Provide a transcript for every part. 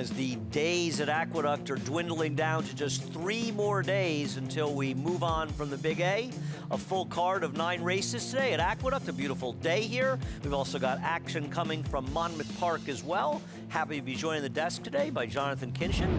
as the days at Aqueduct are dwindling down to just 3 more days until we move on from the Big A. A full card of 9 races today at Aqueduct. A beautiful day here. We've also got action coming from Monmouth Park as well. Happy to be joined the desk today by Jonathan Kinshin.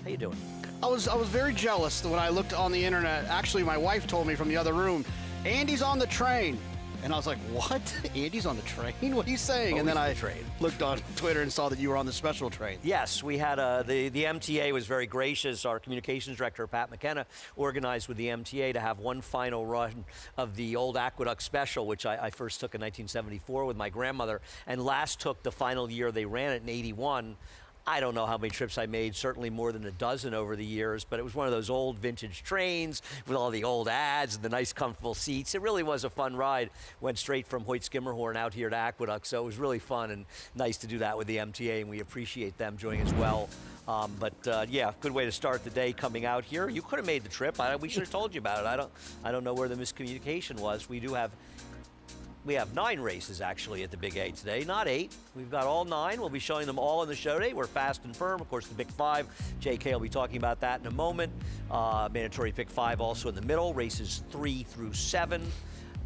How you doing? I was very jealous when I looked on the internet. Actually, my wife told me from the other room, Andy's on the train. And I was like, what? Andy's on the train? What are you saying? Always and then I train. looked on Twitter and saw that you were on the special train. Yes, we had the MTA was very gracious. Our communications director, Pat McKenna, organized with the MTA to have one final run of the old Aqueduct special, which I first took in 1974 with my grandmother, and last took the final year they ran it in 81. I don't know how many trips I made, certainly more than a dozen over the years, but it was one of those old vintage trains with all the old ads and the nice comfortable seats. It really was a fun ride. Went straight from Hoyt Skimmerhorn out here to Aqueduct, so it was really fun and nice to do that with the MTA, and we appreciate them joining as well. Yeah, good way to start the day coming out here. You could have made the trip. We should have told you about it. I don't know where the miscommunication was. We have 9 races actually at the Big A today, not 8. We've got all 9. We'll be showing them all in the show today. We're fast and firm. Of course, the Big 5. JK will be talking about that in a moment. Mandatory Big 5 also in the middle, races 3 through 7.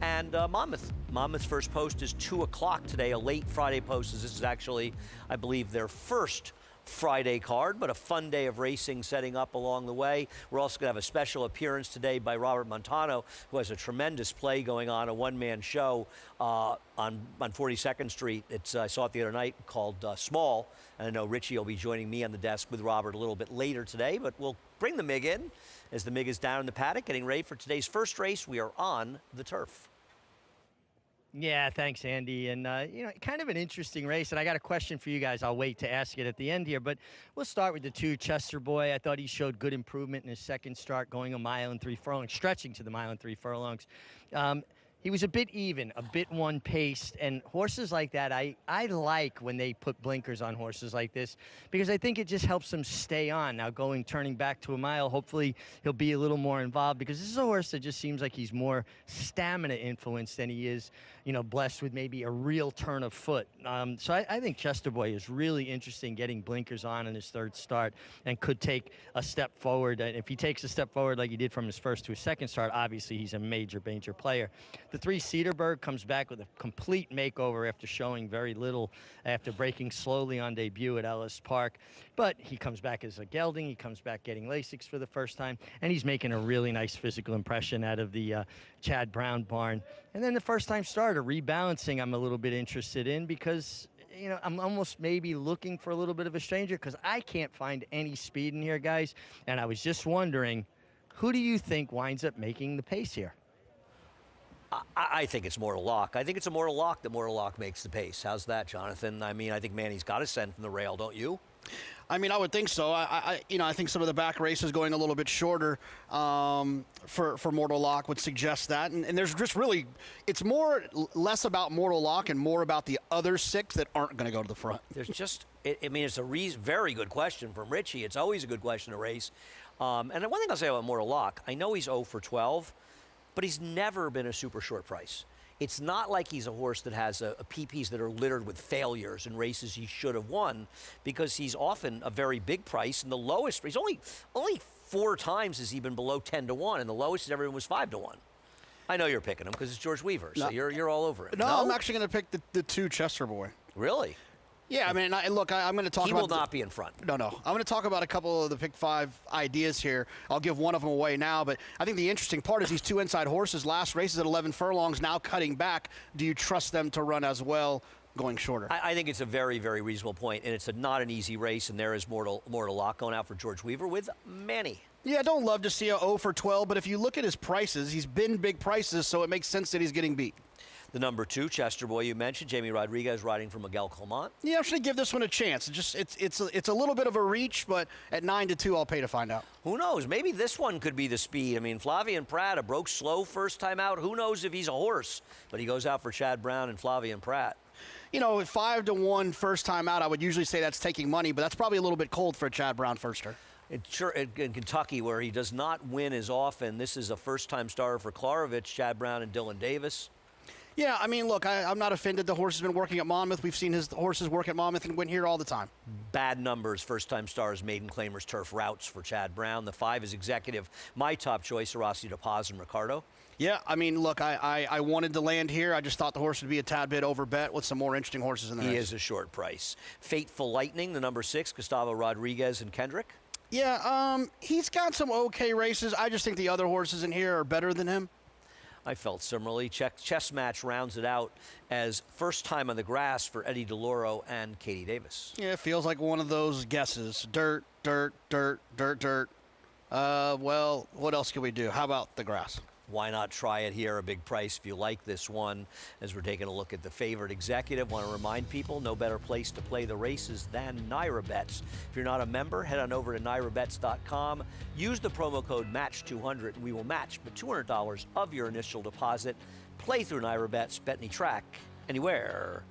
And Monmouth. Monmouth's first post is 2 o'clock today, a late Friday post. This is actually, I believe, their first Friday card, but a fun day of racing setting up along the way. We're also going to have a special appearance today by Robert Montano, who has a tremendous play going on, a one-man show on 42nd Street. I saw it the other night, called Small, and I know Richie will be joining me on the desk with Robert a little bit later today, but we'll bring the MIG in as the MIG is down in the paddock getting ready for today's first race. We are on the turf. Yeah, thanks, Andy. And, kind of an interesting race. And I got a question for you guys. I'll wait to ask it at the end here. But we'll start with the 2, Chester Boy. I thought he showed good improvement in his second start, going a mile and 3 furlongs, stretching to the mile and 3 furlongs. He was a bit even, a bit one-paced, and horses like that, I like when they put blinkers on horses like this, because I think it just helps them stay on. Now, turning back to a mile, hopefully he'll be a little more involved, because this is a horse that just seems like he's more stamina influenced than he is, blessed with maybe a real turn of foot. So I think Chester Boy is really interesting getting blinkers on in his third start and could take a step forward. And if he takes a step forward like he did from his first to his second start, obviously he's a major player. The 3, Cedarburg, comes back with a complete makeover after showing very little after breaking slowly on debut at Ellis Park. But he comes back as a gelding. He comes back getting Lasix for the first time, and he's making a really nice physical impression out of the Chad Brown barn. And then the first-time starter, Rebalancing, I'm a little bit interested in because I'm almost maybe looking for a little bit of a stranger because I can't find any speed in here, guys. And I was just wondering, who do you think winds up making the pace here? I think it's Mortal Lock. I think it's a Mortal Lock that Mortal Lock makes the pace. How's that, Jonathan? I mean, I think Manny's got to send from the rail, don't you? I mean, I would think so. I think some of the back races going a little bit shorter for Mortal Lock would suggest that. And there's just really, it's less about Mortal Lock and more about the other 6 that aren't going to go to the front. There's just, it's a very good question from Richie. It's always a good question to race. And one thing I'll say about Mortal Lock, I know he's 0 for 12, but he's never been a super short price. It's not like he's a horse that has a PPs that are littered with failures in races he should have won, because he's often a very big price, and the lowest, he's only 4 times has he been below 10 to 1, and the lowest he's ever been was 5 to 1. I know you're picking him because it's George Weaver, so you're all over it. No, I'm actually going to pick the 2, Chester Boy. Really? Yeah, I mean, look, I'm going to talk about... He will not be in front. No. I'm going to talk about a couple of the Pick 5 ideas here. I'll give one of them away now, but I think the interesting part is these 2 inside horses, last races at 11 furlongs, now cutting back. Do you trust them to run as well going shorter? I think it's a very, very reasonable point, and it's not an easy race, and there is Mortal Lock going out for George Weaver with Manny. Yeah, I don't love to see a 0 for 12, but if you look at his prices, he's been big prices, so it makes sense that he's getting beat. The number 2, Chester Boy, you mentioned, Jamie Rodriguez riding for Miguel Clement. Yeah, I'm going to give this one a chance. It's a little bit of a reach, but at 9 to 2, I'll pay to find out. Who knows? Maybe this one could be the speed. I mean, Flavien Prat, a broke slow first time out. Who knows if he's a horse? But he goes out for Chad Brown and Flavien Prat. 5 to 1 first time out, I would usually say that's taking money, but that's probably a little bit cold for a Chad Brown firster. In Kentucky, where he does not win as often, this is a first-time starter for Klarovich, Chad Brown, and Dylan Davis. Yeah, I mean, look, I'm not offended the horse has been working at Monmouth. We've seen his horses work at Monmouth and win here all the time. Bad numbers, first-time stars, maiden claimers, turf routes for Chad Brown. The 5 is Executive. My top choice, Horacio De Paz and Ricardo. Yeah, I mean, look, I wanted to land here. I just thought the horse would be a tad bit over bet with some more interesting horses in the race. He is a short price. Fateful Lightning, the number 6, Gustavo Rodriguez and Kendrick. Yeah, he's got some okay races. I just think the other horses in here are better than him. I felt similarly. Chess Match rounds it out as first time on the grass for Eddie DeLauro and Katie Davis. Yeah, it feels like one of those guesses. Dirt, dirt, dirt, dirt, dirt. Well, what else can we do? How about the grass? Why not try it here? A big price if you like this one. As we're taking a look at the favorite Executive, want to remind people, no better place to play the races than NYRA-Bets. If you're not a member, head on over to NYRABets.com. Use the promo code MATCH200, and we will match the $200 of your initial deposit. Play through NYRA-Bets, bet any track, anywhere,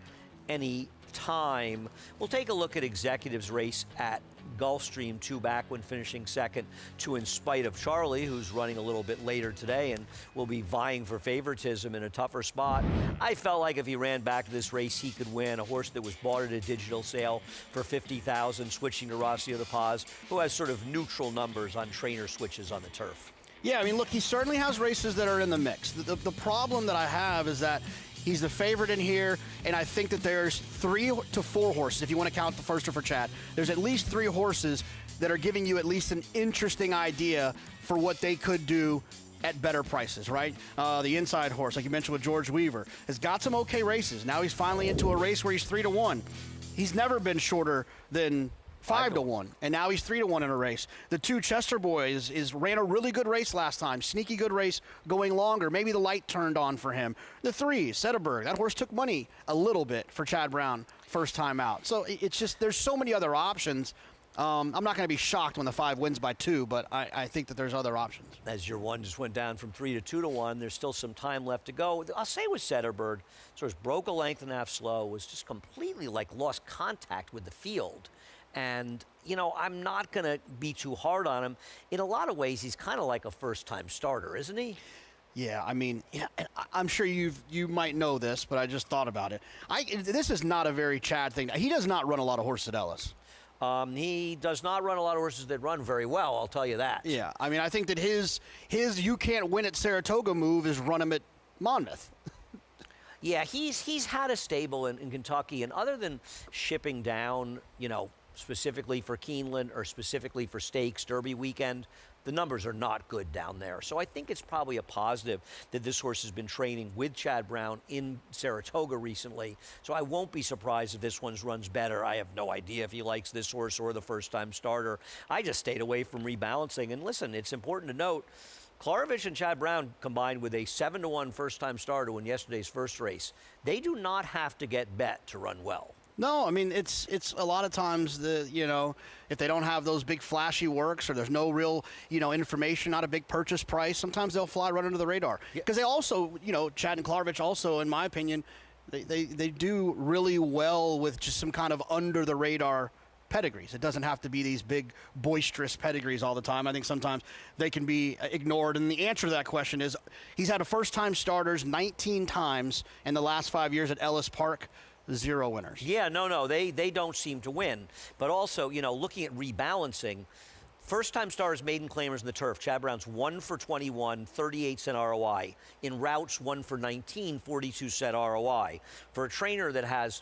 any time. We'll take a look at Executive's race at Gulfstream, 2 back when finishing second to In Spite of Charlie, who's running a little bit later today and will be vying for favoritism in a tougher spot. I felt like if he ran back to this race, he could win. A horse that was bought at a digital sale for $50,000, switching to Horacio De Paz, who has sort of neutral numbers on trainer switches on the turf. Yeah, I mean, look, he certainly has races that are in the mix. The problem that I have is that he's the favorite in here, and I think that there's 3 to 4 horses, if you want to count the firster for Chad. There's at least 3 horses that are giving you at least an interesting idea for what they could do at better prices, right? The inside horse, like you mentioned with George Weaver, has got some okay races. Now he's finally into a race where he's 3 to 1. He's never been shorter than 5 to 1, and now he's 3 to 1 in a race. The 2 Chester Boys ran a really good race last time, sneaky good race, going longer. Maybe the light turned on for him. The 3 Setterberg, that horse took money a little bit for Chad Brown first time out. So it's just there's so many other options. I'm not going to be shocked when the 5 wins by 2, but I think that there's other options. As your 1 just went down from 3 to 2 to 1, there's still some time left to go. I'll say with Setterberg, sort of broke a length and a half slow, was just completely lost contact with the field. And, you know, I'm not going to be too hard on him. In a lot of ways, he's kind of like a first-time starter, isn't he? Yeah, I mean, I'm sure you might know this, but I just thought about it. This is not a very Chad thing. He does not run a lot of horses at Ellis. He does not run a lot of horses that run very well, I'll tell you that. Yeah, I mean, I think that his you can't win at Saratoga move is run him at Monmouth. Yeah, he's had a stable in Kentucky, and other than shipping down, you know, specifically for Keeneland or specifically for Stakes Derby weekend, the numbers are not good down there. So I think it's probably a positive that this horse has been training with Chad Brown in Saratoga recently. So I won't be surprised if this one runs better. I have no idea if he likes this horse or the first-time starter. I just stayed away from rebalancing. And listen, it's important to note, Klarovich and Chad Brown combined with a 7 to 1 first-time starter in yesterday's first race. They do not have to get bet to run well. No, I mean, it's a lot of times, if they don't have those big flashy works or there's no real, information, not a big purchase price, sometimes they'll fly right under the radar. Because they also, Chad and Klarovich also, in my opinion, they do really well with just some kind of under the radar pedigrees. It doesn't have to be these big boisterous pedigrees all the time. I think sometimes they can be ignored. And the answer to that question is he's had a first-time starters 19 times in the last 5 years at Ellis Park. 0 winners. Yeah, no, they don't seem to win. But also, looking at rebalancing, first-time stars, maiden claimers in the turf. Chad Brown's 1 for 21, 38-cent ROI. In routes, 1 for 19, 42-cent ROI. For a trainer that has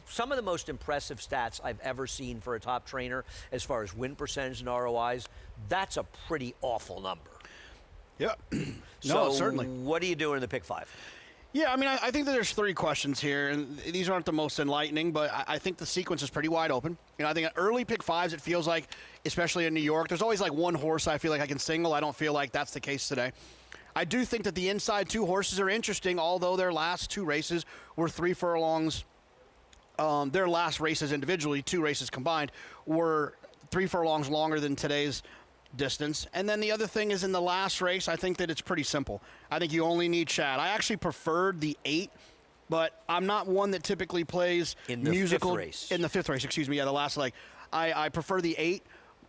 some of the most impressive stats I've ever seen for a top trainer as far as win percentage and ROIs, that's a pretty awful number. Yeah. So certainly. What are you doing in the pick 5? Yeah, I mean, I think that there's 3 questions here, and these aren't the most enlightening, but I think the sequence is pretty wide open. I think at early pick 5s, it feels like, especially in New York, there's always one horse I feel like I can single. I don't feel like that's the case today. I do think that the inside 2 horses are interesting, although their last 2 races were 3 furlongs. Their last races individually, 2 races combined, were 3 furlongs longer than today's distance. And then the other thing is in the last race, I think that it's pretty simple. I think you only need Chad. I actually preferred the 8, but I'm not one that typically plays in the musical 5th race. In the 5th race, excuse me. Yeah, the last leg. I prefer the 8.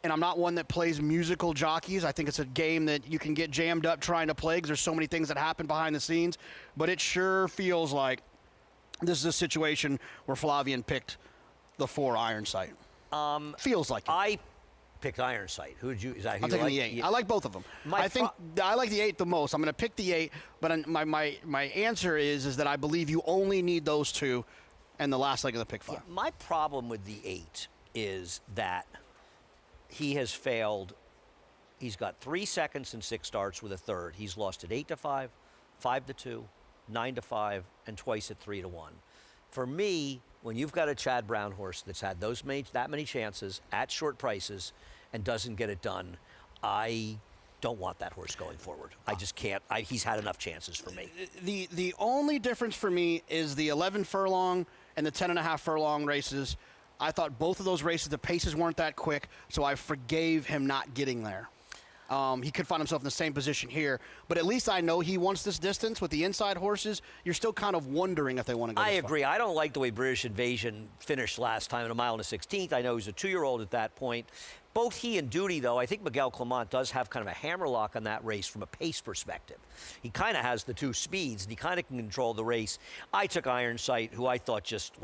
and I'm not one that plays musical jockeys. I think it's a game that you can get jammed up trying to play because there's so many things that happen behind the scenes. But it sure feels like this is a situation where Flavien picked the 4 iron sight. Feels like it. I picked iron sight. Who did you? Is that who I'm you taking like? the 8. I like both of them. I think I like the 8 the most. I'm going to pick the 8, but my answer is that I believe you only need those 2 and the last leg of the pick 5. Yeah, my problem with the 8 is that he has failed. He's got 3 seconds and 6 starts with a third. He's lost at 8-5, 5-2, 9-5, and twice at 3-1. For me, when you've got a Chad Brown horse that's had that many chances at short prices and doesn't get it done, I don't want that horse going forward. I just can't. He's had enough chances for me. The only difference for me is the 11 furlong and the 10.5 furlong races. I thought both of those races, the paces weren't that quick, so I forgave him not getting there. He could find himself in the same position here, but at least I know he wants this distance. With the inside horses, you're still kind of wondering if they want to go I this far. agree. I don't like the way British Invasion finished last time in 1 mile and 1/16. I know he's a 2-year-old at that point. Both he and Duty, though, I think Miguel Clement does have kind of a hammerlock on that race from a pace perspective. He kind of has the 2 speeds, and he kind of can control the race. I took Iron Sight, who I thought just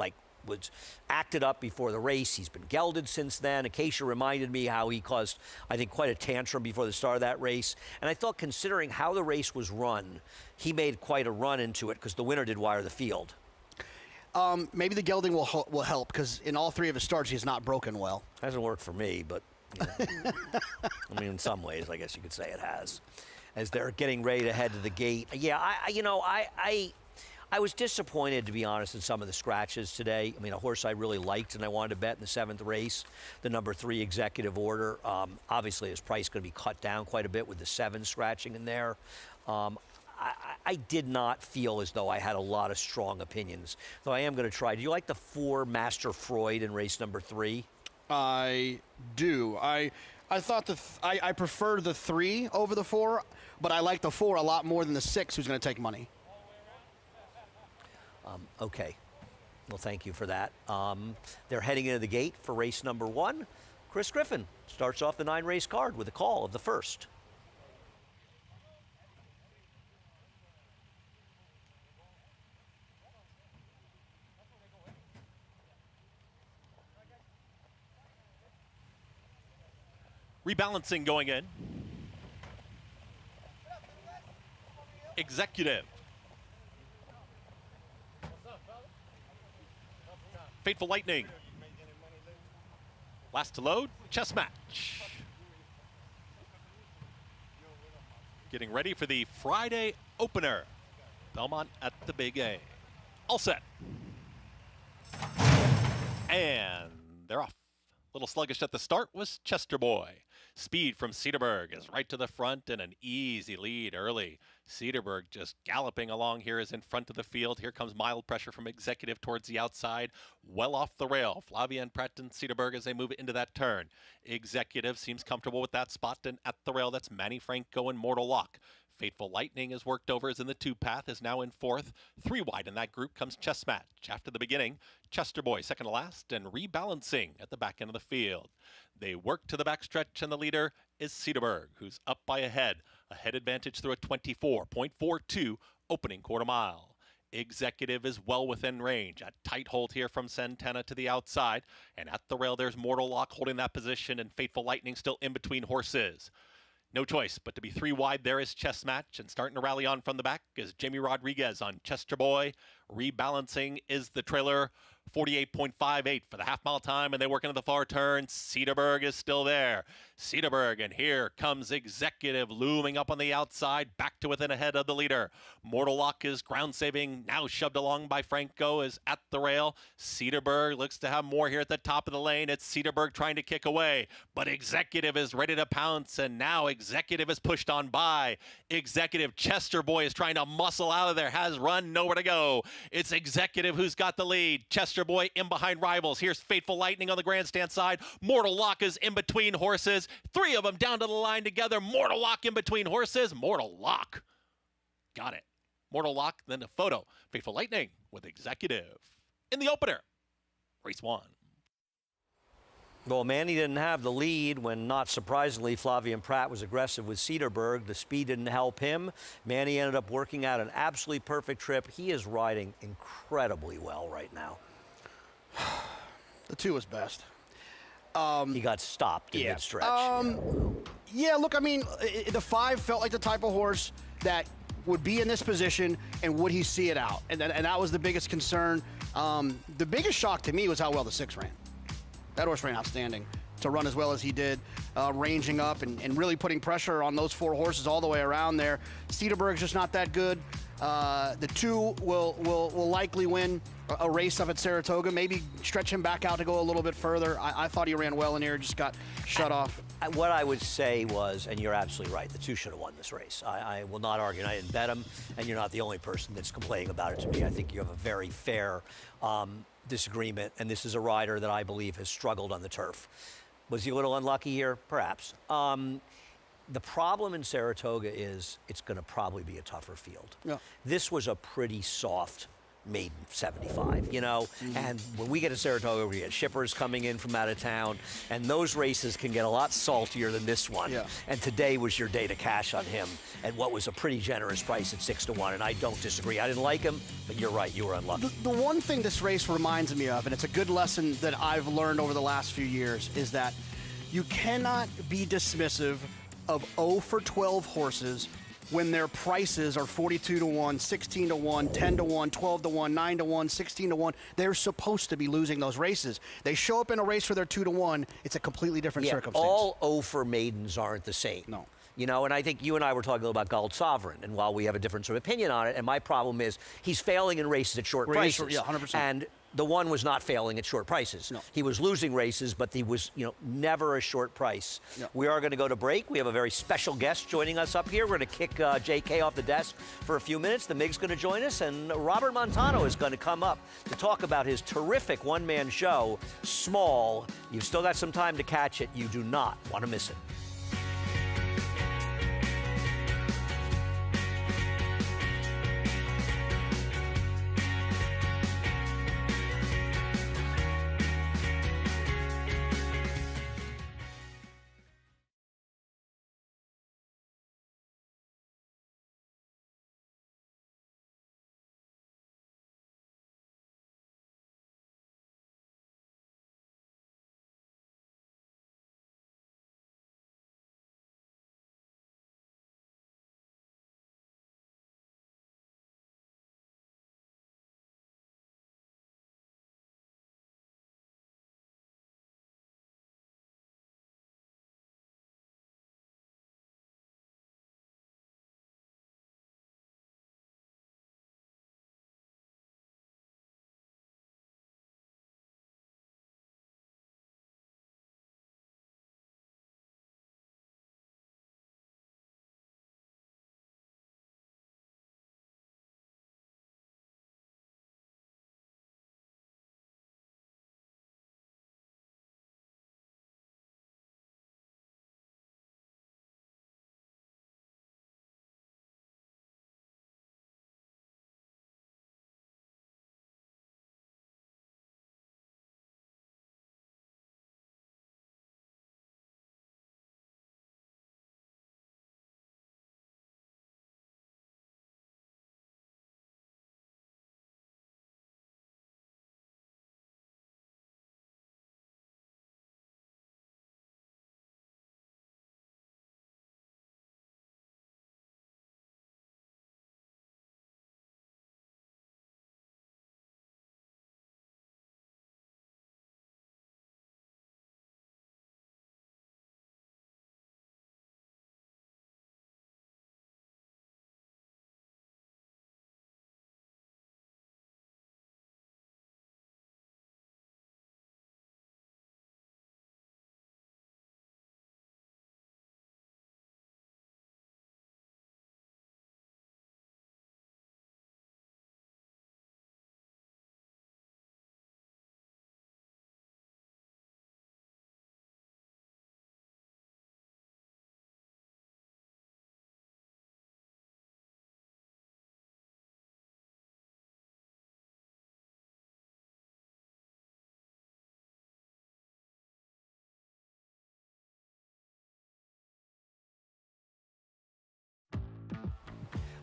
was acted up before the race. He's been gelded since then. Acacia reminded me how he caused, I think, quite a tantrum before the start of that race. And I thought, considering how the race was run, he made quite a run into it because the winner did wire the field. Maybe the gelding will help because in all 3 of his starts, he's not broken well. Hasn't worked for me, but I mean, in some ways, I guess you could say it has. As they're getting ready to head to the gate. Yeah, I was disappointed, to be honest, in some of the scratches today. I mean, a horse I really liked and I wanted to bet in the 7th race, the number 3 Executive Order. Obviously, his price going to be cut down quite a bit with the 7 scratching in there. I did not feel as though I had a lot of strong opinions, though I am going to try. Do you like the 4 Master Freud in race number 3? I do. I thought I prefer the 3 over the 4, but I like the 4 a lot more than the 6 who's going to take money. Okay. Well, thank you for that. They're heading into the gate for race number 1. Chris Griffin starts off the 9-race card with a call of the first. Rebalancing going in. Executive. Fateful Lightning. Last to load, chess match. Getting ready for the Friday opener. Belmont at the Big A. All set. And they're off. A little sluggish at the start was Chester Boy. Speed from Cedarburg is right to the front and an easy lead early. Cedarburg just galloping along here is in front of the field. Here comes mild pressure from Executive towards the outside. Well off the rail. Flavien Prat and Cedarburg as they move into that turn. Executive seems comfortable with that spot, and at the rail that's Manny Franco and Mortal Lock. Fateful Lightning is worked over, is in the 2 path, is now in 4th. 3 wide in that group comes Chess Match. After the beginning, Chester Boy second to last and rebalancing at the back end of the field. They work to the backstretch and the leader is Cedarburg, who's up by a head. A head advantage through a 24.42 opening quarter mile. Executive is well within range. A tight hold here from Santana to the outside. And at the rail, there's Mortal Lock holding that position and Fateful Lightning still in between horses. No choice but to be 3 wide. There is Chess Match, and starting to rally on from the back is Jamie Rodriguez on Chester Boy. Rebalancing is the trailer, 48.58 for the half-mile time, and they work into the far turn. Cedarburg is still there. Cedarburg, and here comes Executive looming up on the outside, back to within a head of the leader. Mortal Lock is ground-saving, now shoved along by Franco, is at the rail. Cedarburg looks to have more here at the top of the lane. It's Cedarburg trying to kick away, but Executive is ready to pounce, and now Executive is pushed on by. Executive, Chester Boy is trying to muscle out of there, has run, nowhere to go. It's Executive who's got the lead. Chester Boy in behind rivals. Here's Fateful Lightning on the grandstand side. Mortal Lock is in between horses. 3 of them down to the line together. Mortal Lock in between horses. Mortal Lock. Got it. Mortal Lock, then a photo. Fateful Lightning with Executive in the opener. Race 1. Well, Manny didn't have the lead when, not surprisingly, Flavien Prat was aggressive with Cedarburg. The speed didn't help him. Manny ended up working out an absolutely perfect trip. He is riding incredibly well right now. The 2 was best. He got stopped in mid-stretch. Yeah, look, I mean, the 5 felt like the type of horse that would be in this position, and would he see it out? And that was the biggest concern. The biggest shock to me was how well the 6 ran. That horse ran outstanding to run as well as he did, ranging up and really putting pressure on those 4 horses all the way around there. Cedarburg's just not that good. The 2 will likely win a race up at Saratoga, maybe stretch him back out to go a little bit further. I thought he ran well in here, just got shut off. What I would say was, and you're absolutely right, the 2 should have won this race. I will not argue, and I didn't bet him, and you're not the only person that's complaining about it to me. I think you have a very fair disagreement, and this is a rider that I believe has struggled on the turf. Was he a little unlucky here? Perhaps. The problem in Saratoga is it's going to probably be a tougher field. Yeah. This was a pretty soft maiden 75, you know, and when we get to Saratoga, we get shippers coming in from out of town, and those races can get a lot saltier than this one. Yeah. And today was your day to cash on him at what was a pretty generous price at 6-1, and I don't disagree. I didn't like him, but you're right, you were unlucky. The one thing this race reminds me of, and it's a good lesson that I've learned over the last few years, is that you cannot be dismissive of 0 for 12 horses when their prices are 42-1, 16-1, 10-1, 12-1, 9-1, 16-1. They're supposed to be losing those races. They show up in a race for their 2-1. It's a completely different circumstance. All 0 for maidens aren't the same. No. You know, and I think you and I were talking about Gold Sovereign, and while we have a different sort of opinion on it, and my problem is he's failing in races at short prices. Yeah, 100%. And the 1 was not failing at short prices. No. He was losing races, but he was, you know, never a short price. No. We are going to go to break. We have a very special guest joining us up here. We're going to kick JK off the desk for a few minutes. The MIG's going to join us, and Robert Montano is going to come up to talk about his terrific one-man show, Small. You've still got some time to catch it. You do not want to miss it.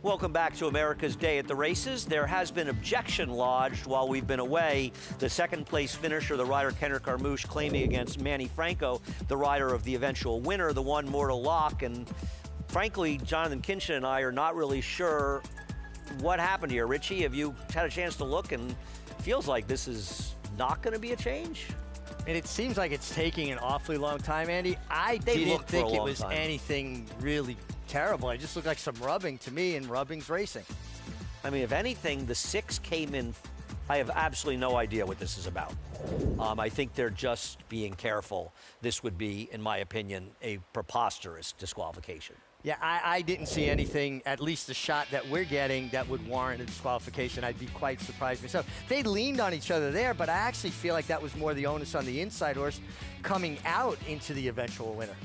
Welcome back to America's Day at the Races. There has been objection lodged while we've been away. The second place finisher, the rider Kendrick Armouche, claiming against Manny Franco, the rider of the eventual winner, the one Mortal Lock. And frankly, Jonathan Kinchin and I are not really sure what happened here. Richie, have you had a chance to look? And it feels like this is not going to be a change. And it seems like it's taking an awfully long time, Andy. I didn't think it was anything really terrible. It just looked like some rubbing to me, and rubbing's racing. I mean, if anything, the 6 came in. I have absolutely no idea what this is about. I think they're just being careful. This would be, in my opinion, a preposterous disqualification. Yeah, I didn't see anything, at least the shot that we're getting, that would warrant a disqualification. I'd be quite surprised myself. They leaned on each other there, but I actually feel like that was more the onus on the inside horse coming out into the eventual winner.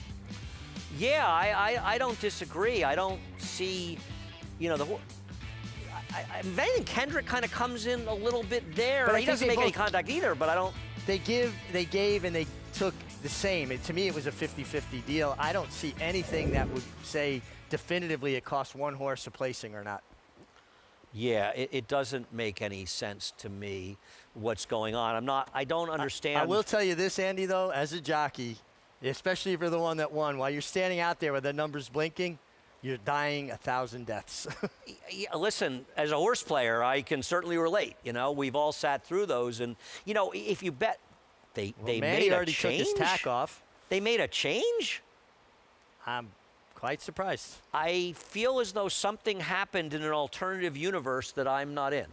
Yeah, I don't disagree. I don't see, you know, if anything, Kendrick kind of comes in a little bit there. But He doesn't make any contact either, but I don't. They gave, and they took the same. To me, it was a 50-50 deal. I don't see anything that would say definitively it cost one horse a placing or not. Yeah, it doesn't make any sense to me what's going on. I don't understand. I will tell you this, Andy, though, as a jockey, especially if you're the one that won, while you're standing out there with the numbers blinking, you're dying 1,000 deaths. Yeah, listen, as a horse player, I can certainly relate. You know, we've all sat through those, and you know, if you bet they made a already change. Took his tack off. They made a change. I'm quite surprised. I feel as though something happened in an alternative universe that I'm not in.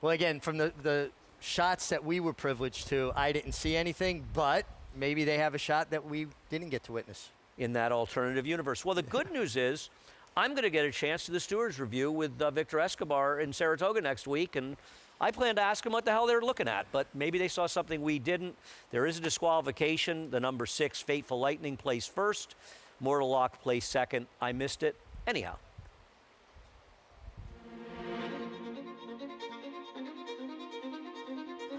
Well, again, from the shots that we were privileged to, I didn't see anything, but maybe they have a shot that we didn't get to witness. In that alternative universe. Well, the good news is I'm going to get a chance to the Stewards review with Victor Escobar in Saratoga next week, and I plan to ask him what the hell they're looking at, but maybe they saw something we didn't. There is a disqualification. The number 6, Fateful Lightning, placed first. Mortal Lock placed second. I missed it. Anyhow.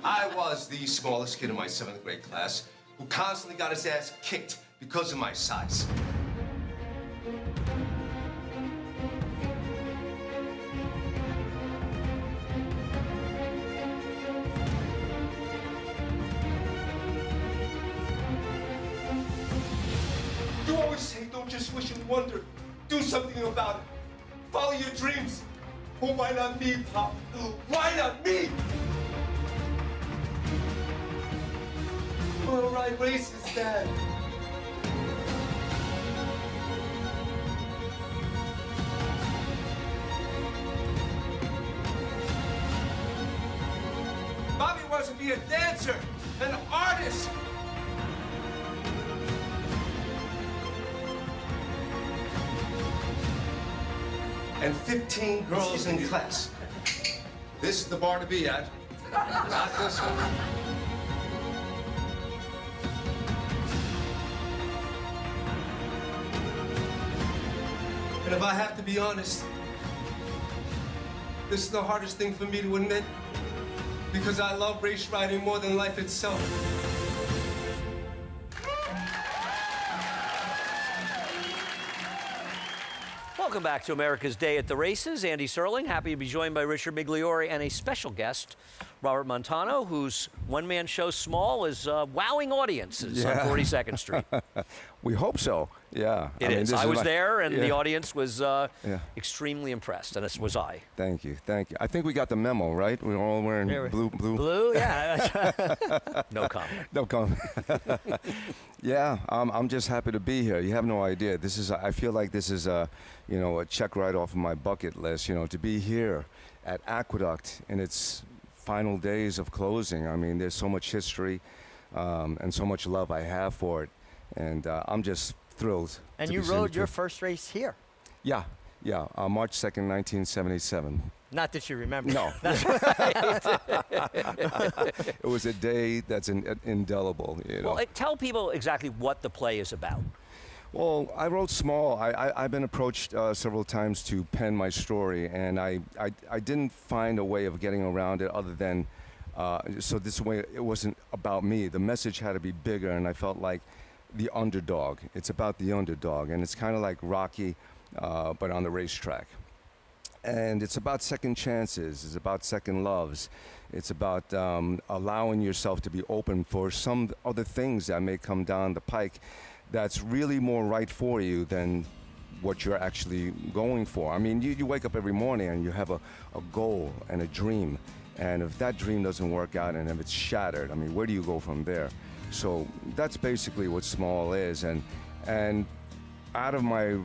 I was the smallest kid in my 7th grade class who constantly got his ass kicked because of my size. You always say, don't just wish and wonder. Do something about it. Follow your dreams. Oh, why not me, Pop? Why not me? All right, races, Dad. Bobby wants to be a dancer, an artist. And 15 girls in class. This is the bar to be at, not this one. And if I have to be honest, this is the hardest thing for me to admit, because I love race riding more than life itself. Welcome back to America's Day at the Races. Andy Serling, happy to be joined by Richard Migliore and a special guest, Robert Montano, whose one-man show Small is wowing audiences on 42nd Street. We hope so. Yeah, It is. I was there, and the yeah. audience was extremely impressed, and as was I. Thank you, thank you. I think we got the memo, right? We're all wearing blue. Blue, yeah. No comment. No comment. Yeah, I'm just happy to be here. You have no idea. This is. I feel like this is a check right off of my bucket list. To be here at Aqueduct in its final days of closing. I mean, there's so much history and so much love I have for it, and I'm just thrilled. And you rode your first race here. Yeah, March 2nd, 1977. Not that you remember. No. It was a day that's indelible. Well, tell people exactly what the play is about. Well, I wrote Small. I've been approached several times to pen my story, and I didn't find a way of getting around it other than, so this way it wasn't about me. The message had to be bigger, and I felt like the underdog. It's about the underdog, and it's kind of like Rocky, but on the racetrack. And it's about second chances. It's about second loves. It's about allowing yourself to be open for some other things that may come down the pike that's really more right for you than what you're actually going for. I mean, you wake up every morning and you have a goal and a dream. And if that dream doesn't work out and if it's shattered, I mean, where do you go from there? So that's basically what small is. And out of my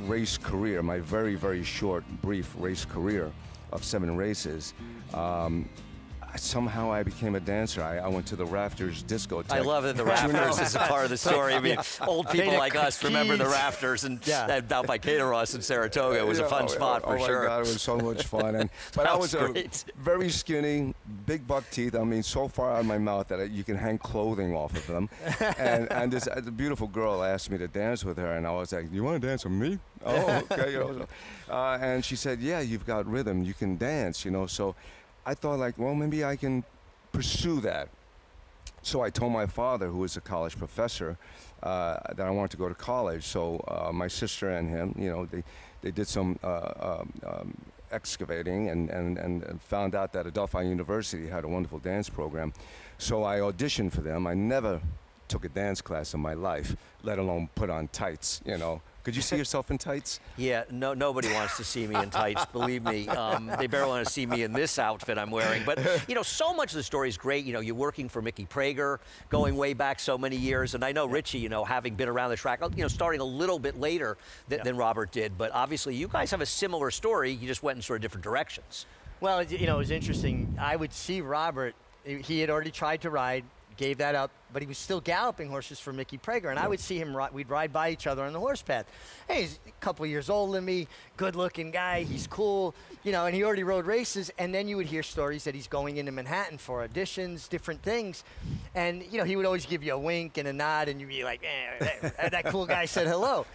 race career, my very, very short, brief race career of 7 races, somehow I became a dancer. I went to the Rafters discotheque. I love that the Rafters is a part of the story. I mean, old people like us remember the Rafters and out by Caterhas in Saratoga. It was a fun spot for sure. Oh my God, it was so much fun. But I was very skinny, big buck teeth. I mean, so far out of my mouth that you can hang clothing off of them. and this beautiful girl asked me to dance with her, and I was like, "You want to dance with me?" Oh, okay. And she said, "Yeah, you've got rhythm. You can dance." So I thought, like, well, maybe I can pursue that. So I told my father, who was a college professor, that I wanted to go to college. So my sister and him, they did some excavating and found out that Adelphi University had a wonderful dance program. So I auditioned for them. I never took a dance class in my life, let alone put on tights, Could you see yourself in tights? Yeah, nobody wants to see me in tights, believe me. They barely want to see me in this outfit I'm wearing. But, so much of the story is great. You're working for Mickey Prager, going way back so many years. And I know Richie, having been around the track, starting a little bit later than Robert did. But obviously, you guys have a similar story. You just went in sort of different directions. Well, it was interesting. I would see Robert. He had already tried to ride, gave that up, but he was still galloping horses for Mickey Prager, and I would see him, we'd ride by each other on the horse path. Hey, he's a couple of years older than me, good-looking guy, he's cool, and he already rode races, and then you would hear stories that he's going into Manhattan for auditions, different things, and, he would always give you a wink and a nod, and you'd be like, that cool guy said hello.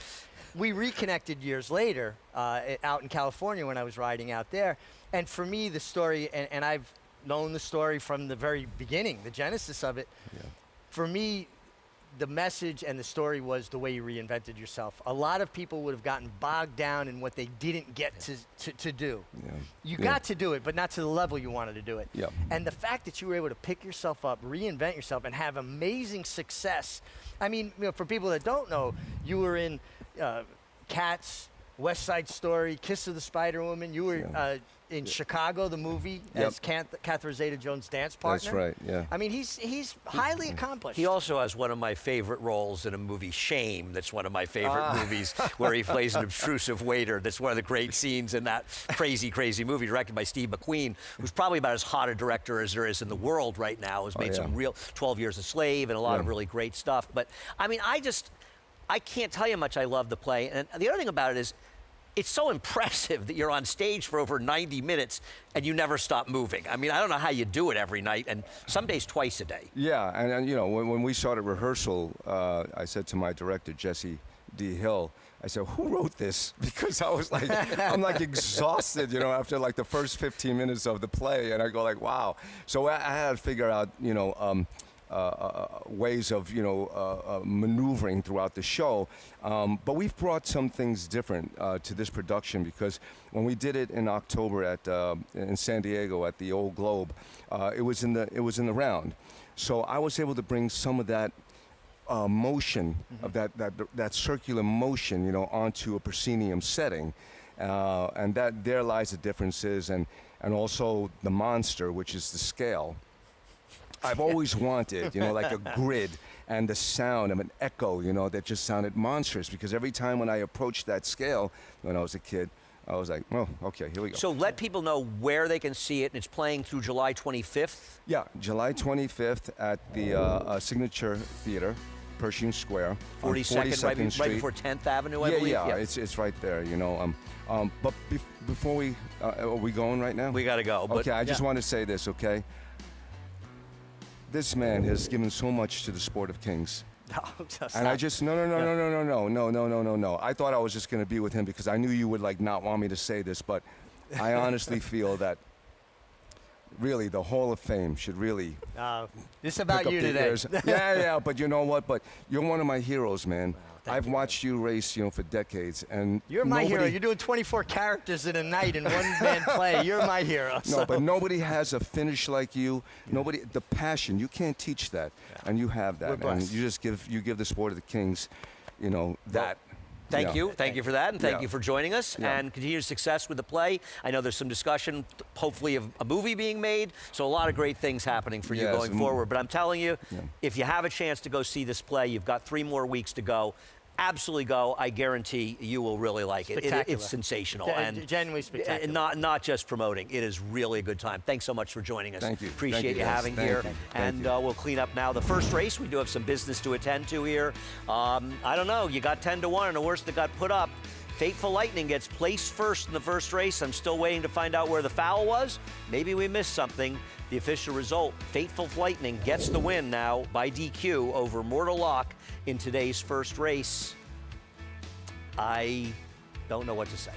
We reconnected years later out in California when I was riding out there, and for me, the story, and I've known the story from the very beginning, the genesis of it. Yeah. For me, the message and the story was the way you reinvented yourself. A lot of people would have gotten bogged down in what they didn't get to do. Yeah. You got to do it, but not to the level you wanted to do it. Yeah. And the fact that you were able to pick yourself up, reinvent yourself, and have amazing success. I mean, for people that don't know, you were in Cats, West Side Story, Kiss of the Spider Woman. You were in Chicago, the movie, as Catherine Zeta-Jones' dance partner. That's right, yeah. I mean, he's highly accomplished. He also has one of my favorite roles in a movie, Shame. That's one of my favorite movies, where he plays an obtrusive waiter. That's one of the great scenes in that crazy, crazy movie, directed by Steve McQueen, who's probably about as hot a director as there is in the world right now. Has made some real 12 Years a Slave and a lot of really great stuff. But, I mean, I can't tell you how much I love the play. And the other thing about it is, it's so impressive that you're on stage for over 90 minutes and you never stop moving. I mean, I don't know how you do it every night, and some days twice a day. Yeah, and when we started rehearsal, I said to my director, Jesse D. Hill, I said, who wrote this? Because I was like, I'm like exhausted, after like the first 15 minutes of the play, and I go like, wow. So I had to figure out, ways of maneuvering throughout the show, but we've brought some things different to this production, because when we did it in October in San Diego at the Old Globe, it was in the round, so I was able to bring some of that motion of that circular motion onto a proscenium setting, and that there lies the differences, and also the monster, which is the scale. I've always wanted, like a grid and the sound of an echo, that just sounded monstrous, because every time when I approached that scale when I was a kid, I was like, oh, okay, here we go. So let people know where they can see it, and it's playing through July 25th? Yeah, July 25th at the Signature Theater, Pershing Square. 42nd, right before 10th Avenue, I believe? Yeah, it's right there, But before we, are we going right now? We got to go. Okay, I just want to say this, okay? This man has given so much to the sport of kings. And I just, no. I thought I was just going to be with him because I knew you would not want me to say this, but I honestly feel that really, the Hall of Fame should really This is pick about up you the today. ears. Yeah, but you know what? But you're one of my heroes, man. I've watched you race, for decades, and You're my hero. nobody- You're doing 24 characters in a night in one-man play. You're my hero. No, but nobody has a finish like you. Nobody, the passion, you can't teach that, and you have that, We're and blessed. you just give the sport of the Kings, that. Thank you for that, and thank Yeah. you for joining us, Yeah. and continued success with the play. I know there's some discussion, hopefully, of a movie being made, so a lot of great things happening for you Yes, going forward. But I'm telling you, if you have a chance to go see this play, you've got 3 more weeks to go. Absolutely go. I guarantee you will really like it. Spectacular. It's sensational. And genuinely spectacular. Not just promoting. It is really a good time. Thanks so much for joining us. Thank you. Appreciate Thank you, you guys. having Thank here. you. Thank And you. we'll clean up now the first race. We do have some business to attend to here. I don't know. You got 10-1 and a horse that got put up. Fateful Lightning gets placed first in the first race. I'm still waiting to find out where the foul was. Maybe we missed something. The official result, Fateful Lightning gets the win now by DQ over Mortal Lock in today's first race. I don't know what to say.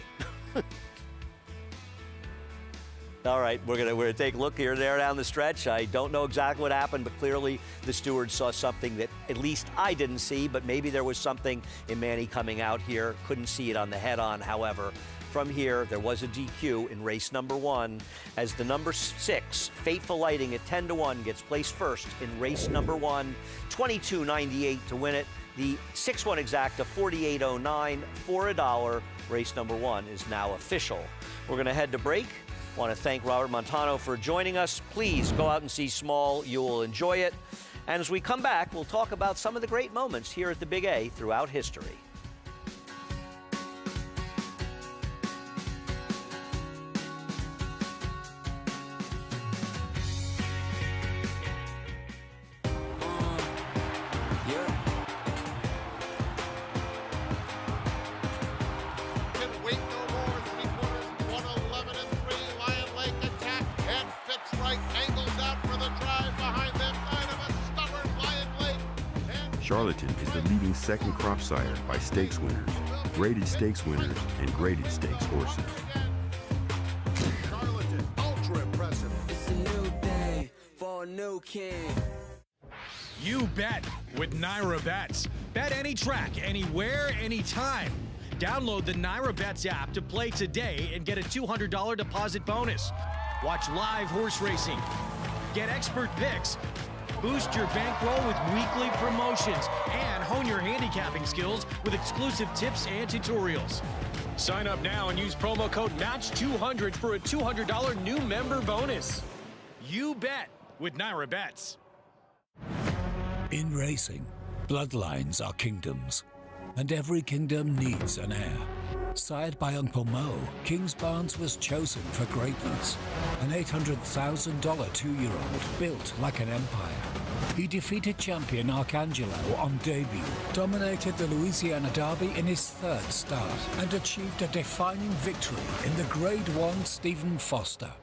All right, we're gonna take a look here and there down the stretch. I don't know exactly what happened, but clearly the stewards saw something that at least I didn't see, but maybe there was something in Manny coming out here. Couldn't see it on the head-on, however. From here, there was a DQ in race number 1 as the number 6, Fateful Lighting at 10-1 gets placed first in race number 1, 22.98 to win it. The 6-1 exacta, 48.09 for $1. Race number 1 is now official. We're going to head to break. Want to thank Robert Montano for joining us. Please go out and see Small. You will enjoy it. And as we come back, we'll talk about some of the great moments here at the Big A throughout history. Can wait no more. 3/4, 111-3. Lion Lake attack and fits right. Angles out for the drive behind them. Kind of a stubborn Lion Lake. And Charlatan is the leading second crop sire by stakes winners, graded stakes winners, and graded stakes horses. Charlatan, ultra impressive. It's a new day for a new king. You bet with Naira Bets. Bet any track, anywhere, anytime. Download the Naira Bets app to play today and get a $200 deposit bonus. Watch live horse racing. Get expert picks. Boost your bankroll with weekly promotions and hone your handicapping skills with exclusive tips and tutorials. Sign up now and use promo code MATCH200 for a $200 new member bonus. You bet with Naira Bets. In racing, bloodlines are kingdoms, and every kingdom needs an heir. Sired by Uncle Mo, King's Barnes was chosen for greatness. An $800,000 two-year-old built like an empire. He defeated champion Arcangelo on debut, dominated the Louisiana Derby in his 3rd start, and achieved a defining victory in the Grade 1 Stephen Foster.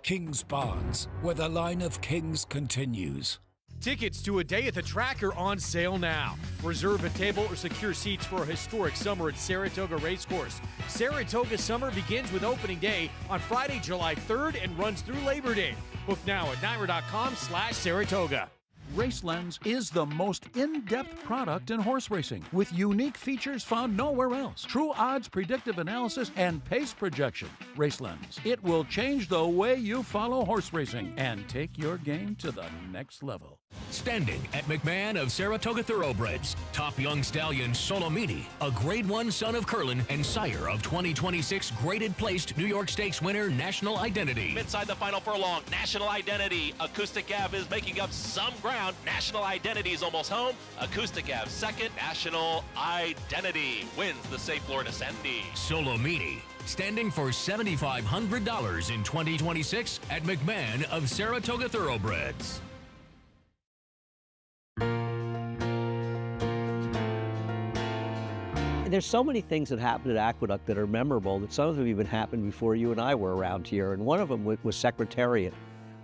King's Barnes, where the line of kings continues. Tickets to a day at the track are on sale now. Reserve a table or secure seats for a historic summer at Saratoga Racecourse. Saratoga Summer begins with opening day on Friday, July 3rd and runs through Labor Day. Book now at naira.com/Saratoga. RaceLens is the most in-depth product in horse racing, with unique features found nowhere else. True odds, predictive analysis, and pace projection. RaceLens. It will change the way you follow horse racing and take your game to the next level. Standing at McMahon of Saratoga Thoroughbreds, top young stallion Solomini, a Grade 1 son of Curlin and sire of 2026 graded placed New York Stakes winner National Identity. Inside the final furlong, National Identity. Acoustic Ave is making up some ground. National Identity is almost home. Acoustic Ave second. National Identity wins the Safe Florida Sandy. Solomini, standing for $7,500 in 2026 at McMahon of Saratoga Thoroughbreds. There's so many things that happened at Aqueduct that are memorable, that some of them even happened before you and I were around here, and one of them was Secretariat.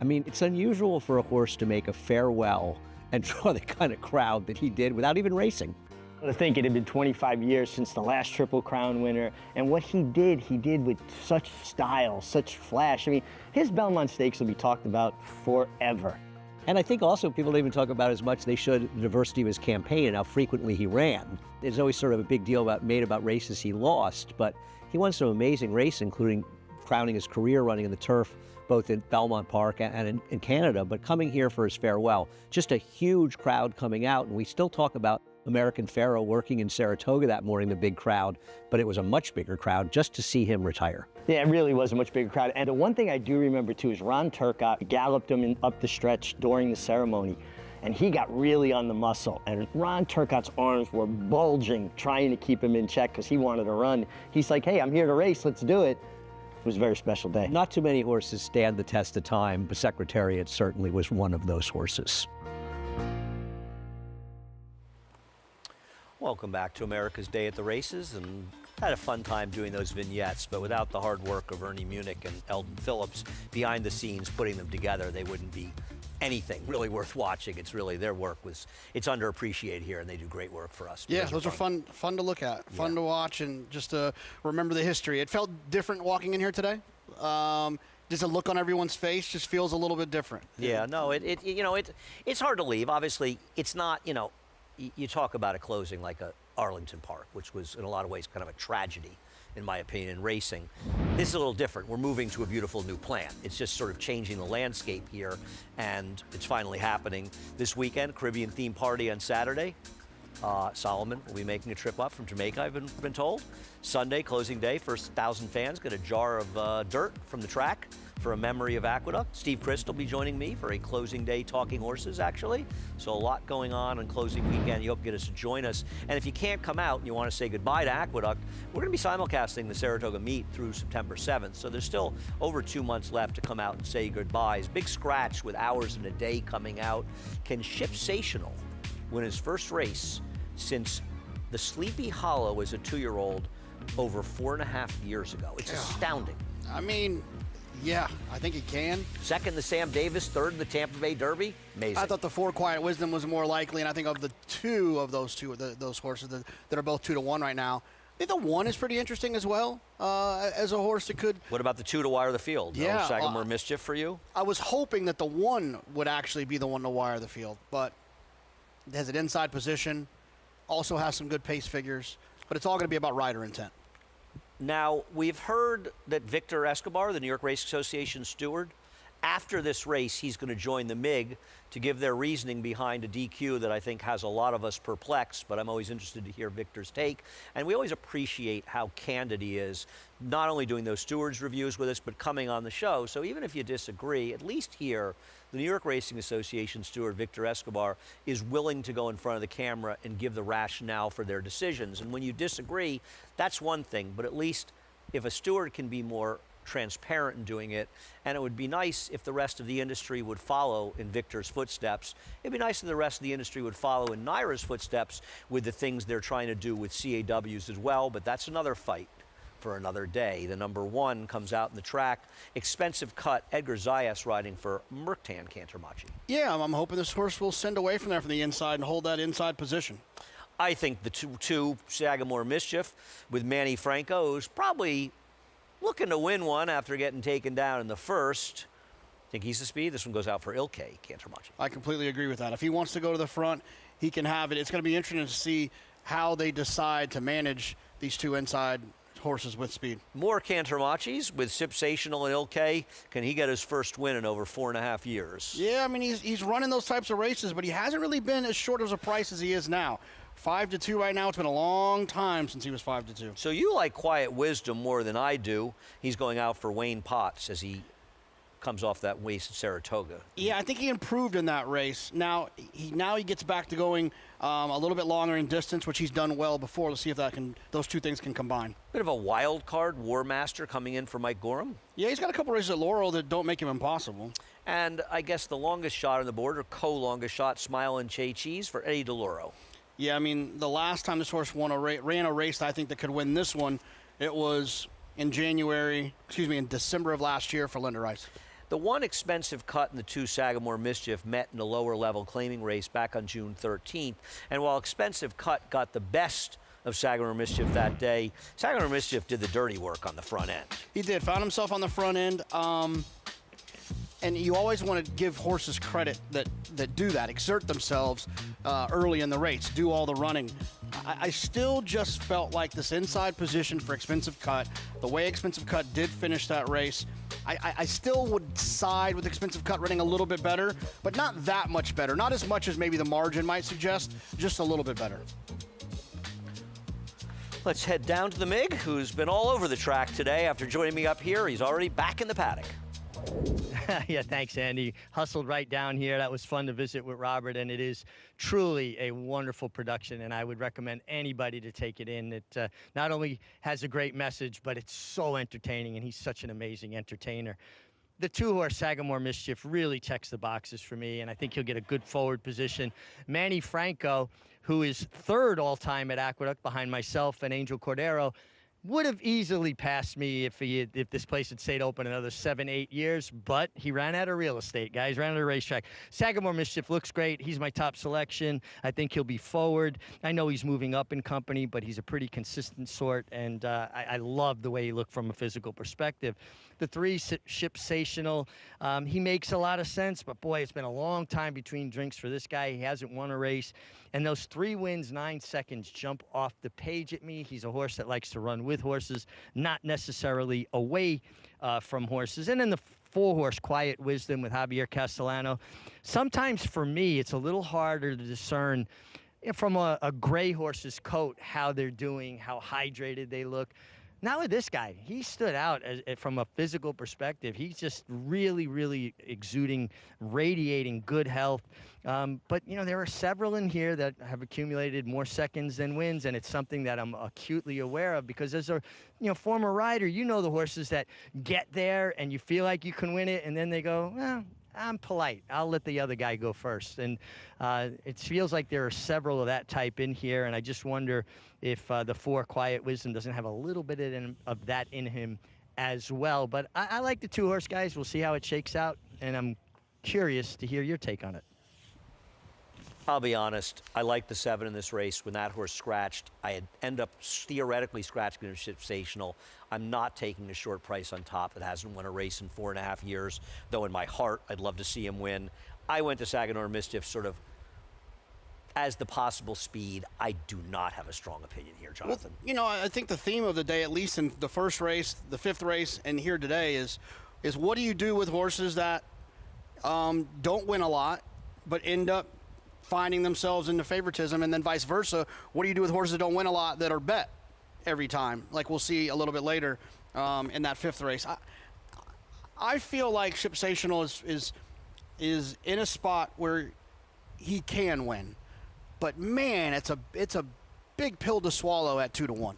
I mean, it's unusual for a horse to make a farewell and draw the kind of crowd that he did without even racing. I think it had been 25 years since the last Triple Crown winner, and what he did with such style, such flash. I mean, his Belmont Stakes will be talked about forever. And I think also people don't even talk about as much they should the diversity of his campaign and how frequently he ran. There's always sort of a big deal made about races he lost, but he won some amazing races, including crowning his career running in the turf, both in Belmont Park and in Canada, but coming here for his farewell. Just a huge crowd coming out, and we still talk about American Pharoah working in Saratoga that morning, the big crowd, but it was a much bigger crowd just to see him retire. Yeah, it really was a much bigger crowd. And the one thing I do remember too is Ron Turcotte galloped him up the stretch during the ceremony, and he got really on the muscle. And Ron Turcotte's arms were bulging, trying to keep him in check because he wanted to run. He's like, hey, I'm here to race, let's do it. It was a very special day. Not too many horses stand the test of time, but Secretariat certainly was one of those horses. Welcome back to America's Day at the Races, and had a fun time doing those vignettes, but without the hard work of Ernie Munich and Eldon Phillips behind the scenes putting them together, they wouldn't be anything really worth watching. It's really their work it's underappreciated here, and they do great work for us. Yeah, those are fun to look at, fun to watch, and just to remember the history. It felt different walking in here today. Just a look on everyone's face just feels a little bit different. Yeah, no, it's hard to leave. Obviously, it's not, you talk about a closing like a Arlington Park, which was in a lot of ways kind of a tragedy, in my opinion, in racing. This is a little different. We're moving to a beautiful new plant. It's just sort of changing the landscape here, and it's finally happening this weekend. Caribbean theme party on Saturday. Solomon will be making a trip up from Jamaica, I've been told. Sunday, closing day, first 1,000 fans get a jar of dirt from the track for a memory of Aqueduct. Steve Christ will be joining me for a closing day talking horses, actually. So a lot going on closing weekend. You hope you get us to join us. And if you can't come out and you want to say goodbye to Aqueduct, we're going to be simulcasting the Saratoga meet through September 7th. So there's still over 2 months left to come out and say goodbyes. Big scratch with hours in a day coming out. Can Shipsational win his first race since the Sleepy Hollow as a 2-year-old over 4.5 years ago? It's astounding. I mean, yeah, I think he can. Second, the Sam Davis. Third, the Tampa Bay Derby. Amazing. I thought the 4 Quiet Wisdom was more likely, and I think of the two of those horses that are both 2-1 right now, I think the 1 is pretty interesting as well as a horse that could. What about the 2 to wire the field? Yeah, no Sagamore Mischief for you? I was hoping that the 1 would actually be the one to wire the field, but it has an inside position, also has some good pace figures, but it's all going to be about rider intent. Now, we've heard that Victor Escobar, the New York Race Association steward, after this race, he's going to join the MIG to give their reasoning behind a DQ that I think has a lot of us perplexed, but I'm always interested to hear Victor's take. And we always appreciate how candid he is, not only doing those stewards reviews with us, but coming on the show. So even if you disagree, at least here, the New York Racing Association steward, Victor Escobar, is willing to go in front of the camera and give the rationale for their decisions. And when you disagree, that's one thing, but at least if a steward can be more transparent in doing it, and it would be nice if the rest of the industry would follow in Victor's footsteps. It'd be nice if the rest of the industry would follow in Naira's footsteps with the things they're trying to do with CAWs as well, but that's another fight for another day. The number 1 comes out in the track. Expensive cut, Edgar Zayas riding for Merktan Cantermachi. Yeah, I'm hoping this horse will send away from there from the inside and hold that inside position. I think the 2 Sagamore Mischief with Manny Franco, who's probably looking to win one after getting taken down in the first. Think he's the speed? This one goes out for Ilke Cantermachi. I completely agree with that. If he wants to go to the front, he can have it. It's going to be interesting to see how they decide to manage these 2 inside horses with speed. More Cantermachis with Shipsational and Ilke. Can he get his first win in over 4.5 years? Yeah, I mean, he's running those types of races, but he hasn't really been as short of a price as he is now. 5-2 right now. It's been a long time since he was 5-2. So you like Quiet Wisdom more than I do. He's going out for Wayne Potts as he comes off that race at Saratoga. Yeah, I think he improved in that race. Now he gets back to going a little bit longer in distance, which he's done well before. Let's see if those 2 things can combine. Bit of a wild card, War Master coming in for Mike Gorham. Yeah, he's got a couple races at Laurel that don't make him impossible. And I guess the longest shot on the board, or co-longest shot, Smile and Che Cheese for Eddie DeLauro. Yeah, I mean, the last time this horse ran a race I think that could win this one, it was in December of last year for Linda Rice. The one Expensive Cut and the two Sagamore Mischief met in a lower level claiming race back on June 13th. And while Expensive Cut got the best of Sagamore Mischief that day, Sagamore Mischief did the dirty work on the front end. He did, found himself on the front end. And you always want to give horses credit that do that, exert themselves early in the race, do all the running. I still just felt like this inside position for Expensive Cut, the way Expensive Cut did finish that race, I still would side with Expensive Cut running a little bit better, but not that much better. Not as much as maybe the margin might suggest, just a little bit better. Let's head down to the MIG, who's been all over the track today. After joining me up here, he's already back in the paddock. Yeah, thanks, Andy. Hustled right down here. That was fun to visit with Robert, and it is truly a wonderful production, and I would recommend anybody to take it in. It not only has a great message, but it's so entertaining, and he's such an amazing entertainer. The two-horse Sagamore Mischief really checks the boxes for me, and I think he'll get a good forward position. Manny Franco, who is third all-time at Aqueduct behind myself and Angel Cordero, would have easily passed me if this place had stayed open another 7-8 years, but he ran out of real estate, guys, ran out of racetrack. Sagamore Mischief looks great. He's my top selection. I think he'll be forward. I know he's moving up in company, but he's a pretty consistent sort, and I love the way he looked from a physical perspective. The three, Shipsational, he makes a lot of sense, but boy, it's been a long time between drinks for this guy. He hasn't won a race, and those 3 wins, 9 seconds jump off the page at me. He's a horse that likes to run with horses, not necessarily away from horses. And then the 4-horse Quiet Wisdom with Javier Castellano. Sometimes for me, it's a little harder to discern from a gray horse's coat how they're doing, how hydrated they look. Not with this guy. He stood out from a physical perspective. He's just really, really exuding, radiating good health. But, you know, there are several in here that have accumulated more seconds than wins, and it's something that I'm acutely aware of because as a former rider, you know the horses that get there and you feel like you can win it, and then they go, well, I'm polite. I'll let the other guy go first. And it feels like there are several of that type in here, and I just wonder if the 4 Quiet Wisdom doesn't have a little bit of that in him as well. But I like the 2-horse guys. We'll see how it shakes out, and I'm curious to hear your take on it. I'll be honest, I like the 7 in this race. When that horse scratched, I end up theoretically scratching a Shipsational. I'm not taking a short price on top that hasn't won a race in 4.5 years, though in my heart, I'd love to see him win. I went to Sagamore Mischief sort of as the possible speed. I do not have a strong opinion here, Jonathan. Well, I think the theme of the day, at least in the first race, the 5th race, and here today is what do you do with horses that don't win a lot, but end up finding themselves into favoritism, and then vice versa. What do you do with horses that don't win a lot that are bet every time? Like we'll see a little bit later in that 5th race. I feel like Shipsational is in a spot where he can win, but man, it's a big pill to swallow at 2-1.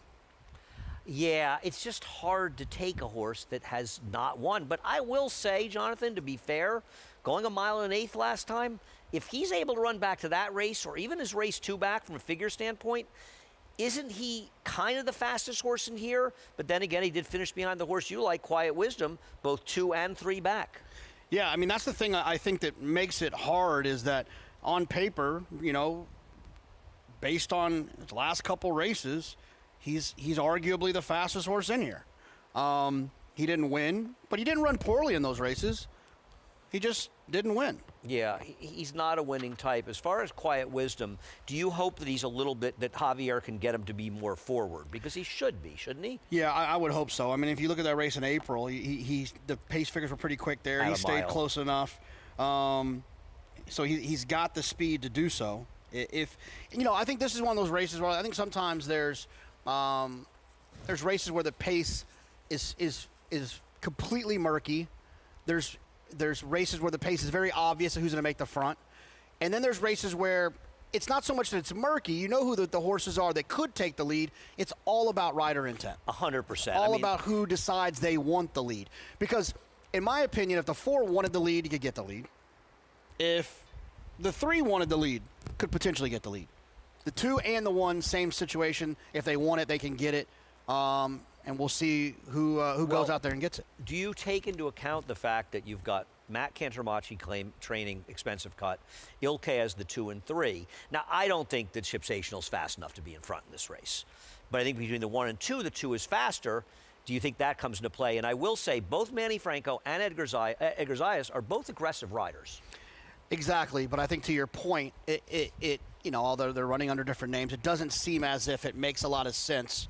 Yeah, it's just hard to take a horse that has not won. But I will say, Jonathan, to be fair, going 1 1/8 last time, if he's able to run back to that race, or even his race 2 back from a figure standpoint, isn't he kind of the fastest horse in here? But then again, he did finish behind the horse you like, Quiet Wisdom, both 2 and 3 back. Yeah, I mean, that's the thing I think that makes it hard is that on paper, based on his last couple races, he's arguably the fastest horse in here. He didn't win, but he didn't run poorly in those races. He just didn't win. Yeah, he's not a winning type. As far as Quiet Wisdom, do you hope that he's a little bit, that Javier can get him to be more forward? Because he should be, shouldn't he? Yeah, I would hope so. I mean, if you look at that race in April, the pace figures were pretty quick there. He stayed close enough. So he's got the speed to do so. I think this is one of those races where I think sometimes there's races where the pace is completely murky. There's races where the pace is very obvious of who's going to make the front. And then there's races where it's not so much that it's murky. You know who the horses are that could take the lead. It's all about rider intent. 100%. All about who decides they want the lead. Because, in my opinion, if the 4 wanted the lead, he could get the lead. If the 3 wanted the lead, could potentially get the lead. The 2 and the 1, same situation. If they want it, they can get it. and we'll see who goes out there and gets it. Do you take into account the fact that you've got Matt Cantermachi training expensive cut, Ilke as the 2 and 3? Now, I don't think that Shipsational's fast enough to be in front in this race. But I think between the 1 and 2, the 2 is faster. Do you think that comes into play? And I will say both Manny Franco and Edgar Zayas are both aggressive riders. Exactly, but I think to your point, it although they're running under different names, it doesn't seem as if it makes a lot of sense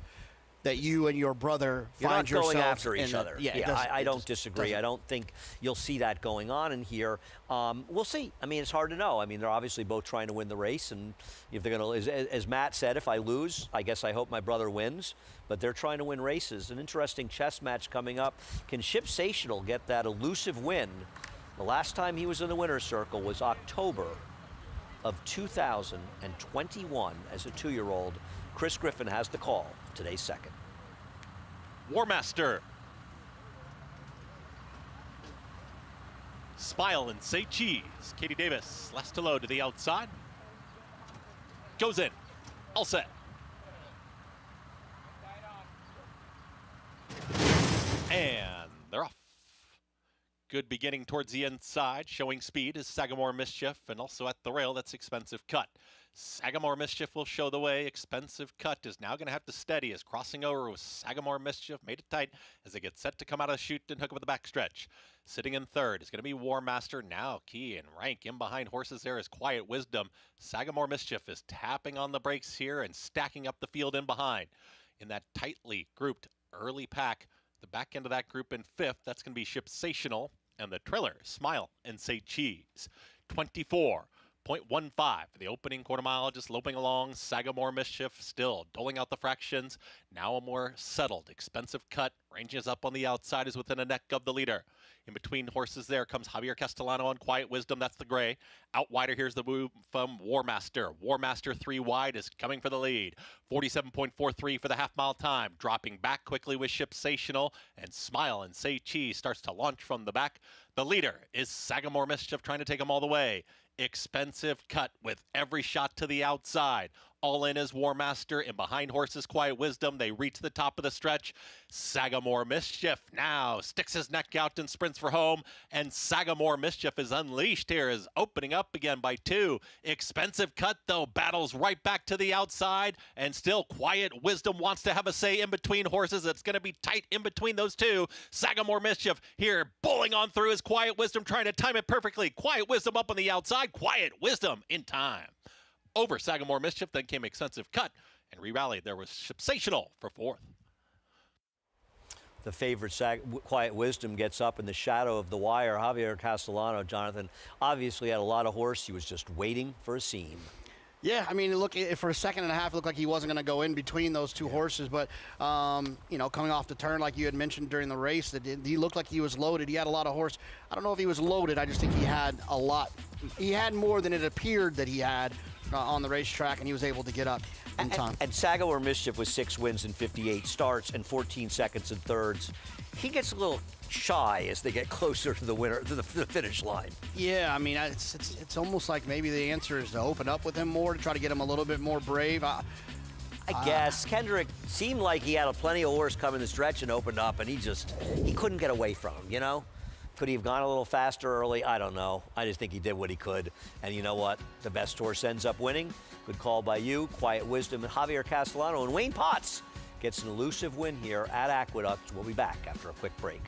that you and your brother find You're not going yourselves after each other. Yeah, I don't disagree. I don't think you'll see that going on in here. We'll see. I mean, it's hard to know. I mean, they're obviously both trying to win the race, and if they're going to, as Matt said, if I lose, I guess I hope my brother wins. But they're trying to win races. An interesting chess match coming up. Can Shipsational get that elusive win? The last time he was in the winner's circle was October of 2021 as a 2-year-old. Chris Griffin has the call, today's second. War Master. Smile and say cheese. Katie Davis, last to load to the outside. Goes in. All set. And they're off. Good beginning towards the inside, showing speed is Sagamore Mischief, and also at the rail, that's Expensive Cut. Sagamore Mischief will show the way. Expensive Cut is now going to have to steady as crossing over with Sagamore Mischief. Made it tight as they get set to come out of the chute and hook up at the backstretch. Sitting in third is going to be War Master. Now key and rank in behind horses there is Quiet Wisdom. Sagamore Mischief is tapping on the brakes here and stacking up the field in behind. In that tightly grouped early pack, the back end of that group in fifth, that's going to be Shipsational. And the trailer, Smile and Say Cheese. 24.15 for the opening quarter mile, just loping along. Sagamore Mischief still doling out the fractions. Now a more settled, Expensive Cut. Ranges up on the outside, is within a neck of the leader. In between horses there comes Javier Castellano on Quiet Wisdom, that's the gray. Out wider, here's the move from War Master. War Master 3 wide is coming for the lead. 47.43 for the half-mile time. Dropping back quickly with Shipsational, and Smile and Say Cheese starts to launch from the back. The leader is Sagamore Mischief trying to take him all the way. Expensive Cut with every shot to the outside. All in is War Master, and behind horses Quiet Wisdom. They reach the top of the stretch. Sagamore Mischief now sticks his neck out and sprints for home, and Sagamore Mischief is unleashed here, is opening up again by 2. Expensive Cut, though, battles right back to the outside, and still Quiet Wisdom wants to have a say in between horses. It's going to be tight in between those two. Sagamore Mischief here bowling on through his Quiet Wisdom, trying to time it perfectly. Quiet Wisdom up on the outside. Quiet Wisdom in time. Over Sagamore Mischief, then came Expensive Cut, and re-rallied. There was Shipsational for fourth. The favorite Quiet Wisdom gets up in the shadow of the wire. Javier Castellano, Jonathan, obviously had a lot of horse. He was just waiting for a seam. Yeah, I mean, look, for a second and a half, it looked like he wasn't going to go in between those two horses. But, coming off the turn, like you had mentioned during the race, that he looked like he was loaded. He had a lot of horse. I don't know if he was loaded. I just think he had a lot. He had more than it appeared that he had on the racetrack, and he was able to get up in time. And Sagamore Mischief with 6 wins and 58 starts and 14 seconds and thirds. He gets a little shy as they get closer to the winner, to the finish line. Yeah, I mean, it's almost like maybe the answer is to open up with him more, to try to get him a little bit more brave. I guess Kendrick seemed like he had plenty of horse coming the stretch and opened up, and he couldn't get away from him, you know? Could he have gone a little faster early? I don't know. I just think he did what he could. And you know what? The best horse ends up winning. Good call by you. Quiet Wisdom and Javier Castellano. And Wayne Potts gets an elusive win here at Aqueduct. We'll be back after a quick break.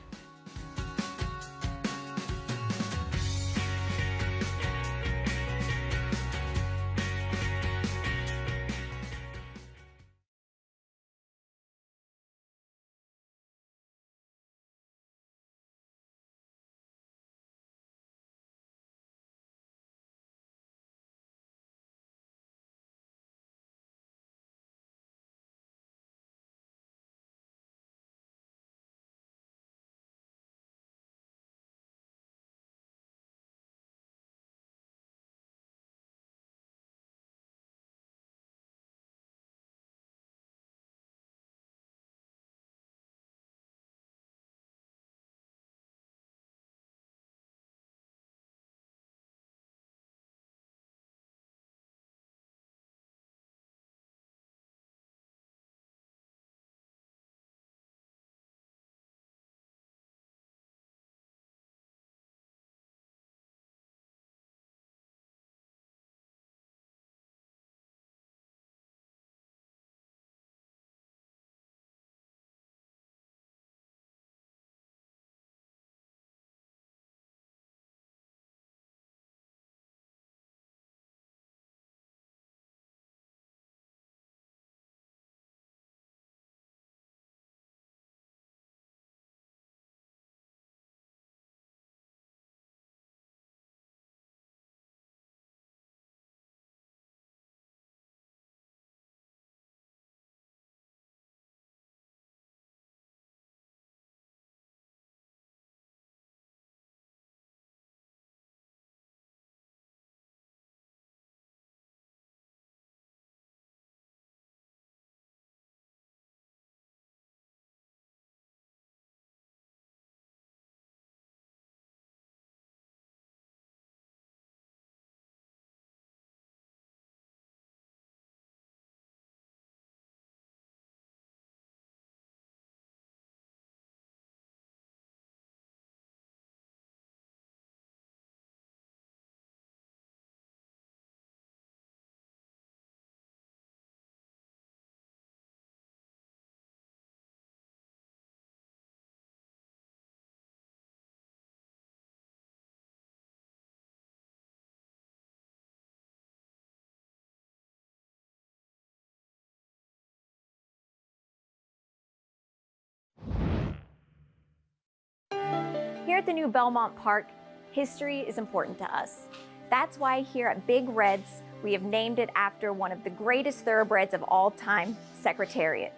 Here at the new Belmont Park, history is important to us. That's why here at Big Reds, we have named it after one of the greatest thoroughbreds of all time, Secretariat.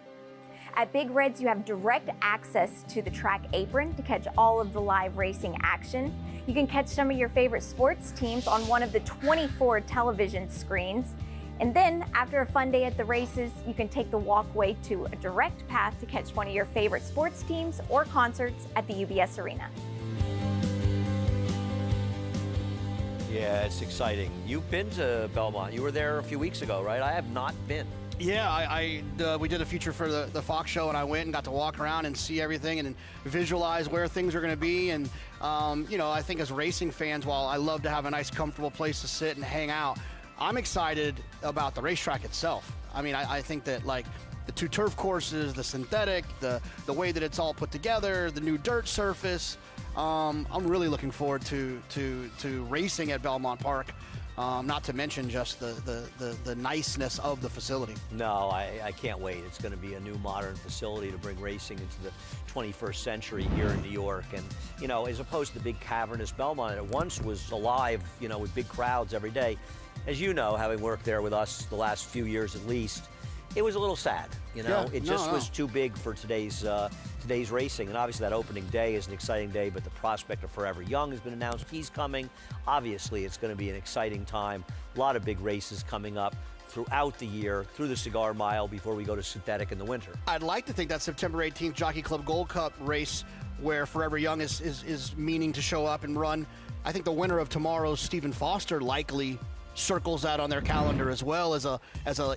At Big Reds, you have direct access to the track apron to catch all of the live racing action. You can catch some of your favorite sports teams on one of the 24 television screens. And then, after a fun day at the races, you can take the walkway to a direct path to catch one of your favorite sports teams or concerts at the UBS Arena. Yeah, it's exciting. You've been to Belmont. You were there a few weeks ago, right? I have not been. Yeah, we did a feature for the Fox show, and I went and got to walk around and see everything and visualize where things are going to be. And, you know, I think as racing fans, while I love to have a nice, comfortable place to sit and hang out, I'm excited about the racetrack itself. I mean, I think that, like, the two turf courses, the synthetic, the way that it's all put together, the new dirt surface, I'm really looking forward to racing at Belmont Park. Not to mention just the niceness of the facility. No, I can't wait. It's going to be a new modern facility to bring racing into the 21st century here in New York. And, you know, as opposed to the big cavernous Belmont, it once was alive, you know, with big crowds every day. As you know, having worked there with us the last few years at least, it was a little sad, you know. Yeah, it just was too big for today's racing. And obviously that opening day is an exciting day, but the prospect of Forever Young has been announced. He's coming. Obviously, it's going to be an exciting time. A lot of big races coming up throughout the year, through the Cigar Mile before we go to synthetic in the winter. I'd like to think that September 18th Jockey Club Gold Cup race where Forever Young is meaning to show up and run. I think the winner of tomorrow's Stephen Foster likely circles that on their calendar as well as a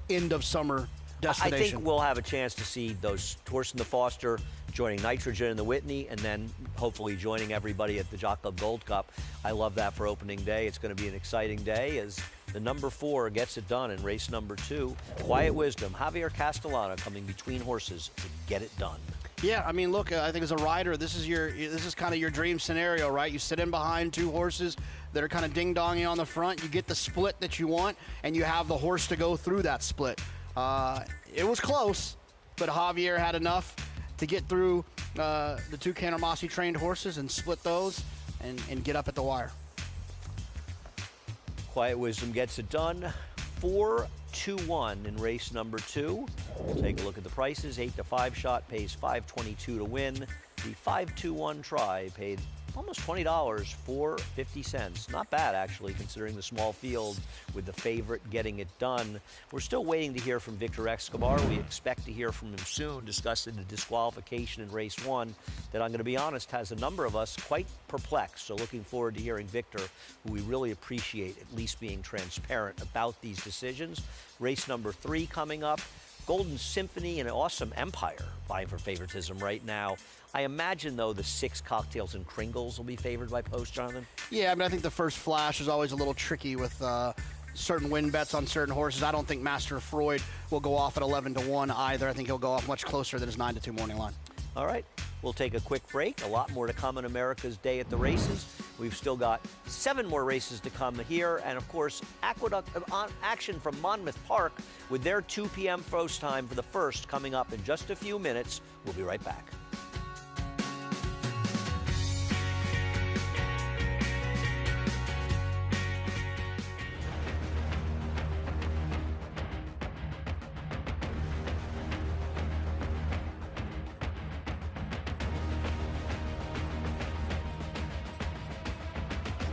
end of summer destination. I think we'll have a chance to see those Torsten the Foster joining Nitrogen in the Whitney, and then hopefully joining everybody at the Jock Club Gold Cup. I love that for opening day. It's going to be an exciting day as the number 4 gets it done in race number 2. Quiet Wisdom, Javier Castellano coming between horses to get it done. Yeah, I mean, look, I think as a rider, this is kind of your dream scenario, right? You sit in behind 2 horses that are kind of ding-donging on the front. You get the split that you want, and you have the horse to go through that split. It was close, but Javier had enough to get through the 2 Canarmasi trained horses and split those and get up at the wire. Quiet Wisdom gets it done. 4-2-1 in race number 2. We'll take a look at the prices. 8 to 5 shot pays $5.22 to win. The 5-2-1 try paid almost $20, $4.50. Not bad, actually, considering the small field with the favorite getting it done. We're still waiting to hear from Victor Escobar. We expect to hear from him soon, discussing the disqualification in race 1 that, I'm going to be honest, has a number of us quite perplexed. So looking forward to hearing Victor, who we really appreciate at least being transparent about these decisions. Race number 3 coming up. Golden Symphony and Awesome Empire vying for favoritism right now. I imagine, though, the 6 Cocktails and Kringles will be favored by Post, Jonathan? Yeah, I mean, I think the first flash is always a little tricky with certain win bets on certain horses. I don't think Master of Freud will go off at 11 to 1 either. I think he'll go off much closer than his 9 to 2 morning line. All right, we'll take a quick break. A lot more to come on America's Day at the Races. We've still got 7 more races to come here. And, of course, Aqueduct on action from Monmouth Park with their 2 p.m. post time for the first coming up in just a few minutes. We'll be right back.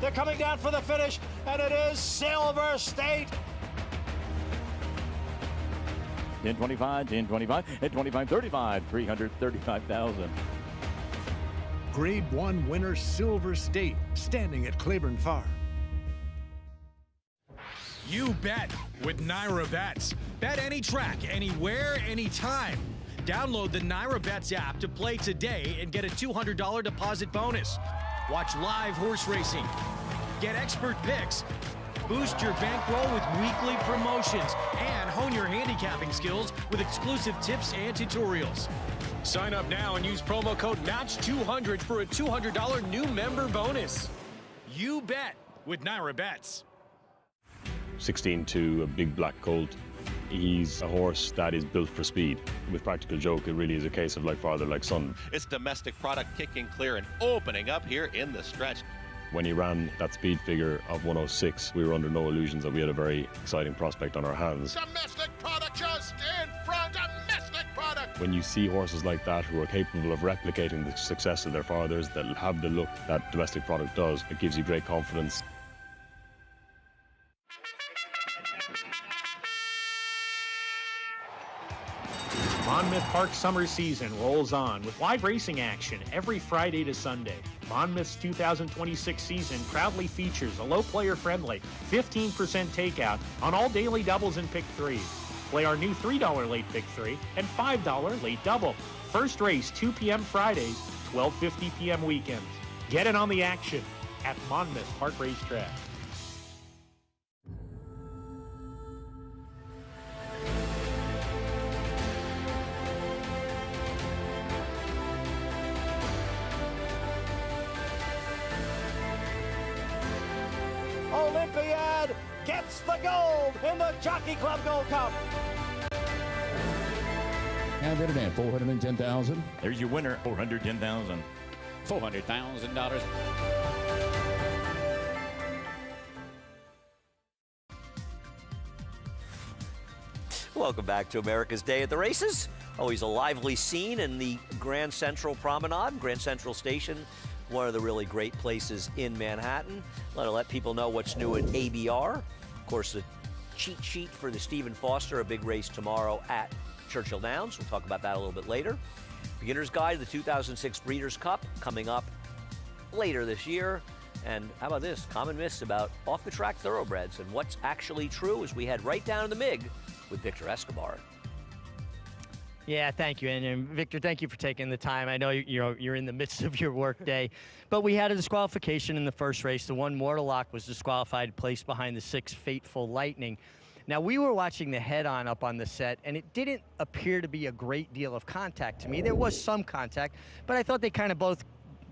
They're coming down for the finish, and it is Silver State. 10-25, 10-25, at 25-35, 335,000. Grade 1 winner Silver State, standing at Claiborne Farm. You bet with Naira Bets. Bet any track, anywhere, anytime. Download the Naira Bets app to play today and get a $200 deposit bonus. Watch live horse racing. Get expert picks. Boost your bankroll with weekly promotions and hone your handicapping skills with exclusive tips and tutorials. Sign up now and use promo code MATCH200 for a $200 new member bonus. You bet with Naira Bets. 16-2, a big black colt. He's a horse that is built for speed. With Practical Joke, it really is a case of like father, like son. It's domestic product kicking clear and opening up here in the stretch. When he ran that speed figure of 106, we were under no illusions that we had a very exciting prospect on our hands. Domestic product just in front. Domestic product. When you see horses like that who are capable of replicating the success of their fathers, that have the look that domestic product does, it gives you great confidence. Monmouth Park summer season rolls on with live racing action every Friday to Sunday. Monmouth's 2026 season proudly features a low player friendly 15% takeout on all daily doubles and pick threes. Play our new $3 late pick three and $5 late double. First race 2 p.m. Fridays, 12:50 p.m. weekends. Get in on the action at Monmouth Park Racetrack. Olympiad gets the gold in the Jockey Club Gold Cup. Now bid it at $410,000. There's your winner, $410,000. $400,000. Welcome back to America's Day at the Races. Always a lively scene in the Grand Central Promenade, Grand Central Station, one of the really great places in Manhattan. Let people know what's new at ABR. Of course, the cheat sheet for the Stephen Foster, a big race tomorrow at Churchill Downs. We'll talk about that a little bit later. Beginner's Guide to the 2006 Breeders' Cup coming up later this year. And how about this? Common myths about off-the-track thoroughbreds and what's actually true as we head right down to the MIG with Victor Escobar. Yeah, thank you. And Victor, thank you for taking the time. I know you're in the midst of your work day, but we had a disqualification in the first race. The one Mortal Lock was disqualified, placed behind the 6 Fateful Lightning. Now, we were watching the head-on up on the set, and it didn't appear to be a great deal of contact to me. There was some contact, but I thought they kind of both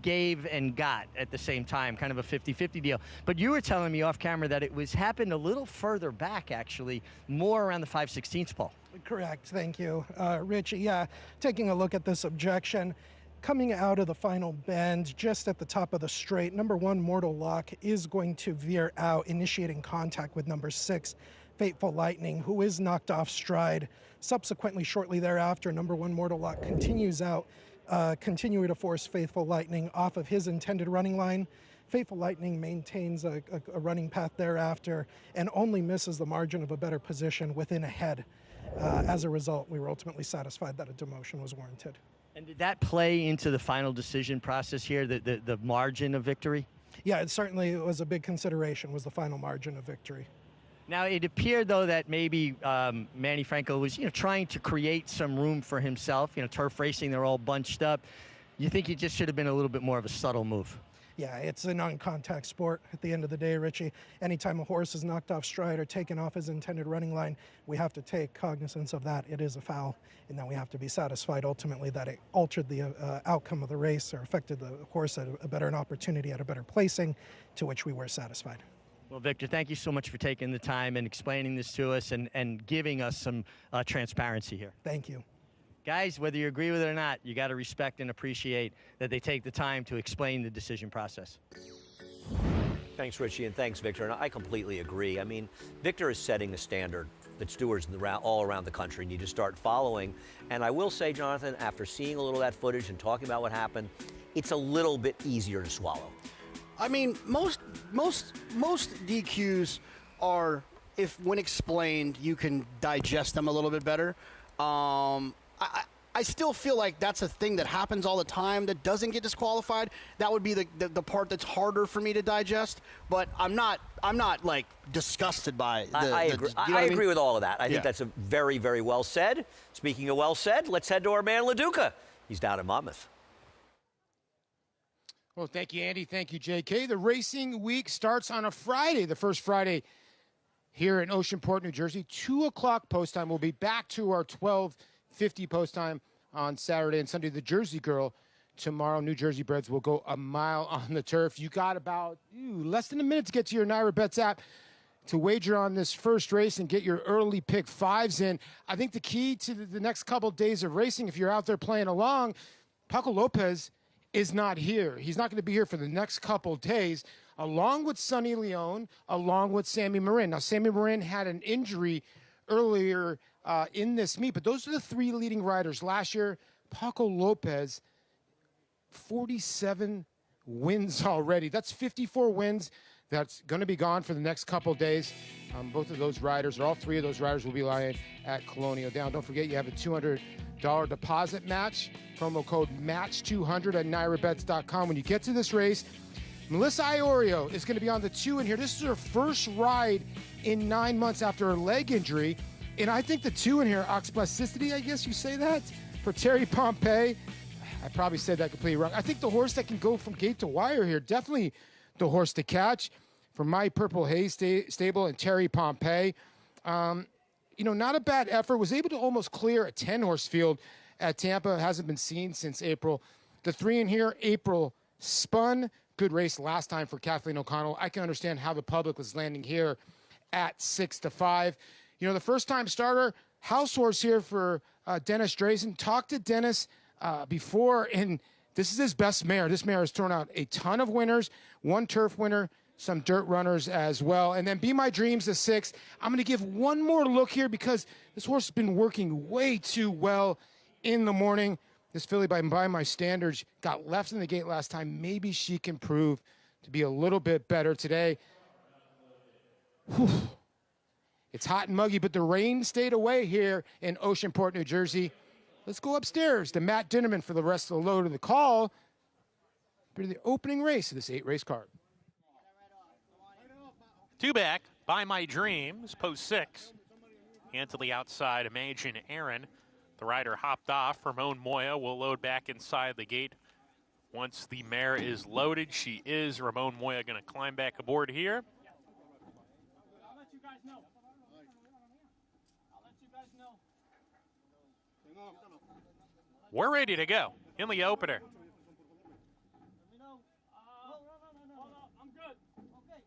gave and got at the same time, kind of a 50-50 deal. But you were telling me off camera that it happened a little further back, actually, more around the 5/16 pole. Correct, thank you. Richie, yeah, taking a look at this objection, coming out of the final bend, just at the top of the straight, number 1, Mortal Lock, is going to veer out, initiating contact with number 6, Fateful Lightning, who is knocked off stride. Subsequently, shortly thereafter, number 1, Mortal Lock, continues out, continuing to force Faithful Lightning off of his intended running line. Faithful Lightning maintains a running path thereafter and only misses the margin of a better position within a head. As a result, we were ultimately satisfied that a demotion was warranted. And did that play into the final decision process here, the margin of victory? Yeah, it certainly was a big consideration, was the final margin of victory. Now, it appeared, though, that maybe Manny Franco was, trying to create some room for himself. Turf racing, they're all bunched up. You think it just should have been a little bit more of a subtle move? Yeah, it's a non-contact sport at the end of the day, Richie. Anytime a horse is knocked off stride or taken off his intended running line, we have to take cognizance of that. It is a foul, and then we have to be satisfied ultimately that it altered the outcome of the race or affected the horse at an opportunity at a better placing, to which we were satisfied. Well, Victor, thank you so much for taking the time and explaining this to us and giving us some transparency here. Thank you. Guys, whether you agree with it or not, you got to respect and appreciate that they take the time to explain the decision process. Thanks, Richie, and thanks, Victor. And I completely agree. I mean, Victor is setting a standard that stewards all around the country need to start following. And I will say, Jonathan, after seeing a little of that footage and talking about what happened, it's a little bit easier to swallow. I mean, most DQs are, if when explained, you can digest them a little bit better. I still feel like that's a thing that happens all the time that doesn't get disqualified. That would be the part that's harder for me to digest. But I'm not like disgusted by the. I agree. I agree with all of that. I think that's a very, very well said. Speaking of well said, let's head to our man LaDuca. He's down in Monmouth. Well, thank you, Andy. Thank you, JK. The racing week starts on a Friday, the first Friday here in Oceanport, New Jersey. 2 o'clock post time. We'll be back to our 12:50 post time on Saturday and Sunday. The Jersey Girl tomorrow. New Jersey Breds will go a mile on the turf. You got about less than a minute to get to your NYRA Bets app to wager on this first race and get your early pick 5s in. I think the key to the next couple days of racing, if you're out there playing along, Paco Lopez is not here. He's not going to be here for the next couple days, along with Sonny Leon, along with Sammy Marin. Now, Sammy Marin had an injury earlier in this meet, but those are the 3 leading riders. Last year, Paco Lopez, 47 wins already. That's 54 wins. That's going to be gone for the next couple days. Both of those riders, or all 3 of those riders, will be lying at Colonial Down. Don't forget, you have a $200 deposit match. Promo code MATCH200 at NYRABets.com. When you get to this race, Melissa Iorio is going to be on the 2 in here. This is her first ride in 9 months after her leg injury. And I think the 2 in here, Oxplasticity, I guess you say that, for Terry Pompey. I probably said that completely wrong. I think the horse that can go from gate to wire here, definitely the horse to catch from My Purple Haze stable and Terry Pompey. Not a bad effort. Was able to almost clear a 10-horse field at Tampa. Hasn't been seen since April. The 3 in here, April Spun. Good race last time for Kathleen O'Connell. I can understand how the public was landing here at 6-5. The first-time starter, house horse here for Dennis Drazen. Talked to Dennis before, and this is his best mare. This mare has thrown out a ton of winners, 1 turf winner, some dirt runners as well. And then Be My Dreams, the 6. I'm going to give one more look here because this horse has been working way too well in the morning. This filly, by my standards, got left in the gate last time. Maybe she can prove to be a little bit better today. Whew. It's hot and muggy, but the rain stayed away here in Oceanport, New Jersey. Let's go upstairs to Matt Dinnerman for the rest of the load of the call for the opening race of this 8-race card. 2 back, By My Dreams, post 6. And to the outside, Imagine Aaron. The rider hopped off. Ramon Moya will load back inside the gate. Once the mare is loaded, she is. Ramon Moya going to climb back aboard here. I'll let you guys know. We're ready to go in the opener. I'm good. Okay.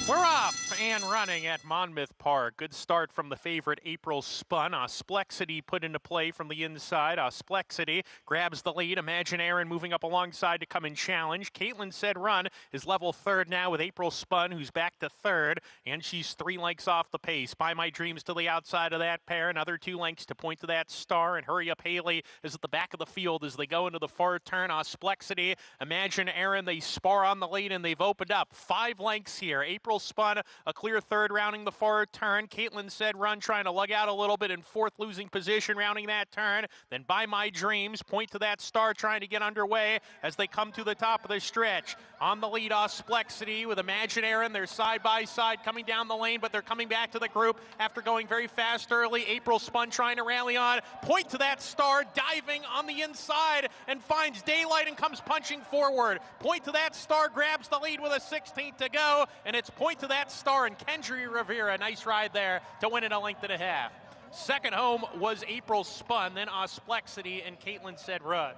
We're off and running at Monmouth Park. Good start from the favorite April Spun. Osplexity put into play from the inside. Osplexity grabs the lead. Imagine Aaron moving up alongside to come and challenge. Caitlin Said Run is level 3rd now with April Spun, who's back to 3rd, and she's 3 lengths off the pace. By My Dreams to the outside of that pair. Another 2 lengths to point to that star, and Hurry Up Haley is at the back of the field as they go into the far turn. Osplexity, Imagine Aaron, they spar on the lead, and they've opened up 5 lengths here. April Spun, a clear 3rd rounding the far turn. Caitlin Said Run trying to lug out a little bit in 4th, losing position rounding that turn. Then By My Dreams, point to that star trying to get underway as they come to the top of the stretch. On the lead, Osplexity with Imagine Aaron. They're side by side coming down the lane, but they're coming back to the group after going very fast early. April Spun trying to rally on. Point to that star, diving on the inside and finds daylight and comes punching forward. Point to that star, grabs the lead with a 16th to go, and it's Point to That Star and Kendry Rivera. Nice ride there to win it a length and a half. Second home was April Spun, then Osplexity and Caitlin Said Run.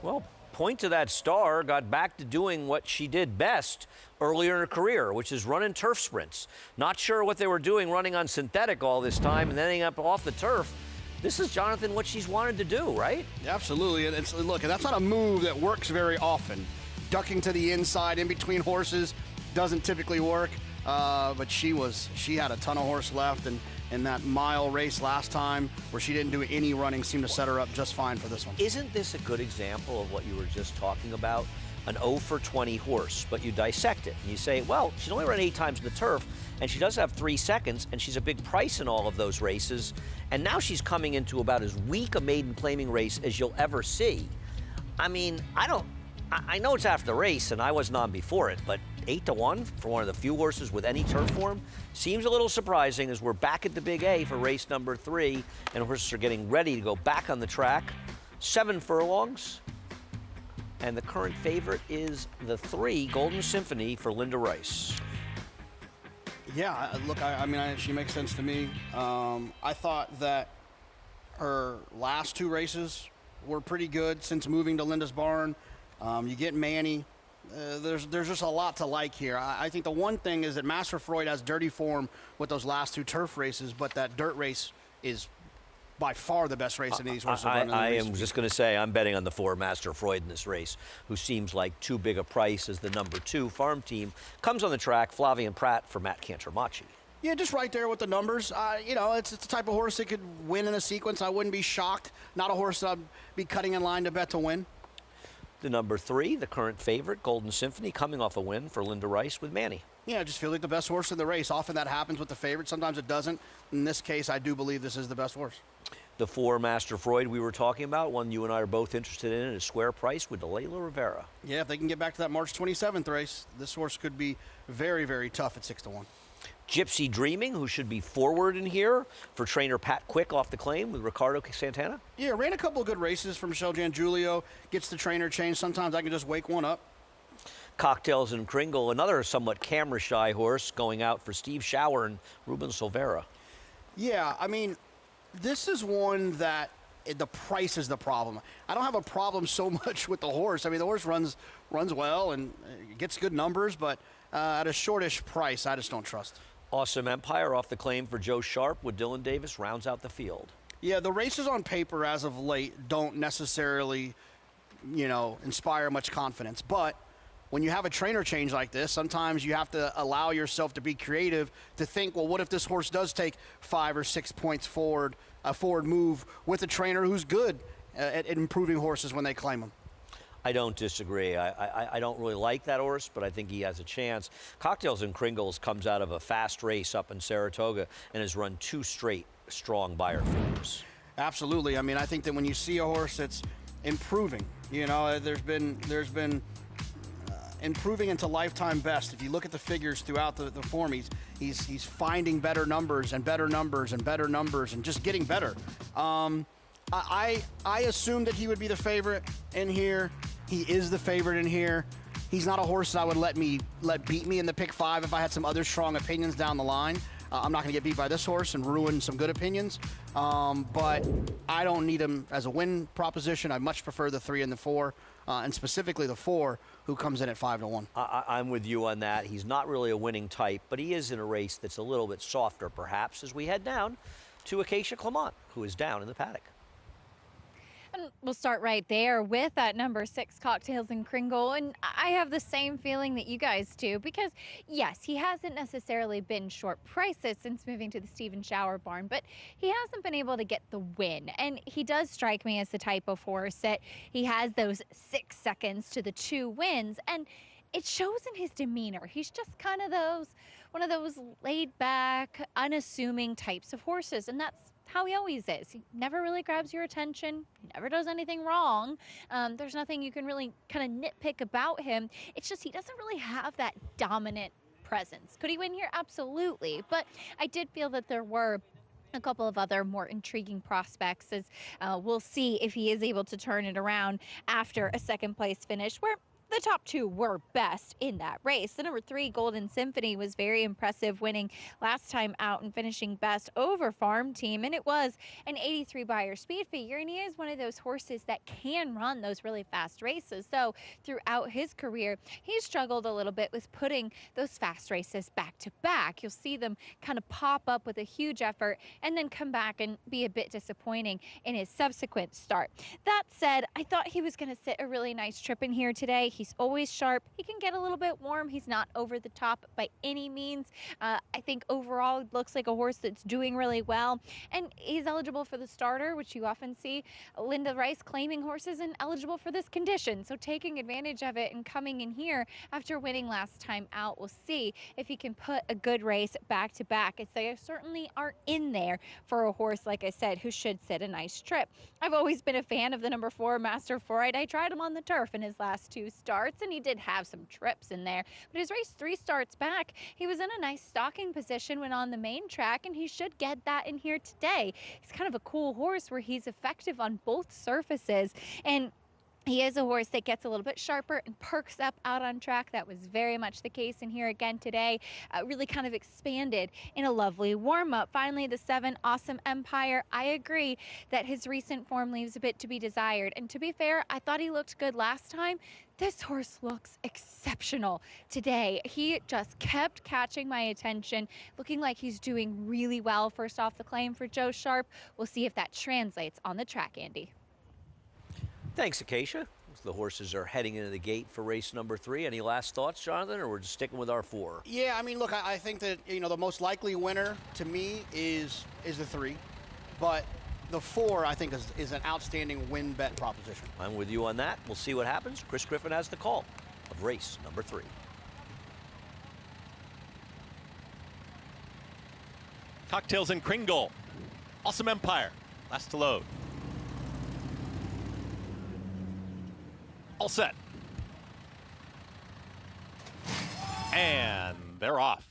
Well, Point to That Star got back to doing what she did best earlier in her career, which is running turf sprints. Not sure what they were doing running on synthetic all this time and ending up off the turf. This is, Jonathan, what she's wanted to do, right? Absolutely. And look, that's not a move that works very often. Ducking to the inside in between horses doesn't typically work, but she had a ton of horse left, and in that mile race last time where she didn't do any running seemed to set her up just fine for this one. Isn't this a good example of what you were just talking about? An 0 for 20 horse, but you dissect it and you say, well, she's only run 8 times in the turf, and she does have 3 seconds, and she's a big price in all of those races, and now she's coming into about as weak a maiden claiming race as you'll ever see. I mean, I know it's after the race, and I wasn't on before it, but 8-1 for one of the few horses with any turf form seems a little surprising as we're back at the Big A for race number 3, and horses are getting ready to go back on the track. 7 furlongs, and the current favorite is the 3, Golden Symphony for Linda Rice. Yeah, look, I mean, she makes sense to me. I thought that her last 2 races were pretty good since moving to Linda's Barn. You get Manny. There's just a lot to like here. I think the one thing is that Master Freud has dirty form with those last 2 turf races, but that dirt race is by far the best race in these horses. I am just going to say I'm betting on the 4 Master Freud in this race, who seems like too big a price as the number 2 farm team. Comes on the track, Flavian Pratt for Matt Cantermachi. Yeah, just right there with the numbers. You know, it's the type of horse that could win in a sequence. I wouldn't be shocked. Not a horse that I'd be cutting in line to bet to win. The number 3, the current favorite, Golden Symphony, coming off a win for Linda Rice with Manny. Yeah, I just feel like the best horse in the race. Often that happens with the favorite. Sometimes it doesn't. In this case, I do believe this is the best horse. The 4 Master Freud we were talking about, one you and I are both interested in, is Square Price with Layla Rivera. Yeah, if they can get back to that March 27th race, this horse could be very, very tough at 6-1. Gypsy Dreaming, who should be forward in here for trainer Pat Quick off the claim with Ricardo Santana. Yeah, ran a couple of good races for Michelle Gianggiulio. Gets the trainer changed. Sometimes I can just wake one up. Cocktails and Kringle, another somewhat camera-shy horse going out for Steve Schauer and Ruben Silvera. Yeah, I mean, this is one that the price is the problem. I don't have a problem so much with the horse. I mean, the horse runs well and gets good numbers, but at a shortish price, I just don't trust. Awesome Empire off the claim for Joe Sharp with Dylan Davis rounds out the field. Yeah, the races on paper as of late don't necessarily, you know, inspire much confidence. But when you have a trainer change like this, sometimes you have to allow yourself to be creative, to think, well, what if this horse does take 5 or 6 points forward, a forward move with a trainer who's good at improving horses when they claim them? I don't disagree. I don't really like that horse, but I think he has a chance. Cocktails and Kringles comes out of a fast race up in Saratoga and has run 2 straight strong buyer figures. Absolutely. I mean, I think that when you see a horse that's improving, you know, there's been improving into lifetime best. If you look at the figures throughout the form, he's finding better numbers and better numbers and better numbers and just getting better. I assumed that he would be the favorite in here. He is the favorite in here. He's not a horse that I would let beat me in the pick 5 if I had some other strong opinions down the line. I'm not going to get beat by this horse and ruin some good opinions. But I don't need him as a win proposition. I much prefer the 3 and the 4, and specifically the 4, who comes in at 5-1. I'm with you on that. He's not really a winning type, but he is in a race that's a little bit softer, perhaps, as we head down to Acacia Clement, who is down in the paddock. And we'll start right there with that number 6, Cocktails and Kringle. And I have the same feeling that you guys do, because yes, he hasn't necessarily been short prices since moving to the Stephen Schauer barn, but he hasn't been able to get the win. And he does strike me as the type of horse that he has those 6 seconds to the 2 wins. And it shows in his demeanor. He's just kind of one of those laid back, unassuming types of horses. And that's how he always is. He never really grabs your attention. He never does anything wrong. There's nothing you can really kind of nitpick about him. It's just he doesn't really have that dominant presence. Could he win here? Absolutely. But I did feel that there were a couple of other more intriguing prospects, as we'll see if he is able to turn it around after a 2nd place finish, where the top 2 were best in that race. The number 3, Golden Symphony, was very impressive, winning last time out and finishing best over Farm Team. And it was an 83 buyer speed figure. And he is one of those horses that can run those really fast races. So throughout his career, he's struggled a little bit with putting those fast races back to back. You'll see them kind of pop up with a huge effort and then come back and be a bit disappointing in his subsequent start. That said, I thought he was going to sit a really nice trip in here today. He's always sharp. He can get a little bit warm. He's not over the top by any means. I think overall it looks like a horse that's doing really well. And he's eligible for the starter, which you often see Linda Rice claiming horses and eligible for this condition. So taking advantage of it and coming in here after winning last time out, we'll see if he can put a good race back to back. They certainly aren't in there for a horse, like I said, who should sit a nice trip. I've always been a fan of the number 4, Master Freud. I tried him on the turf in his last 2 starts, and he did have some trips in there, but his race 3 starts back, he was in a nice stalking position when on the main track, and he should get that in here today. He's kind of a cool horse where he's effective on both surfaces, and He is a horse that gets a little bit sharper and perks up out on track. That was very much the case in here again today. Really kind of expanded in a lovely warm-up. Finally, the 7, Awesome Empire. I agree that his recent form leaves a bit to be desired. And to be fair, I thought he looked good last time. This horse looks exceptional today. He just kept catching my attention, looking like he's doing really well first off the claim for Joe Sharp. We'll see if that translates on the track, Andy. Thanks, Acacia. The horses are heading into the gate for race number 3. Any last thoughts, Jonathan, or we're just sticking with our 4? Yeah, I mean, look, I think that, the most likely winner to me is the 3, but the 4, I think, is an outstanding win bet proposition. I'm with you on that. We'll see what happens. Chris Griffin has the call of race number 3. Cocktails and Kringle. Awesome Empire. Last to load. All set. And they're off.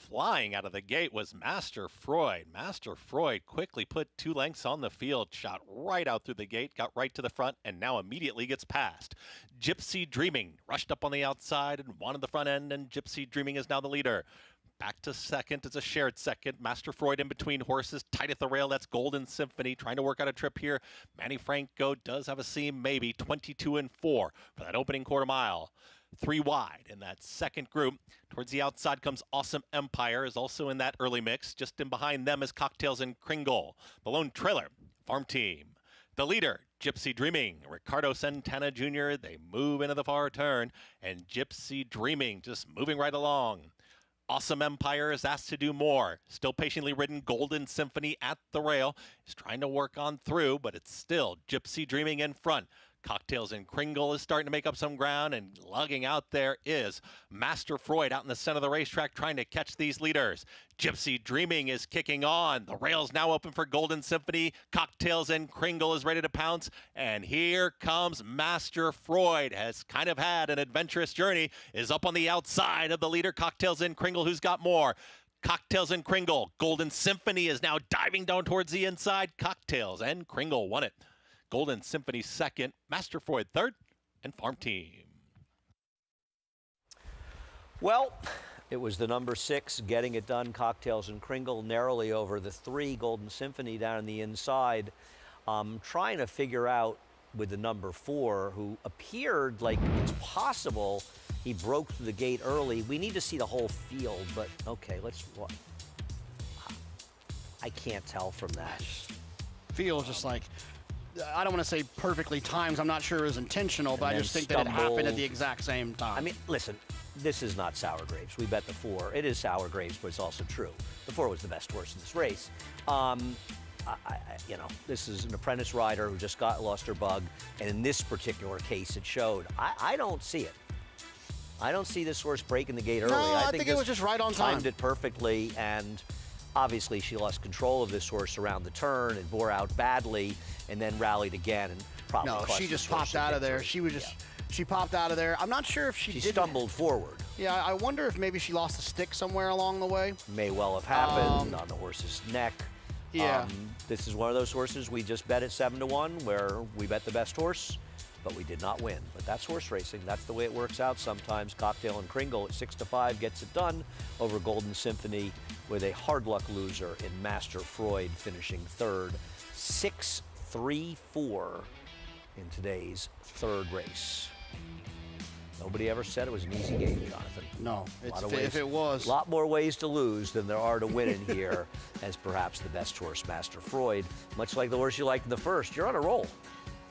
Flying out of the gate was Master Freud. Master Freud quickly put 2 lengths on the field, shot right out through the gate, got right to the front, and now immediately gets past. Gypsy Dreaming rushed up on the outside and wanted the front end, and Gypsy Dreaming is now the leader. Back to second. It's a shared second. Master Freud in between horses, tight at the rail. That's Golden Symphony trying to work out a trip here. Manny Franco does have a seam, maybe 22 and 4 for that opening quarter mile. 3 wide in that second group. Towards the outside comes Awesome Empire, is also in that early mix. Just in behind them is Cocktails and Kringle. The lone trailer, Farm Team. The leader, Gypsy Dreaming. Ricardo Santana Jr., they move into the far turn. And Gypsy Dreaming just moving right along. Awesome Empire is asked to do more. Still patiently ridden Golden Symphony at the rail. Is trying to work on through, but it's still Gypsy Dreaming in front. Cocktails and Kringle is starting to make up some ground, and lugging out there is Master Freud out in the center of the racetrack trying to catch these leaders. Gypsy Dreaming is kicking on. The rail's now open for Golden Symphony. Cocktails and Kringle is ready to pounce, and here comes Master Freud. Has kind of had an adventurous journey, is up on the outside of the leader, Cocktails and Kringle, who's got more. Cocktails and Kringle. Golden Symphony is now diving down towards the inside. Cocktails and Kringle won it. Golden Symphony second, Master Freud third, and Farm Team. Well, it was the number 6 getting it done, Cocktails and Kringle, narrowly over the 3, Golden Symphony down on the inside. Trying to figure out with the number 4, who appeared like it's possible he broke through the gate early. We need to see the whole field, but okay, I can't tell from that. Feels just like, I don't want to say perfectly timed. I'm not sure it was intentional, but I just think that it happened at the exact same time. I mean, listen, this is not sour grapes. We bet the 4. It is sour grapes, but it's also true. The 4 was the best horse in this race. This is an apprentice rider who just lost her bug, and in this particular case, it showed. I don't see it. I don't see this horse breaking the gate early. No, I think it was just right on time. Timed it perfectly, and obviously she lost control of this horse around the turn and bore out badly, and then rallied again and probably No, cost she this just horse popped a out of there. victory. She was just, she popped out of there. I'm not sure if she stumbled forward. Yeah, I wonder if maybe she lost a stick somewhere along the way. May well have happened on the horse's neck. Yeah. This is one of those horses we just bet at 7-1, where we bet the best horse, but we did not win. But that's horse racing. That's the way it works out sometimes. Cocktail and Kringle at 6-5 gets it done over Golden Symphony, with a hard luck loser in Master Freud finishing third. 6-3-4 in today's third race. Nobody ever said it was an easy game, Jonathan. No, If it was. A lot more ways to lose than there are to win in here, as perhaps the best horse, Master Freud. Much like the horse you liked in the first, you're on a roll.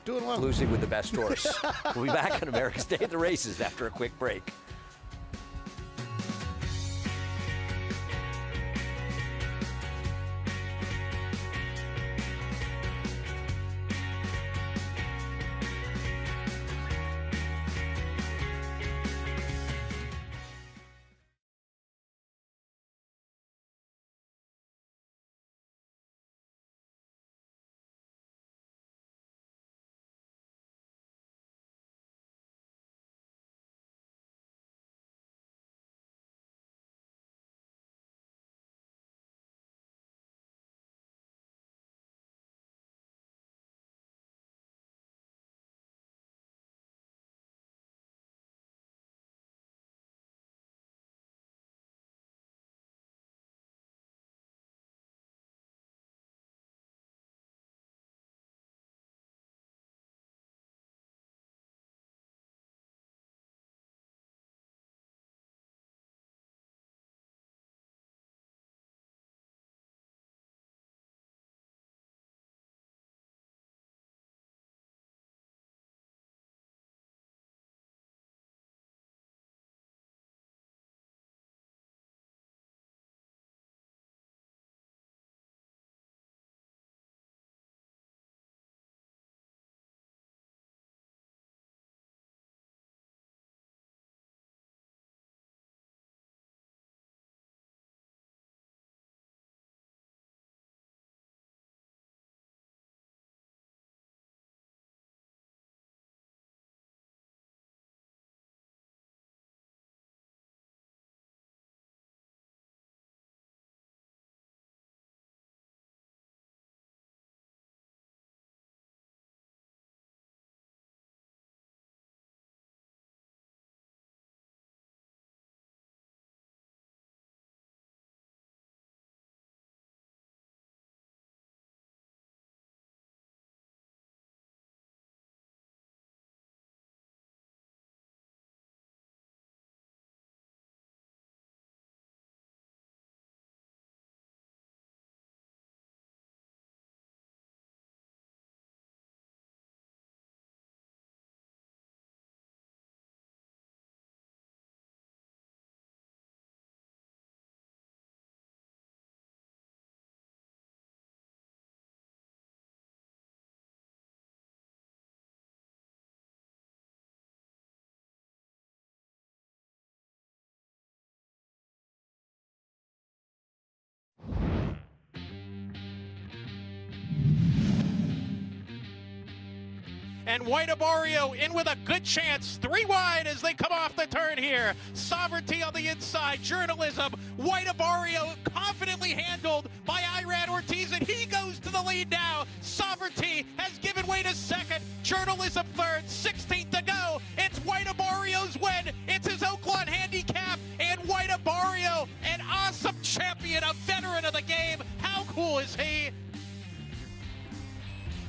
Doing well. Losing with the best horse. We'll be back on America's Day at the Races after a quick break. and White Abario in with a good chance. 3 wide as they come off the turn here. Sovereignty on the inside. Journalism. White Abario confidently handled by Irad Ortiz, and he goes to the lead now. Sovereignty has given way to second. Journalism third. 16th to go. It's White Abario's win. It's his Oaklawn handicap, and White Abario, an awesome champion, a veteran of the game. How cool is he?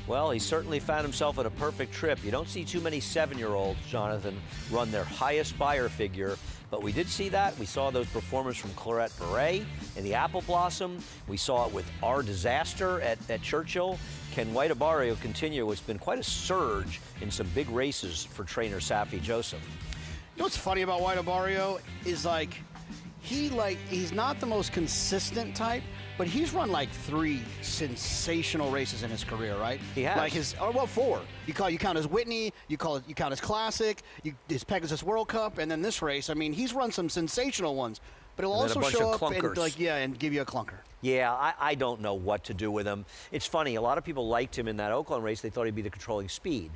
Well, he certainly found himself at a perfect trip. You don't see too many 7-year-olds, Jonathan, run their highest buyer figure, but we did see that. We saw those performers from Claret Beret and the Apple Blossom. We saw it with Our Disaster at Churchill. Can White Abario continue? It's been quite a surge in some big races for trainer Safi Joseph. You know what's funny about White Abario is he's not the most consistent type, but he's run like 3 sensational races in his career, right? He has. 4. You count his Whitney, you count his Classic, his Pegasus World Cup, and then this race. I mean, he's run some sensational ones, but he'll also show up and give you a clunker. Yeah, I don't know what to do with him. It's funny, a lot of people liked him in that Oaklawn race. They thought he'd be the controlling speed.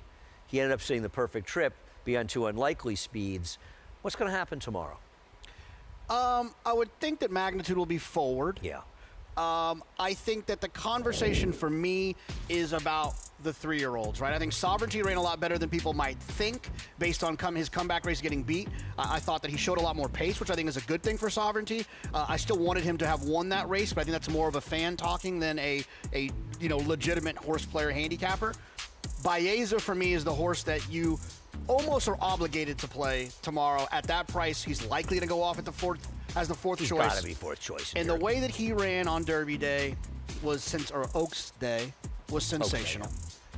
He ended up seeing the perfect trip, be on 2 unlikely speeds. What's going to happen tomorrow? I would think that Magnitude will be forward. Yeah. I think that the conversation for me is about the 3-year-olds, right? I think Sovereignty ran a lot better than people might think based on his comeback race getting beat. I thought that he showed a lot more pace, which I think is a good thing for Sovereignty. I still wanted him to have won that race, but I think that's more of a fan talking than a legitimate horse player handicapper. Baeza for me is the horse that you almost are obligated to play tomorrow. At that price, he's likely to go off at the 4th as the 4th choice. He's got to be 4th choice. And the way that he ran on Derby Day Oaks Day was sensational.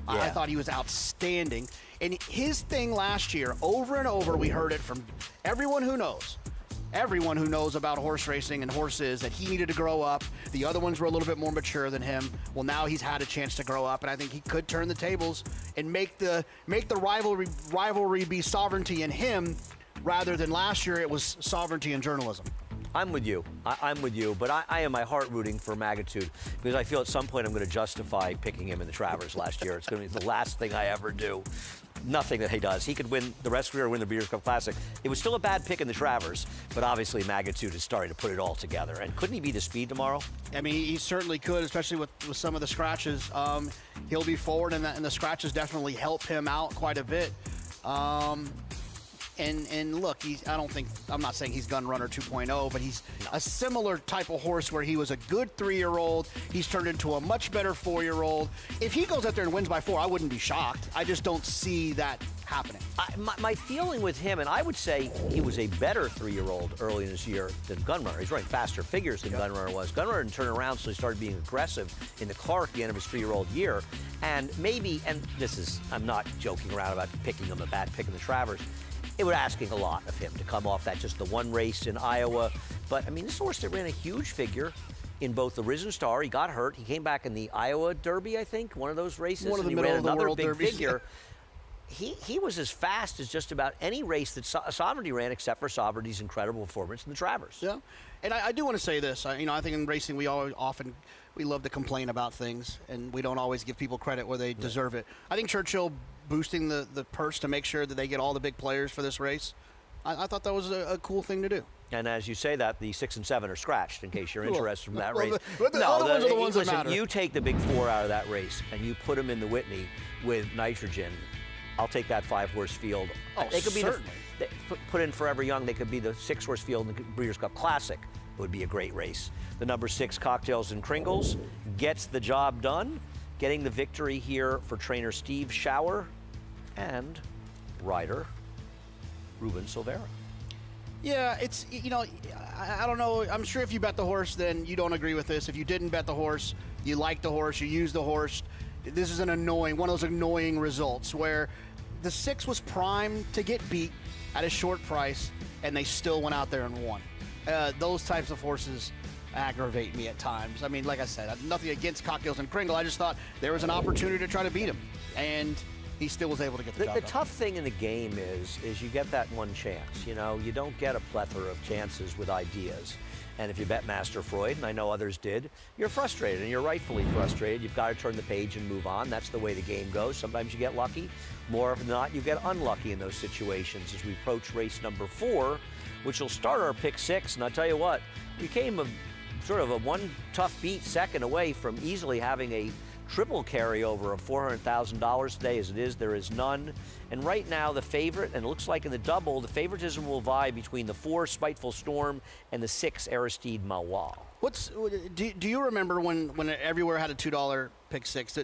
Yeah. I thought he was outstanding. And his thing last year, over and over, we heard it from everyone who knows about horse racing and horses, that he needed to grow up. The other ones were a little bit more mature than him. Well, now he's had a chance to grow up, and I think he could turn the tables and make the rivalry be Sovereignty and him, rather than last year it was Sovereignty and Journalism. I'm with you. I'm with you, but I am my heart rooting for Magnitude because I feel at some point I'm going to justify picking him in the Travers last year. It's going to be the last thing I ever do. Nothing that he does. He could win the rest of the year, win the Breeders' Cup Classic. It was still a bad pick in the Travers, but obviously Magnitude is starting to put it all together. And couldn't he be the speed tomorrow? I mean, he certainly could, especially with some of the scratches. He'll be forward, and the scratches definitely help him out quite a bit. And look, I'm not saying he's Gun Runner 2.0, but he's a similar type of horse where he was a good 3-year-old. He's turned into a much better 4-year-old. If he goes out there and wins by 4, I wouldn't be shocked. I just don't see that happening. My feeling with him, and I would say he was a better 3-year-old early in his year than Gun Runner. He's running faster figures than Gun Runner was. Gun Runner didn't turn around, so he started being aggressive in the car at the end of his 3-year-old year. And maybe, and I'm not joking around about picking him a bad pick in the Travers. It was asking a lot of him to come off that just the one race in Iowa. But, I mean, this horse that ran a huge figure in both the Risen Star. He got hurt. He came back in the Iowa Derby, I think, one of those races. One of the and he middle ran of the another world big derbies. figure. He was as fast as just about any race that Sovereignty ran, except for Sovereignty's incredible performance in the Travers. Yeah, and I do want to say this. I think in racing we love to complain about things, and we don't always give people credit where they deserve it. I think Churchill boosting the purse to make sure that they get all the big players for this race, I thought that was a cool thing to do. And as you say that, the 6 and 7 are scratched, in case you're interested from that race. The other ones are the ones that matter. You take the big 4 out of that race, and you put them in the Whitney with nitrogen. I'll take that 5-horse field. Oh, they could certainly. be put in Forever Young. They could be the 6-horse field in the Breeders' Cup Classic. It would be a great race. The number 6 Cocktails and Kringles gets the job done, getting the victory here for trainer Steve Schauer and rider Ruben Silvera. Yeah, it's, I don't know. I'm sure if you bet the horse, then you don't agree with this. If you didn't bet the horse, you like the horse, you use the horse. This is one of those annoying results where the 6 was primed to get beat at a short price, and they still went out there and won. Those types of horses aggravate me at times. I mean, like I said, nothing against Cocktails and Kringle. I just thought there was an opportunity to try to beat him, and he still was able to get the job done. The tough thing in the game is you get that one chance. You don't get a plethora of chances with ideas. And if you bet Master Freud, and I know others did, you're frustrated, and you're rightfully frustrated. You've got to turn the page and move on. That's the way the game goes. Sometimes you get lucky. More often than not, you get unlucky in those situations. As we approach race number 4, which will start our pick 6, and I'll tell you what, we came sort of a one tough beat second away from easily having a triple carryover of $400,000 today. As it is, there is none. And right now, the favorite, and it looks like in the double, the favoritism will vie between the 4 Spiteful Storm and the 6 Aristide Malois. Do you remember when everywhere had a $2 pick 6?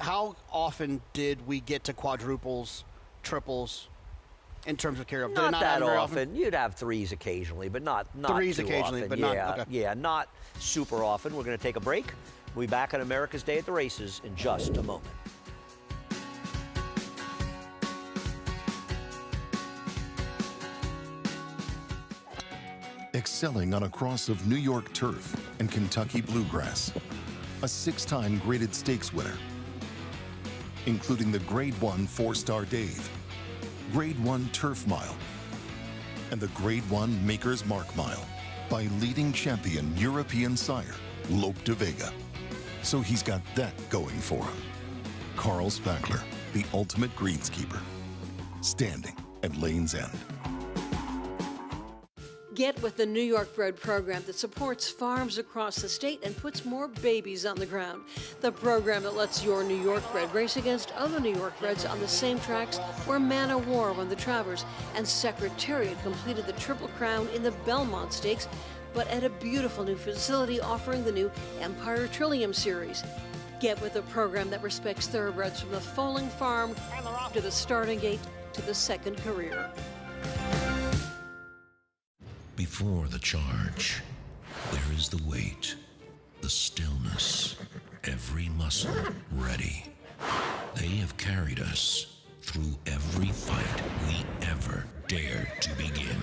How often did we get to quadruples, triples in terms of carryover? Not that often. You'd have 3s occasionally, but not threes too occasionally, often. but yeah, not okay. Yeah, not super often. We're going to take a break. We'll be back on America's Day at the Races in just a moment. Excelling on a cross of New York turf and Kentucky bluegrass. A 6-time graded stakes winner, including the Grade 1 4-Star Dave, Grade 1 Turf Mile, and the Grade 1 Maker's Mark Mile by leading champion European sire, Lope de Vega. So he's got that going for him. Carl Spackler, the ultimate greenskeeper, standing at Lane's End. Get with the New York Bred program that supports farms across the state and puts more babies on the ground. The program that lets your New York bred race against other New York breds on the same tracks where Manor War won the Travers and Secretariat completed the Triple Crown in the Belmont Stakes, but at a beautiful new facility offering the new Empire Trillium Series. Get with a program that respects thoroughbreds from the foaling farm to the starting gate to the second career. Before the charge, there is the wait, the stillness, every muscle ready. They have carried us through every fight we ever dared to begin.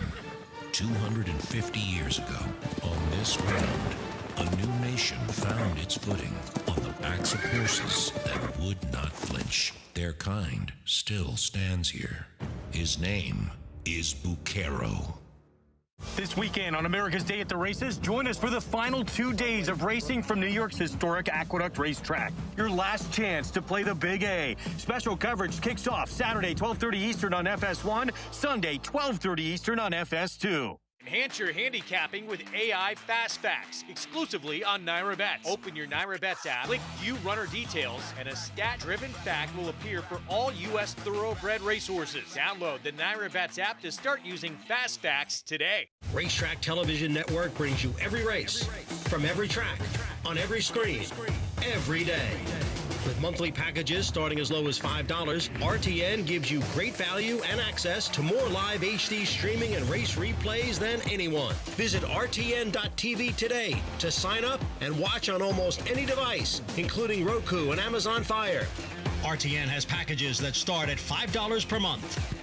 250 years ago, on this ground, a new nation found its footing on the backs of horses that would not flinch. Their kind still stands here. His name is Bucero. This weekend on America's Day at the Races, join us for the final 2 days of racing from New York's historic Aqueduct racetrack. Your last chance to play the Big A. Special coverage kicks off Saturday, 12:30 Eastern on FS1, Sunday, 12:30 Eastern on FS2. Enhance your handicapping with AI Fast Facts, exclusively on NyraBets. Open your NyraBets app, click View Runner Details, and a stat-driven fact will appear for all U.S. thoroughbred racehorses. Download the NyraBets app to start using Fast Facts today. Racetrack Television Network brings you every race, from every track, on every screen, every day. With monthly packages starting as low as $5, RTN gives you great value and access to more live HD streaming and race replays than anyone. Visit RTN.tv today to sign up and watch on almost any device, including Roku and Amazon Fire. RTN has packages that start at $5 per month.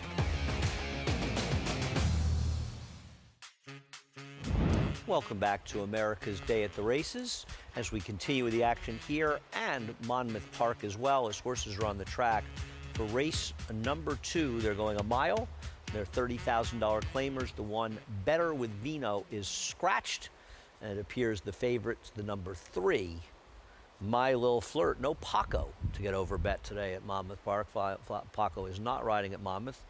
Welcome back to America's Day at the Races as we continue with the action here and Monmouth Park as well as horses are on the track. For race number 2, they're going a mile. They're $30,000 claimers. The one Better with Vino is scratched, and it appears the favorite's the number 3, My Lil Flirt. No Paco to get over bet today at Monmouth Park. Paco is not riding at Monmouth.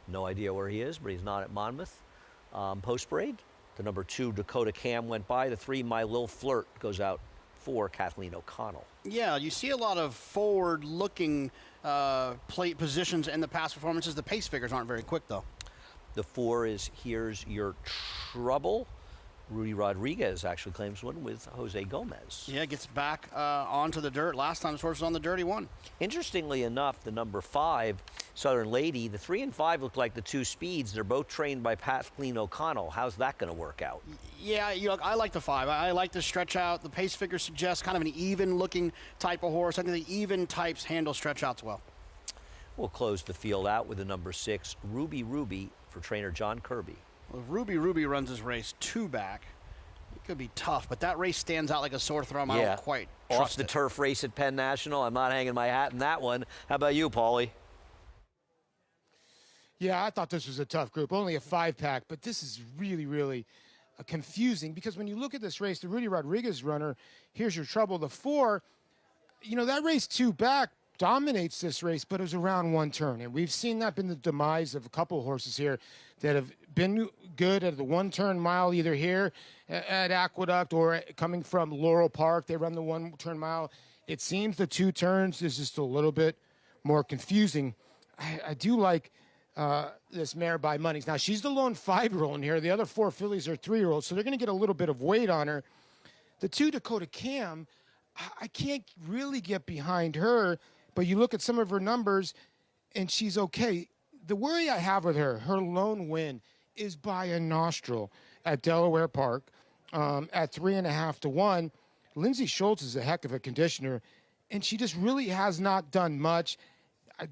No idea where he is, but he's not at Monmouth. Post-parade. The number 2, Dakota Cam, went by. The 3, My Lil Flirt, goes out for Kathleen O'Connell. Yeah, you see a lot of forward-looking plate positions in the past performances. The pace figures aren't very quick, though. The 4 is Here's Your Trouble. Rudy Rodriguez actually claims one with Jose Gomez. Yeah, gets back onto the dirt. Last time this horse was on the dirt, he won. Interestingly enough, the number 5, Southern Lady, the 3 and 5 look like the 2 speeds. They're both trained by Kathleen O'Connell. How's that going to work out? Yeah, I like the 5. I like the stretch out. The pace figure suggests kind of an even-looking type of horse. I think the even types handle stretch outs well. We'll close the field out with the number 6, Ruby for trainer John Kirby. Well, if Ruby runs his race 2 back, it could be tough, but that race stands out like a sore thumb. I don't quite trust Off the turf race at Penn National. I'm not hanging my hat in that one. How about you, Paulie? Yeah, I thought this was a tough group. Only a 5-pack, but this is really, really confusing, because when you look at this race, the Rudy Rodriguez runner, Here's Your Trouble, the 4, that race 2 back dominates this race, but it was around one turn. And we've seen that been the demise of a couple of horses here that have been good at the one-turn mile, either here at Aqueduct or coming from Laurel Park. They run the one-turn mile. It seems the 2 turns is just a little bit more confusing. I do like this mare by Munnings. Now, she's the lone 5-year-old in here. The other 4 fillies are 3-year-olds, so they're going to get a little bit of weight on her. The 2 Dakota Cam, I can't really get behind her, but you look at some of her numbers, and she's okay. The worry I have with her lone win is by a nostril at Delaware Park at 3.5 to 1. Lindsay Schultz is a heck of a conditioner, and she just really has not done much.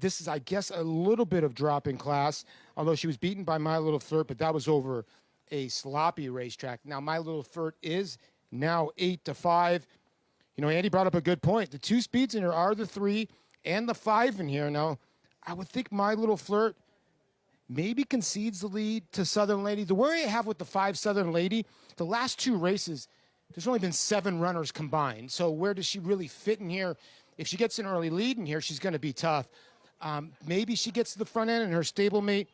This is, I guess, a little bit of drop in class, although she was beaten by My Little Flirt, but that was over a sloppy racetrack. Now, My Little Flirt is now 8 to 5. Andy brought up a good point. The 2 speeds in here are the 3 and the 5 in here. Now, I would think My Little Flirt maybe concedes the lead to Southern Lady. The worry I have with the 5 Southern Lady, the last 2 races, there's only been 7 runners combined. So where does she really fit in here? If she gets an early lead in here, she's going to be tough. Maybe she gets to the front end and her stablemate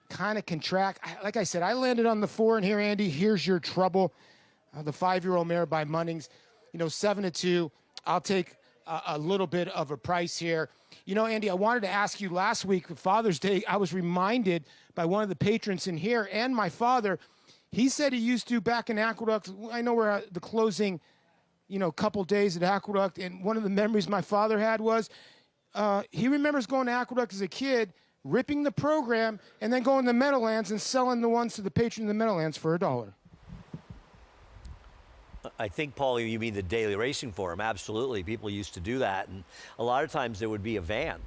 kind of can track. Like I said, I landed on the 4 in here, Andy. Here's Your Trouble, the 5-year-old mare by Munnings. 7 to 2. I'll take a little bit of a price here. Andy, I wanted to ask you last week for Father's Day. I was reminded by one of the patrons in here and my father. He said he used to back in Aqueduct. I know we're at the closing, couple days at Aqueduct, and one of the memories my father had was he remembers going to Aqueduct as a kid, ripping the program, and then going to Meadowlands and selling the ones to the patron of the Meadowlands for $1. I think, Paul, you mean the daily racing forum. Absolutely. People used to do that. And a lot of times there would be a van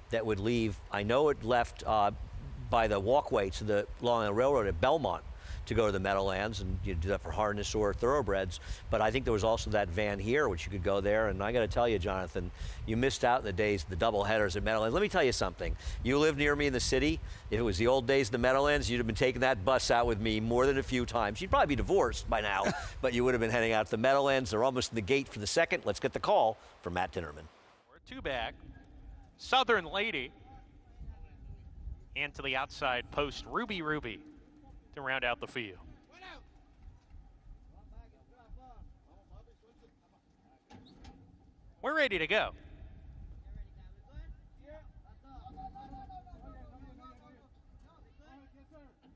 that would leave. I know it left by the walkway to the Long Island Railroad at Belmont to go to the Meadowlands, and you do that for harness or thoroughbreds. But I think there was also that van here, which you could go there. And I got to tell you, Jonathan, you missed out in the days of the double headers at Meadowlands. Let me tell you something. You live near me in the city. If it was the old days of the Meadowlands, you'd have been taking that bus out with me more than a few times. You'd probably be divorced by now, but you would have been heading out to the Meadowlands. They're almost in the gate for the second. Let's get the call from Matt Tinnerman. We're 2 back. Southern Lady. And to the outside post, Ruby Ruby to round out the field. We're ready to go.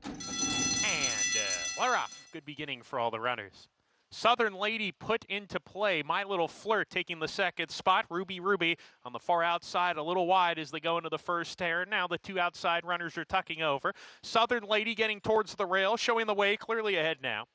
And we're off. Good beginning for all the runners. Southern Lady put into play. My Little Flirt taking the second spot. Ruby Ruby on the far outside, a little wide as they go into the first turn. Now the 2 outside runners are tucking over. Southern Lady getting towards the rail, showing the way, clearly ahead now.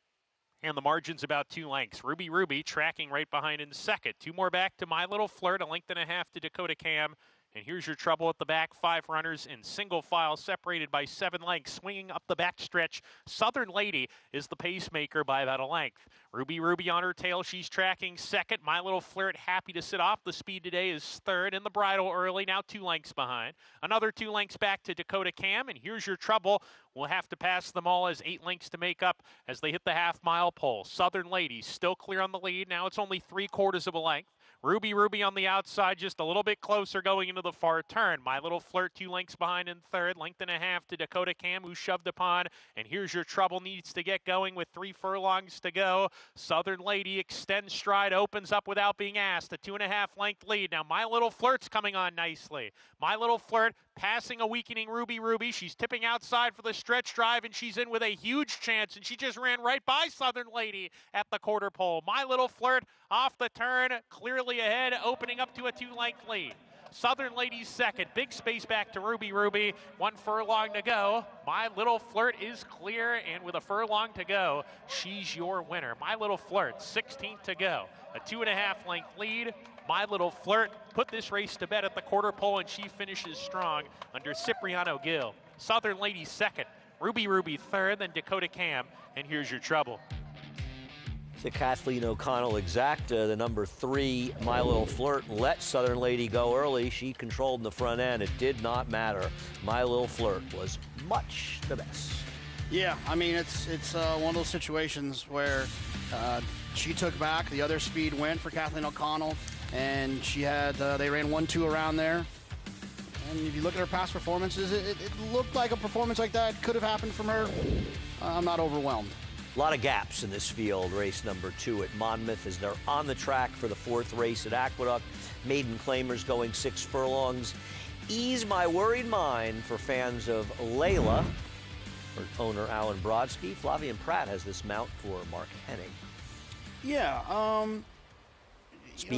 And the margin's about 2 lengths. Ruby Ruby tracking right behind in second. 2 more back to My Little Flirt, 1.5 lengths to Dakota Cam. And Here's Your Trouble at the back. 5 runners in single file, separated by 7 lengths. Swinging up the back stretch, Southern Lady is the pacemaker by about 1 length. Ruby Ruby on her tail. She's tracking second. My Little Flirt happy to sit off the speed today is third. In the bridle early, now 2 lengths behind. Another 2 lengths back to Dakota Cam. And Here's Your Trouble. We'll have to pass them all as 8 lengths to make up as they hit the half-mile pole. Southern Lady still clear on the lead. Now it's only 3/4 of a length. Ruby Ruby on the outside, just a little bit closer going into the far turn. My Little Flirt 2 lengths behind in third. 1.5 lengths to Dakota Cam, who shoved upon. And Here's Your Trouble needs to get going with 3 furlongs to go. Southern Lady extends stride, opens up without being asked. A 2.5 length lead. Now My Little Flirt's coming on nicely. My Little Flirt passing a weakening Ruby Ruby. She's tipping outside for the stretch drive, and she's in with a huge chance, and she just ran right by Southern Lady at the quarter pole. My Little Flirt off the turn, clearly ahead, opening up to a 2 length lead. Southern Lady's second. Big space back to Ruby Ruby. 1 furlong to go. My Little Flirt is clear, and with a furlong to go, she's your winner. My Little Flirt, 16th to go. A 2.5 length lead. My Little Flirt put this race to bed at the quarter pole, and she finishes strong under Cipriano Gill. Southern Lady second. Ruby Ruby third, then Dakota Cam, and Here's Your Trouble. The Kathleen O'Connell exacta, the number 3, My Little Flirt, let Southern Lady go early. She controlled in the front end. It did not matter. My Little Flirt was much the best. Yeah, I mean, it's one of those situations where she took back, the other speed went for Kathleen O'Connell, and she had, they ran 1-2 around there. And if you look at her past performances, it looked like a performance like that could have happened from her. I'm not overwhelmed. A lot of gaps in this field. Race number 2 at Monmouth as they're on the track for the 4th race at Aqueduct. Maiden claimers going 6 furlongs. Ease my worried mind for fans of Layla. For owner Alan Brodsky, Flavien Prat has this mount for Mark Henning. Yeah,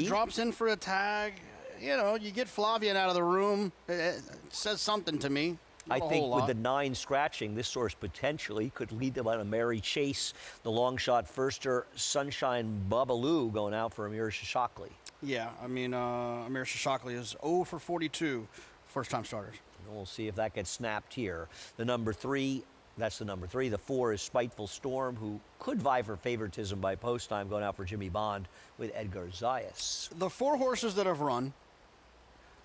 drops in for a tag. You know, you get Flavien out of the room. It says something to me. I think with the 9 scratching, this horse potentially could lead them on a merry chase. The long shot firster, Sunshine Babaloo, going out for Amir Shashakli. Yeah, I mean, Amir Shashakli is 0 for 42 first-time starters. And we'll see if that gets snapped here. The number 3, that's the number 3. The 4 is Spiteful Storm, who could vie for favoritism by post time, going out for Jimmy Bond with Edgar Zayas. The 4 horses that have run,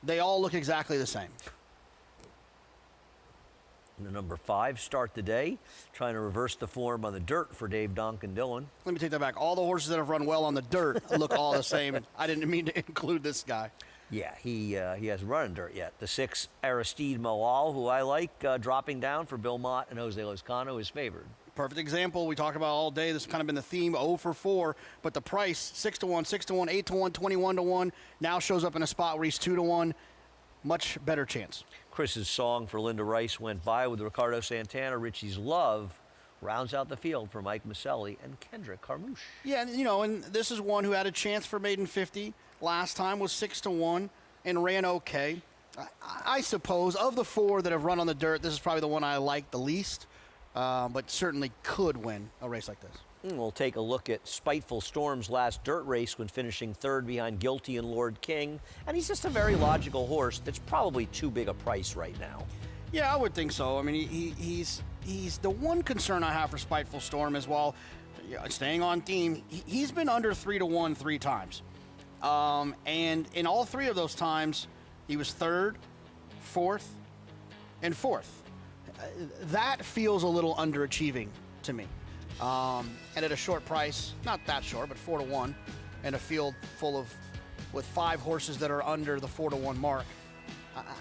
they all look exactly the same. And the number 5, Start the Day, trying to reverse the form on the dirt for Dave Donkin Dillon. Let me take that back. All the horses that have run well on the dirt look all the same. I didn't mean to include this guy. Yeah, he hasn't run in dirt yet. The 6, Aristide Moal, who I like, dropping down for Bill Mott and Jose Lozcano, is favored. Perfect example. We talked about all day. This has kind of been the theme, 0 for 4. But the price, 6-1, 6-1, 8-1, 21-1, now shows up in a spot where he's 2-1. Much better chance. Chris's song for Linda Rice went by with Ricardo Santana. Richie's Love rounds out the field for Mike Maselli and Kendrick Carmouche. Yeah, you know, and this is one who had a chance for maiden 50. Last time was 6-1 and ran okay. I suppose of the 4 that have run on the dirt, this is probably the one I like the least, but certainly could win a race like this. We'll take a look at Spiteful Storm's last dirt race when finishing 3rd behind Guilty and Lord King. And he's just a very logical horse that's probably too big a price right now. Yeah, I would think so. I mean, he's the one concern I have for Spiteful Storm is, while staying on theme, he's been under 3-1 3 times. And in all 3 of those times, he was 3rd, 4th, and 4th. That feels a little underachieving to me. And at a short price, not that short, but 4-1, and a field full of, with 5 horses that are under the 4-1 mark,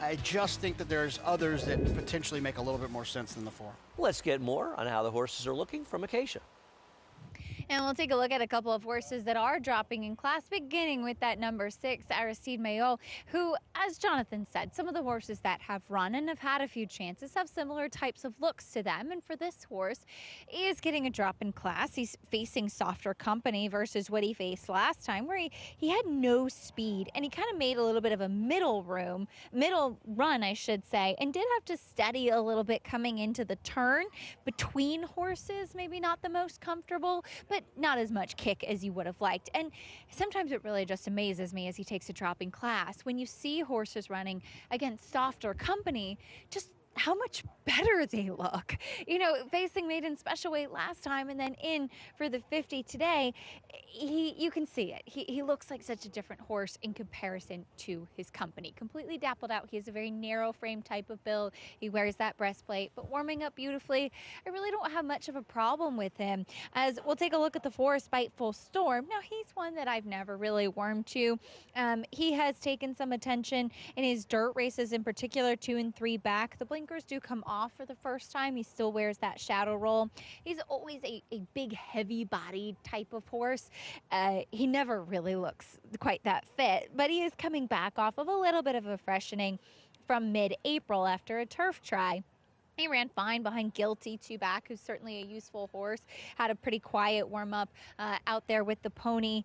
I just think that there's others that potentially make a little bit more sense than the 4. Let's get more on how the horses are looking from Acacia. And we'll take a look at a couple of horses that are dropping in class, beginning with that number 6, Aristide Maillot, who, as Jonathan said, some of the horses that have run and have had a few chances have similar types of looks to them. And for this horse, he is getting a drop in class. He's facing softer company versus what he faced last time, where he had no speed, and he kind of made a little bit of a middle run, I should say, and did have to steady a little bit coming into the turn between horses. Maybe not the most comfortable, but not as much kick as you would have liked. And sometimes it really just amazes me as he takes a drop in class when you see horses running against softer company, just how much better they look. You know, facing maiden special weight last time and then in for the 50 today, you can see it. He looks like such a different horse in comparison to his company. Completely dappled out. He has a very narrow frame type of build. He wears that breastplate, but warming up beautifully. I really don't have much of a problem with him. As we'll take a look at the 4, Spiteful Storm. Now, he's one that I've never really warmed to. He has taken some attention in his dirt races, in particular 2 and 3 back. The blinkers do come off for the first time. He still wears that shadow roll. He's always a big, heavy-bodied type of horse. He never really looks quite that fit, but he is coming back off of a little bit of a freshening from mid-April after a turf try. He ran fine behind Guilty 2 back, who's certainly a useful horse. Had a pretty quiet warm-up out there with the pony.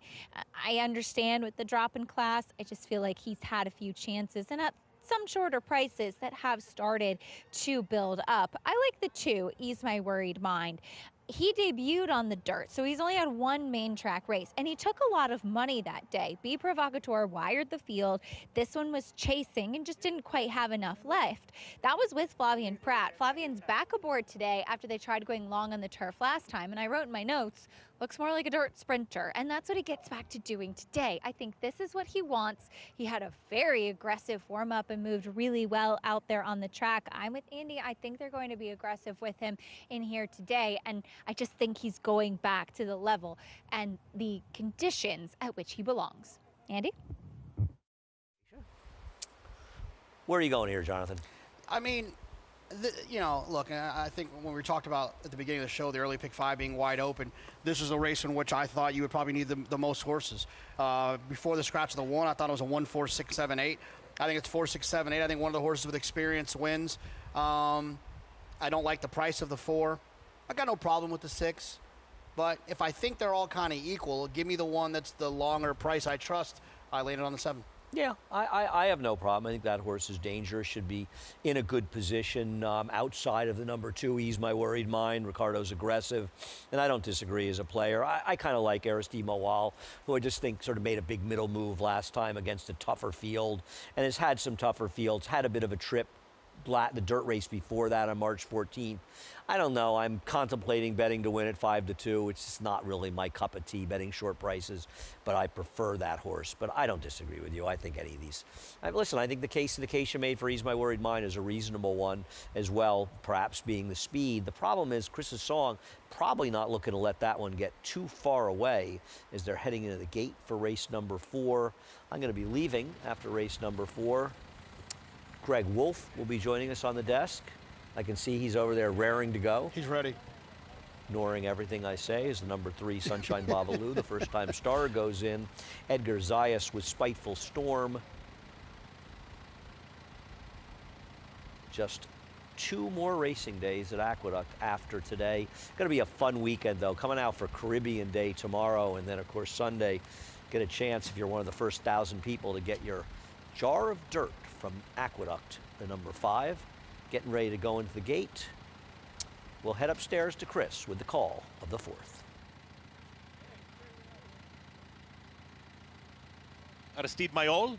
I understand with the drop in class. I just feel like he's had a few chances, and at some shorter prices that have started to build up. I like the 2, Ease My Worried Mind. He debuted on the dirt, so he's only had 1 main track race, and he took a lot of money that day. B Provocateur wired the field. This one was chasing and just didn't quite have enough left. That was with Flavien Prat. Flavien's back aboard today after they tried going long on the turf last time, and I wrote in my notes, looks more like a dirt sprinter, and that's what he gets back to doing today. I think this is what he wants. He had a very aggressive warm-up and moved really well out there on the track. I'm with Andy. I think they're going to be aggressive with him in here today, and I just think he's going back to the level and the conditions at which he belongs. Andy? Where are you going here, Jonathan? I mean, you know, look, I think when we talked about at the beginning of the show, the early pick 5 being wide open, this is a race in which I thought you would probably need the most horses. Before the scratch of the 1, I thought it was a 1, 4, 6, 7, 8. I think it's 4, 6, 7, 8. I think one of the horses with experience wins. I don't like the price of the 4. I got no problem with the 6. But if I think they're all kind of equal, give me the one that's the longer price I trust. I landed on the 7. Yeah, I have no problem. I think that horse is dangerous, should be in a good position outside of the number 2. Ease My Worried Mind. Ricardo's aggressive, and I don't disagree as a player. I kind of like Aristide Mawal, who I just think sort of made a big middle move last time against a tougher field, and has had some tougher fields, had a bit of a trip the dirt race before that on March 14th. I don't know. I'm contemplating betting to win at 5-2. It's just not really my cup of tea, betting short prices, but I prefer that horse. But I don't disagree with you. I think any of these. Listen, I think the case you made for Ease My Worried Mind is a reasonable one as well, perhaps being the speed. The problem is Chris's Song probably not looking to let that one get too far away as they're heading into the gate for race number 4. I'm going to be leaving after race number 4. Greg Wolf will be joining us on the desk. I can see he's over there raring to go. He's ready. Ignoring everything I say is the number 3 Sunshine Babalu. The first-time star goes in. Edgar Zayas with Spiteful Storm. Just 2 more racing days at Aqueduct after today. Going to be a fun weekend, though. Coming out for Caribbean Day tomorrow, and then, of course, Sunday. Get a chance, if you're one of the first 1,000 people, to get your jar of dirt from Aqueduct, the number 5. Getting ready to go into the gate. We'll head upstairs to Chris with the call of the 4th. Aristide Mayol.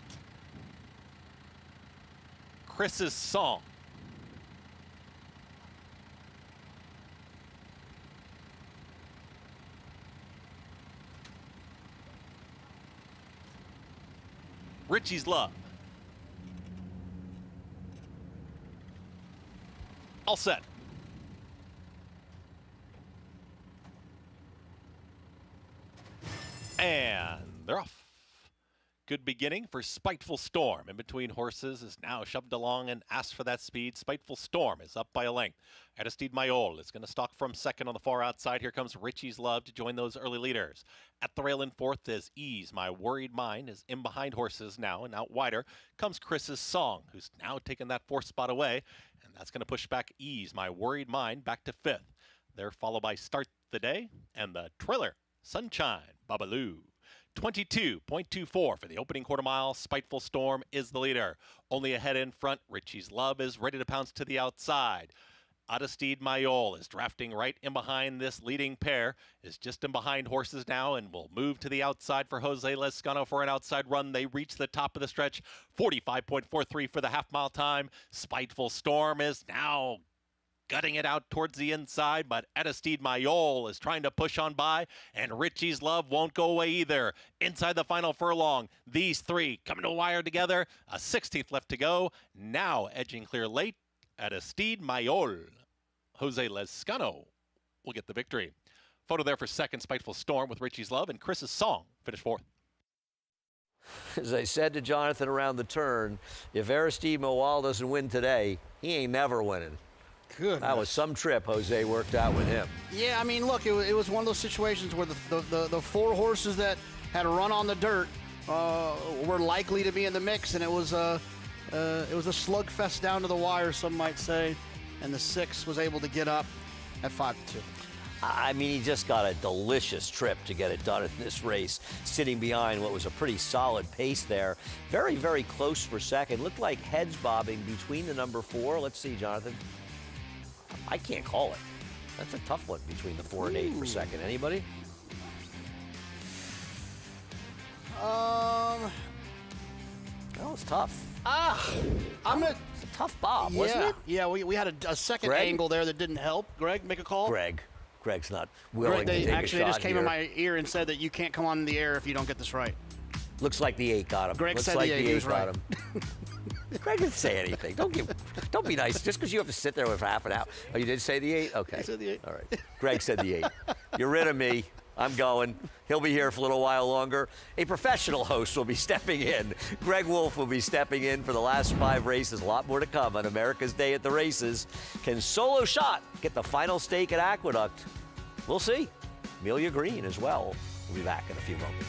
Chris's Song. Richie's Love. All set. And they're off. Good beginning for Spiteful Storm. In between horses is now shoved along and asked for that speed. Spiteful Storm is up by a length. Aristide Mayol is going to stalk from second on the far outside. Here comes Richie's Love to join those early leaders. At the rail in 4th is Ease My Worried Mind is in behind horses now, and out wider comes Chris's Song, who's now taken that 4th spot away, and that's going to push back Ease My Worried Mind back to 5th. They're followed by Start the Day and the trailer Sunshine Babalu. 22.24 for the opening quarter mile. Spiteful Storm is the leader. Only ahead in front, Richie's Love is ready to pounce to the outside. Aristide Mayol is drafting right in behind this leading pair, is just in behind horses now and will move to the outside for Jose Lezcano for an outside run. They reach the top of the stretch, 45.43 for the half-mile time. Spiteful Storm is now gutting it out towards the inside, but Aristide Mayol is trying to push on by, and Richie's Love won't go away either. Inside the final furlong, these 3 coming to a wire together, a 16th left to go. Now edging clear late, Aristide Mayol. Jose Lezcano will get the victory. Photo there for second, Spiteful Storm with Richie's Love, and Chris's Song finished 4th. As I said to Jonathan around the turn, if Aristide Mayol doesn't win today, he ain't never winning. Goodness. That was some trip Jose worked out with him. Yeah, I mean, look, it was one of those situations where the 4 horses that had run on the dirt were likely to be in the mix, and it was a slugfest down to the wire, some might say, and the 6 was able to get up at 5-2. I mean, he just got a delicious trip to get it done in this race, sitting behind what was a pretty solid pace there. Very, very close for second. Looked like heads bobbing between the number 4. Let's see, Jonathan. I can't call it. That's a tough one between the 4 and 8 for second. Anybody? That was tough. It's a tough bob, wasn't it? Yeah, we had a second Greg? angle there that didn't help. Greg, make a call. Greg. Greg's not willing They to take actually a shot just came here. in my ear and said that you can't come on the air if you don't get this right. Looks like the 8 got him. Greg Looks said like the 8, he was got right. him. Greg didn't say anything. Don't be nice. Just because you have to sit there with half an hour. Oh, you did say the 8? Okay. He said the 8. All right. Greg said the 8. You're rid of me. I'm going. He'll be here for a little while longer. A professional host will be stepping in. Greg Wolf will be stepping in for the last 5 races. A lot more to come on America's Day at the Races. Can Solo Shot get the final stake at Aqueduct? We'll see. Amelia Green as well. We'll be back in a few moments.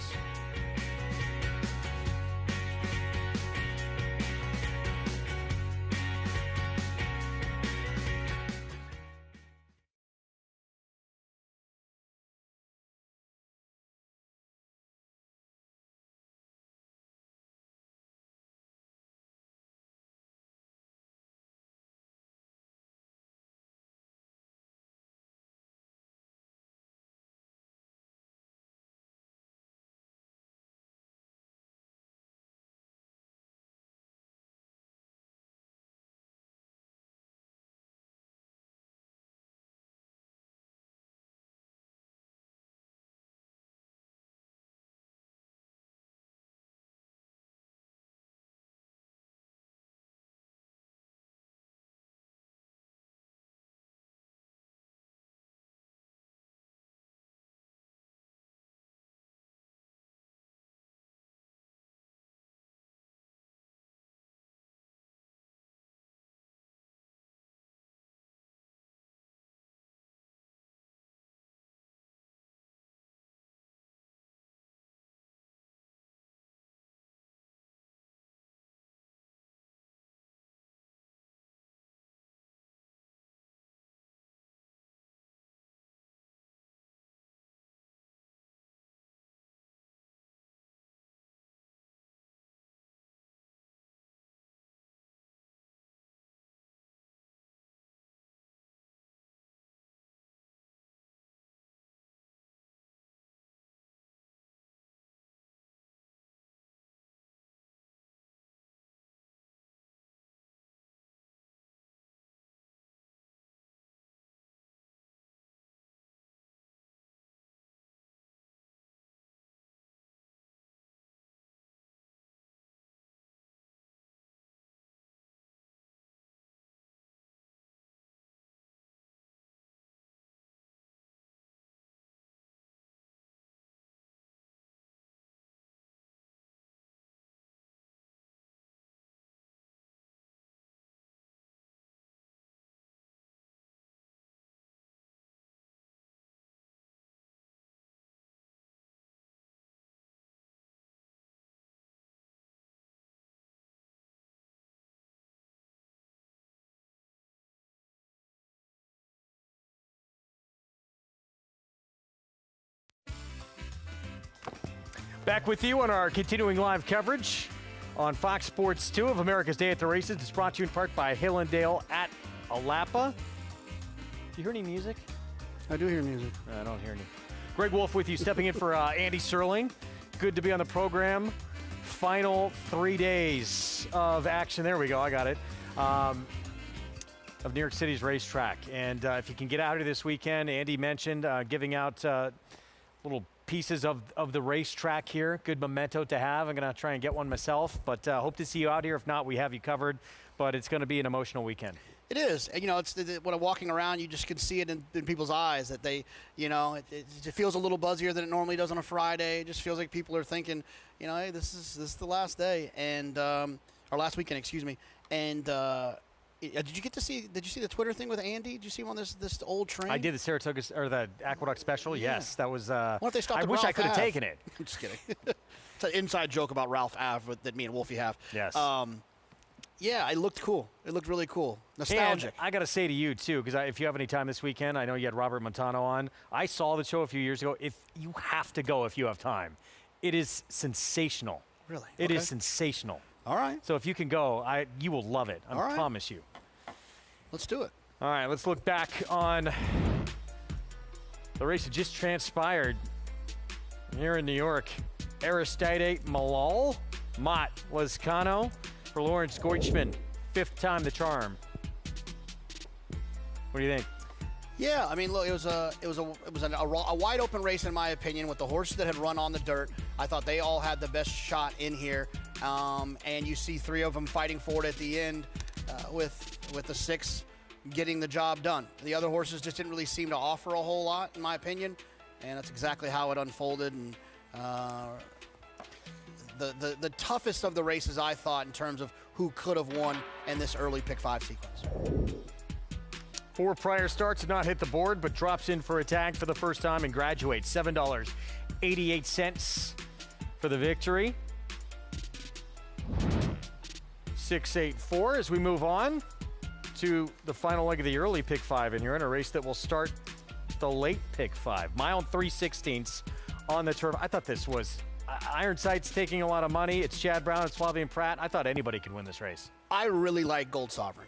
Back with you on our continuing live coverage on Fox Sports 2 of America's Day at the Races. It's brought to you in part by Hillendale at Alapa. Do you hear any music? I do hear music. I don't hear any. Greg Wolf with you, stepping in for Andy Serling. Good to be on the program. Final 3 days of action. There we go. I got it. Of New York City's racetrack. And if you can get out here this weekend, Andy mentioned giving out little pieces of the racetrack here. Good memento to have. I'm going to try and get one myself, but hope to see you out here. If not, we have you covered. But it's going to be an emotional weekend. It is. You know, it's when I'm walking around, you just can see it in people's eyes that they, you know, it feels a little buzzier than it normally does on a Friday. It just feels like people are thinking, you know, hey, this is the last day and or last weekend, excuse me. And did you see the Twitter thing with Andy? Did you see him on this old train? I did the Saratoga or the Aqueduct special. Yeah. Yes, that was. What if they stopped I at wish I Ralph could have Ave? taken it. I'm just kidding. It's an inside joke about Ralph Ave that me and Wolfie have. Yes. Yeah, it looked cool. It looked really cool. Nostalgic. And I got to say to you, too, because if you have any time this weekend, I know you had Robert Montano on. I saw the show a few years ago. If you have to go if you have time. It is sensational. Really? It Okay. is sensational. All right. So if you can go, you will love it. I All right. promise you. Let's do it. All right, let's look back on the race that just transpired here in New York. Aristide Malal, Mott Lezcano for Lawrence Goichman. 5th time the charm. What do you think? Yeah, I mean, look, it was a wide open race in my opinion with the horses that had run on the dirt. I thought they all had the best shot in here, and you see 3 of them fighting for it at the end, with the 6 getting the job done. The other horses just didn't really seem to offer a whole lot, in my opinion, and that's exactly how it unfolded. And the toughest of the races, I thought, in terms of who could have won in this early pick 5 sequence. 4 prior starts did not hit the board, but drops in for a tag for the first time and graduates. $7.88 for the victory. 6-8-4 as we move on to the final leg of the early pick 5 in here in a race that will start the late pick 5. Mile and 3/16 on the turf. I thought this was Ironsight's taking a lot of money. It's Chad Brown, it's Flavien Prat. I thought anybody could win this race. I really like Gold Sovereign.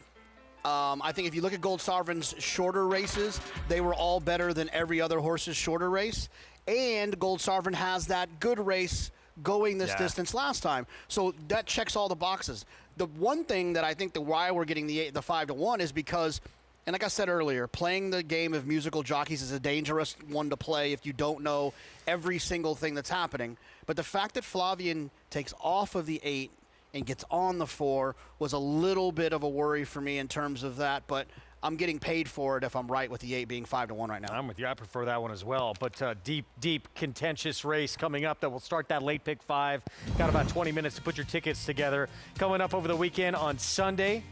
I think if you look at Gold Sovereign's shorter races, they were all better than every other horse's shorter race. And Gold Sovereign has that good race going this distance last time. So that checks all the boxes. The one thing that I think why we're getting the 5-1 is because, and like I said earlier, playing the game of musical jockeys is a dangerous one to play if you don't know every single thing that's happening. But the fact that Flavien takes off of the 8 and gets on the 4 was a little bit of a worry for me in terms of that, but I'm getting paid for it if I'm right with the 8 being 5-1 right now. I'm with you. I prefer that one as well. But deep, contentious race coming up that will start that late pick 5. Got about 20 minutes to put your tickets together. Coming up over the weekend on Sunday,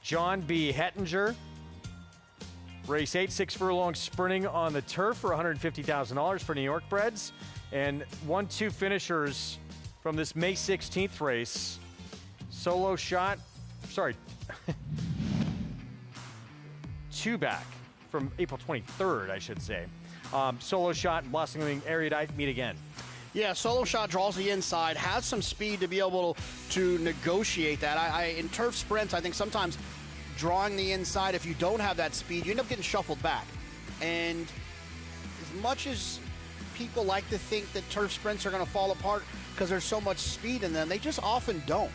John B. Hettinger. Race 8, 6 furlong sprinting on the turf for $150,000 for New York breds. And 1-2 finishers from this May 16th race. Solo Shot, sorry, 2 back from April 23rd, I should say. Solo Shot and Blossoming Erudite meet again. Yeah, Solo Shot draws the inside, has some speed to be able to negotiate that. In turf sprints, I think sometimes drawing the inside, if you don't have that speed, you end up getting shuffled back. And as much as people like to think that turf sprints are going to fall apart because there's so much speed in them, they just often don't.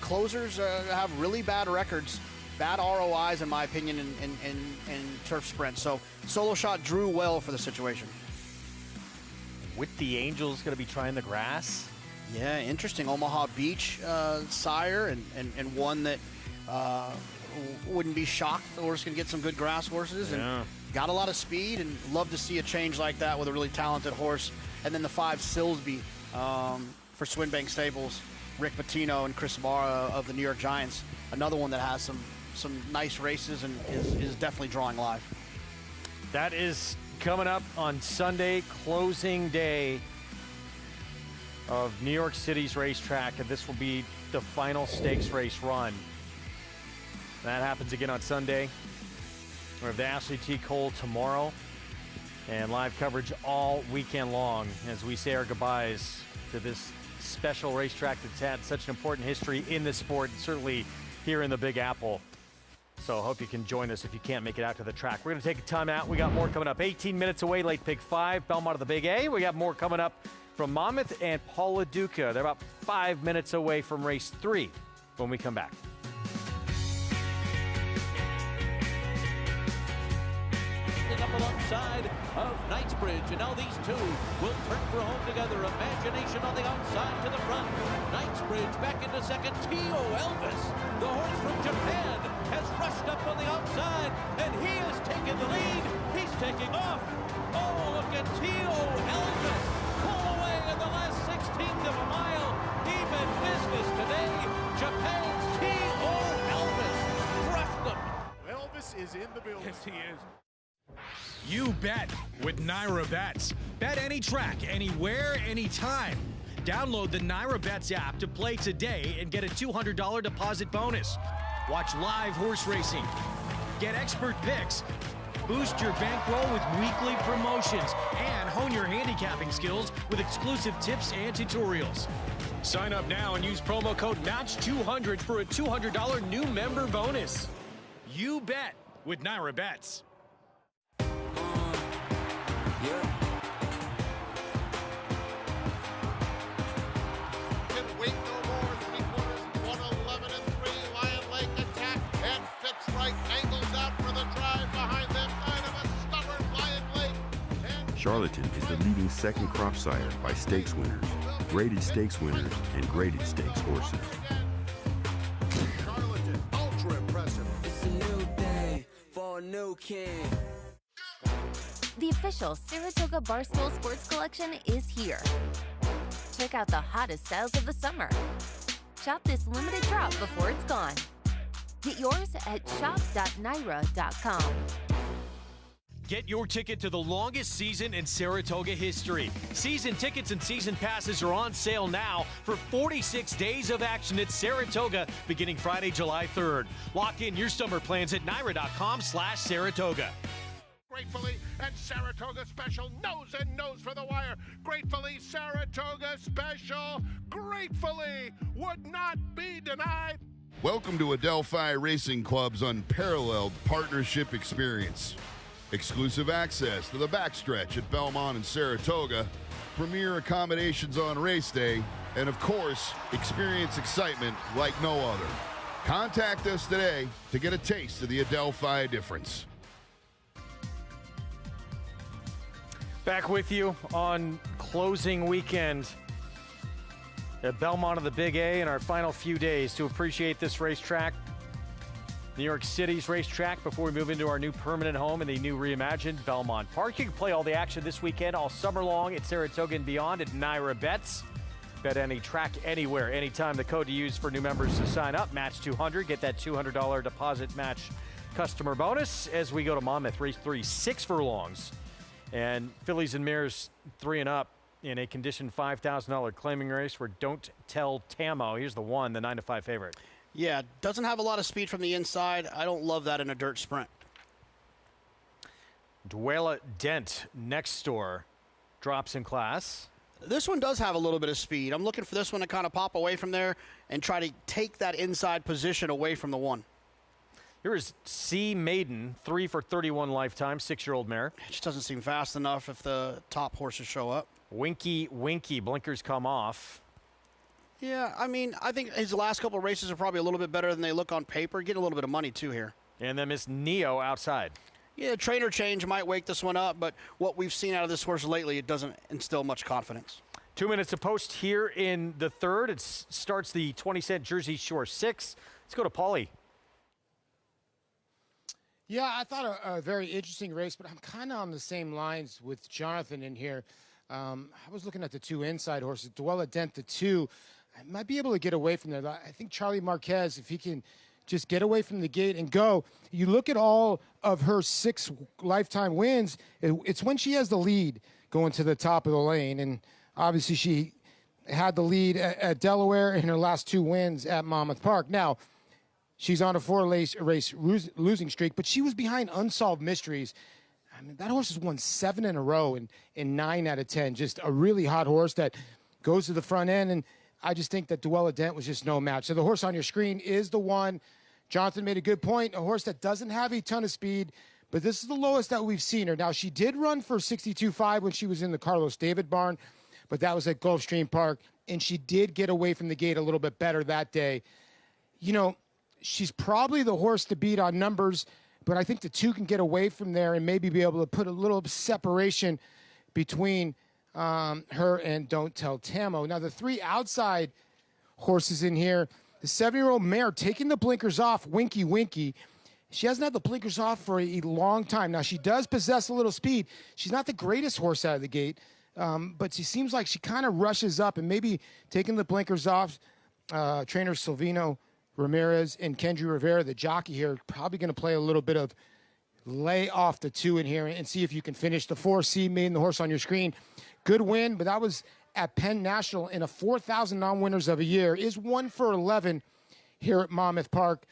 Closers have really bad records, bad ROIs in my opinion in turf sprints. So Solo Shot drew well for the situation. With the Angels going to be trying the grass? Yeah, interesting. Omaha Beach sire and one that wouldn't be shocked the horse can get some good grass horses. And got a lot of speed, and love to see a change like that with a really talented horse. And then the 5 Silsby for Swinbank Stables, Rick Pitino and Chris Barra of the New York Giants. Another one that has some nice races and is definitely drawing live. That is coming up on Sunday, closing day of New York City's racetrack, and this will be the final stakes race run. That happens again on Sunday. We have the Ashley T. Cole tomorrow, and live coverage all weekend long as we say our goodbyes to this special racetrack that's had such an important history in the sport, and certainly here in the Big Apple. So I hope you can join us if you can't make it out to the track. We're going to take a time out. We got more coming up. 18 minutes away, late pick 5, Belmont of the Big A. We got more coming up from Monmouth and Paula Duca. They're about 5 minutes away from race 3 when we come back. Up alongside of Knightsbridge, and now these two will turn for home together. Imagination on the outside to the front. Knightsbridge back into second. T.O. Elvis, the horse from Japan, has rushed up on the outside, and he has taken the lead. He's taking off. Oh, look at T.O. Elvis pull away in the last 16th of a mile. Even business today. Japan's T.O. Elvis crushed them. Elvis is in the building. Yes, he is. You bet with Naira Bets. Bet any track, anywhere, anytime. Download the Naira Bets app to play today and get a $200 deposit bonus. Watch live horse racing. Get expert picks. Boost your bankroll with weekly promotions and hone your handicapping skills with exclusive tips and tutorials. Sign up now and use promo code MATCH200 for a $200 new member bonus. You bet with Naira Bets. Can wait no more. 3/4, 111-3. Lion Lake attack and fits right. Angles out for the drive behind them. Charlatan is the leading second crop sire by stakes winners, graded stakes winners, and graded stakes horses. Charlatan, ultra impressive. It's a new day for a new king. The official Saratoga Barstool Sports Collection is here. Check out the hottest styles of the summer. Shop this limited drop before it's gone. Get yours at shop.naira.com. Get your ticket to the longest season in Saratoga history. Season tickets and season passes are on sale now for 46 days of action at Saratoga beginning Friday, July 3rd. Lock in your summer plans at naira.com/Saratoga. Gratefully and Saratoga Special, nose and nose for the wire. Gratefully Saratoga Special, gratefully would not be denied. Welcome to Adelphi Racing Club's unparalleled partnership experience. Exclusive access to the backstretch at Belmont and Saratoga, premier accommodations on race day, and of course, experience excitement like no other. Contact us today to get a taste of the Adelphi difference. Back with you on closing weekend at Belmont of the Big A in our final few days to appreciate this racetrack. New York City's racetrack before we move into our new permanent home in the new reimagined Belmont Park. You can play all the action this weekend all summer long at Saratoga and beyond at Naira Bets. Bet any track anywhere, anytime. The code to use for new members to sign up, match 200. Get that $200 deposit match customer bonus as we go to Monmouth. Race 3, 6 furlongs. And fillies and mares 3 and up in a conditioned $5,000 claiming race for Don't Tell Tamo. Here's the one, the 9-5 favorite. Yeah, doesn't have a lot of speed from the inside. I don't love that in a dirt sprint. Dwella Dent next door drops in class. This one does have a little bit of speed. I'm looking for this one to kind of pop away from there and try to take that inside position away from the one. Here is C Maiden, 3 for 31 lifetime, 6-year-old mare. It just doesn't seem fast enough if the top horses show up. Winky, blinkers come off. Yeah, I mean, I think his last couple of races are probably a little bit better than they look on paper. Get a little bit of money, too, here. And then Miss Neo outside. Yeah, trainer change might wake this one up, but what we've seen out of this horse lately, it doesn't instill much confidence. 2 minutes to post here in the third. It starts the 20-cent Jersey Shore 6. Let's go to Paulie. Yeah, I thought a very interesting race, but I'm kind of on the same lines with Jonathan in here. I was looking at the 2 inside horses. Dwella Dent, the 2. I might be able to get away from there. I think Charlie Marquez, if he can just get away from the gate and go. You look at all of her 6 lifetime wins, it's when she has the lead going to the top of the lane. And obviously she had the lead at Delaware in her last 2 wins at Monmouth Park. Now, she's on a 4-race losing streak, but she was behind Unsolved Mysteries. I mean, that horse has won 7 in a row in 9 out of 10. Just a really hot horse that goes to the front end, and I just think that Dwella Dent was just no match. So the horse on your screen is the one. Jonathan made a good point, a horse that doesn't have a ton of speed, but this is the lowest that we've seen her. Now, she did run for 62.5 when she was in the Carlos David barn, but that was at Gulfstream Park, and she did get away from the gate a little bit better that day. You know, she's probably the horse to beat on numbers, but I think the 2 can get away from there and maybe be able to put a little separation between her and Don't Tell Tamo. Now, the 3 outside horses in here, the 7-year-old mare taking the blinkers off, Winky. She hasn't had the blinkers off for a long time. Now, she does possess a little speed. She's not the greatest horse out of the gate, but she seems like she kind of rushes up, and maybe taking the blinkers off, trainer Silvino Ramirez and Kendry Rivera, the jockey here, probably going to play a little bit of lay off the 2 in here and see if you can finish the 4 C Maiden, the horse on your screen. Good win, but that was at Penn National in a 4,000 non-winners of a year. Is 1 for 11 here at Monmouth Park.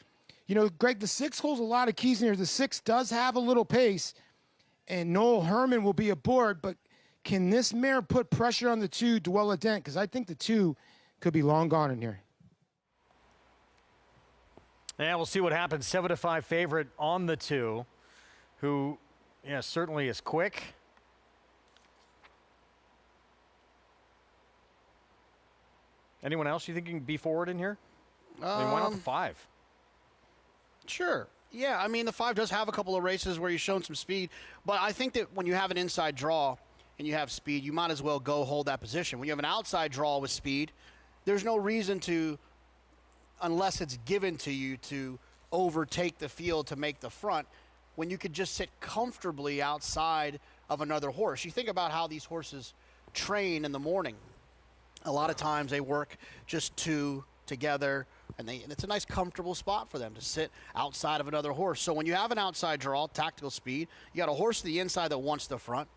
You know, Greg, the 6 holds a lot of keys in here. The 6 does have a little pace, and Noel Herman will be aboard, but can this mare put pressure on the 2, Dwella Dent? Because I think the 2 could be long gone in here. Yeah, we'll see what happens. 7-5 favorite on the 2, who, yeah, certainly is quick. Anyone else you think can be forward in here? I mean, why not the 5? Sure. Yeah, I mean, the 5 does have a couple of races where he's shown some speed, but I think that when you have an inside draw, and you have speed, you might as well go hold that position. When you have an outside draw with speed, there's no reason to, unless it's given to you, to overtake the field to make the front, when you could just sit comfortably outside of another horse. You think about how these horses train in the morning. A lot of times they work just two together, and it's a nice comfortable spot for them to sit outside of another horse. So when you have an outside draw, tactical speed, you got a horse to the inside that wants the front,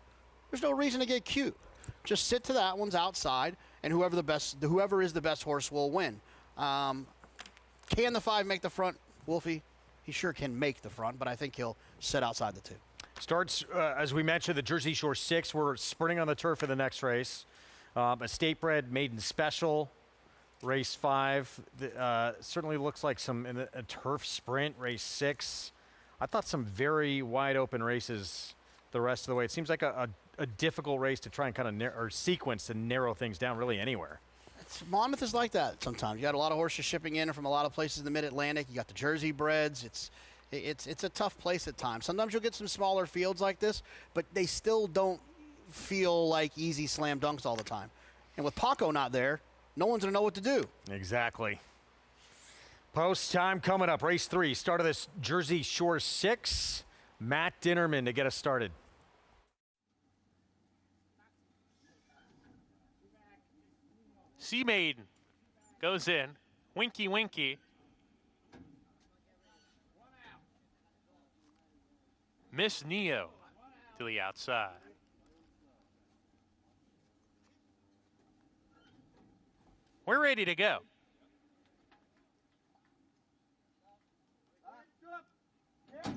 there's no reason to get cute. Just sit to that one's outside, and whoever is the best horse will win. Can the 5 make the front, Wolfie? He sure can make the front, but I think he'll sit outside the 2. Starts, as we mentioned, the Jersey Shore 6. We're sprinting on the turf for the next race. A state bred maiden special, race 5. Certainly looks like a turf sprint, race 6. I thought some very wide open races the rest of the way. It seems like a difficult race to try and kind of or sequence to narrow things down really anywhere. Monmouth is like that sometimes. You got a lot of horses shipping in from a lot of places in the Mid-Atlantic. You got the Jersey breds. It's a tough place at times. Sometimes you'll get some smaller fields like this, but they still don't feel like easy slam dunks all the time. And with Paco not there, no one's going to know what to do. Exactly. Post time coming up. Race 3. Start of this Jersey Shore 6. Matt Dinnerman to get us started. Sea Maiden goes in. Winky Winky. Miss Neo to the outside. We're ready to go. And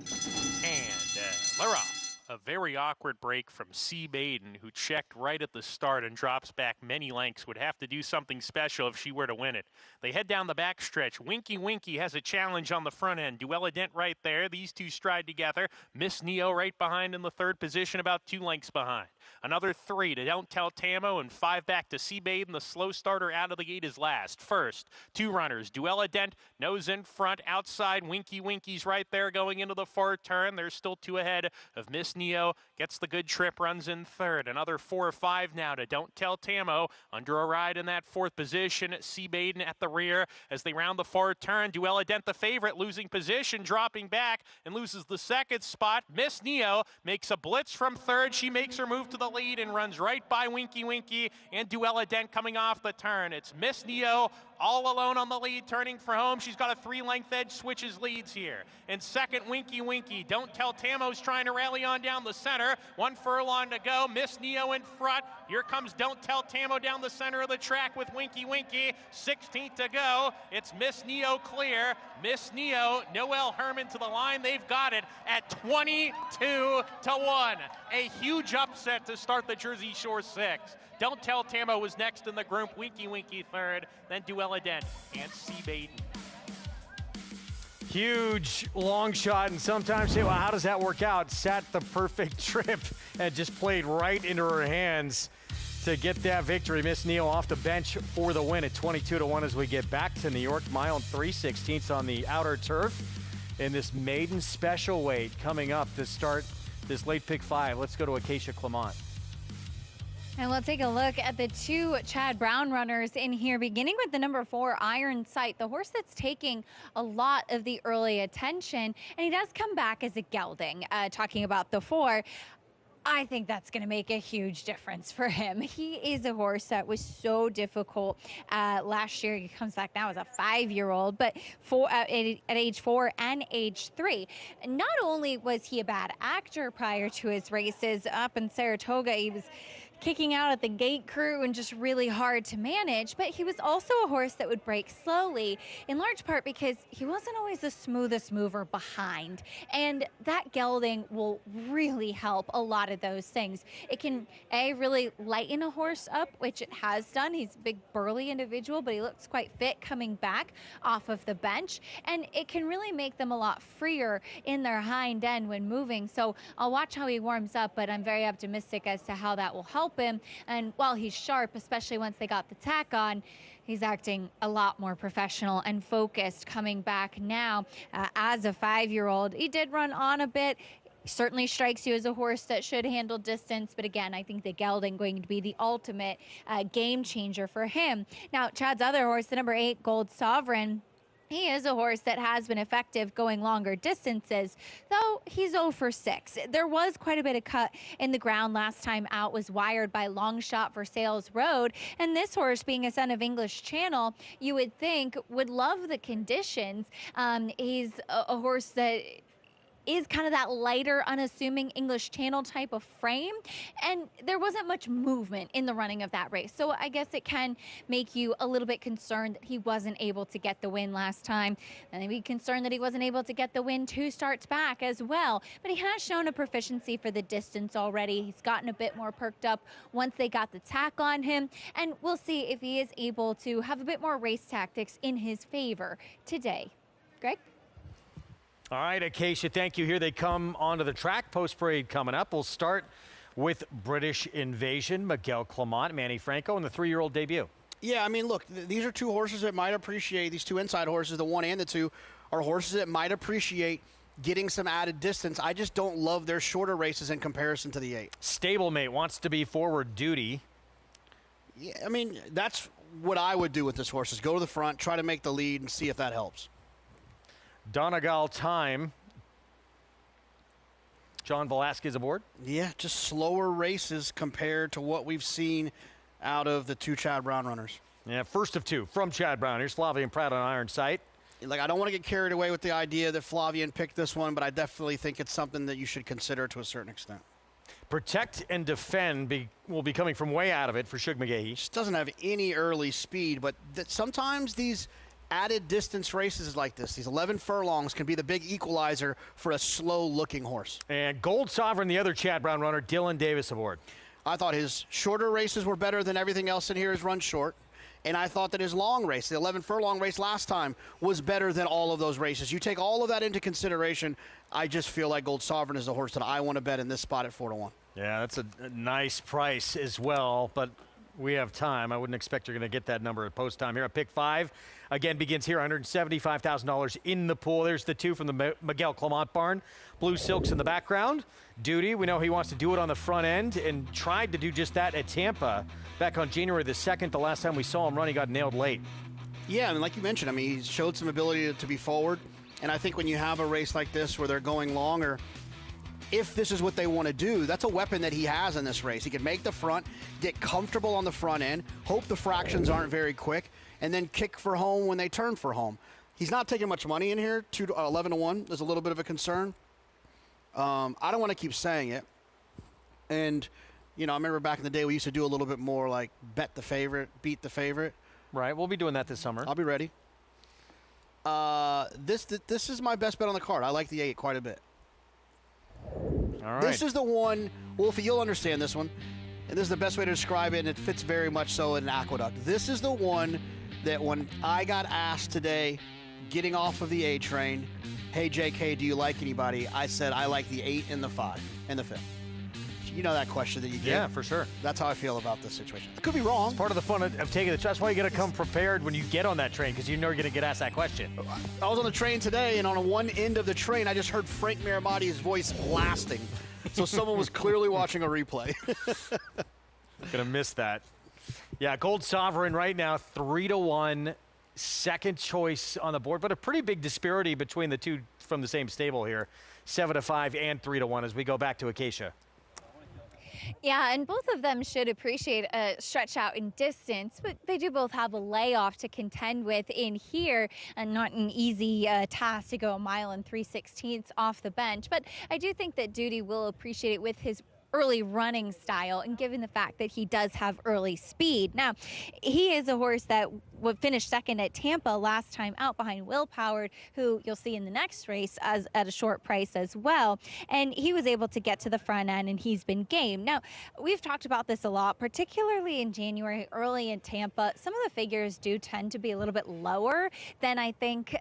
they're off. A very awkward break from Sea Maiden, who checked right at the start and drops back many lengths. Would have to do something special if she were to win it. They head down the backstretch. Winky Winky has a challenge on the front end. Duella Dent right there. These two stride together. Miss Neo right behind in the 3rd position, about 2 lengths behind. Another 3 to Don't Tell Tamo, and 5 back to Sea Maiden. The slow starter out of the gate is last. First, 2 runners. Duella Dent, nose in front, outside. Winky Winky's right there going into the 4th turn. There's still 2 ahead of Miss Neo. Gets the good trip, runs in 3rd. Another 4 or 5 now to Don't Tell Tamo. Under a ride in that 4th position. Sea Maiden at the rear as they round the 4th turn. Duella Dent, the favorite, losing position, dropping back, and loses the 2nd spot. Miss Neo makes a blitz from 3rd. She makes her move to the lead and runs right by Winky Winky and Duella Dent coming off the turn. It's Miss Neo all alone on the lead, turning for home. She's got a 3-length edge, switches leads here. In 2nd, Winky Winky. Don't Tell Tamo's trying to rally on down the center. 1 furlong to go. Miss Neo in front. Here comes Don't Tell Tamo down the center of the track with Winky Winky. 16th to go. It's Miss Neo clear. Miss Neo, Noelle Herman to the line. They've got it at 22-1. A huge upset to start the Jersey Shore 6. Don't Tell Tamo was next in the group. Winky Winky 3rd. Then Duella Dent and Sea Maiden. Huge long shot, and sometimes say, well, how does that work out? Sat the perfect trip and just played right into her hands to get that victory. Miss Neo off the bench for the win at 22-1 as we get back to New York. Mile 3/16 on the outer turf in this maiden special weight coming up to start this late pick 5. Let's go to Acacia Clement. And we'll take a look at the 2 Chad Brown runners in here, beginning with the number 4, Iron Sight, the horse that's taking a lot of the early attention. And he does come back as a gelding. Talking about the 4, I think that's going to make a huge difference for him. He is a horse that was so difficult last year. He comes back now as a 5-year-old, but at age 4 and age 3. Not only was he a bad actor prior to his races up in Saratoga, he was kicking out at the gate crew and just really hard to manage, but he was also a horse that would break slowly, in large part because he wasn't always the smoothest mover behind, and that gelding will really help a lot of those things. It can really lighten a horse up, which it has done. He's a big burly individual, but he looks quite fit coming back off of the bench, and it can really make them a lot freer in their hind end when moving. So I'll watch how he warms up, but I'm very optimistic as to how that will help him. And while he's sharp, especially once they got the tack on, he's acting a lot more professional and focused coming back now as a 5-year-old. He did run on a bit. Certainly strikes you as a horse that should handle distance, but again, I think the gelding going to be the ultimate game changer for him. Now, Chad's other horse, the number 8, Gold Sovereign, he is a horse that has been effective going longer distances, though he's 0 for 6. There was quite a bit of cut in the ground last time out, was wired by Long Shot for Sales Road, and this horse, being a son of English Channel, you would think would love the conditions. He's a horse that is kind of that lighter, unassuming English Channel type of frame, and there wasn't much movement in the running of that race. So I guess it can make you a little bit concerned that he wasn't able to get the win last time, and maybe concerned that he wasn't able to get the win 2 starts back as well. But he has shown a proficiency for the distance already. He's gotten a bit more perked up once they got the tack on him, and we'll see if he is able to have a bit more race tactics in his favor today. Greg? All right, Acacia, thank you. Here they come onto the track. Post-parade coming up. We'll start with British Invasion, Miguel Clement, Manny Franco, and the 3-year-old debut. Yeah, I mean, look, these are 2 horses that might appreciate, these 2 inside horses, the 1 and the 2, are horses that might appreciate getting some added distance. I just don't love their shorter races in comparison to the 8. Stablemate wants to be forward duty. Yeah, I mean, that's what I would do with this horse, is go to the front, try to make the lead, and see if that helps. Donegal Time. John Velasquez aboard? Yeah, just slower races compared to what we've seen out of the 2 Chad Brown runners. Yeah, first of 2 from Chad Brown. Here's Flavian Pratt on iron sight. Like, I don't want to get carried away with the idea that Flavian picked this one, but I definitely think it's something that you should consider to a certain extent. Protect and Defend will be coming from way out of it for Shug McGahee. Just doesn't have any early speed, but sometimes these added distance races like this, these 11 furlongs, can be the big equalizer for a slow-looking horse. And Gold Sovereign, the other Chad Brown runner, Dylan Davis aboard. I thought his shorter races were better than everything else in here is run short. And I thought that his long race, the 11 furlong race last time, was better than all of those races. You take all of that into consideration, I just feel like Gold Sovereign is the horse that I want to bet in this spot at 4-1. Yeah, that's a nice price as well, but we have time. I wouldn't expect you're going to get that number at post time here. At pick 5, again, begins here, $175,000 in the pool. There's the 2 from the Miguel Clement barn. Blue Silks in the background. Duty, we know he wants to do it on the front end and tried to do just that at Tampa back on January the 2nd. The last time we saw him run, he got nailed late. Yeah, and like you mentioned, I mean, he showed some ability to be forward. And I think when you have a race like this where they're going longer, if this is what they want to do, that's a weapon that he has in this race. He can make the front, get comfortable on the front end, hope the fractions aren't very quick, and then kick for home when they turn for home. He's not taking much money in here. 11-1 is a little bit of a concern. I don't want to keep saying it. And, you know, I remember back in the day we used to do a little bit more like bet the favorite, beat the favorite. Right, we'll be doing that this summer. I'll be ready. This is my best bet on the card. I like the 8 quite a bit. All right. This is the one, Wolfie, you'll understand this one. And this is the best way to describe it, and it fits very much so in Aqueduct. This is the one that when I got asked today, getting off of the A train, hey, JK, do you like anybody? I said I like the 8 and the 5 and the 5. You know that question that you get. Yeah, for sure. That's how I feel about this situation. I could be wrong. It's part of the fun of taking the. That's why you got to come prepared when you get on that train, because you know you're going to get asked that question. I was on the train today, and on one end of the train, I just heard Frank Miramati's voice blasting. So someone was clearly watching a replay. Gonna miss that. Yeah, Gold Sovereign right now, 3-1, second choice on the board, but a pretty big disparity between the 2 from the same stable here, 7-5 and 3-1 as we go back to Acacia. Yeah, and both of them should appreciate a stretch out in distance, but they do both have a layoff to contend with in here, and not an easy task to go 1 3/16 off the bench. But I do think that Duty will appreciate it with his early running style, and given the fact that he does have early speed. Now, he is a horse that would finish second at Tampa last time out behind Will Powered, who you'll see in the next race as at a short price as well. And he was able to get to the front end, and he's been game. Now, we've talked about this a lot, particularly in January, early in Tampa. Some of the figures do tend to be a little bit lower than I think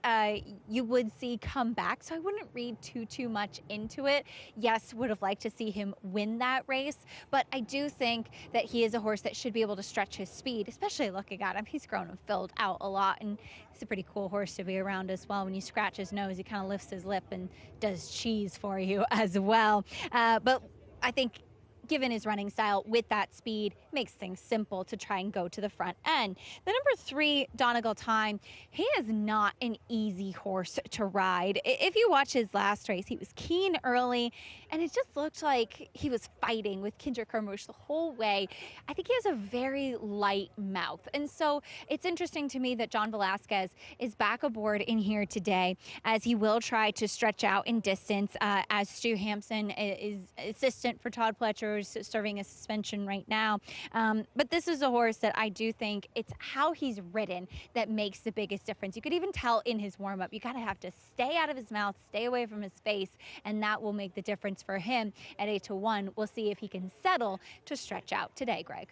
you would see come back. So I wouldn't read too much into it. Yes, would have liked to see him win that race, but I do think that he is a horse that should be able to stretch his speed, especially looking at him. He's grown filled out a lot, and he's a pretty cool horse to be around as well. When you scratch his nose, he kind of lifts his lip and does cheese for you as well. But I think given his running style with that speed, makes things simple to try and go to the front end. The number 3, Donegal Time, he is not an easy horse to ride. If you watch his last race, he was keen early, and it just looked like he was fighting with Kendrick Kermouche the whole way. I think he has a very light mouth, and so it's interesting to me that John Velasquez is back aboard in here today, as he will try to stretch out in distance, as Stu Hampson is assistant for Todd Pletcher, serving a suspension right now. But this is a horse that I do think it's how he's ridden that makes the biggest difference. You could even tell in his warm-up, you gotta have to stay out of his mouth, stay away from his face, and that will make the difference for him at 8-1. We'll see if he can settle to stretch out today, Greg.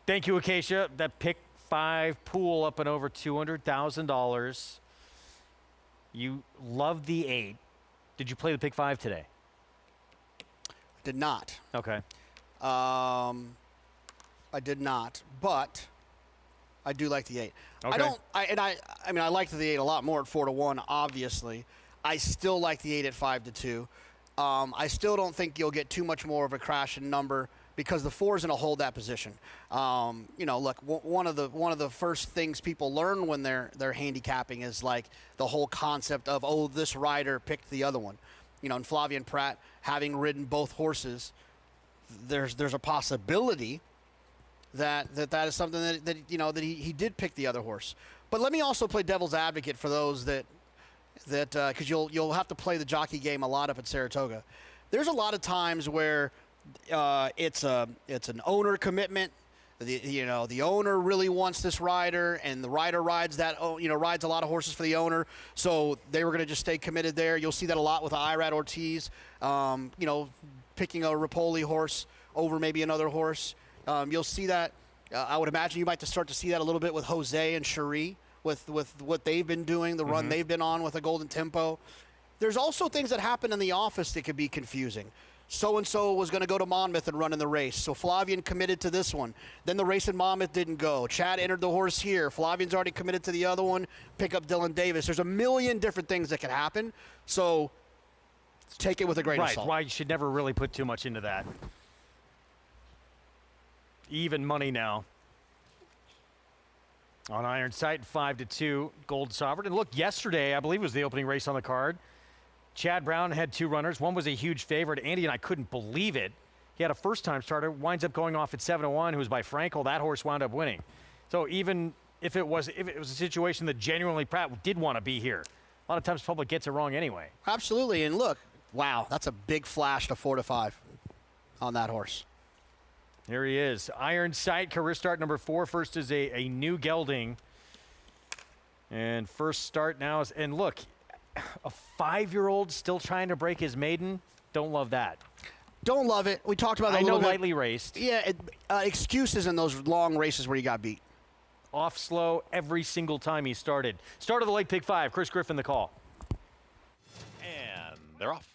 Thank you, Acacia. That pick 5 pool up and over $200,000. You love the 8. Did you play the pick 5 today? Did not. Okay. I did not, but I do like the 8. Okay. I mean, I liked the 8 a lot more at 4-1, obviously. I still like the 8 at 5-2. I still don't think you'll get too much more of a crash in number because the 4 is going to hold that position. You know, look, one of the first things people learn when they're handicapping is like the whole concept of, oh, this rider picked the other one. You know, and Flavien Prat, having ridden both horses, there's a possibility that is something that you know that he did pick the other horse. But let me also play devil's advocate for those that because you'll have to play the jockey game a lot up at Saratoga. There's a lot of times where it's an owner commitment. The owner really wants this rider, and the rider rides rides a lot of horses for the owner, so they were going to just stay committed there. You'll see that a lot with Irad Ortiz, picking a Rapoli horse over maybe another horse. You'll see that. I would imagine you might start to see that a little bit with Jose and Cherie, with what they've been doing, the run they've been on with a Golden Tempo. There's also things that happen in the office that could be confusing. So-and-so was going to go to Monmouth and run in the race, so Flavien committed to this one. Then the race in Monmouth didn't go. Chad entered the horse here. Flavien's already committed to the other one. Pick up Dylan Davis. There's a million different things that can happen, so take it with a grain of salt. Right, you should never really put too much into that. Even money now. On Iron Sight, 5-2, Gold Sovereign. And look, yesterday, I believe, was the opening race on the card. Chad Brown had 2 runners. One was a huge favorite. Andy and I couldn't believe it. He had a first-time starter, winds up going off at 7-1, who was by Frankel. That horse wound up winning. So even if it was a situation that genuinely Pratt did want to be here, a lot of times the public gets it wrong anyway. Absolutely, and look, wow, that's a big flash to 4-5 on that horse. Here he is. Iron Sight, career start number 4. First is a new gelding. And first start now is, and look, a 5-year-old still trying to break his maiden. Don't love that. Don't love it. We talked about it a little bit. I know lightly raced. Yeah, excuses in those long races where you got beat. Off slow every single time he started. Start of the leg pick 5. Chris Griffin the call. And they're off.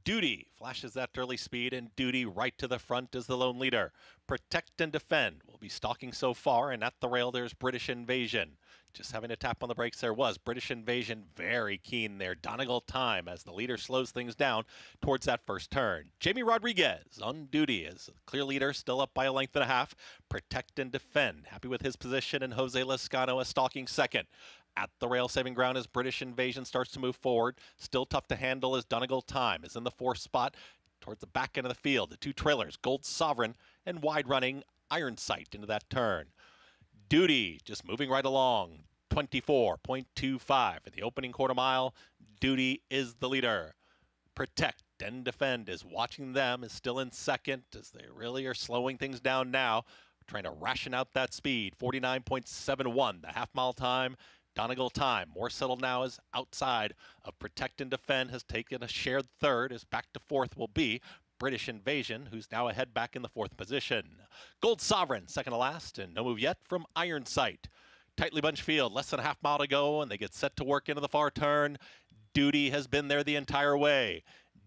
Duty flashes that early speed, and Duty right to the front is the lone leader. Protect and Defend will be stalking so far, and at the rail there's British Invasion. Just having a tap on the brakes there was British Invasion, very keen there. Donegal Time as the leader slows things down towards that first turn. Jamie Rodriguez on Duty is the clear leader, still up by a length and a half. Protect and Defend, happy with his position, and Jose Lescano is stalking second. At the rail saving ground as British Invasion starts to move forward. Still tough to handle as Donegal Time is in the 4th spot towards the back end of the field. The 2 trailers, Gold Sovereign and wide running Iron Sight into that turn. Duty just moving right along. 24.25 in the opening quarter mile. Duty is the leader. Protect and Defend is watching them, is still in second as they really are slowing things down now. Trying to ration out that speed. 49.71 the half-mile time. Donegal Time, more settled now, is outside of Protect and Defend, has taken a shared third, as back to 4th will be British Invasion, who's now ahead back in the 4th position. Gold Sovereign, second to last, and no move yet from Iron Sight. Tightly bunched field, less than a half mile to go, and they get set to work into the far turn. Duty has been there the entire way.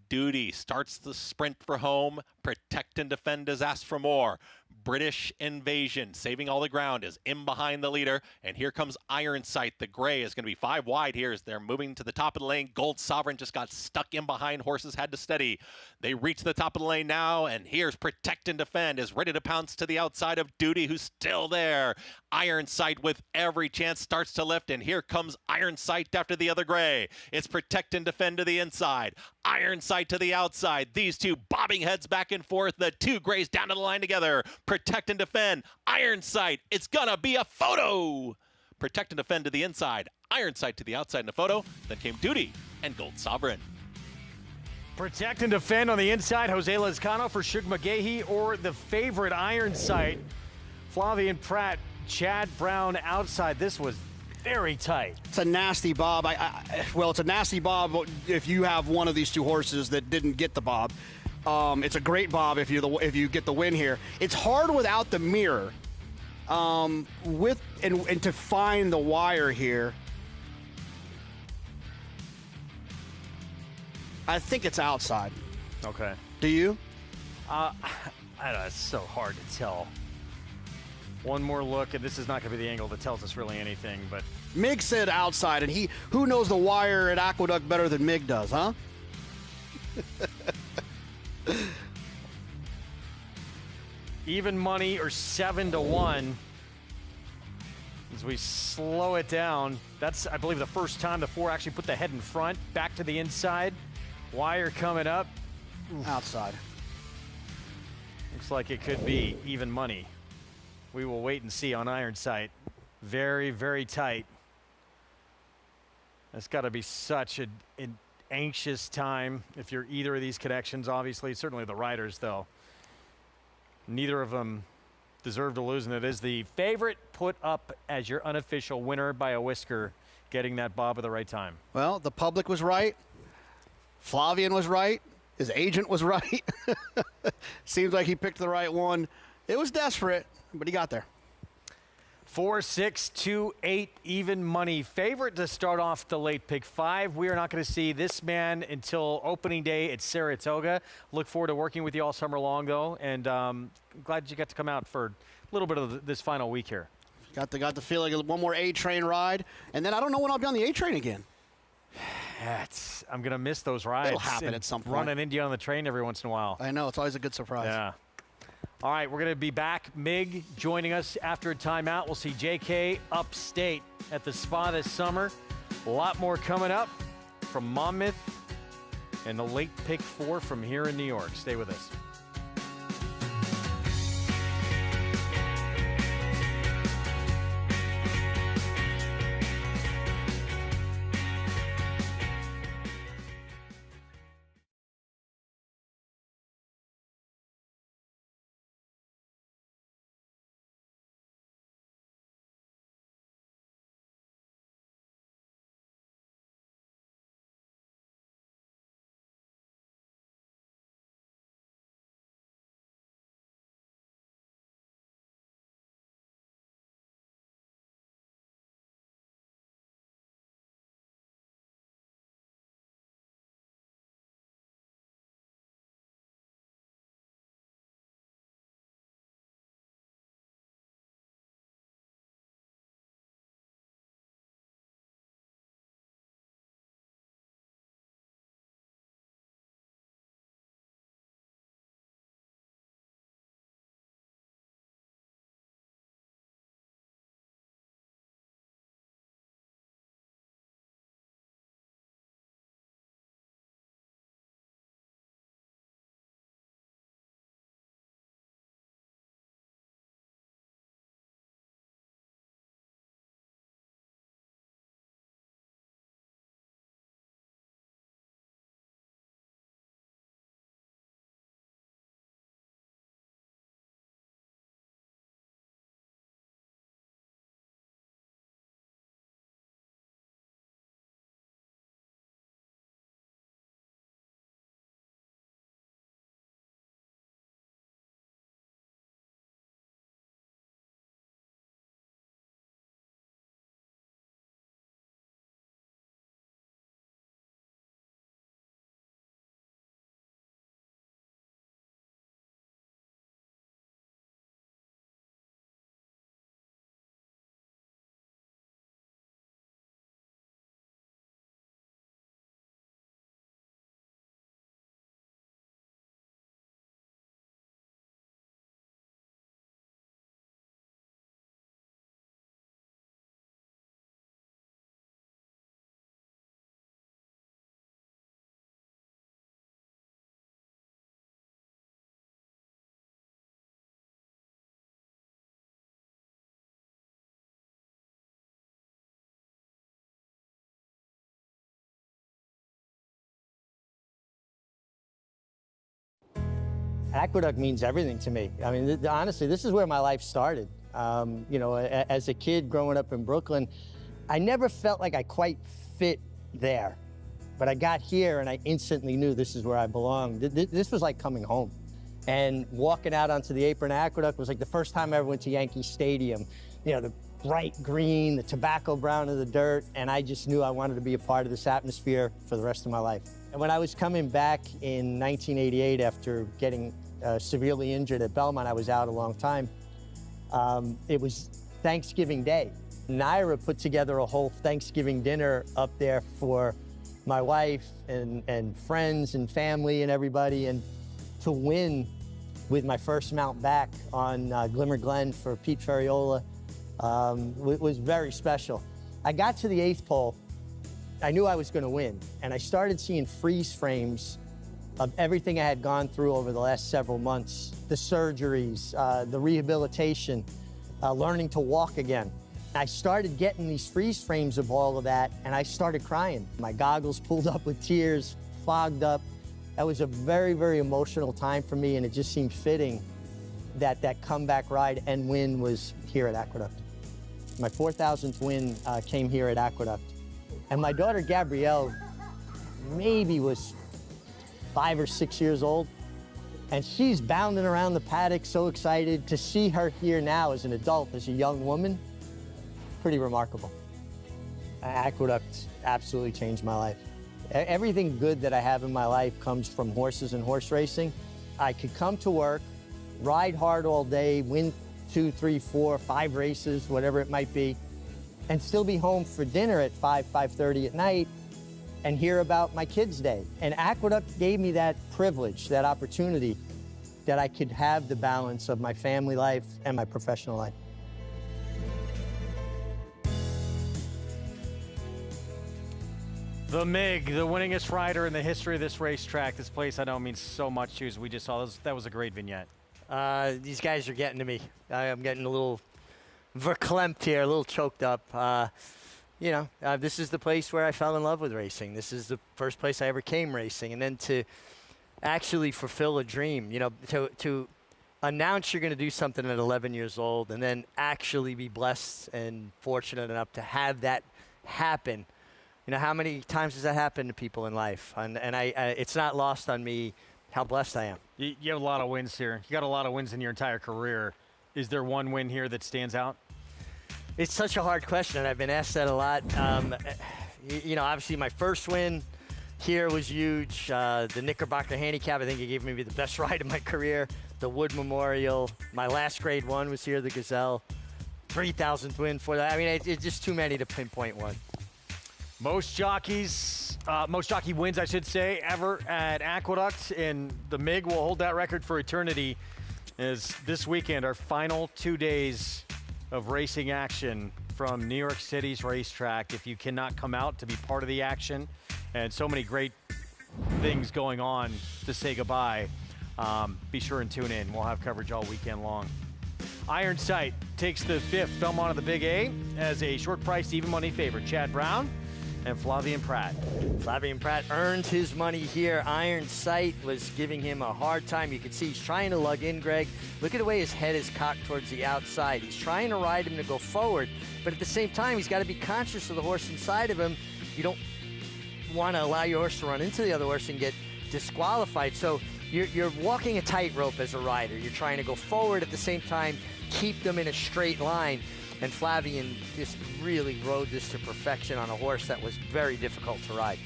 Duty starts the sprint for home. Protect and Defend is asked for more. British Invasion, saving all the ground, is in behind the leader. And here comes Iron Sight. The gray is going to be 5 wide here as they're moving to the top of the lane. Gold Sovereign just got stuck in behind. Horses had to steady. They reach the top of the lane now, and here's Protect and Defend is ready to pounce to the outside of Duty, who's still there. Iron Sight with every chance starts to lift, and here comes Iron Sight after the other gray. It's Protect and Defend to the inside. Iron Sight to the outside. These two bobbing heads back and forth. The two grays down to the line together. Protect and Defend. Iron Sight. It's gonna be a photo. Protect and Defend to the inside. Iron Sight to the outside in a photo. Then came Duty and Gold Sovereign. Protect and Defend on the inside. Jose Lezcano for Shug McGahee, or the favorite Iron Sight, Flavian Pratt, Chad Brown outside. This was very tight. It's a nasty bob. Well, it's a nasty bob if you have one of these two horses that didn't get the bob. It's a great bob if you get the win here. It's hard without the mirror. And to find the wire here. I think it's outside. Okay. Do you? I don't know. It's so hard to tell. One more look, and this is not going to be the angle that tells us really anything, but Mig said outside, and who knows the wire at Aqueduct better than Mig does, huh? even money or 7-1 as we slow it down. That's, I believe, the first time the 4 actually put the head in front, back to the inside. Wire coming up. Oof. Outside. Looks like it could be even money. We will wait and see on Iron Sight. Very, very tight. That's got to be such an anxious time if you're either of these connections, obviously. Certainly the riders, though. Neither of them deserve to lose, and it is the favorite put up as your unofficial winner by a whisker, getting that bob at the right time. Well, the public was right. Flavian was right. His agent was right. Seems like he picked the right one. It was desperate, but he got there. 4, 6, 2, 8, even money. Favorite to start off the late pick 5. We are not going to see this man until opening day at Saratoga. Look forward to working with you all summer long, though, and glad you got to come out for a little bit of this final week here. Got the feeling of one more A-train ride, and then I don't know when I'll be on the A-train again. I'm going to miss those rides. It'll happen at some point. Running into you on the train every once in a while. I know. It's always a good surprise. Yeah. All right, we're going to be back. Mig joining us after a timeout. We'll see JK upstate at the spa this summer. A lot more coming up from Monmouth and the late pick 4 from here in New York. Stay with us. Aqueduct means everything to me. I mean, honestly, this is where my life started. You know, as a kid growing up in Brooklyn, I never felt like I quite fit there. But I got here and I instantly knew this is where I belonged. This was like coming home. And walking out onto the apron at Aqueduct was like the first time I ever went to Yankee Stadium. You know, the bright green, the tobacco brown of the dirt, and I just knew I wanted to be a part of this atmosphere for the rest of my life. And when I was coming back in 1988 after getting severely injured at Belmont, I was out a long time. It was Thanksgiving Day. Naira put together a whole Thanksgiving dinner up there for my wife and friends and family and everybody, and to win with my first mount back on Glimmer Glen for Pete Ferriola was very special. I got to the 8th pole. I knew I was going to win, and I started seeing freeze frames of everything I had gone through over the last several months, the surgeries, the rehabilitation, learning to walk again. I started getting these freeze frames of all of that, and I started crying. My goggles pulled up with tears, fogged up. That was a very, very emotional time for me, and it just seemed fitting that that comeback ride and win was here at Aqueduct. My 4,000th win came here at Aqueduct. And my daughter Gabrielle maybe was 5 or 6 years old, and she's bounding around the paddock so excited. To see her here now as an adult, as a young woman, pretty remarkable. Aqueduct absolutely changed my life. Everything good that I have in my life comes from horses and horse racing. I could come to work, ride hard all day, win 2, 3, 4, 5 races, whatever it might be, and still be home for dinner at 5:30 at night and hear about my kids' day. And Aqueduct gave me that privilege, that opportunity, that I could have the balance of my family life and my professional life. The MIG, the winningest rider in the history of this racetrack. This place I know means so much to you, as we just saw. That was a great vignette. These guys are getting to me. I'm getting a little verklempt here, a little choked up. You know, this is the place where I fell in love with racing. This is the first place I ever came racing. And then to actually fulfill a dream, you know, to announce you're going to do something at 11 years old and then actually be blessed and fortunate enough to have that happen. You know, how many times does that happen to people in life? And it's not lost on me how blessed I am. You have a lot of wins here. You got a lot of wins in your entire career. Is there one win here that stands out? It's such a hard question, and I've been asked that a lot. You know, obviously my first win here was huge. The Knickerbocker Handicap, I think it gave me the best ride of my career. The Wood Memorial. My last grade one was here, the Gazelle. 3,000th win for that. I mean, it's just too many to pinpoint one. Most jockey wins, I should say, ever at Aqueduct, and the MIG will hold that record for eternity. As this weekend, our final 2 days of racing action from New York City's racetrack. If you cannot come out to be part of the action, and so many great things going on to say goodbye, be sure and tune in. We'll have coverage all weekend long. Iron Sight takes the 5th Belmont of the Big A as a short-priced, even money favorite. Chad Brown and Flavien Prat. Flavien Prat earned his money here. Iron Sight was giving him a hard time. You can see he's trying to lug in, Greg. Look at the way his head is cocked towards the outside. He's trying to ride him to go forward, but at the same time, he's got to be conscious of the horse inside of him. You don't want to allow your horse to run into the other horse and get disqualified. So you're walking a tightrope as a rider. You're trying to go forward at the same time, keep them in a straight line. And Flavien just really rode this to perfection on a horse that was very difficult to ride.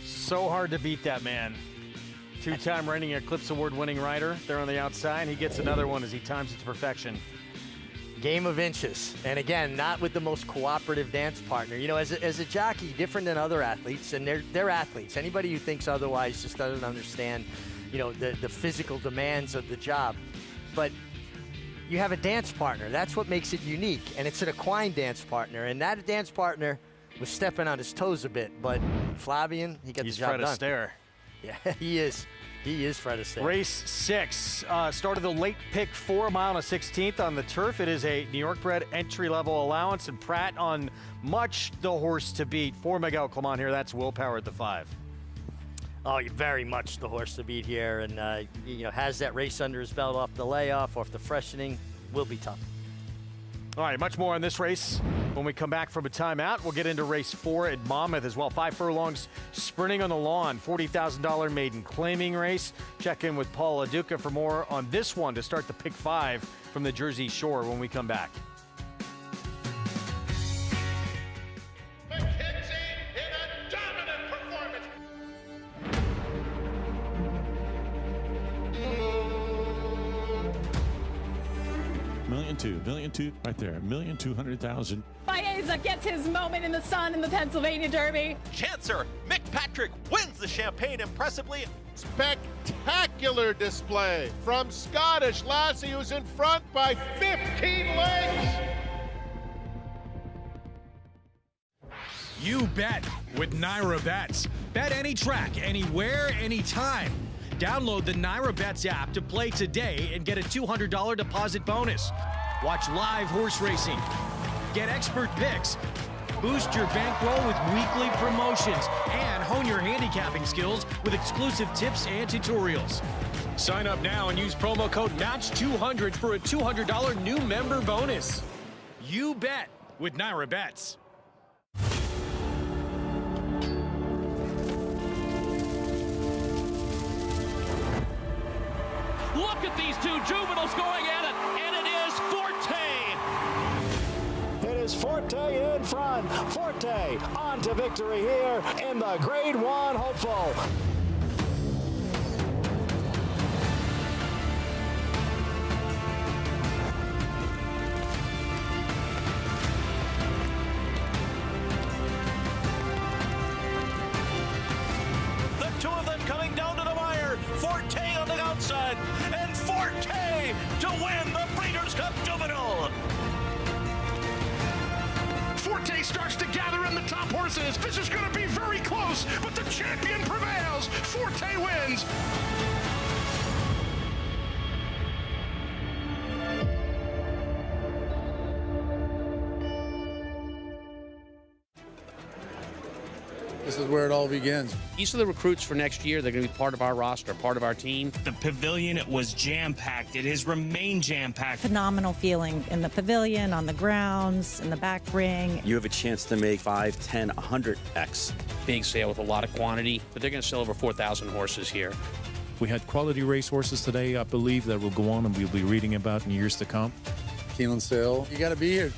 So hard to beat that man. Two-time reigning Eclipse Award-winning rider there on the outside. He gets another one as he times it to perfection. Game of inches. And again, not with the most cooperative dance partner. You know, as a jockey, different than other athletes, and they're athletes. Anybody who thinks otherwise just doesn't understand, you know, the physical demands of the job. But you have a dance partner. That's what makes it unique, and it's an equine dance partner. And that dance partner was stepping on his toes a bit, but Flavien, he got the job done. He's Fred Astaire. Yeah, he is. He is Fred Astaire. Race 6 started the late pick 4 mile and a 16th on the turf. It is a New York bred entry-level allowance, and Pratt on much the horse to beat for Miguel Clement here. That's Willpower at the 5. Oh, very much the horse to beat here, and has that race under his belt off the layoff, off the freshening. Will be tough. All right, much more on this race when we come back from a timeout. We'll get into race 4 at Monmouth as well. 5 furlongs sprinting on the lawn, $40,000 maiden claiming race. Check in with Paul LaDuca for more on this one to start the pick 5 from the Jersey Shore when we come back. Million two, right there, 1,200,000. Baeza gets his moment in the sun in the Pennsylvania Derby. Chancer Mick Patrick wins the Champagne impressively. Spectacular display from Scottish Lassie, who's in front by 15 lengths. You bet with Naira Bets. Bet any track, anywhere, anytime. Download the Naira Bets app to play today and get a $200 deposit bonus. Watch live horse racing. Get expert picks. Boost your bankroll with weekly promotions and hone your handicapping skills with exclusive tips and tutorials. Sign up now and use promo code MATCH200 for a $200 new member bonus. You bet with Naira Bets. Look at these two juveniles going at it, and it is Forte. It is Forte in front. Forte on to victory here in the Grade 1 hopeful. The two of them coming down to the wire. Forte on the outside, and Forte to win the Breeders' Cup Juvenile. Forte starts to gather in the top horses. This is going to be very close, but the champion prevails. Forte wins. This is where it all begins. These are the recruits for next year. They're going to be part of our roster, part of our team. The pavilion, it was jam-packed. It has remained jam-packed. Phenomenal feeling in the pavilion, on the grounds, in the back ring. You have a chance to make 5, 10, 100x. Big sale with a lot of quantity, but they're going to sell over 4,000 horses here. We had quality race horses today, I believe, that will go on and we'll be reading about in years to come. Keeneland Sale, you got to be here.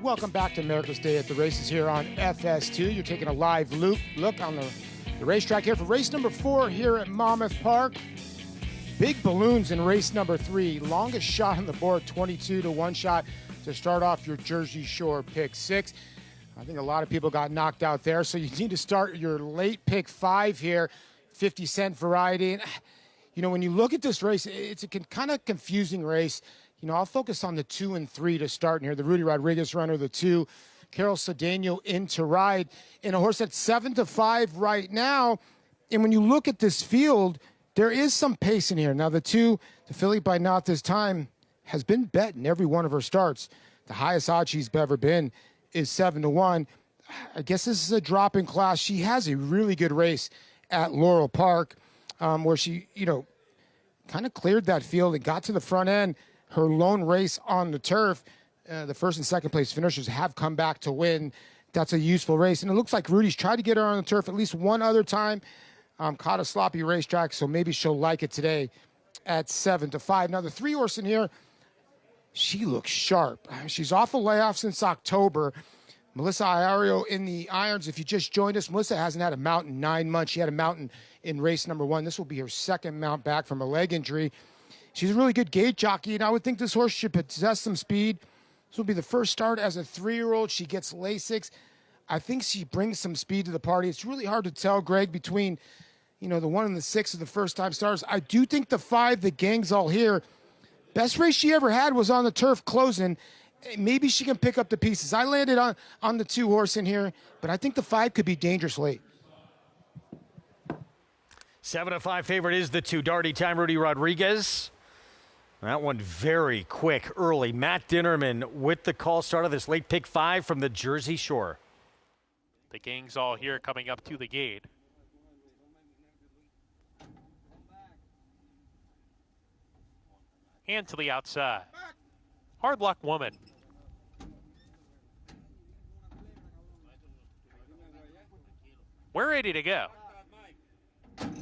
Welcome back to America's Day at the Races here on FS2. You're taking a live look on the racetrack here for race number 4 here at Monmouth Park. Big balloons in race number 3. Longest shot on the board, 22 to 1 shot to start off your Jersey Shore pick 6. I think a lot of people got knocked out there, so you need to start your late pick 5 here, 50-cent variety. And, when you look at this race, it's a kind of confusing race. I'll focus on the 2 and 3 to start here. The Rudy Rodriguez runner, the 2, Carol Cedeno in to ride in a horse that's 7 to 5 right now. And when you look at this field, there is some pace in here. Now, the 2, the Filly by Not This Time, has been bet in every one of her starts. The highest odds she's ever been is 7 to 1. I guess this is a drop in class. She has a really good race at Laurel Park where she, kind of cleared that field and got to the front end. Her lone race on the turf, the first and second place finishers have come back to win. That's a useful race. And it looks like Rudy's tried to get her on the turf at least one other time. Caught a sloppy racetrack, so maybe she'll like it today at 7 to 5. Now, the 3 horse in here, she looks sharp. She's off a layoff since October. Melissa Iario in the irons. If you just joined us, Melissa hasn't had a mount in 9 months. She had a mount in race number 1. This will be her second mount back from a leg injury. She's a really good gate jockey, and I would think this horse should possess some speed. This will be the first start as a 3-year-old. She gets Lasix. I think she brings some speed to the party. It's really hard to tell, Greg, between, the 1 and the 6 of the first-time starters. I do think the 5, the gang's all here. Best race she ever had was on the turf closing. Maybe she can pick up the pieces. I landed on the 2 horse in here, but I think the 5 could be dangerous late. 7 to 5 favorite is the 2, Darty Time, Rudy Rodriguez. That one very quick early. Matt Dinnerman with the call start of this late pick 5 from the Jersey Shore. The gang's all here coming up to the gate. And to the outside. Hard Luck Woman. We're ready to go. And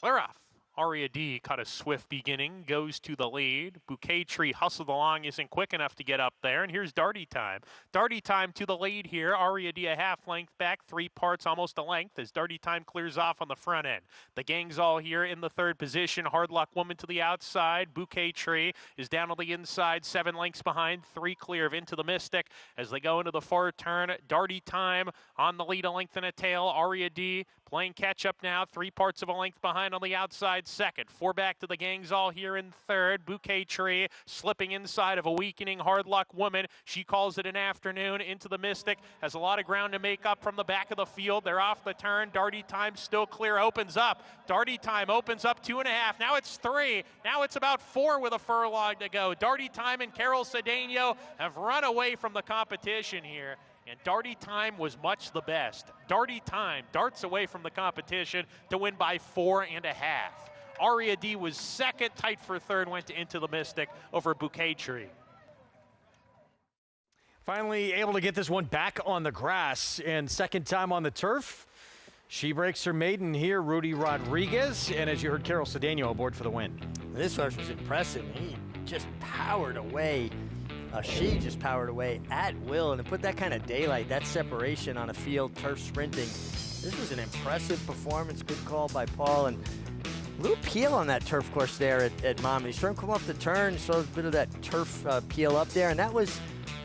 we're off. Aria D caught a swift beginning, goes to the lead. Bouquet Tree hustled along, isn't quick enough to get up there. And here's Darty Time. Darty Time to the lead here. Aria D a half length back, 3 parts, almost a length as Darty Time clears off on the front end. The gang's all here in the 3rd position. Hard Luck Woman to the outside. Bouquet Tree is down on the inside, 7 lengths behind, 3 clear of Into the Mystic as they go into the far turn. Darty Time on the lead, a length and a tail. Aria D playing catch up now, 3 parts of a length behind on the outside second. 4 back to the gang's all here in 3rd. Bouquet Tree slipping inside of a weakening Hard Luck Woman. She calls it an afternoon. Into the Mystic has a lot of ground to make up from the back of the field. They're off the turn. Darty Time still clear, opens up. Darty Time opens up 2.5. Now it's 3. Now it's about 4 with a furlong to go. Darty Time and Carol Cedeno have run away from the competition here. And Darty Time was much the best. Darty Time darts away from the competition to win by 4.5. Aria D was second, tight for 3rd, went Into the Mystic over Bouquet Tree. Finally able to get this one back on the grass, and second time on the turf. She breaks her maiden here, Rudy Rodriguez, and as you heard, Carol Cedeno aboard for the win. This horse was impressive. He just powered away. She just powered away at will, and to put that kind of daylight, that separation on a field, turf sprinting, this was an impressive performance. Good call by Paul, and a little peel on that turf course there at Monmouth. He's trying to come off the turn, so a bit of that turf peel up there, and that was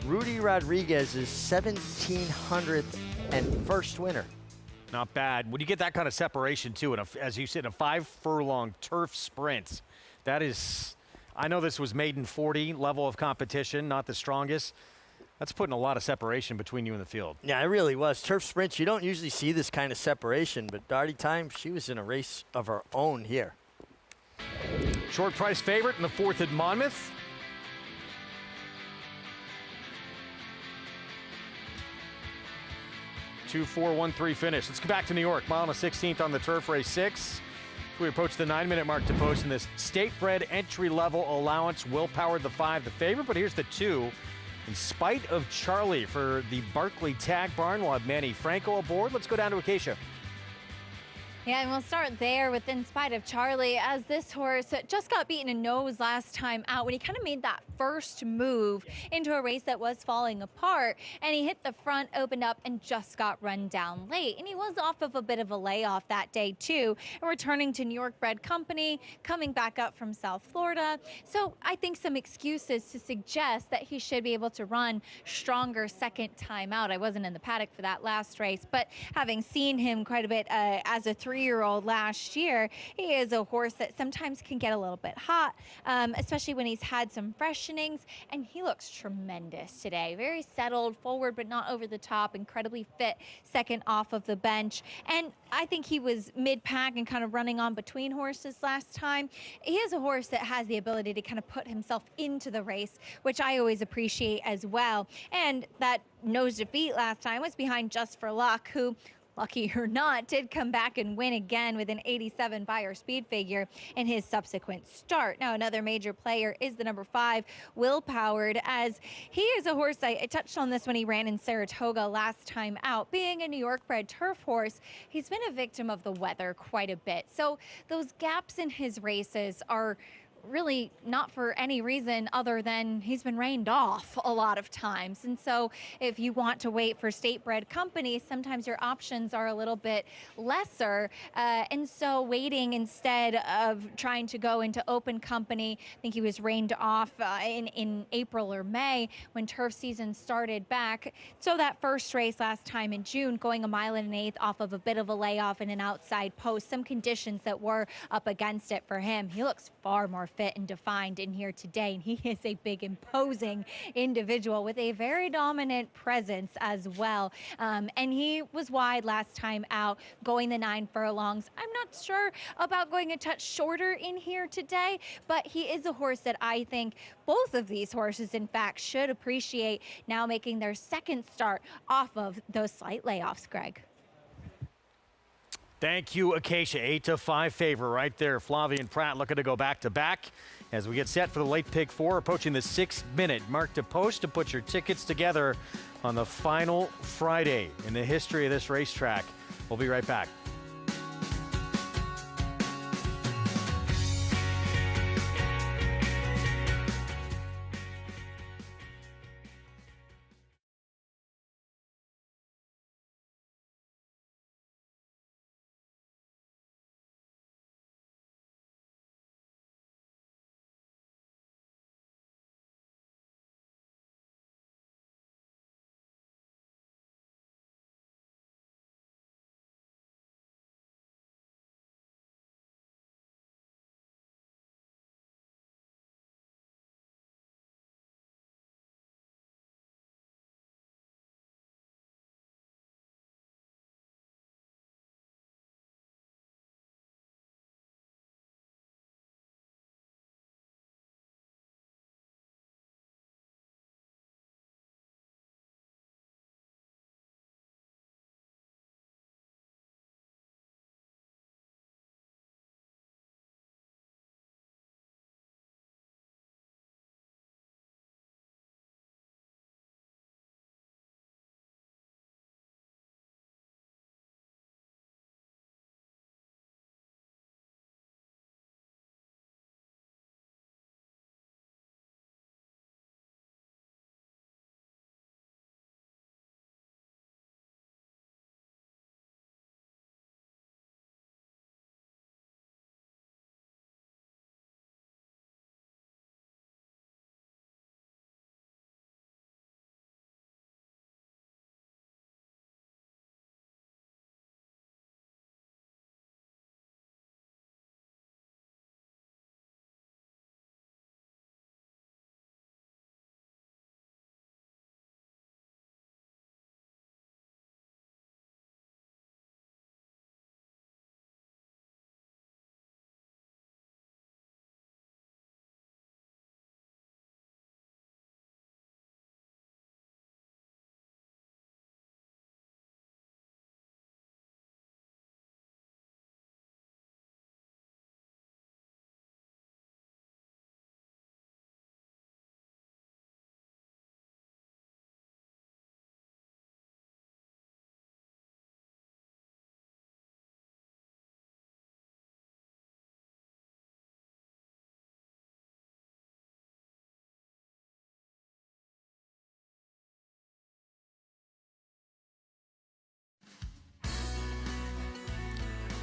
Rudy Rodriguez's 1,700th and first winner. Not bad. When you get that kind of separation, too, as you said, in a 5-furlong turf sprint, that is... I know this was maiden 40 level of competition, not the strongest. That's putting a lot of separation between you and the field. Yeah, it really was. Turf sprints, you don't usually see this kind of separation, but Darty Time, she was in a race of her own here. Short price favorite in the 4th at Monmouth. Two, 4, 1, 3 finish. Let's go back to New York. Mile and a 16th on the turf, race 6. We approach the 9-minute mark to post in this state-bred entry-level allowance. Willpower the 5, the favorite, but here's the 2. In spite of Charlie for the Barkley Tag Barn, we'll have Manny Franco aboard. Let's go down to Acacia. Yeah, and we'll start there with In Spite of Charlie, as this horse just got beaten in nose last time out when he kind of made that first move into a race that was falling apart, and he hit the front, opened up, and just got run down late. And he was off of a bit of a layoff that day too, and returning to New York bred company, coming back up from South Florida. So I think some excuses to suggest that he should be able to run stronger second time out. I wasn't in the paddock for that last race, but having seen him quite a bit as a 3-year-old last year, he is a horse that sometimes can get a little bit hot, especially when he's had some freshenings, and he looks tremendous today. Very settled, forward but not over the top, incredibly fit, second off of the bench, and I think he was mid-pack and kind of running on between horses last time. He is a horse that has the ability to kind of put himself into the race, which I always appreciate as well, and that nose defeat last time was behind Just for Luck, who, lucky or not, did come back and win again with an 87 Beyer speed figure in his subsequent start. Now, another major player is the number 5, Willpowered, as he is a horse, I touched on this when he ran in Saratoga last time out. Being a New York bred turf horse, he's been a victim of the weather quite a bit. So those gaps in his races are really not for any reason other than he's been rained off a lot of times. And so if you want to wait for state-bred companies, sometimes your options are a little bit lesser. And so waiting instead of trying to go into open company, I think he was rained off in April or May when turf season started back. So that first race last time in June, going 1 1/8 off of a bit of a layoff and an outside post, some conditions that were up against it for him. He looks far more fit and defined in here today. And he is a big, imposing individual with a very dominant presence as well. And he was wide last time out, going the 9 furlongs. I'm not sure about going a touch shorter in here today, but he is a horse that I think both of these horses, in fact, should appreciate now making their second start off of those slight layoffs, Greg. Thank you, Acacia. 8-5 favor right there. Flavien Prat looking to go back-to-back as we get set for the late pick 4, approaching the 6-minute mark to post to put your tickets together on the final Friday in the history of this racetrack. We'll be right back.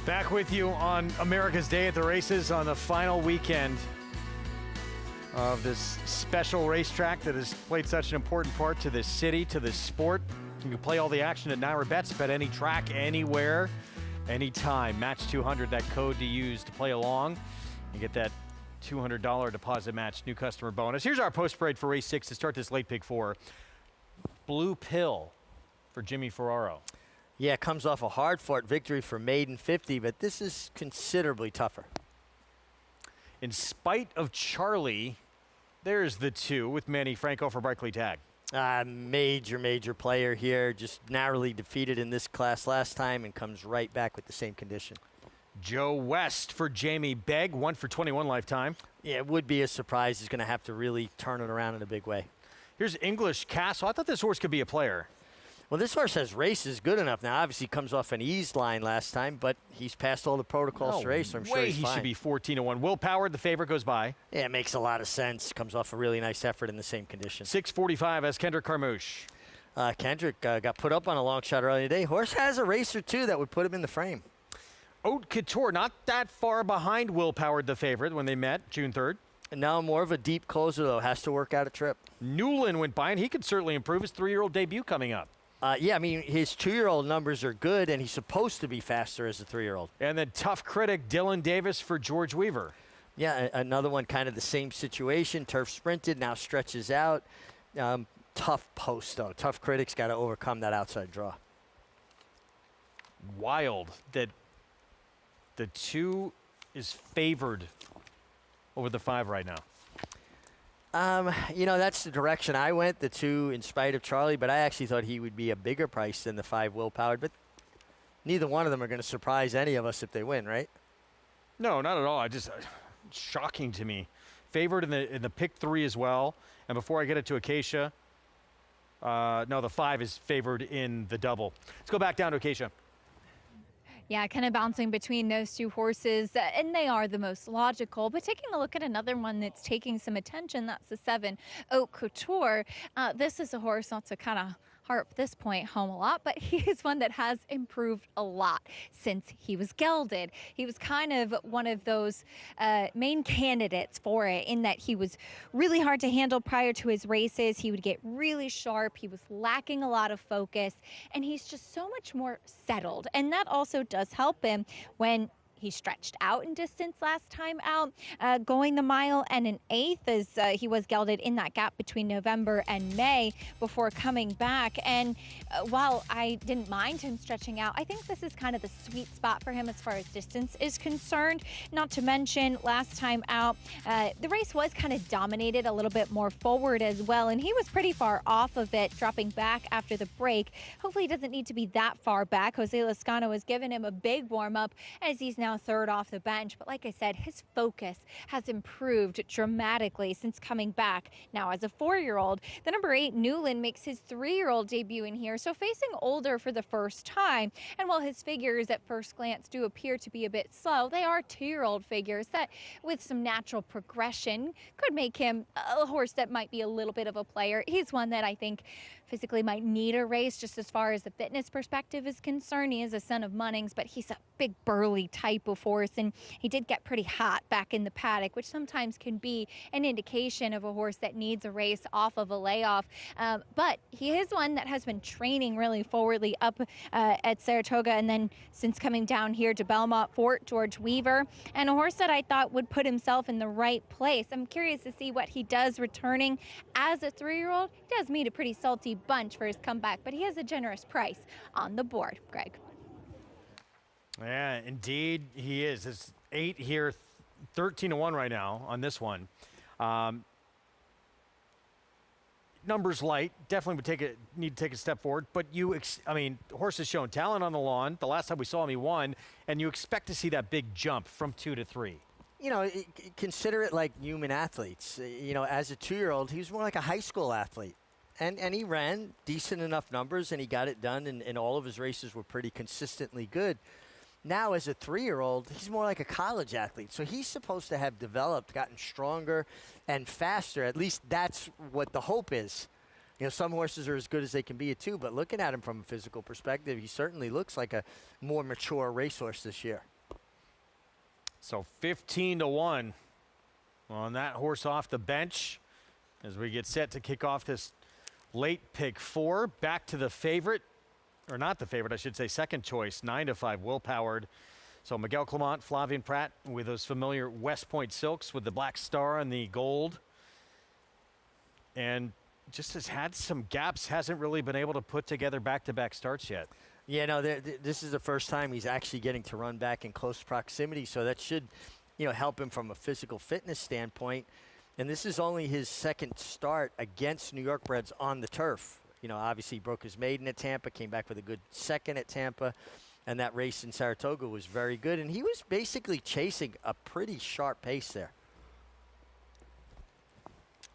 Back with you on America's Day at the Races on the final weekend of this special racetrack that has played such an important part to this city, to this sport. You can play all the action at Naira Bets, bet any track, anywhere, anytime. Match 200, that code to use to play along and get that $200 deposit match new customer bonus. Here's our post parade for race 6 to start this late pick 4. Blue Pill for Jimmy Ferraro. Yeah, comes off a hard-fought victory for Maiden 50, but this is considerably tougher. In spite of Charlie, there's the 2 with Manny Franco for Barclay Tag. Major player here, just narrowly defeated in this class last time and comes right back with the same condition. Joe West for Jamie Begg, 1 for 21 lifetime. Yeah, it would be a surprise. He's going to have to really turn it around in a big way. Here's English Castle. I thought this horse could be a player. Well, this horse has races good enough now. Obviously, comes off an eased line last time, but he's passed all the protocols to race, so I'm sure he's fine. He should be 14-1. Will Powered, the favorite, goes by. Yeah, it makes a lot of sense. Comes off a really nice effort in the same condition. 6:45 as Kendrick Carmouche. Kendrick got put up on a long shot earlier today. Horse has a race or two that would put him in the frame. Haute Couture, not that far behind Will Powered, the favorite, when they met June 3rd. And now more of a deep closer, though. Has to work out a trip. Newland went by, and he could certainly improve. His 3-year-old debut coming up. Yeah, I mean, his 2-year-old numbers are good, and he's supposed to be faster as a 3-year-old. And then tough critic Dylan Davis for George Weaver. Yeah, another one kind of the same situation. Turf sprinted, now stretches out. Tough post, though. Tough critics got to overcome that outside draw. Wild that the 2 is favored over the 5 right now. That's the direction I went, the 2 in spite of Charlie, but I actually thought he would be a bigger price than the 5 Will-Powered, but neither one of them are going to surprise any of us if they win, right? No, not at all. Shocking to me. Favored in the pick 3 as well. And before I get it to Acacia, no, the 5 is favored in the double. Let's go back down to Acacia. Yeah, kind of bouncing between those 2 horses, and they are the most logical. But taking a look at another one that's taking some attention, that's the 7 Haute Couture. This is a horse not to kind of harp this point home a lot, but he is one that has improved a lot since he was gelded. He was kind of one of those main candidates for it, in that he was really hard to handle prior to his races. He would get really sharp. He was lacking a lot of focus, and he's just so much more settled. And that also does help him when he stretched out in distance last time out, going the 1 1/8 as he was gelded in that gap between November and May before coming back. And while I didn't mind him stretching out, I think this is kind of the sweet spot for him as far as distance is concerned. Not to mention, last time out, the race was kind of dominated a little bit more forward as well, and he was pretty far off of it, dropping back after the break. Hopefully he doesn't need to be that far back. Jose Lascano has given him a big warm-up as he's now 3rd off the bench. But like I said, his focus has improved dramatically since coming back. Now, as a 4-year-old, the number 8 Newland makes his 3-year-old debut in here, so facing older for the first time. And while his figures at first glance do appear to be a bit slow, they are 2-year-old figures that, with some natural progression, could make him a horse that might be a little bit of a player. He's one that I think physically might need a race just as far as the fitness perspective is concerned. He is a son of Munnings, but he's a big burly type of horse, and he did get pretty hot back in the paddock, which sometimes can be an indication of a horse that needs a race off of a layoff. But he is one that has been training really forwardly up at Saratoga, and then since coming down here to Belmont Fort, George Weaver, and a horse that I thought would put himself in the right place. I'm curious to see what he does returning as a 3-year-old. He does meet a pretty salty bunch for his comeback, but he has a generous price on the board. Greg. Yeah, indeed he is. It's 8 here, 13-1 right now on this one. Numbers light, definitely would need to take a step forward, but horse has shown talent on the lawn. The last time we saw him, he won, and you expect to see that big jump from 2 to 3. Consider it like human athletes. As a 2-year-old, he was more like a high school athlete. And he ran decent enough numbers, and he got it done, and all of his races were pretty consistently good. Now, as a 3-year-old, he's more like a college athlete. So he's supposed to have developed, gotten stronger and faster. At least that's what the hope is. Some horses are as good as they can be at 2, but looking at him from a physical perspective, he certainly looks like a more mature racehorse this year. So 15-1 on that horse off the bench as we get set to kick off this late pick 4. Back to the favorite, or not the favorite, I should say, second choice, 9-5 Will-Powered. So Miguel Clement, Flavien Prat with those familiar West Point silks with the black star and the gold. And just has had some gaps, hasn't really been able to put together back-to-back starts yet. Yeah, no, this is the first time he's actually getting to run back in close proximity, so that should, help him from a physical fitness standpoint. And this is only his second start against New York breds on the turf. Obviously he broke his maiden at Tampa, came back with a good second at Tampa, and that race in Saratoga was very good. And he was basically chasing a pretty sharp pace there.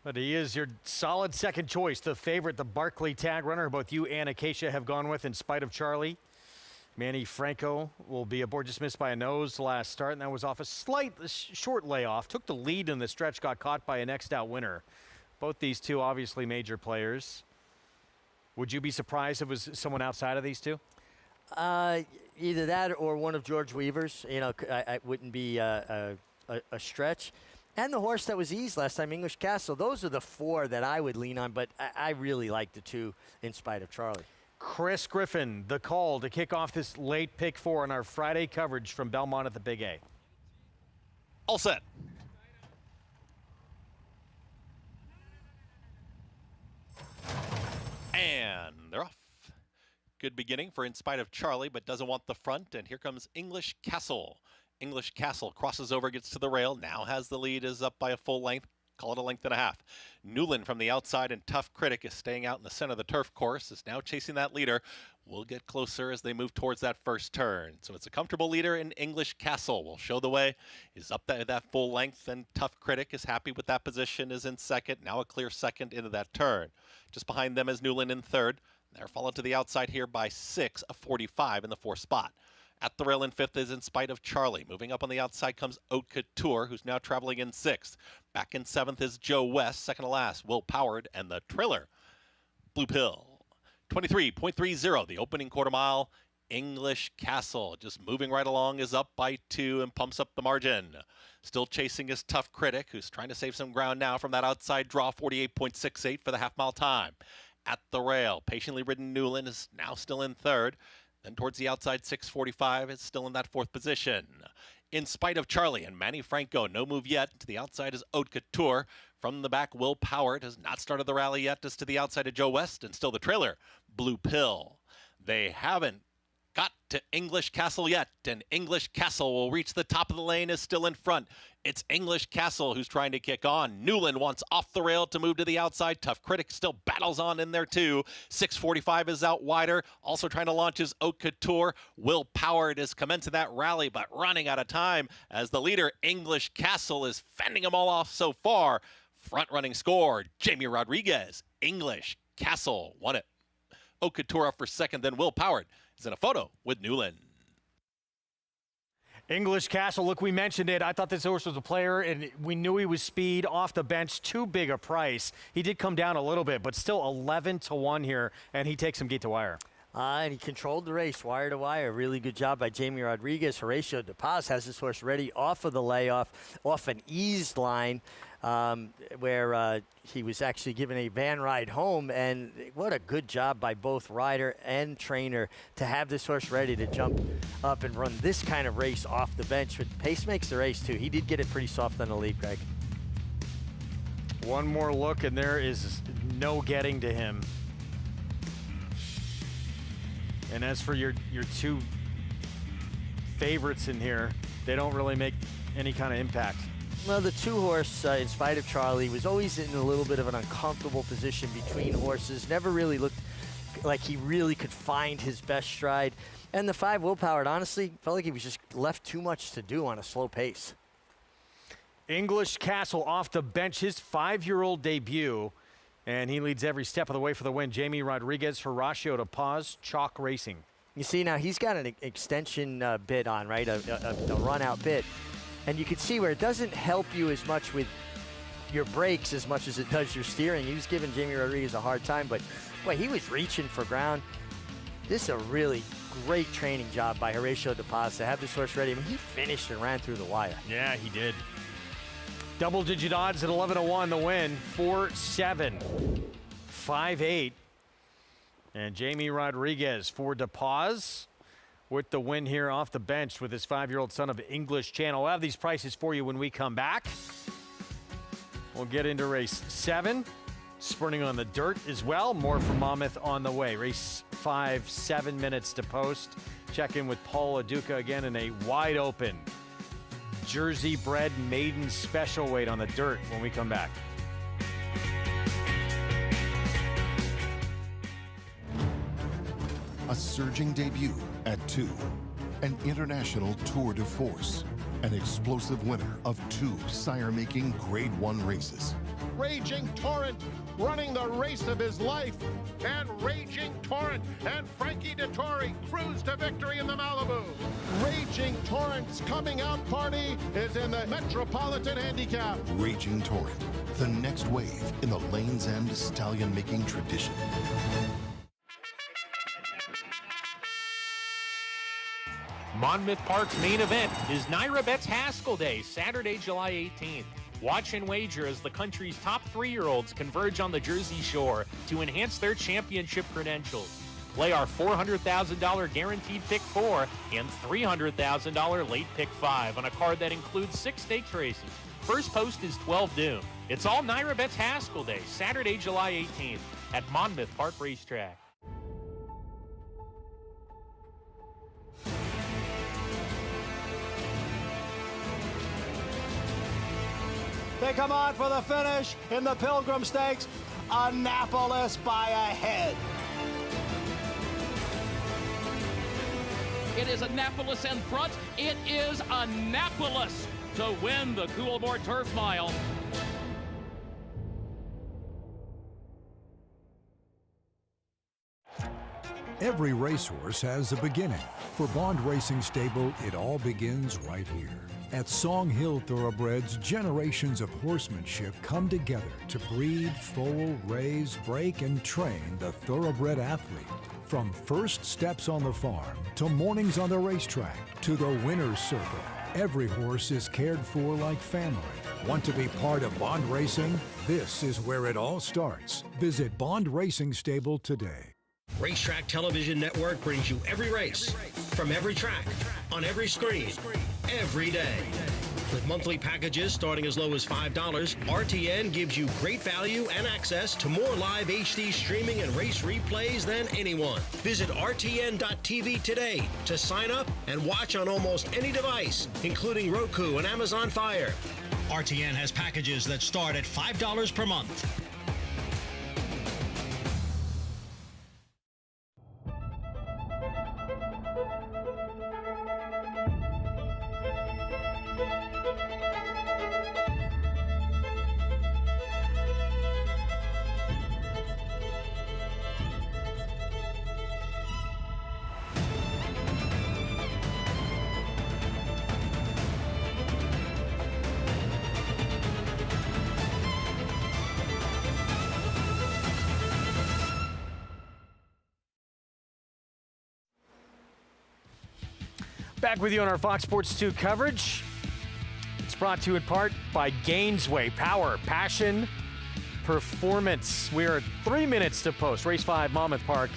But he is your solid second choice, the favorite, the Barkley tag runner. Both you and Acacia have gone with in spite of Charlie. Manny Franco will be aboard, just missed by a nose last start, and that was off a slight short layoff. Took the lead in the stretch, got caught by a next out winner. Both these two obviously major players. Would you be surprised if it was someone outside of these two? Either that or one of George Weaver's. I wouldn't be a stretch. And the horse that was eased last time, English Castle. Those are the 4 that I would lean on, but I really like the 2 in spite of Charlie. Chris Griffin, the call to kick off this late pick 4 in our Friday coverage from Belmont at the Big A. All set. And they're off. Good beginning for In Spite of Charlie, but doesn't want the front. And here comes English Castle. English Castle crosses over, gets to the rail, now has the lead, is up by a full length. Call it a length and a half. Newland from the outside, and Tough Critic is staying out in the center of the turf course, is now chasing that leader. Will get closer as they move towards that first turn. So it's a comfortable leader in English Castle. Will show the way. Is up that full length, and Tough Critic is happy with that position, is in second. Now a clear second into that turn. Just behind them is Newland in third. They're followed to the outside here by 6, a 45 in the fourth spot. At the rail in fifth is In Spite of Charlie. Moving up on the outside comes Haute Couture, who's now traveling in sixth. Back in seventh is Joe West. Second to last, Will Powered and the Triller. Blue Pill. 23.30, the opening quarter mile. English Castle just moving right along, is up by 2 and pumps up the margin. Still chasing his Tough Critic, who's trying to save some ground now from that outside draw, 48.68 for the half-mile time. At the rail, patiently ridden Newland is now still in third. Then towards the outside, 6:45 is still in that fourth position. In Spite of Charlie and Manny Franco, no move yet. To the outside is Haute Couture. From the back, Will Powered has not started the rally yet. Just to the outside of Joe West, and still the trailer, Blue Pill. They haven't got to English Castle yet, and English Castle will reach the top of the lane, is still in front. It's English Castle who's trying to kick on. Newland wants off the rail to move to the outside. Tough Critic still battles on in there too. 6:45 is out wider. Also trying to launch his Haute Couture. Will Powered is commencing that rally, but running out of time as the leader, English Castle, is fending them all off so far. Front running score, Jamie Rodriguez. English Castle won it. Haute Couture up for second, then Will Powered is in a photo with Newland. English Castle, look, we mentioned it. I thought this horse was a player, and we knew he was speed off the bench. Too big a price. He did come down a little bit, but still 11-1 here, and he takes him gate to wire. And he controlled the race wire to wire. Really good job by Jamie Rodriguez. Horatio De Paz has this horse ready off of the layoff, off an eased line, where he was actually given a van ride home. And what a good job by both rider and trainer to have this horse ready to jump up and run this kind of race off the bench. But pace makes the race, too. He did get it pretty soft on the lead, Greg. One more look, and there is no getting to him. And as for your two favorites in here, they don't really make any kind of impact. Well, the two-horse, In Spite of Charlie, was always in a little bit of an uncomfortable position between horses. Never really looked like he really could find his best stride. And the 5, Will Powered, honestly, felt like he was just left too much to do on a slow pace. English Castle off the bench, his 5-year-old debut. And he leads every step of the way for the win. Jamie Rodriguez, Horatio De Paz, Chalk Racing. You see now he's got an extension bit on, right? A run-out bit. And you can see where it doesn't help you as much with your brakes as much as it does your steering. He was giving Jamie Rodriguez a hard time, but boy, he was reaching for ground. This is a really great training job by Horatio De Paz to have this horse ready. I mean, he finished and ran through the wire. Yeah, he did. Double-digit odds at 11-1 the win. 4-7, 5-8. And Jamie Rodriguez for De Paz with the win here off the bench with his 5-year-old son of English Channel. We'll have these prices for you when we come back. We'll get into race 7. Sprinting on the dirt as well. More from Monmouth on the way. Race 5, 7 minutes to post. Check in with Paul Aduca again in a wide open Jersey bred maiden special weight on the dirt when we come back. A surging debut at 2, an international tour de force, an explosive winner of 2 sire-making Grade 1 races. Raging Torrent running the race of his life, and Raging Torrent and Frankie Dettori cruise to victory in the Malibu. Raging Torrent's coming out party is in the Metropolitan Handicap. Raging Torrent, the next wave in the Lane's End stallion-making tradition. Monmouth Park's main event is Naira Betts Haskell Day, Saturday, July 18th. Watch and wager as the country's top 3-year-olds converge on the Jersey Shore to enhance their championship credentials. Play our $400,000 guaranteed pick 4 and $300,000 late pick 5 on a card that includes 6 stakes races. First post is 12 noon. It's all Naira Betts Haskell Day, Saturday, July 18th. at Monmouth Park Racetrack. They come on for the finish in the Pilgrim Stakes. Annapolis by a head. It is Annapolis in front. It is Annapolis to win the Coolmore Turf Mile. Every racehorse has a beginning. For Bond Racing Stable, it all begins right here. At Song Hill Thoroughbreds, generations of horsemanship come together to breed, foal, raise, break, and train the thoroughbred athlete. From first steps on the farm, to mornings on the racetrack, to the winner's circle, every horse is cared for like family. Want to be part of Bond Racing? This is where it all starts. Visit Bond Racing Stable today. Racetrack Television Network brings you every race, from every track, on every screen, every day. With monthly packages starting as low as $5, RTN gives you great value and access to more live HD streaming and race replays than anyone. Visit RTN.tv today to sign up and watch on almost any device, including Roku and Amazon Fire. RTN has packages that start at $5 per month. Back with you on our Fox Sports 2 coverage. It's brought to you in part by Gainesway. Power, passion, performance. We are 3 minutes to post. Race 5, Monmouth Park.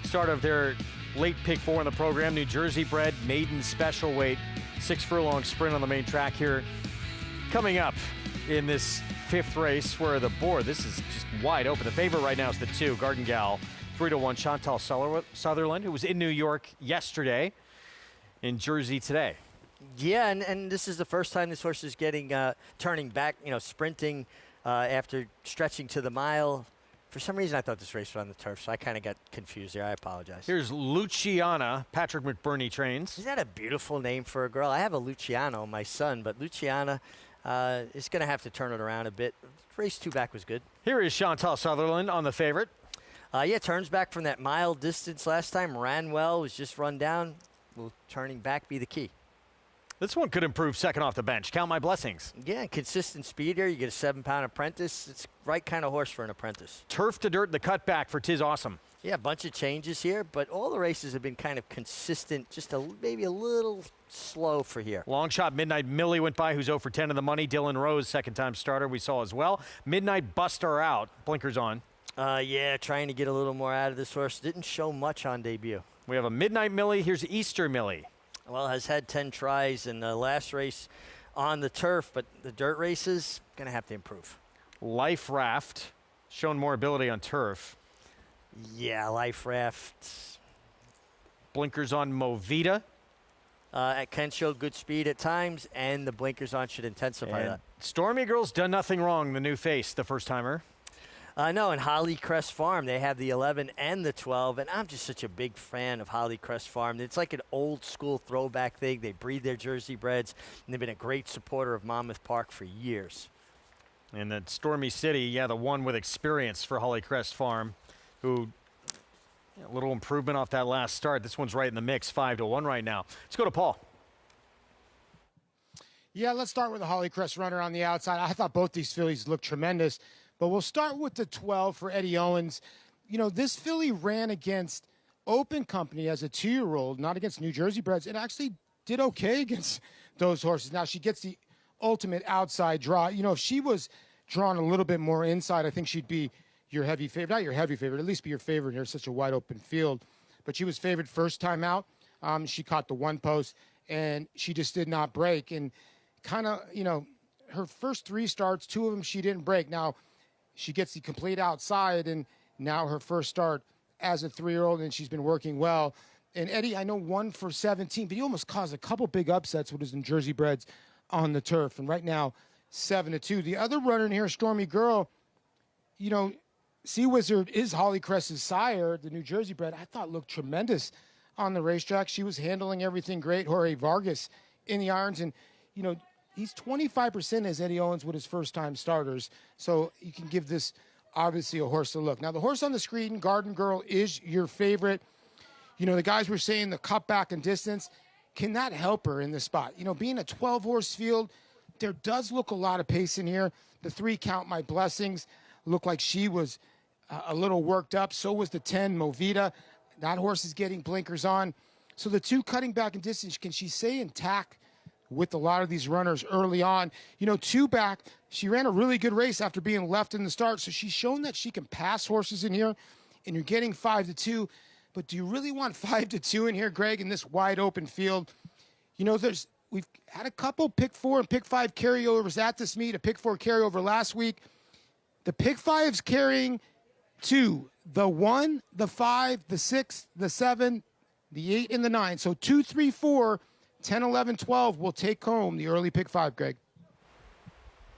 Start of their late pick 4 in the program. New Jersey bred, maiden special weight, 6 furlong sprint on the main track here. Coming up in this 5th race where the board, this is just wide open. The favorite right now is the 2, Garden Gal. 3-1, Chantal Sutherland, who was in New York yesterday. In Jersey today. Yeah, and this is the first time this horse is getting turning back, sprinting after stretching to the mile. For some reason, I thought this race was on the turf, so I kind of got confused there. I apologize. Here's Luciana. Patrick McBurney trains. Isn't that a beautiful name for a girl? I have a Luciano, my son, but Luciana is going to have to turn it around a bit. Race 2 back was good. Here is Chantal Sutherland on the favorite. Yeah, turns back from that mile distance last time. Ran well, was just run down. Will turning back be the key? This one could improve second off the bench. Count my blessings. Yeah, consistent speed here. You get a 7-pound apprentice. It's the right kind of horse for an apprentice. Turf to dirt, the cutback for Tiz Awesome. Yeah, a bunch of changes here, but all the races have been kind of consistent, just maybe a little slow for here. Long shot, Midnight Millie went by, who's 0 for 10 in the money. Dylan Rose, second-time starter, we saw as well. Midnight Buster out, blinkers on. Yeah, trying to get a little more out of this horse. Didn't show much on debut. We have a Midnight Millie. Here's Easter Millie. Well, has had 10 tries in the last race on the turf, but the dirt races, going to have to improve. Life Raft, shown more ability on turf. Yeah, Life Raft. Blinkers on Movita. It can show good speed at times, and the blinkers on should intensify that. Stormy Girl's done nothing wrong, the new face, the first-timer. No, and Holly Crest Farm, they have the 11 and the 12, and I'm just such a big fan of Holly Crest Farm. It's like an old-school throwback thing. They breed their Jersey breds, and they've been a great supporter of Monmouth Park for years. And then Stormy City, yeah, the one with experience for Holly Crest Farm, who, a little improvement off that last start. This one's right in the mix, 5-1 right now. Let's go to Paul. Yeah, let's start with the Holly Crest runner on the outside. I thought both these fillies looked tremendous. But we'll start with the 12 for Eddie Owens. This filly ran against Open Company as a 2-year-old, not against New Jersey breds. It actually did okay against those horses. Now, she gets the ultimate outside draw. If she was drawn a little bit more inside, I think she'd be your heavy favorite. Not your heavy favorite, at least be your favorite here. It's such a wide open field. But she was favored first time out. She caught the 1 post, and she just did not break. And kind of, her first 3 starts, 2 of them she didn't break. Now, she gets the complete outside, and now her first start as a 3-year-old, and she's been working well. And Eddie, I know 1 for 17, but he almost caused a couple big upsets with his New Jersey breds on the turf. And right now, 7-2. The other runner in here, Stormy Girl, you know, Sea Wizard is Holly Crest's sire, the New Jersey bred. I thought looked tremendous on the racetrack. She was handling everything great. Jorge Vargas in the irons. And, you know, he's 25% as Eddie Owens with his first-time starters. So you can give this, obviously, a horse to look. Now, the horse on the screen, Garden Girl, is your favorite. You know, the guys were saying the cutback and distance. Can that help her in this spot? You know, being a 12-horse field, there does look a lot of pace in here. The 3 Count My Blessings looked like she was a little worked up. So was the 10, Movida. That horse is getting blinkers on. So the 2 cutting back and distance, can she stay intact with a lot of these runners early on? You know, 2 back, she ran a really good race after being left in the start. So she's shown that she can pass horses in here, and you're getting 5-2. But do you really want 5-2 in here, Greg, in this wide open field? You know, we've had a couple pick 4 and pick 5 carryovers at this meet, a pick 4 carryover last week. The pick 5's carrying 2, the 1, the 5, the 6, the 7, the 8, and the 9. So 2, 3, 4, 10, 11, 12 will take home the early pick 5, Greg.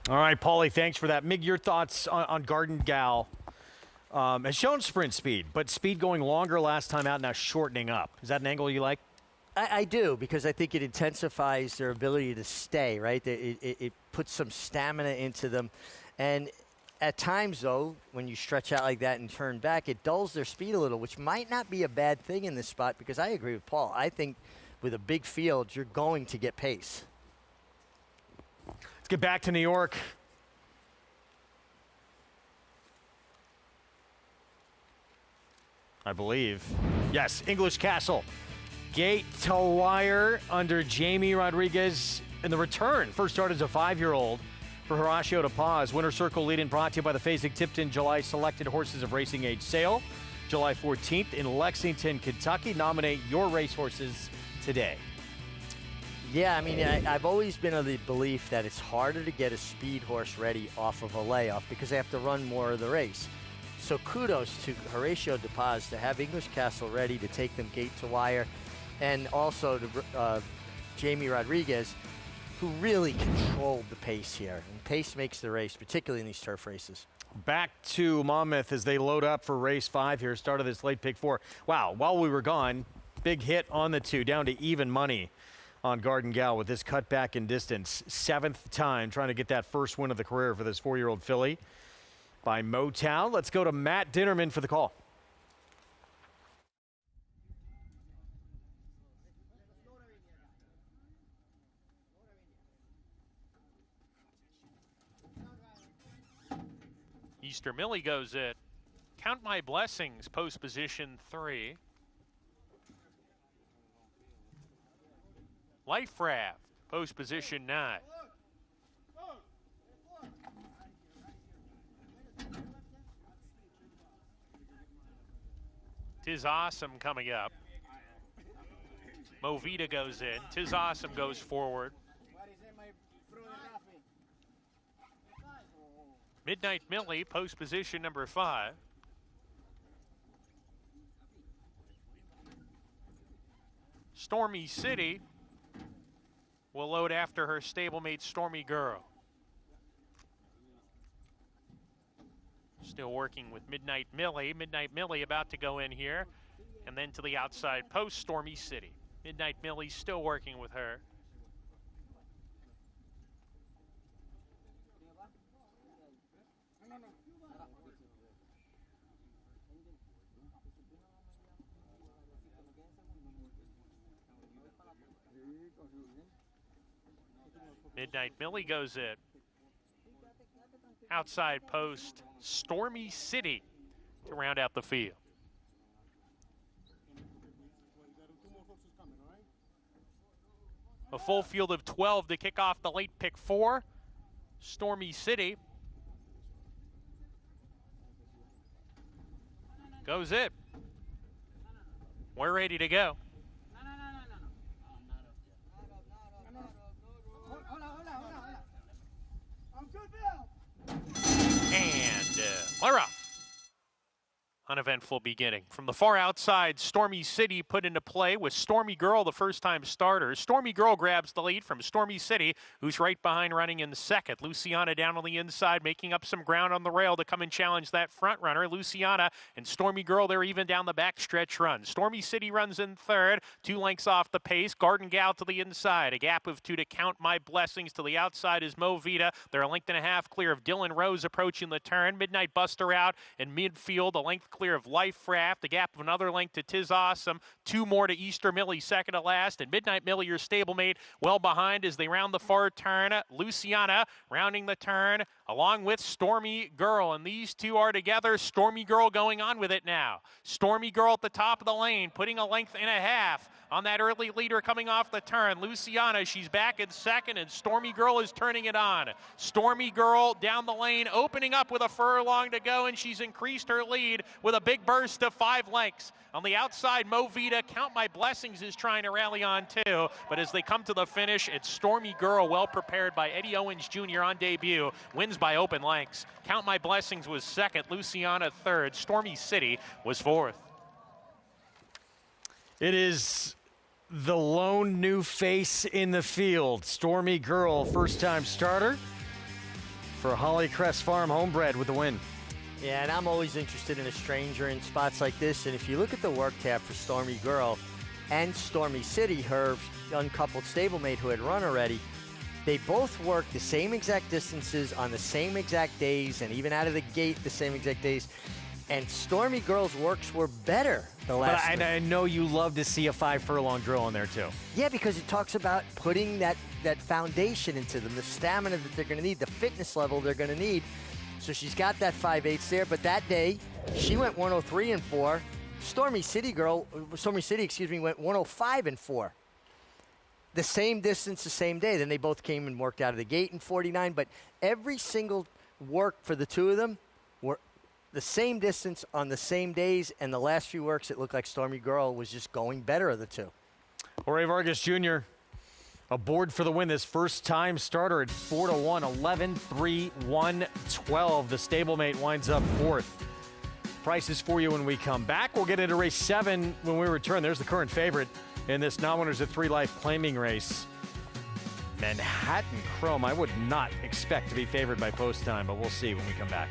All right, Paulie, thanks for that. Mig, your thoughts on Garden Gal? Has shown sprint speed, but speed going longer last time out, now shortening up. Is that an angle you like? I do, because I think it intensifies their ability to stay, right? It puts some stamina into them. And at times, though, when you stretch out like that and turn back, it dulls their speed a little, which might not be a bad thing in this spot, because I agree with Paul. I think with a big field, you're going to get pace. Let's get back to New York. I believe. Yes, English Castle. Gate to wire under Jamie Rodriguez in the return. First start as a 5-year-old for Horacio de Paz. Winner Circle lead-in brought to you by the Fasig-Tipton July Selected Horses of Racing Age sale. July 14th in Lexington, Kentucky. Nominate your racehorses today. Yeah, I mean, I've always been of the belief that it's harder to get a speed horse ready off of a layoff because they have to run more of the race. So kudos to Horacio de Paz to have English Castle ready to take them gate to wire, and also to Jamie Rodriguez, who really controlled the pace here. And pace makes the race, particularly in these turf races. Back to Monmouth as they load up for race 5 here. Start of this late pick 4. Wow, while we were gone, big hit on the 2, down to even money on Garden Gal with this cut back in distance. 7th time trying to get that first win of the career for this 4-year-old filly by Motown. Let's go to Matt Dinnerman for the call. Easter Millie goes it. Count My Blessings, post position 3. Life Raft, post position 9. Tis Awesome coming up. Movida goes in. Tis Awesome goes forward. Midnight Millie, post position number 5. Stormy City will load after her stablemate Stormy Girl. Still working with Midnight Millie. Midnight Millie about to go in here. And then to the outside post, Stormy City. Midnight Millie still working with her. Midnight Millie goes in. Outside post, Stormy City to round out the field. A full field of 12 to kick off the late pick 4. Stormy City goes it. We're ready to go. And we're off. uneventful beginning. From the far outside, Stormy City put into play with Stormy Girl, the first-time starter. Stormy Girl grabs the lead from Stormy City, who's right behind running in second. Luciana down on the inside, making up some ground on the rail to come and challenge that front runner. Luciana and Stormy Girl, they're even down the backstretch run. Stormy City runs in third, 2 lengths off the pace. Garden Gal to the inside, a gap of 2 to Count My Blessings. To the outside is Movita. They're a length and a half clear of Dylan Rose approaching the turn. Midnight Buster out in midfield, a length clear of Life Raft, a gap of another length to Tis Awesome, 2 more to Easter Millie, second to last, and Midnight Millie, your stablemate, well behind as they round the far turn. Luciana rounding the turn along with Stormy Girl, and these two are together. Stormy Girl going on with it now. Stormy Girl at the top of the lane, putting a length and a half on that early leader coming off the turn. Luciana, she's back in second, and Stormy Girl is turning it on. Stormy Girl down the lane, opening up with a furlong to go, and she's increased her lead with a big burst of 5 lengths. On the outside, Movita, Count My Blessings is trying to rally on too, but as they come to the finish, it's Stormy Girl, well prepared by Eddie Owens Jr. on debut, wins by open lengths. Count My Blessings was second, Luciana third, Stormy City was fourth. It is the lone new face in the field. Stormy Girl, first-time starter for Holly Crest Farm Homebred with the win. Yeah, and I'm always interested in a stranger in spots like this. And if you look at the work tab for Stormy Girl and Stormy City, her uncoupled stablemate who had run already, they both worked the same exact distances on the same exact days and even out of the gate the same exact days. And Stormy Girl's works were better the last But I know you love to see a 5 furlong drill in there too. Yeah, because it talks about putting that foundation into them, the stamina that they're going to need, the fitness level they're going to need. So she's got that 5/8 there, but that day she went 103 and 4. Stormy City, went 105 and 4. The same distance, the same day. Then they both came and worked out of the gate in 49, but every single work for the two of them were the same distance on the same days, and the last few works it looked like Stormy Girl was just going better of the two. Jorge Vargas Jr. aboard for the win, this first-time starter at 4-1, 11-3, 1-12. The stablemate winds up fourth. Prices for you when we come back. We'll get into race 7 when we return. There's the current favorite in this non-winners at 3 life claiming race. Manhattan Chrome, I would not expect to be favored by post time, but we'll see when we come back.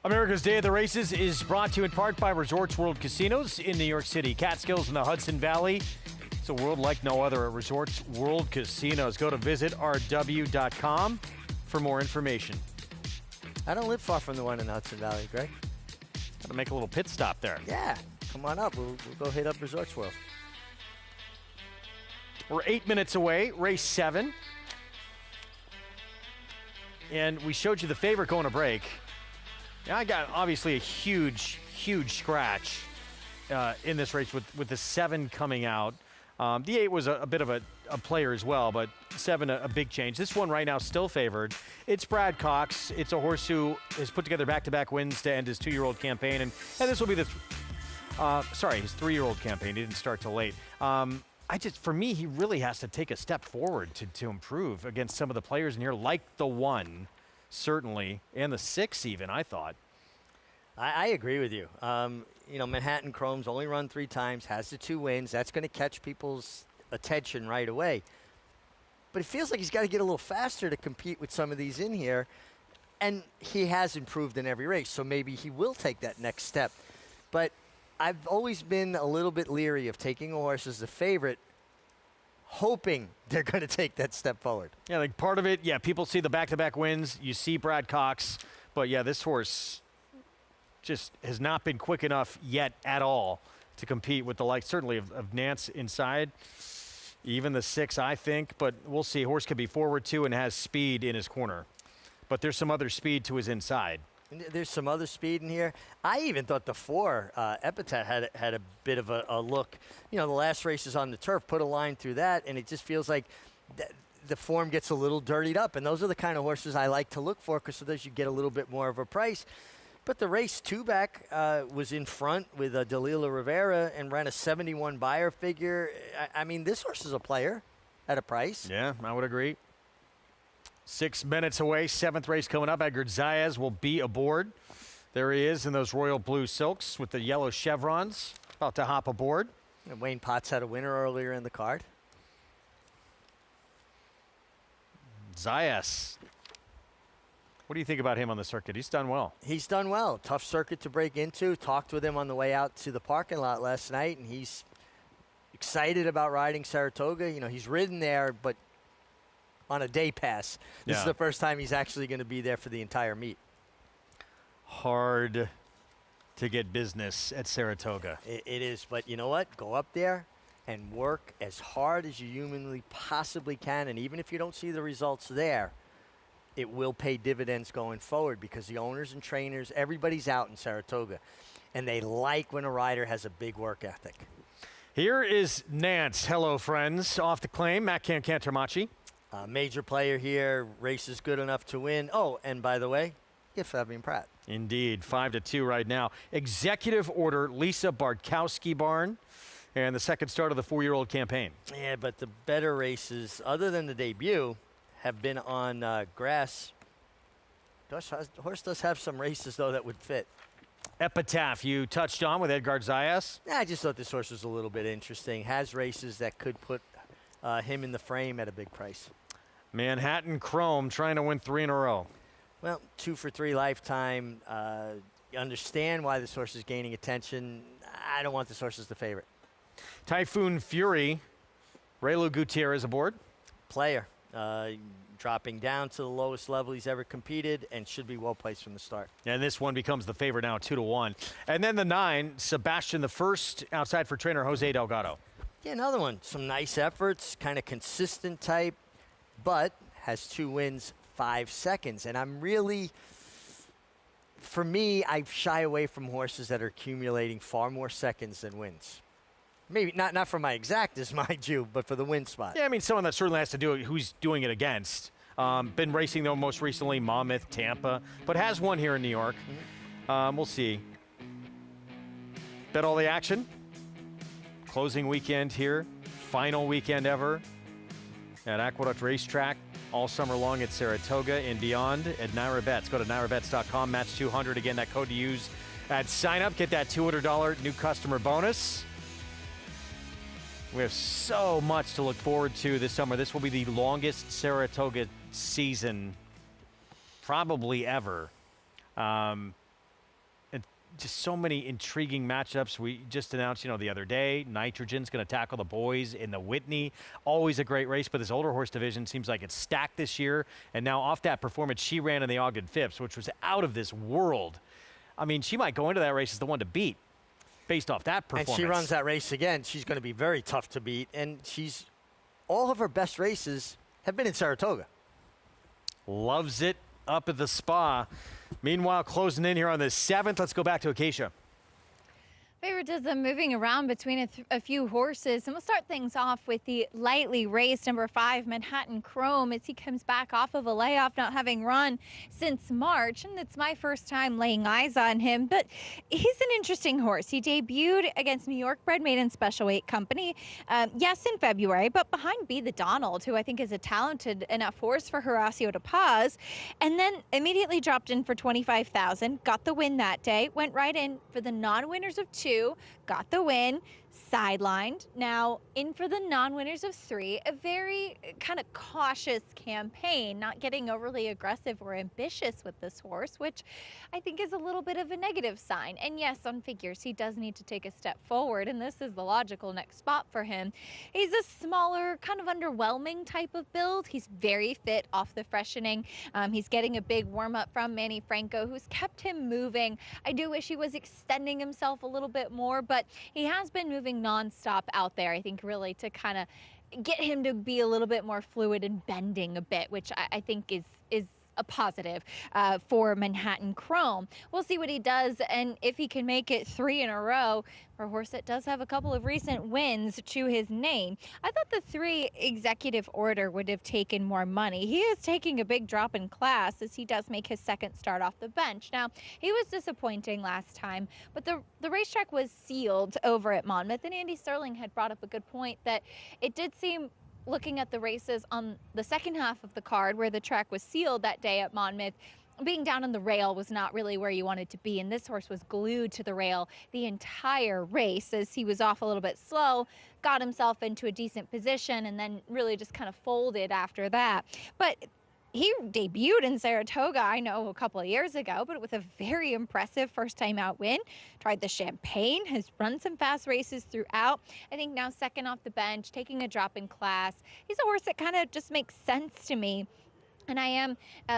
America's Day of the Races is brought to you in part by Resorts World Casinos in New York City, Catskills, and the Hudson Valley. It's a world like no other at Resorts World Casinos. Go to visitrw.com for more information. I don't live far from the one in the Hudson Valley, Greg. Got to make a little pit stop there. Yeah, come on up. We'll go hit up Resorts World. We're 8 minutes away, race 7. And we showed you the favorite going to break. Now, I got obviously a huge scratch in this race with the 7 coming out. The 8 was a bit of a player as well, but 7 a big change. This one right now still favored. It's Brad Cox. It's a horse who has put together back-to-back wins to end his 2-year-old campaign, and this will be his 3-year-old campaign. He didn't start till late. For me, he really has to take a step forward to improve against some of the players in here, like the 1, certainly, and the 6 even, I thought. I agree with you. Manhattan Chrome's only run 3 times, has the 2 wins. That's going to catch people's attention right away. But it feels like he's got to get a little faster to compete with some of these in here. And he has improved in every race, so maybe he will take that next step. But I've always been a little bit leery of taking a horse as the favorite, hoping they're going to take that step forward. Yeah, like part of it, people see the back-to-back wins. You see Brad Cox. But, this horse just has not been quick enough yet at all to compete with the likes, certainly, of Nance inside. Even the 6, I think. But we'll see. Horse could be forward, too, and has speed in his corner. But there's some other speed to his inside. There's some other speed in here. I even thought the 4, Epitaph, had a bit of a look. The last races on the turf, put a line through that, and it just feels like the form gets a little dirtied up. And those are the kind of horses I like to look for because sometimes you get a little bit more of a price. But the race 2 back was in front with Dalila Rivera and ran a 71 buyer figure. I mean, this horse is a player at a price. Yeah, I would agree. 6 minutes away, 7th race coming up. Edgar Zayas will be aboard. There he is in those royal blue silks with the yellow chevrons, about to hop aboard. And Wayne Potts had a winner earlier in the card. Zayas. What do you think about him on the circuit? He's done well. He's done well. Tough circuit to break into. Talked with him on the way out to the parking lot last night, and he's excited about riding Saratoga. He's ridden there, but on a day pass. This is the first time he's actually going to be there for the entire meet. Hard to get business at Saratoga. It is, but you know what? Go up there and work as hard as you humanly possibly can, and even if you don't see the results there, it will pay dividends going forward because the owners and trainers, everybody's out in Saratoga, and they like when a rider has a big work ethic. Here is Nance. Hello, friends. Off the claim, Matt Cantermachi. Major player here. Race is good enough to win. Oh, and by the way, get Fabian Pratt. Indeed, 5-2 right now. Executive order, Lisa Bartkowski barn, and the second start of the 4-year-old campaign. Yeah, but the better races, other than the debut, have been on grass. Horse does have some races, though, that would fit. Epitaph, you touched on with Edgar Zayas. Yeah, I just thought this horse was a little bit interesting. Has races that could put him in the frame at a big price. Manhattan Chrome trying to win 3 in a row. Well, 2 for 3 lifetime. You understand why this horse is gaining attention. I don't want this horse as the favorite. Typhoon Fury, Raylu Gutierrez aboard. Player. Dropping down to the lowest level he's ever competed and should be well placed from the start. And this one becomes the favorite now, 2-1. And then the 9, Sebastian the First, outside for trainer Jose Delgado. Yeah, another one. Some nice efforts, kind of consistent type, but has 2 wins, 5 seconds. And I'm really, for me, I shy away from horses that are accumulating far more seconds than wins. Maybe not for my exactness, mind you, but for the win spot. Yeah, I mean, someone that certainly has to do it, who's doing it against. Been racing, though, most recently, Monmouth, Tampa, but has won here in New York. We'll see. Bet all the action. Closing weekend here. Final weekend ever at Aqueduct Racetrack. All summer long at Saratoga and beyond at Naira Bets. Go to nairabets.com. Match 200. Again, that code to use at sign up. Get that $200 new customer bonus. We have so much to look forward to this summer. This will be the longest Saratoga season probably ever. just so many intriguing matchups. We just announced, the other day, Nitrogen's going to tackle the boys in the Whitney. Always a great race, but this older horse division seems like it's stacked this year. And now off that performance she ran in the Ogden Phipps, which was out of this world. I mean, she might go into that race as the one to beat based off that performance. And she runs that race again. She's going to be very tough to beat. And all of her best races have been in Saratoga. Loves it up at the Spa. Meanwhile, closing in here on the 7th, let's go back to Acacia. Favoritism moving around between a few horses, and we'll start things off with the lightly raced number 5 Manhattan Chrome as he comes back off of a layoff, not having run since March, and it's my first time laying eyes on him, but he's an interesting horse. He debuted against New York bred maiden special weight company, yes, in February, but behind Be the Donald, who I think is a talented enough horse for Horacio de Paz, and then immediately dropped in for 25,000, got the win that day, went right in for the non-winners of 2, got the win, sidelined, now in for the non-winners of 3, a very kind of cautious campaign, not getting overly aggressive or ambitious with this horse, which I think is a little bit of a negative sign. And yes, on figures, he does need to take a step forward, and this is the logical next spot for him. He's a smaller, kind of underwhelming type of build. He's very fit off the freshening. He's getting a big warm-up from Manny Franco, who's kept him moving. I do wish he was extending himself a little bit more, but he has been moving nonstop out there, I think, really to kind of get him to be a little bit more fluid and bending a bit, which I think is a positive for Manhattan Chrome. We'll see what he does and if he can make it 3 in a row for a horse that does have a couple of recent wins to his name. I thought the 3 executive order would have taken more money. He is taking a big drop in class as he does make his second start off the bench. Now, he was disappointing last time, but the racetrack was sealed over at Monmouth, and Andy Sterling had brought up a good point that it did seem, looking at the races on the second half of the card where the track was sealed that day at Monmouth, being down on the rail was not really where you wanted to be, and this horse was glued to the rail the entire race as he was off a little bit slow, got himself into a decent position, and then really just kind of folded after that. But he debuted in Saratoga, I know, a couple of years ago, but with a very impressive first-time out win. Tried the Champagne, has run some fast races throughout. I think now second off the bench, taking a drop in class. He's a horse that kind of just makes sense to me. And I am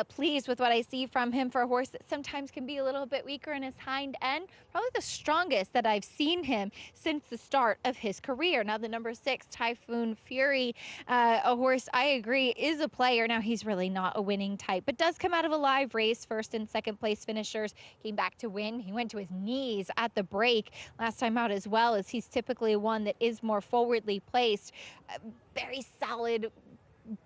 pleased with what I see from him for a horse that sometimes can be a little bit weaker in his hind end. Probably the strongest that I've seen him since the start of his career. Now the number 6, Typhoon Fury, a horse I agree is a player. Now he's really not a winning type, but does come out of a live race, first and second place finishers, came back to win. He went to his knees at the break last time out as well, as he's typically one that is more forwardly placed. Very solid,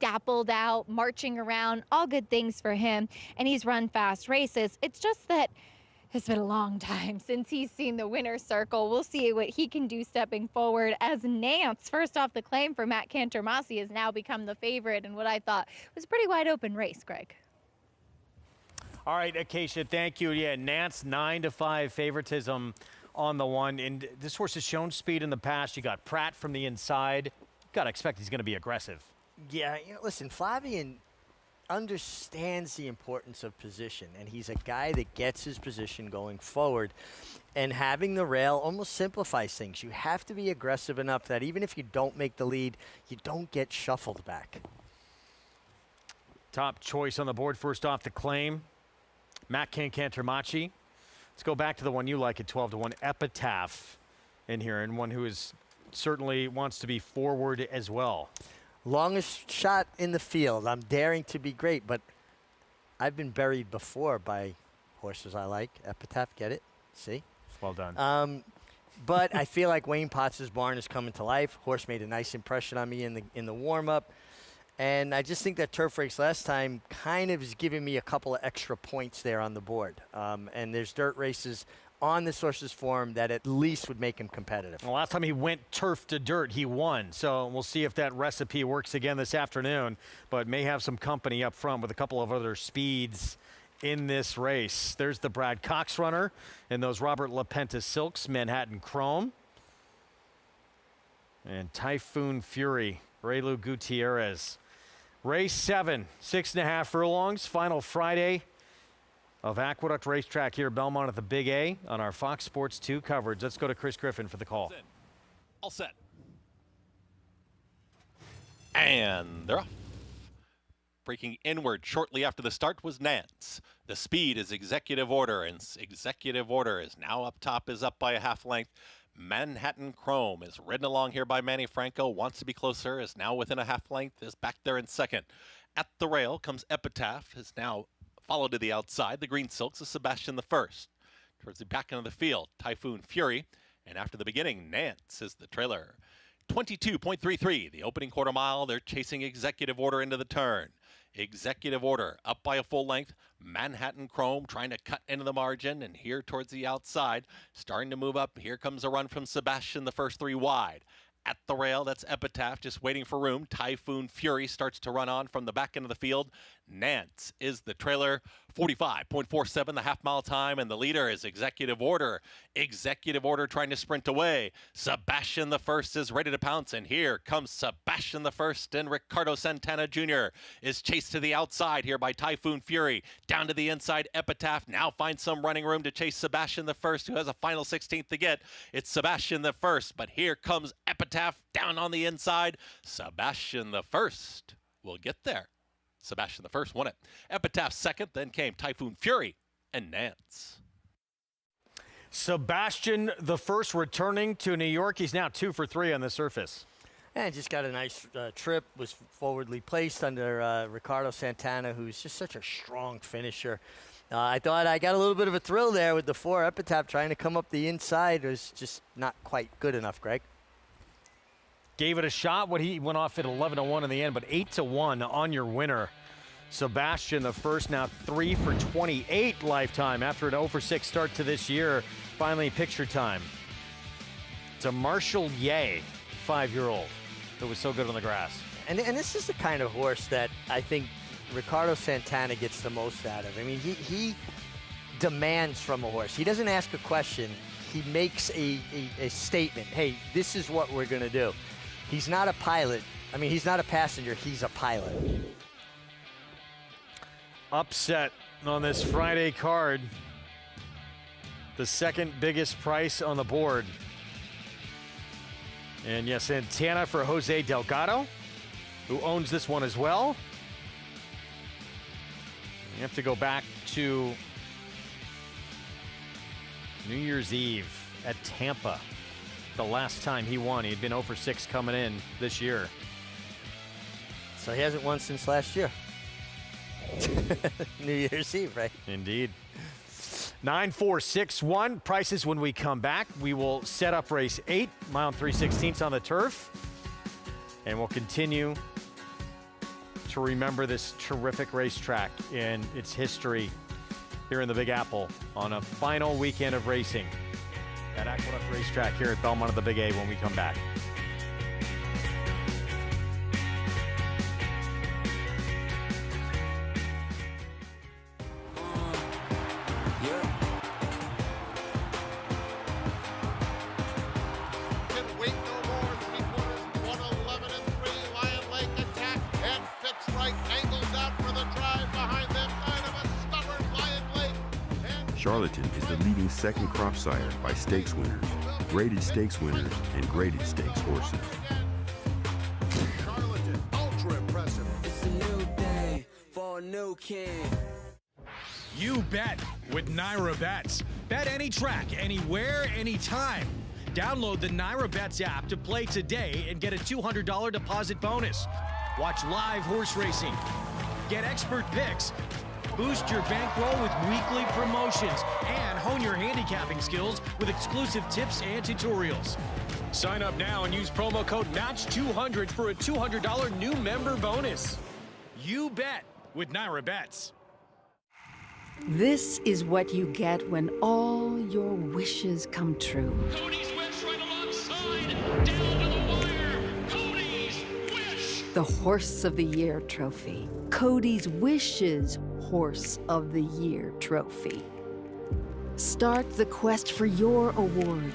dappled out, marching around, all good things for him, and he's run fast races. It's just that it's been a long time since he's seen the winner's circle. We'll see what he can do stepping forward as Nance, first off the claim for Matt Cantor-Massey, has now become the favorite in what I thought was a pretty wide open race, Greg. All right, Acacia, thank you. Yeah, Nance 9-5 favoritism on the one, and this horse has shown speed in the past. You got Pratt from the inside. Got to expect he's going to be aggressive. Yeah, listen, Flavian understands the importance of position, and he's a guy that gets his position going forward. And having the rail almost simplifies things. You have to be aggressive enough that even if you don't make the lead, you don't get shuffled back. Top choice on the board first off the claim, Matt Cantor-Massey. Let's go back to the one you like at 12-1, Epitaph in here, and one who is certainly wants to be forward as well. Longest shot in the field. I'm daring to be great, but I've been buried before by horses I like. Epitaph, get it? See? Well done. But I feel like Wayne Potts' barn is coming to life. Horse made a nice impression on me in the warm-up. And I just think that turf race last time kind of is giving me a couple of extra points there on the board. And there's dirt races on this horse's form that at least would make him competitive. Well, last time he went turf to dirt, he won. So we'll see if that recipe works again this afternoon, but may have some company up front with a couple of other speeds in this race. There's the Brad Cox runner in those Robert LaPenta Silks, Manhattan Chrome. And Typhoon Fury, Raylu Gutierrez. Race 7, 6.5 furlongs, final Friday. of Aqueduct Racetrack here at Belmont at the Big A on our Fox Sports 2 coverage. Let's go to Chris Griffin for the call. All set. And they're off. Breaking inward shortly after the start was Nance. The speed is Executive Order, and Executive Order is now up top, is up by a half length. Manhattan Chrome is ridden along here by Manny Franco, wants to be closer, is now within a half length, is back there in second. At the rail comes Epitaph, is now followed to the outside. The Green Silks is Sebastian the First. Towards the back end of the field, Typhoon Fury, and after the beginning, Nance is the trailer. 22.33, the opening quarter mile, they're chasing Executive Order into the turn. Executive Order up by a full length. Manhattan Chrome trying to cut into the margin, and here towards the outside, starting to move up. Here comes a run from Sebastian, the first three wide. At the rail, that's Epitaph just waiting for room. Typhoon Fury starts to run on from the back end of the field. Nance is the trailer. 45.47 the half mile time, and the leader is Executive Order. Executive Order trying to sprint away. Sebastian the First is ready to pounce, and here comes Sebastian the First, and Ricardo Santana Jr. is chased to the outside here by Typhoon Fury. Down to the inside, Epitaph now finds some running room to chase Sebastian the First, who has a final 16th to get. It's Sebastian the First, but here comes Epitaph down on the inside. Sebastian the First will get there. Sebastian the First won it. Epitaph second, then came Typhoon Fury and Nance. Sebastian the First returning to New York. He's now 2 for 3 on the surface. And just got a nice trip, was forwardly placed under Ricardo Santana, who's just such a strong finisher. I thought I got a little bit of a thrill there with the 4. Epitaph trying to come up the inside. It was just not quite good enough, Greg. Gave it a shot. What he went off at 11-1 in the end, but 8-1 on your winner. Sebastian the First now 3 for 28 lifetime after an 0 for 6 start to this year. Finally picture time. It's a Marshall Yeh, 5-year-old, that was so good on the grass. And this is the kind of horse that I think Ricardo Santana gets the most out of. I mean, he demands from a horse. He doesn't ask a question. He makes a statement. Hey, this is what we're going to do. He's not a pilot. I mean, he's not a passenger. He's a pilot. Upset on this Friday card. The second biggest price on the board. And yes, Santana for Jose Delgado, who owns this one as well. You have to go back to New Year's Eve at Tampa. The last time he won, he had been 0 for 6 coming in this year. So he hasn't won since last year. New Year's Eve, right? Indeed. 9-4-6-1. Prices when we come back. We will set up race 8, mile 3/16 on the turf. And we'll continue to remember this terrific racetrack and its history here in the Big Apple on a final weekend of racing at Aqueduct Racetrack here at Belmont at the Big A when we come back. Charlatan is the leading second crop sire by stakes winners, graded stakes winners, and graded stakes horses. Charlatan, ultra impressive. It's a new day for a new king. You bet with Naira Bets. Bet any track, anywhere, anytime. Download the Naira Bets app to play today and get a $200 deposit bonus. Watch live horse racing. Get expert picks. Boost your bankroll with weekly promotions and hone your handicapping skills with exclusive tips and tutorials. Sign up now and use promo code MATCH200 for a $200 new member bonus. You bet with Naira Bets. This is what you get when all your wishes come true. Cody's Wish right alongside. Down to the wire. Cody's Wish. The Horse of the Year trophy. Cody's Wishes Horse of the Year trophy. Start the quest for your award.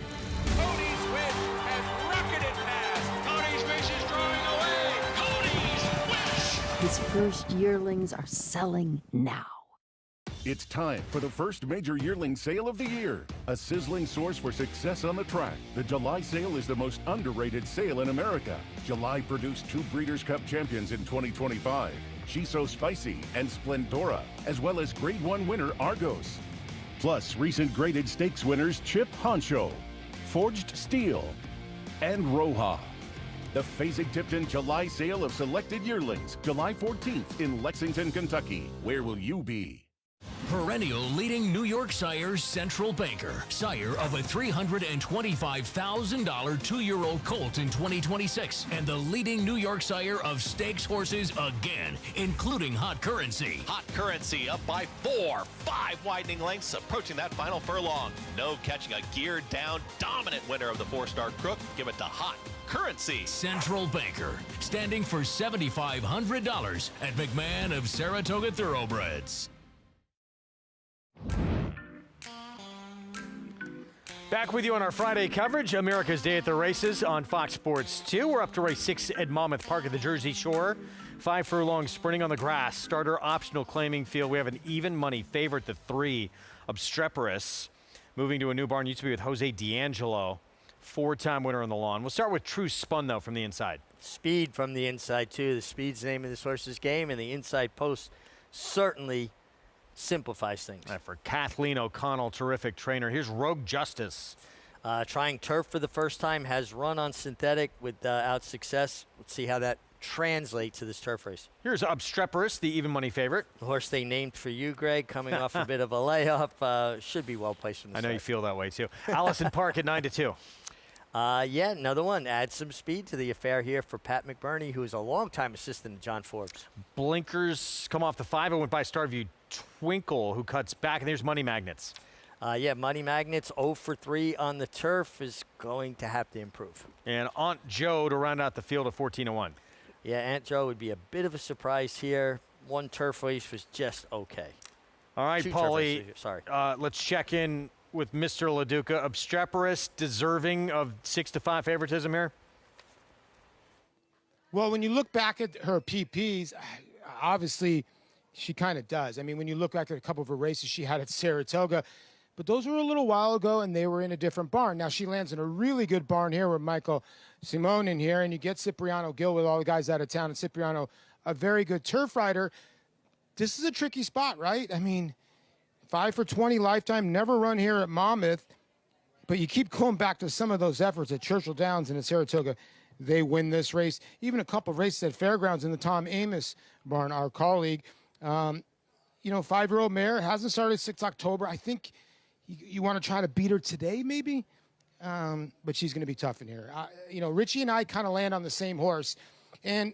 Cody's Wish has rocketed past. Cody's Wish is drawing away. Cody's Wish. His first yearlings are selling now. It's time for the first major yearling sale of the year. A sizzling source for success on the track. The July sale is the most underrated sale in America. July produced 2 Breeders' Cup champions in 2025, She's So Spicy and Splendora, as well as Grade 1 winner Argos. Plus, recent graded stakes winners Chip Honcho, Forged Steel, and Roja. The Fasig-Tipton July sale of selected yearlings, July 14th in Lexington, Kentucky. Where will you be? Perennial leading New York sire Central Banker, sire of a $325,000 2-year-old colt in 2026, and the leading New York sire of stakes horses again, including Hot Currency. Hot Currency up by 4, 5 widening lengths, approaching that final furlong. No catching a geared down, dominant winner of the 4-star Crook. Give it to Hot Currency. Central Banker, standing for $7,500 at McMahon of Saratoga Thoroughbreds. Back with you on our Friday coverage, America's Day at the Races on Fox Sports 2. We're up to race 6 at Monmouth Park at the Jersey Shore. 5 furlong sprinting on the grass. Starter optional claiming field. We have an even money favorite, the 3, Obstreperous. Moving to a new barn, used to be with Jose D'Angelo. 4-time winner on the lawn. We'll start with True Spun, though, from the inside. Speed from the inside, too. The speed's the name of this horse's game, and the inside post certainly simplifies things. For Kathleen O'Connell, terrific trainer. Here's Rogue Justice. Trying turf for the first time, has run on synthetic without success. Let's see how that translates to this turf race. Here's Obstreperous, the even money favorite. The horse they named for you, Greg, coming off a bit of a layoff. Should be well placed from the I know start. you feel that way, too. Allison Park at 9-2. Yeah, another one. Add some speed to the affair here for Pat McBurney, who is a longtime assistant to John Forbes. Blinkers come off the 5. It went by Starview Twinkle, who cuts back, and there's Money Magnets. Yeah, Money Magnets 0 for 3 on the turf is going to have to improve. And Aunt Joe to round out the field at 14-1. Yeah, Aunt Joe would be a bit of a surprise here. One turf race was just okay. All right, Paulie. Sorry. Let's check in with Mr. LaDuca. Obstreperous deserving of 6-5 favoritism here? Well, when you look back at her PPs, obviously she kind of does. I mean, when you look back at a couple of her races she had at Saratoga, but those were a little while ago, and they were in a different barn. Now she lands in a really good barn here with Michael Simone in here, and you get Cipriano Gill with all the guys out of town, and Cipriano, a very good turf rider. This is a tricky spot, right? I mean, 5 for 20 lifetime, never run here at Monmouth, but you keep going back to some of those efforts at Churchill Downs and at Saratoga. They win this race. Even a couple of races at Fairgrounds in the Tom Amos barn, our colleague. 5-year-old mare, hasn't started since October. I think you want to try to beat her today, maybe, but she's going to be tough in here. Richie and I kind of land on the same horse, and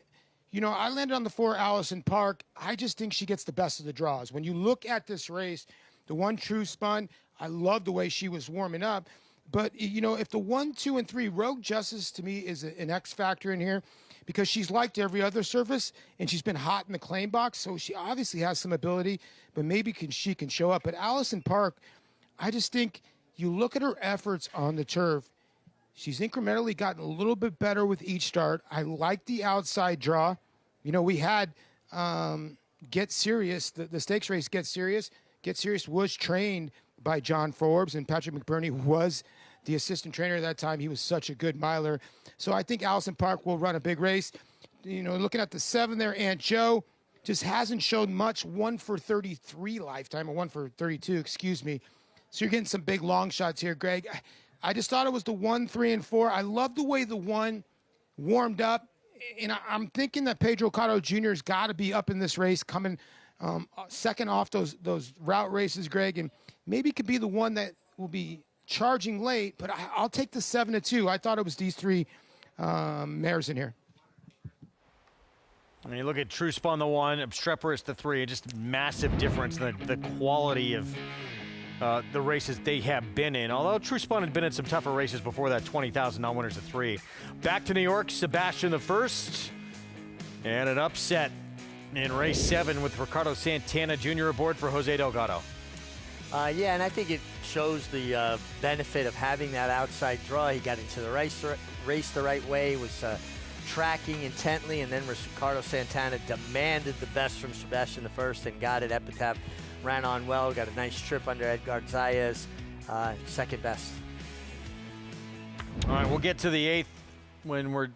I landed on the 4, Allison Park. I just think she gets the best of the draws. When you look at this race, the 1 True Spun, I love the way she was warming up. But, if the 1, 2, and 3, Rogue Justice to me is an X factor in here because she's liked every other surface and she's been hot in the claim box. So she obviously has some ability, but maybe she can show up. But Allison Park, I just think you look at her efforts on the turf, she's incrementally gotten a little bit better with each start. I like the outside draw. We had Get Serious, the stakes race Get Serious. Get Serious was trained by John Forbes, and Patrick McBurney was the assistant trainer at that time. He was such a good miler. So I think Allison Park will run a big race. Looking at the 7 there, Aunt Joe just hasn't shown much. 1 for 33 lifetime, or 1 for 32, excuse me. So you're getting some big long shots here, Greg. I just thought it was the 1, 3, and 4. I love the way the 1 warmed up. And I'm thinking that Pedro Cotto Jr. has got to be up in this race, coming second off those route races, Greg, and maybe could be the one that will be charging late, but I'll take the 7-2. I thought it was these 3 mares in here. I mean, you look at True Spun the 1, Obstreperous the 3, just massive difference in the quality of the races they have been in. Although True Spun had been in some tougher races before that, 20,000 non-winners at 3. Back to New York, Sebastian the First, and an upset in race 7 with Ricardo Santana Jr. aboard for Jose Delgado. Yeah, and I think it shows the benefit of having that outside draw. He got into the race the right way, was tracking intently, and then Ricardo Santana demanded the best from Sebastian the first and got it. Epitaph ran on well, got a nice trip under Edgar Zayas, second best. All right, we'll get to the 8th when we're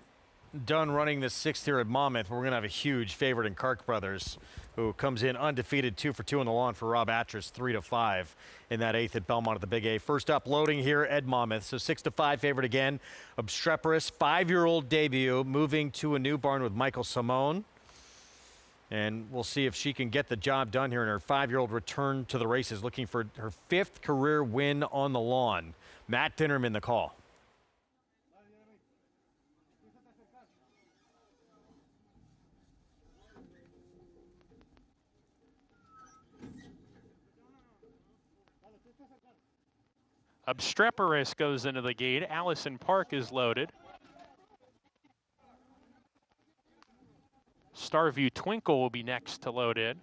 done running the 6th here at Monmouth. We're going to have a huge favorite in Kark Brothers, who comes in undefeated, 2 for 2 on the lawn for Rob Atras, 3-5 in that 8th at Belmont at the Big A. First up, loading here at Monmouth. So 6-5 favorite again. Obstreperous, 5-year-old debut, moving to a new barn with Michael Simone. And we'll see if she can get the job done here in her 5-year-old return to the races, looking for her 5th career win on the lawn. Matt Dinnerman the call. Obstreperous goes into the gate. Allison Park is loaded. Starview Twinkle will be next to load in.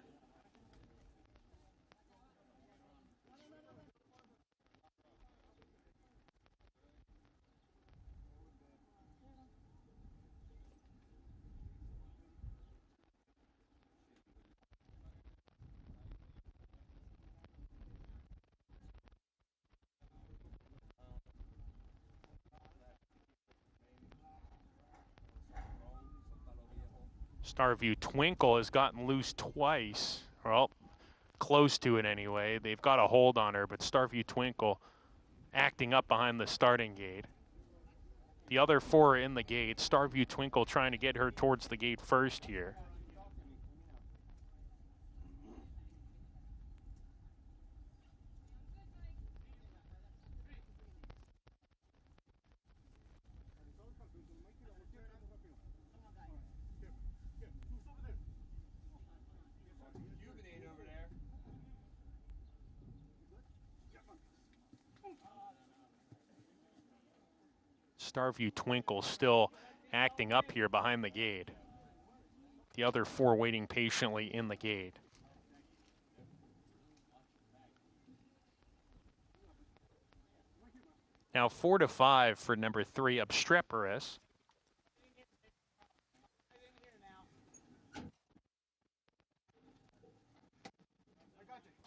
Starview Twinkle has gotten loose twice. Well, close to it anyway. They've got a hold on her, but Starview Twinkle acting up behind the starting gate. The other 4 are in the gate. Starview Twinkle trying to get her towards the gate first here. Starview Twinkle still acting up here behind the gate. The other 4 waiting patiently in the gate. Now 4-5 for number 3, Obstreperous.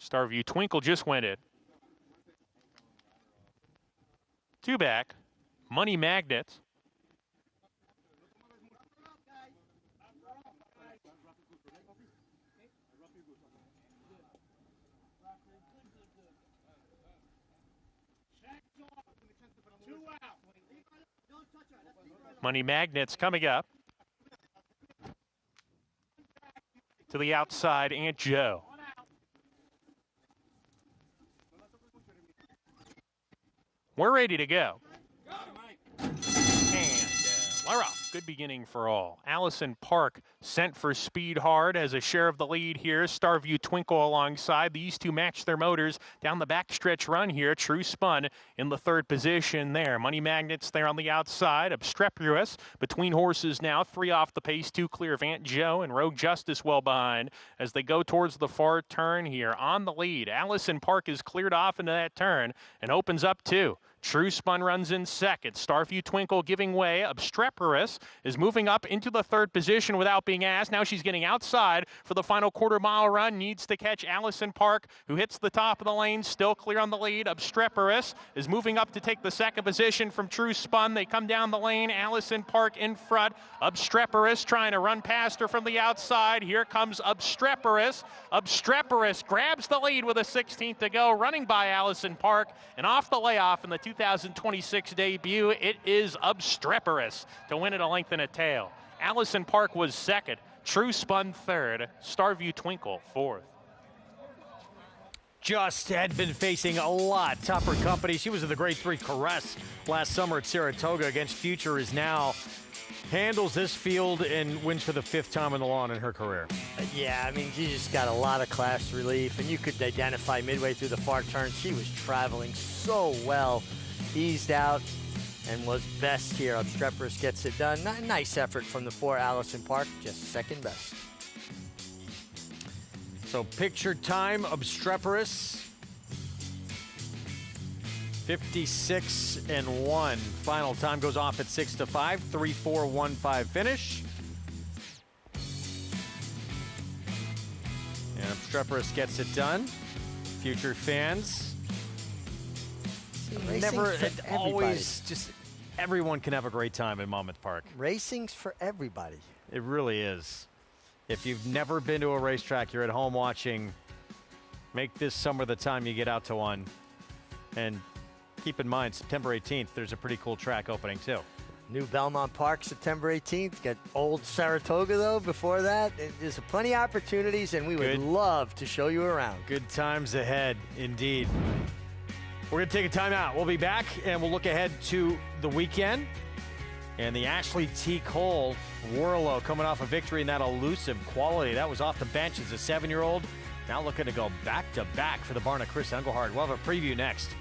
Starview Twinkle just went it. 2 back. Money Magnets. Money Magnets coming up. To the outside, Aunt Joe. We're ready to go. And we're off. Good beginning for all. Allison Park sent for speed hard as a share of the lead here. Starview Twinkle alongside. These 2 match their motors down the backstretch run here. True Spun in the 3rd position there. Money Magnets there on the outside. Obstreperous between horses now. 3 off the pace, 2 clear of Aunt Joe and Rogue Justice well behind as they go towards the far turn here. On the lead, Allison Park is cleared off into that turn and opens up 2. True Spun runs in second. Starview Twinkle giving way. Obstreperous is moving up into the 3rd position without being asked. Now she's getting outside for the final quarter-mile run. Needs to catch Allison Park, who hits the top of the lane. Still clear on the lead. Obstreperous is moving up to take the 2nd position from True Spun. They come down the lane. Allison Park in front. Obstreperous trying to run past her from the outside. Here comes Obstreperous. Obstreperous grabs the lead with a 16th to go, running by Allison Park. And off the layoff in the 2026 debut, it is Obstreperous to win it a length and a tail. Allison Park was 2nd. True Spun 3rd. Starview Twinkle 4th. Just had been facing a lot tougher company. She was in the Grade 3 Caress last summer at Saratoga against Future. Is now handles this field and wins for the 5th time on the lawn in her career. Yeah, I mean, she just got a lot of class relief, and you could identify midway through the far turn, she was traveling so well, eased out, and was best here. Obstreperous gets it done. Nice effort from the 4, Allison Park, just 2nd best. So picture time, Obstreperous 56-1. Final time goes off at 6-5. 3-4-1-5 finish. And Obstreperous gets it done. Future fans. Everyone can have a great time in Monmouth Park. Racing's for everybody. It really is. If you've never been to a racetrack, you're at home watching, make this summer the time you get out to one. And keep in mind, September 18th, there's a pretty cool track opening too. New Belmont Park, September 18th. Got Old Saratoga, though, before that. There's plenty of opportunities, and we would love to show you around. Good times ahead, indeed. We're going to take a timeout. We'll be back, and we'll look ahead to the weekend. And the Ashley T. Cole Warlow coming off a victory in that elusive quality. That was off the bench as a 7-year-old. Now looking to go back-to-back for the barn of Chris Engelhard. We'll have a preview next.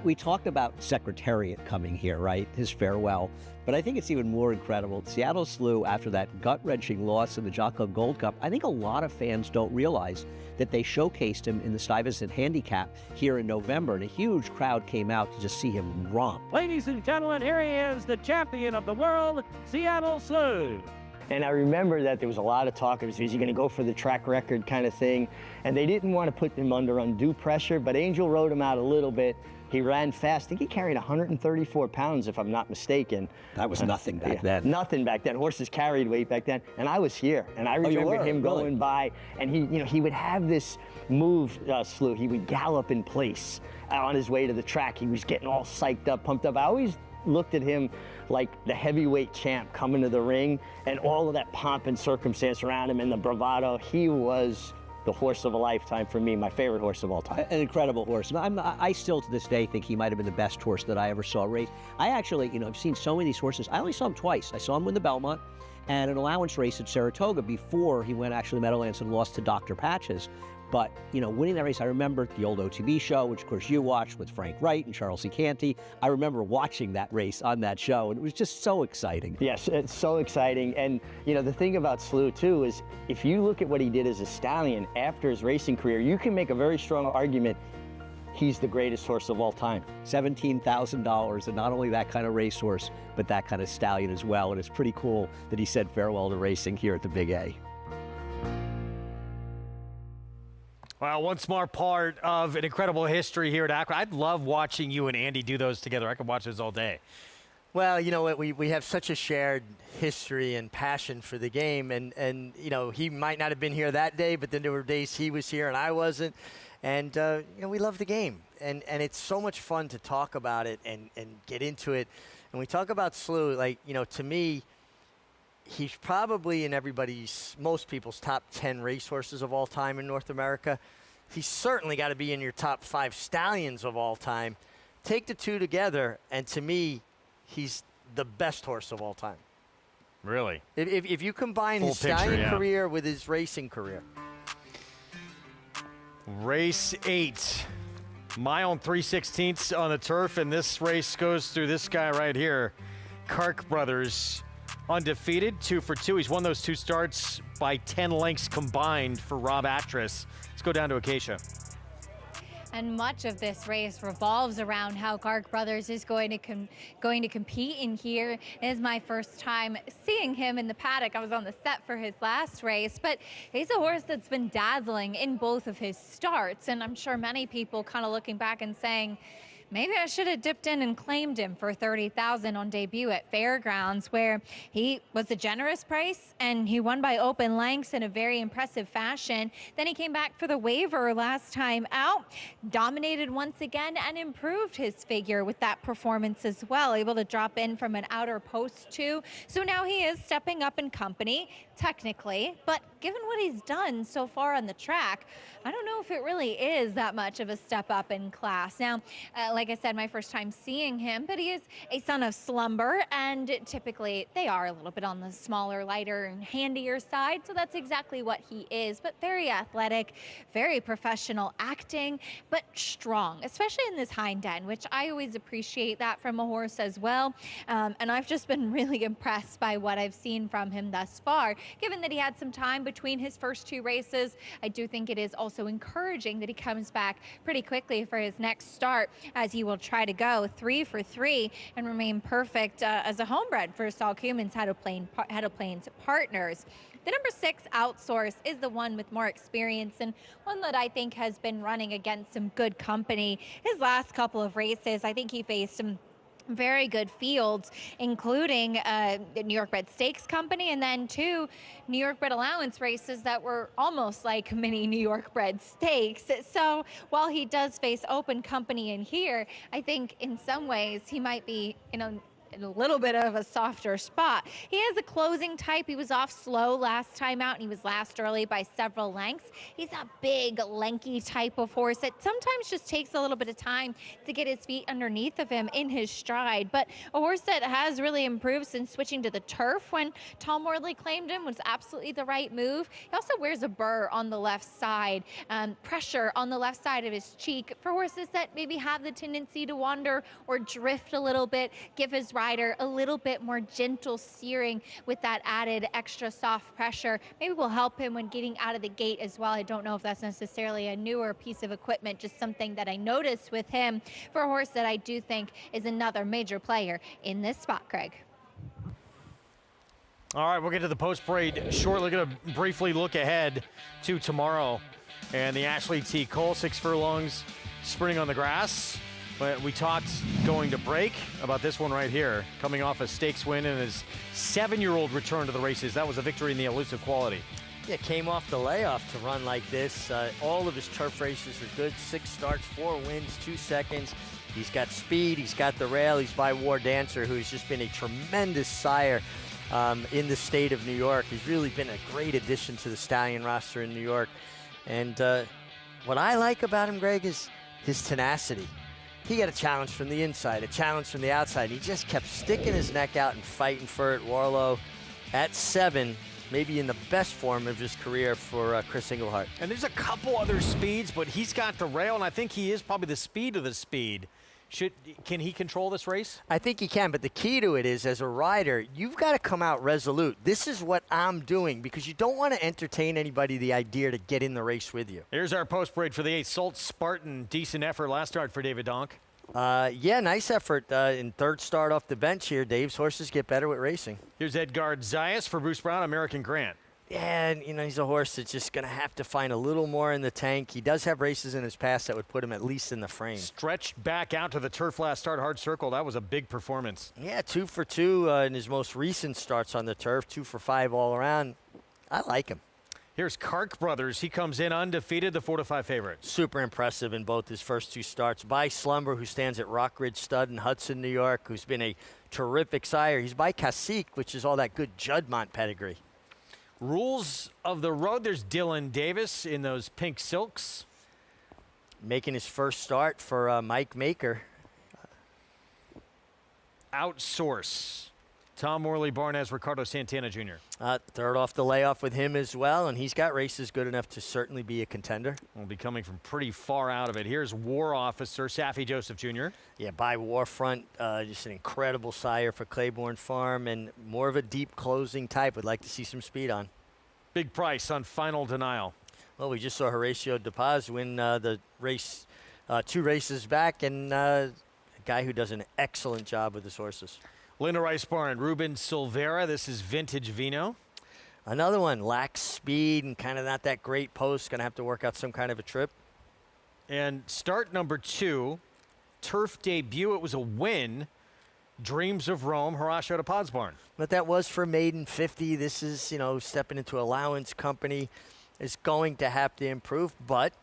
We talked about Secretariat coming here, right? His farewell. But I think it's even more incredible. Seattle Slew, after that gut-wrenching loss in the Jock Club Gold Cup, I think a lot of fans don't realize that they showcased him in the Stuyvesant Handicap here in November, and a huge crowd came out to just see him romp. Ladies and gentlemen, here he is, the champion of the world, Seattle Slew. And I remember that there was a lot of talk. It was, is he going to go for the track record kind of thing? And they didn't want to put him under undue pressure, but Angel rode him out a little bit. He ran fast. I think he carried 134 pounds, if I'm not mistaken. That was nothing back then. Nothing back then. Horses carried weight back then. And I was here, and I remember him going by, and he would have this move, Slew. He would gallop in place on his way to the track. He was getting all psyched up, pumped up. I always looked at him like the heavyweight champ coming to the ring, and all of that pomp and circumstance around him and the bravado. He was the horse of a lifetime for me, my favorite horse of all time. An incredible horse. I still to this day think he might have been the best horse that I ever saw race. I actually, I've seen so many of these horses. I only saw him twice. I saw him win the Belmont, and an allowance race at Saratoga before he went actually to Meadowlands and lost to Dr. Patches. But, you know, winning that race, I remember the old OTB show, which of course you watched with Frank Wright and Charles C. Canty. I remember watching that race on that show, and it was just so exciting. Yes, it's so exciting. And, you know, the thing about Slew, too, is if you look at what he did as a stallion after his racing career, you can make a very strong argument he's the greatest horse of all time. $17,000, and not only that kind of racehorse, but that kind of stallion as well. And it's pretty cool that he said farewell to racing here at the Big A. Well, one smart part of an incredible history here at Aqueduct. I'd love watching you and Andy do those together. I could watch those all day. Well, you know what, we have such a shared history and passion for the game, and you know, he might not have been here that day, but then there were days he was here and I wasn't, and you know, we love the game, and it's so much fun to talk about it and get into it. And we talk about Slew, like, you know, to me, he's probably in most people's top 10 racehorses of all time in North America. He's certainly got to be in your top 5 stallions of all time. Take the two together, and to me, he's the best horse of all time. Really? If you combine Full his picture, stallion yeah. career with his racing career. Race 8. Mile and 3/16 on the turf, and this race goes through this guy right here. Kark Brothers, undefeated, 2 for 2. He's won those 2 starts by 10 lengths combined for Rob Atras. Let's go down to Acacia. And much of this race revolves around how Kark Brothers is going to compete in here. It is my first time seeing him in the paddock. I was on the set for his last race, but he's a horse that's been dazzling in both of his starts. And I'm sure many people kind of looking back and saying, maybe I should have dipped in and claimed him for $30,000 on debut at Fairgrounds, where he was a generous price and he won by open lengths in a very impressive fashion. Then he came back for the waiver last time out, dominated once again, and improved his figure with that performance as well, able to drop in from an outer post too. So now he is stepping up in company, technically, but given what he's done so far on the track, I don't know if it really is that much of a step up in class. Now, like I said, my first time seeing him, but he is a son of Slumber, and typically they are a little bit on the smaller, lighter, and handier side, so that's exactly what he is, but very athletic, very professional acting, but strong, especially in this hind end, which I always appreciate that from a horse as well, and I've just been really impressed by what I've seen from him thus far. Given that he had some time between his first 2 races, I do think it is also encouraging that he comes back pretty quickly for his next start, as he will try to go 3 for 3 and remain perfect as a homebred for Saul Cummins, Head of Plains partners. The number 6 Outsource is the one with more experience and one that I think has been running against some good company. His last couple of races, I think he faced some very good fields, including the New York Bred Stakes Company, and then 2 New York Bred Allowance races that were almost like mini New York Bred Stakes. So while he does face open company in here, I think in some ways he might be in a little bit of a softer spot. He has a closing type. He was off slow last time out, and he was last early by several lengths. He's a big, lanky type of horse that sometimes just takes a little bit of time to get his feet underneath of him in his stride, but a horse that has really improved since switching to the turf when Tom Worley claimed him was absolutely the right move. He also wears a burr on the left side, pressure on the left side of his cheek for horses that maybe have the tendency to wander or drift a little bit, give his rider a little bit more gentle steering with that added extra soft pressure. Maybe will help him when getting out of the gate as well. I don't know if that's necessarily a newer piece of equipment, just something that I noticed with him for a horse that I do think is another major player in this spot, Craig. All right, we'll get to the post-parade shortly. Going to briefly look ahead to tomorrow and the Ashley T. Cole 6 furlongs sprinting on the grass. But we talked going to break about this one right here, coming off a stakes win and his 7-year-old return to the races. That was a victory in the elusive quality. Yeah, came off the layoff to run like this. All of his turf races are good. 6 starts, 4 wins, 2 seconds. He's got speed. He's got the rail. He's by War Dancer, who's just been a tremendous sire in the state of New York. He's really been a great addition to the stallion roster in New York. And what I like about him, Greg, is his tenacity. He got a challenge from the inside, a challenge from the outside. He just kept sticking his neck out and fighting for it. Warlow at 7, maybe in the best form of his career for Chris Englehart. And there's a couple other speeds, but he's got the rail, and I think he is probably the speed of the speed. Can he control this race? I think he can, but the key to it is, as a rider, you've got to come out resolute. This is what I'm doing, because you don't want to entertain anybody the idea to get in the race with you. Here's our post break for the 8th. Salt Spartan, decent effort last start for David Donk. Yeah, nice effort in third start off the bench here. Dave's horses get better with racing. Here's Edgard Zayas for Bruce Brown, American Grant. Yeah, and, he's a horse that's just going to have to find a little more in the tank. He does have races in his past that would put him at least in the frame. Stretched back out to the turf last start, hard circle. That was a big performance. Yeah, 2 for 2 in his most recent starts on the turf, 2 for 5 all around. I like him. Here's Kark Brothers. He comes in undefeated, the 4-5 favorite. Super impressive in both his first 2 starts. By Slumber, who stands at Rockridge Stud in Hudson, New York, who's been a terrific sire. He's by Cacique, which is all that good Juddmonte pedigree. Rules of the road, there's Dylan Davis in those pink silks. Making his first start for Mike Maker. Outsource. Tom Morley, Barnes, Ricardo Santana Jr. Third off the layoff with him as well, and he's got races good enough to certainly be a contender. We'll be coming from pretty far out of it. Here's War Officer, Saffie Joseph Jr. Yeah, by Warfront, just an incredible sire for Claiborne Farm, and more of a deep closing type. Would like to see some speed on. Big price on Final Denial. Well, we just saw Horatio De Paz win the race 2 races back, and a guy who does an excellent job with his horses. Linda Rice Barn, Ruben Silvera. This is vintage Vino. Another one, lacks speed and kind of not that great post. Going to have to work out some kind of a trip. And start number 2, turf debut. It was a win. Dreams of Rome, Horatio De Paz Barn. But that was for maiden 50. This is, stepping into allowance company. Is going to have to improve, but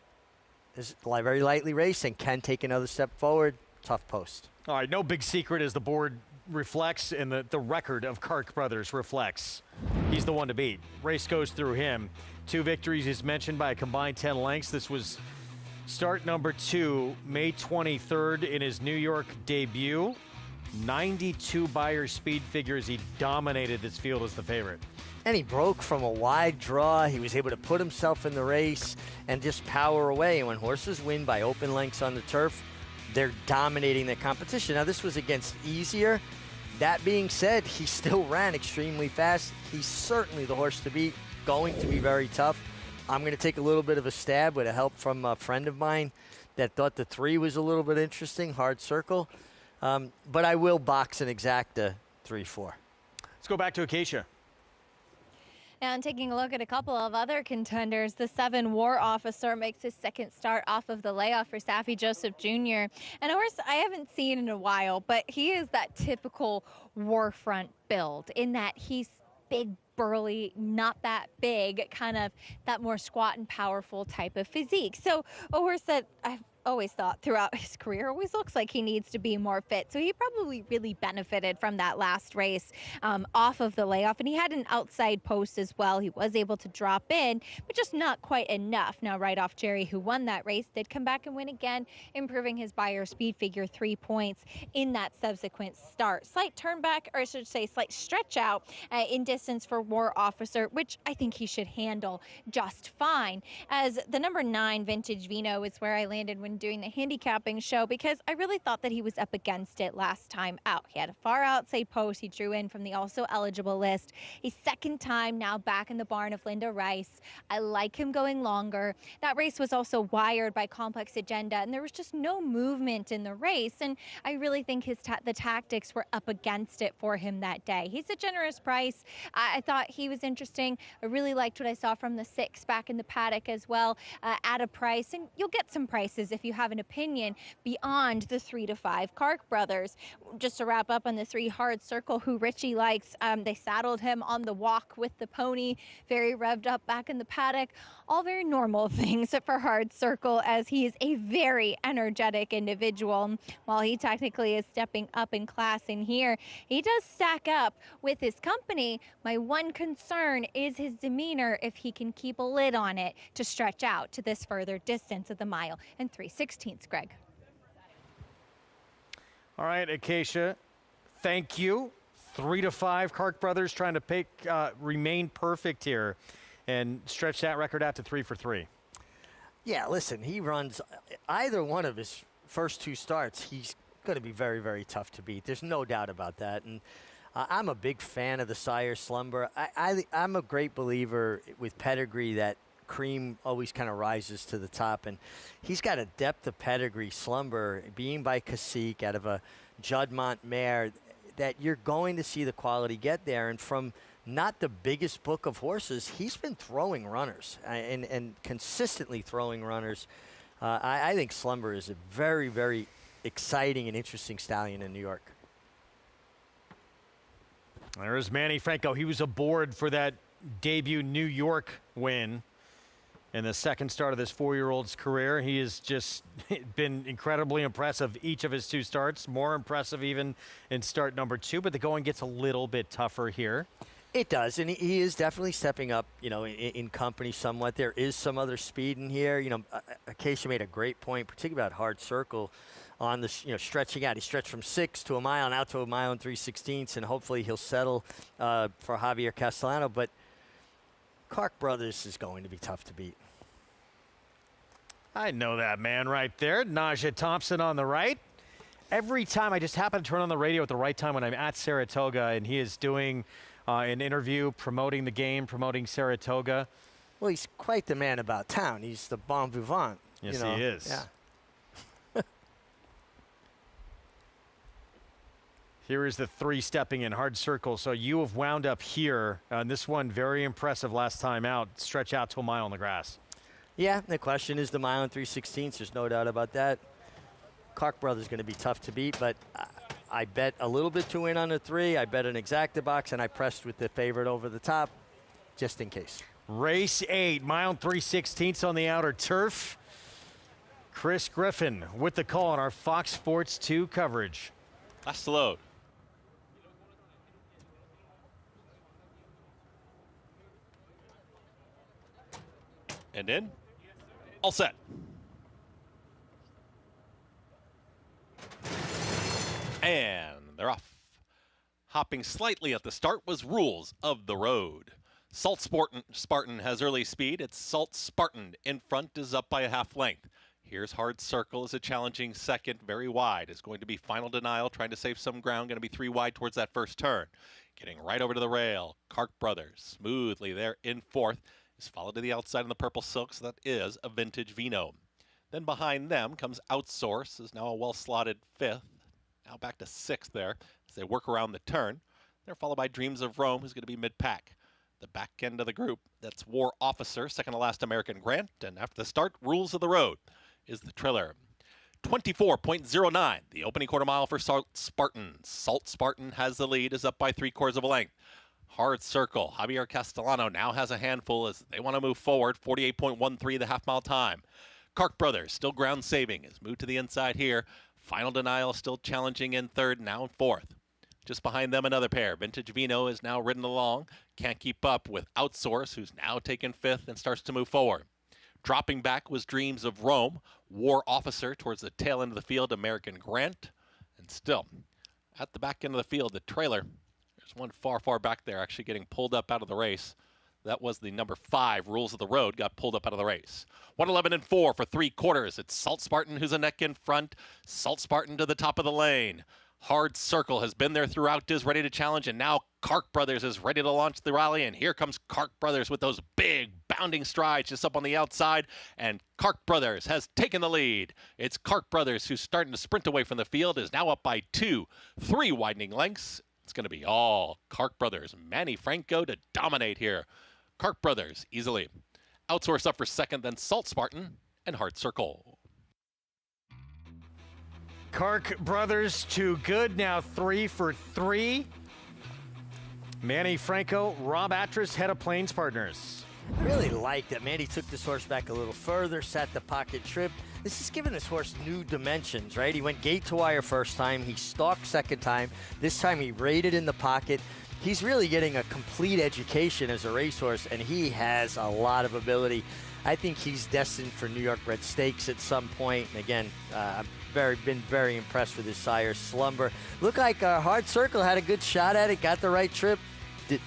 is very lightly racing. Can take another step forward. Tough post. All right, no big secret as the board reflects and the record of Kark Brothers reflects. He's the one to beat. Race goes through him. 2 victories is mentioned by a combined 10 lengths. This was start number 2, May 23rd in his New York debut. 92 Beyer speed figures. He dominated this field as the favorite. And he broke from a wide draw. He was able to put himself in the race and just power away. And when horses win by open lengths on the turf, they're dominating the competition. Now, this was against easier. That being said, he still ran extremely fast. He's certainly the horse to beat, going to be very tough. I'm going to take a little bit of a stab with a help from a friend of mine that thought the 3 was a little bit interesting, hard circle. But I will box an exacta 3-4. Let's go back to Acacia. And taking a look at a couple of other contenders, the 7 War Officer makes his second start off of the layoff for Saffie Joseph Jr. And a horse I haven't seen in a while, but he is that typical Warfront build in that he's big, burly, not that big, kind of that more squat and powerful type of physique. So a horse that I've always thought throughout his career always looks like he needs to be more fit. So he probably really benefited from that last race off of the layoff. And he had an outside post as well. He was able to drop in, but just not quite enough. Now, right off Jerry, who won that race, did come back and win again, improving his Beyer speed figure 3 points in that subsequent start. Slight turn back, or I should say slight stretch out in distance for War Officer, which I think he should handle just fine. As the number 9 Vintage Vino is where I landed when doing the handicapping show, because I really thought that he was up against it last time out. He had a far outside post. He drew in from the also eligible list. His second time now back in the barn of Linda Rice. I like him going longer. That race was also wired by Complex Agenda, and there was just no movement in the race, and I really think the tactics were up against it for him that day. He's a generous price. I thought he was interesting. I really liked what I saw from the 6 back in the paddock as well at a price, and you'll get some prices if you have an opinion beyond the 3 to 5 Kark Brothers. Just to wrap up on the 3 Hard Circle, who Richie likes, they saddled him on the walk with the pony, very revved up back in the paddock. All very normal things for Hard Circle, as he is a very energetic individual. While he technically is stepping up in class in here, he does stack up with his company. My one concern is his demeanor, if he can keep a lid on it to stretch out to this further distance of the mile and 3/16, Greg. All right, Acacia, thank you. 3-5. Clark Brothers trying to remain perfect here and stretch that record out to 3 for 3. Yeah, listen, he runs either one of his first 2 starts. He's going to be very, very tough to beat. There's no doubt about that. And I'm a big fan of the sire Slumber. I'm a great believer with pedigree that cream always kind of rises to the top. And he's got a depth of pedigree, Slumber, being by Cacique out of a Juddmonte mare, that you're going to see the quality get there. And from not the biggest book of horses, he's been throwing runners and consistently throwing runners. I think Slumber is a very, very exciting and interesting stallion in New York. There's Manny Franco. He was aboard for that debut New York win in the second start of this 4-year-old's career. He has just been incredibly impressive each of his 2 starts, more impressive even in start number 2, but the going gets a little bit tougher here. It does, and he is definitely stepping up, in company somewhat. There is some other speed in here. Acacia made a great point, particularly about Hard Circle on the, stretching out. He stretched from 6 to a mile, now to a mile and 3/16, and hopefully he'll settle for Javier Castellano. But Clark Brothers is going to be tough to beat. I know that man right there. Najee Thompson on the right. Every time I just happen to turn on the radio at the right time when I'm at Saratoga, and he is doing an interview promoting the game, promoting Saratoga. Well, he's quite the man about town. He's the bon vivant. Yes, he is. Yeah. Here is the 3 stepping in Hard Circle. So you have wound up here. This one very impressive last time out. Stretch out to a mile on the grass. Yeah, the question is the mile and 3/16. There's no doubt about that. Clark Brothers is going to be tough to beat, but I bet a little bit to win on the 3. I bet an exacta box, and I pressed with the favorite over the top, just in case. Race 8, mile and 3/16 on the outer turf. Chris Griffin with the call on our Fox Sports 2 coverage. Last load. And in. All set. And they're off. Hopping slightly at the start was Rules of the Road. Salt Spartan has early speed. It's Salt Spartan in front, is up by a half length. Here's Hard Circle as a challenging second, very wide. Is going to be Final Denial, trying to save some ground, going to be 3 wide towards that first turn. Getting right over to the rail. Clark Brothers smoothly there in 4th. Is followed to the outside in the purple silk, so that is a Vintage Vino. Then behind them comes Outsource, is now a well-slotted 5th. Now back to 6th there as they work around the turn. They're followed by Dreams of Rome, who's going to be mid-pack. The back end of the group, that's War Officer, second to last American Grant. And after the start, Rules of the Road is the trailer. 24.09, the opening quarter mile for Salt Spartan. Salt Spartan has the lead, is up by 3/4 of a length. Hard Circle, Javier Castellano now has a handful as they want to move forward. 48.13 the half-mile time. Clark Brothers still ground saving, is moved to the inside here. Final Denial still challenging in 3rd, now in 4th. Just behind them, another pair. Vintage Vino is now ridden along. Can't keep up with Outsource, who's now taken 5th and starts to move forward. Dropping back was Dreams of Rome. War Officer towards the tail end of the field, American Grant. And still, at the back end of the field, the trailer. There's one far, far back there actually getting pulled up out of the race. That was the number 5, Rules of the Road, got pulled up out of the race. 1:11 and 4 for 3/4. It's Salt Spartan who's a neck in front. Salt Spartan to the top of the lane. Hard Circle has been there throughout, is ready to challenge, and now Clark Brothers is ready to launch the rally, and here comes Clark Brothers with those big bounding strides just up on the outside, and Clark Brothers has taken the lead. It's Clark Brothers who's starting to sprint away from the field, is now up by 2-3 widening lengths. It's going to be all Clark Brothers. Manny Franco to dominate here. Clark Brothers easily. Outsource up for second, then Salt Spartan and Hard Circle. Clark Brothers too good, now 3 for 3. Manny Franco, Rob Atras, head of Plains Partners. I really like that Manny took this horse back a little further, sat the pocket trip. This is giving this horse new dimensions, right? He went gate to wire first time. He stalked second time. This time he raided in the pocket. He's really getting a complete education as a racehorse, and he has a lot of ability. I think he's destined for New York bred stakes at some point. And again, I've been very impressed with his sire, Slumber. Looked like Hard Circle had a good shot at it, got the right trip. Did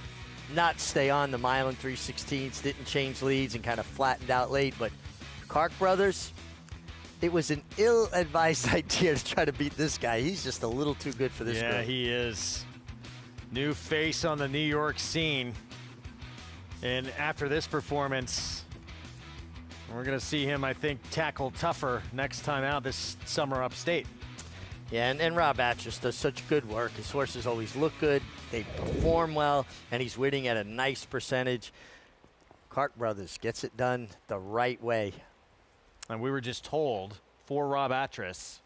not stay on the mile and 3/16, didn't change leads and kind of flattened out late. But Kark Brothers, it was an ill-advised idea to try to beat this guy. He's just a little too good for this guy. Yeah, he is. New face on the New York scene. And after this performance, we're going to see him, I think, tackle tougher next time out this summer upstate. Yeah, and Rob Atchis does such good work. His horses always look good. They perform well, and he's winning at a nice percentage. Kark Brothers gets it done the right way. And we were just told, for Rob Atchis,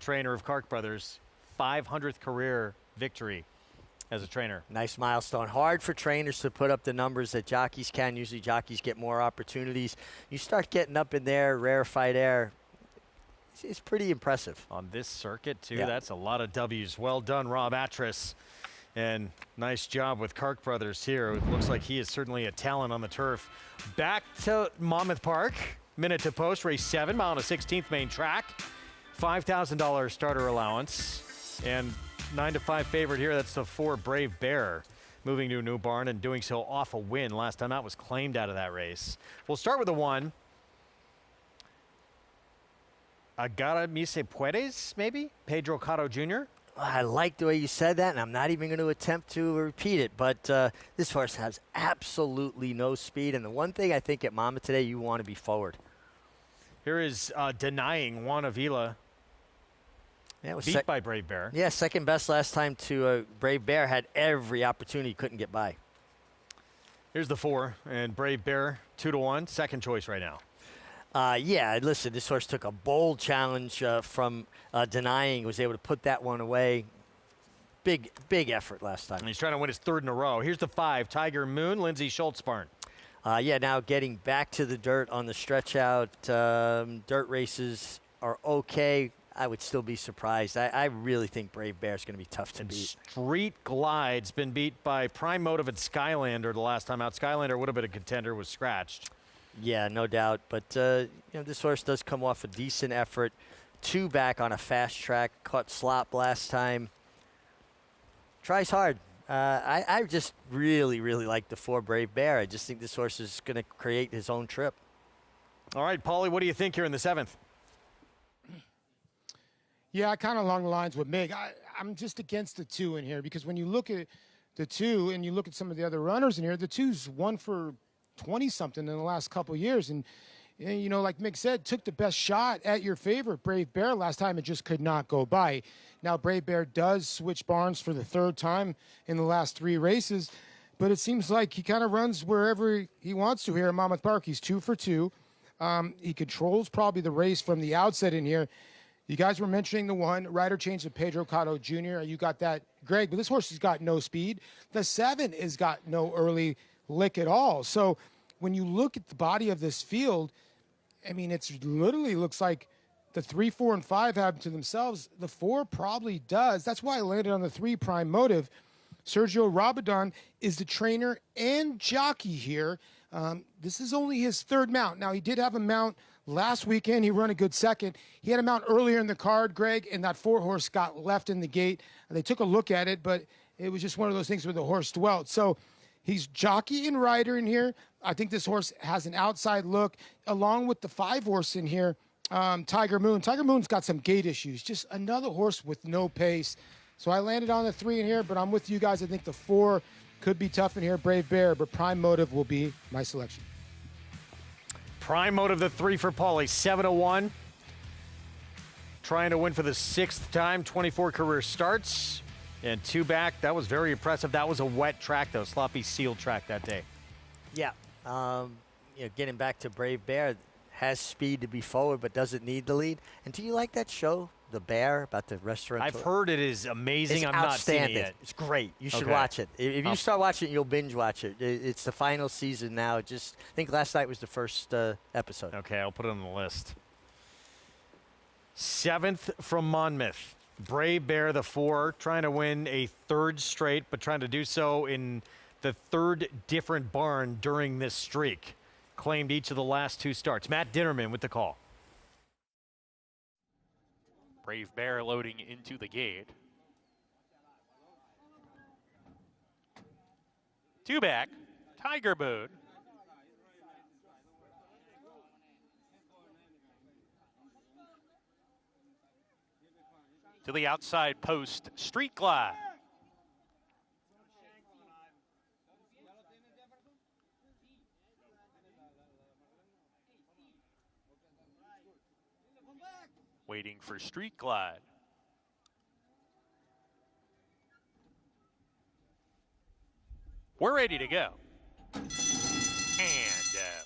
trainer of Kark Brothers, 500th career victory as a trainer. Nice milestone. Hard for trainers to put up the numbers that jockeys can. Usually jockeys get more opportunities. You start getting up in there, rarefied air, it's pretty impressive. On this circuit, too, Yeah. That's a lot of W's. Well done, Rob Atchis. And nice job with Kark Brothers here. It looks like he is certainly a talent on the turf. Back to Monmouth Park. Minute to post, race 7, mile and a 16th main track. $5,000 starter allowance. And 9-5 favorite here. That's the 4 Brave Bear. Moving to a new barn and doing so off a win. Last time out was claimed out of that race. We'll start with the 1. Agara Mise Puedes, maybe? Pedro Cotto Jr.? I like the way you said that, and I'm not even going to attempt to repeat it, but this horse has absolutely no speed, and the one thing I think at Monmouth today, you want to be forward. Here is Denying Juan Avila. Yeah, it was beat by Brave Bear. Yeah, second best last time to Brave Bear. Had every opportunity, couldn't get by. Here's the 4, and Brave Bear 2-1, second choice right now. Yeah, listen, this horse took a bold challenge from Denying, was able to put that one away. Big effort last time. And he's trying to win his 3rd in a row. Here's the 5, Tiger Moon, Lindsay Schultz barn. Yeah, now getting back to the dirt on the stretch out. Dirt races are okay. I would still be surprised. I really think Brave Bear is going to be tough to beat. Street Glide's been beat by Prime Motive at Skylander the last time out. Skylander would have been a contender, was scratched. Yeah, no doubt. But, you know, this horse does come off a decent effort. 2 back on a fast track. Caught slop last time. Tries hard. I just really like the 4 Brave Bear. I just think this horse is going to create his own trip. All right, Paulie, what do you think here in the 7th? Yeah, kind of along the lines with Mig. I'm just against the 2 in here because when you look at the 2 and you look at some of the other runners in here, the 2's won for 20-something in the last couple of years. And, you know, like Mick said, took the best shot at your favorite, Brave Bear, last time. It just could not go by. Now, Brave Bear does switch barns for the 3rd time in the last 3 races, but it seems like he kind of runs wherever he wants to here at Monmouth Park. He's 2 for 2. He controls probably the race from the outset in here. You guys were mentioning the 1, rider change to Pedro Cotto Jr. You got that, Greg, but this horse has got no speed. The 7 has got no early lick at all. So when you look at the body of this field, I mean, it's literally looks like the 3, 4, and 5 have to themselves. The 4 probably does. That's why I landed on the 3 Prime Motive. Sergio Rabadon is the trainer and jockey here. This is only his 3rd mount. Now, he did have a mount last weekend. He ran a good 2nd. He had a mount earlier in the card, Greg, and that 4 horse got left in the gate. They took a look at it, but it was just one of those things where the horse dwelt. So he's jockey and rider in here. I think this horse has an outside look, along with the 5 horse in here, Tiger Moon. Tiger Moon's got some gait issues, just another horse with no pace. So I landed on the 3 in here, but I'm with you guys. I think the 4 could be tough in here, Brave Bear, but Prime Motive will be my selection. Prime Motive, the 3 for Paulie, 7-1. Trying to win for the 6th time, 24 career starts. And 2 back, that was very impressive. That was a wet track, though, sloppy seal track that day. Yeah, you know, getting back to Brave Bear, has speed to be forward, but doesn't need the lead. And do you like that show, The Bear, about the restaurant? I've heard it is amazing. It's I'm not seeing it yet. It's great. You should Okay. watch it. If you start watching it, you'll binge watch it. It's the final season now. I think last night was the first episode. Okay, I'll put it on the list. 7th from Monmouth. Brave Bear, the 4, trying to win a 3rd straight, but trying to do so in the 3rd different barn during this streak. claimed each of the last 2 starts. Matt Dinnerman with the call. Brave Bear loading into the gate. 2 back, Tiger Moon. To the outside post, Street Glide. Waiting for Street Glide. We're ready to go. And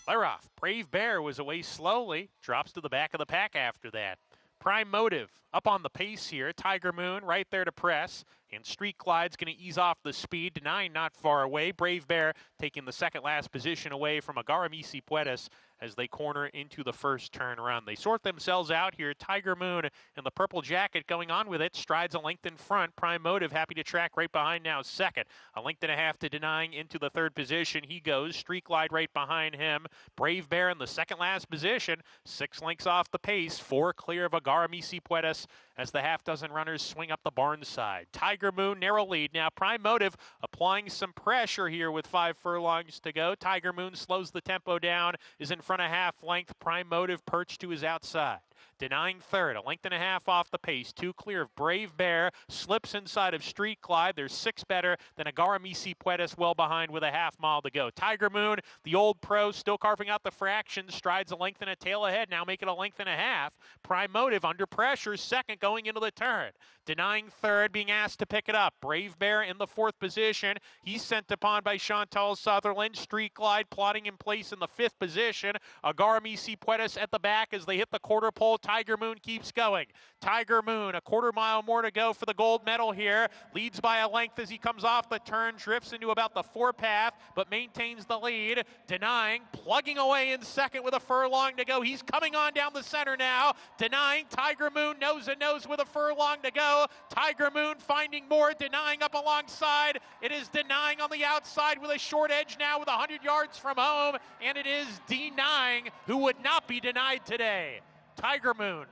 they're off. Brave Bear was away slowly. Drops to the back of the pack after that. Prime Motive up on the pace here. Tiger Moon right there to press. And Street Glide's going to ease off the speed. Denying not far away. Brave Bear taking the second last position away from Agaramisi Puedes as they corner into the first turn run. They sort themselves out here. Tiger Moon in the purple jacket going on with it. Strides a length in front. Prime Motive happy to track right behind now second. A length and a half to Denying into the third position. He goes. Street Glide right behind him. Brave Bear in the second last position. 6 lengths off the pace. 4 clear of Agaramisi Puedes as the half dozen runners swing up the barn side. Tiger Moon narrow lead. Now Prime Motive applying some pressure here with 5 furlongs to go. Tiger Moon slows the tempo down. Is in front of half length. Prime Motive perched to his outside. Denying third, a length and a half off the pace. 2 clear of Brave Bear. Slips inside of Street Glide. There's 6 better than Agaramisi Puedes well behind with a half mile to go. Tiger Moon, the old pro, still carving out the fractions. Strides a length and a tail ahead. Now make it a length and a half. Prime Motive under pressure. Second going into the turn. Denying third, being asked to pick it up. Brave Bear in the 4th position. He's sent upon by Chantal Sutherland. Street Glide plotting in place in the 5th position. Agaramisi Puedes at the back as they hit the quarter pole. Tiger Moon keeps going. Tiger Moon, a quarter mile more to go for the gold medal here. Leads by a length as he comes off the turn, drifts into about the 4 path, but maintains the lead. Denying, plugging away in second with a furlong to go. He's coming on down the center now. Denying, Tiger Moon nose and nose with a furlong to go. Tiger Moon finding more, Denying up alongside. It is Denying on the outside with a short edge now with 100 yards from home, and it is Denying who would not be denied today. Tiger Moon,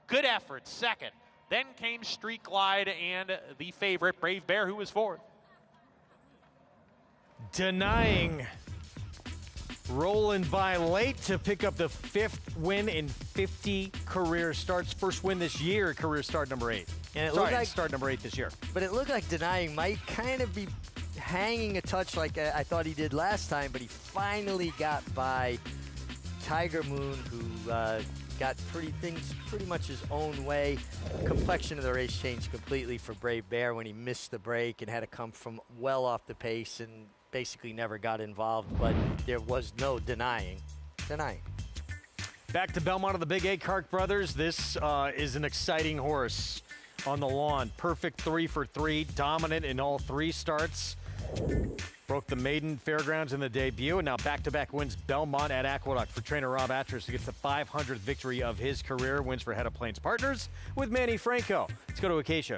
good effort, second. Then came Street Glide and the favorite, Brave Bear, who was 4th. Denying rolling by late to pick up the 5th win in 50 career starts. First win this year, career start number 8. And it Sorry, looked like start number 8 this year. But it looked like Denying might kind of be hanging a touch like I thought he did last time, but he finally got by Tiger Moon, who got pretty much his own way. The complexion of the race changed completely for Brave Bear when he missed the break and had to come from well off the pace and basically never got involved, but there was no denying. Back to Belmont of the Big 8, Kark Brothers. This is an exciting horse on the lawn. Perfect 3 for 3, dominant in all 3 starts. Broke the maiden fairgrounds in the debut, and now back-to-back wins Belmont at Aqueduct for trainer Rob Atras, who gets the 500th victory of his career. Wins for Head of Plains Partners with Manny Franco. Let's go to Acacia.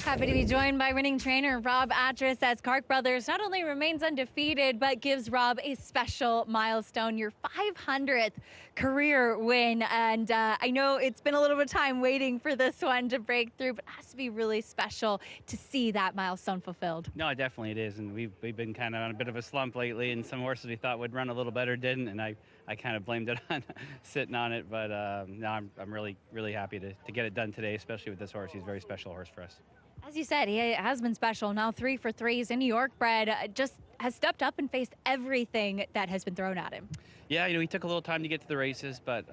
Happy to be joined by winning trainer Rob Atras as Kark Brothers not only remains undefeated, but gives Rob a special milestone, your 500th career win. And I know it's been a little bit of time waiting for this one to break through, but it has to be really special to see that milestone fulfilled. No, definitely it is. And we've been kind of on a bit of a slump lately, and some horses we thought would run a little better didn't. And I kind of blamed it on sitting on it. But no, I'm really, really happy to get it done today, especially with this horse. He's a very special horse for us. As you said, he has been special. Now 3 for 3. He's a New York bred, just has stepped up and faced everything that has been thrown at him. Yeah, he took a little time to get to the races, but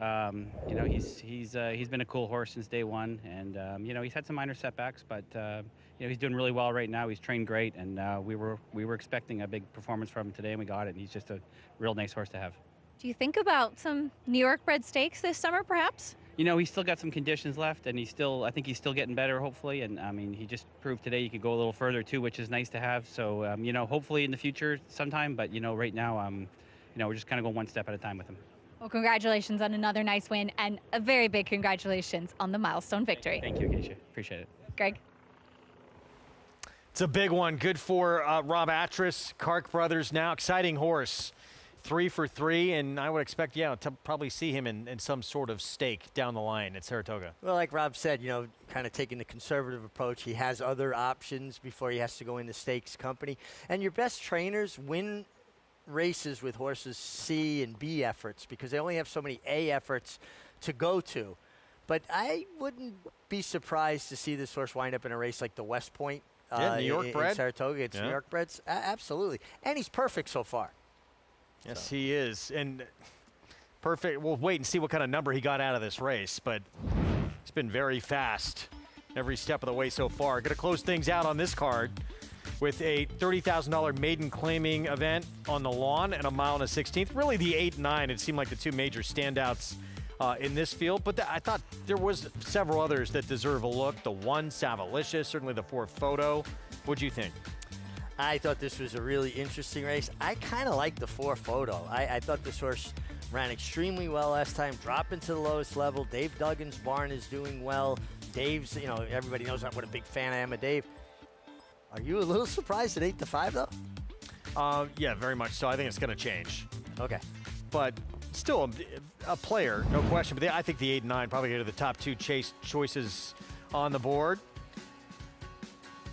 he's been a cool horse since day one, and he's had some minor setbacks, but he's doing really well right now. He's trained great, and we were expecting a big performance from him today, and we got it. And he's just a real nice horse to have. Do you think about some New York bred stakes this summer, perhaps? He's still got some conditions left, and I think he's still getting better, hopefully. And I mean, he just proved today he could go a little further too, which is nice to have. So, hopefully in the future sometime. But right now, we're just kind of going one step at a time with him. Well, congratulations on another nice win, and a very big congratulations on the milestone victory. Thank you, Acacia. Appreciate it. Greg. It's a big one. Good for Rob Atras, Kark brothers now. Exciting horse. 3 for 3, and I would expect, to probably see him in some sort of stake down the line at Saratoga. Well, like Rob said, kind of taking the conservative approach. He has other options before he has to go into stakes company. And your best trainers win races with horses C and B efforts because they only have so many A efforts to go to. But I wouldn't be surprised to see this horse wind up in a race like the West Point New York bred. in Saratoga. It's New York breds. Absolutely. And he's perfect so far. Yes, he is. And perfect. We'll wait and see what kind of number he got out of this race, but it's been very fast every step of the way so far. Going to close things out on this card with a $30,000 maiden claiming event on the lawn and a mile and a 16th. Really the 8 and 9, it seemed like the two major standouts in this field, but I thought there was several others that deserve a look. The 1, Savalicious, certainly the 4, Photo. What'd you think? I thought this was a really interesting race. I kind of like the 4, Photo. I thought this horse ran extremely well last time, dropping to the lowest level. Dave Duggan's barn is doing well. Dave's, everybody knows what a big fan I am of Dave. Are you a little surprised at 8 to 5 though? Yeah, very much so. I think it's going to change. Okay. But still a player, no question. But I think the 8 and 9 probably go to the top 2 chase choices on the board.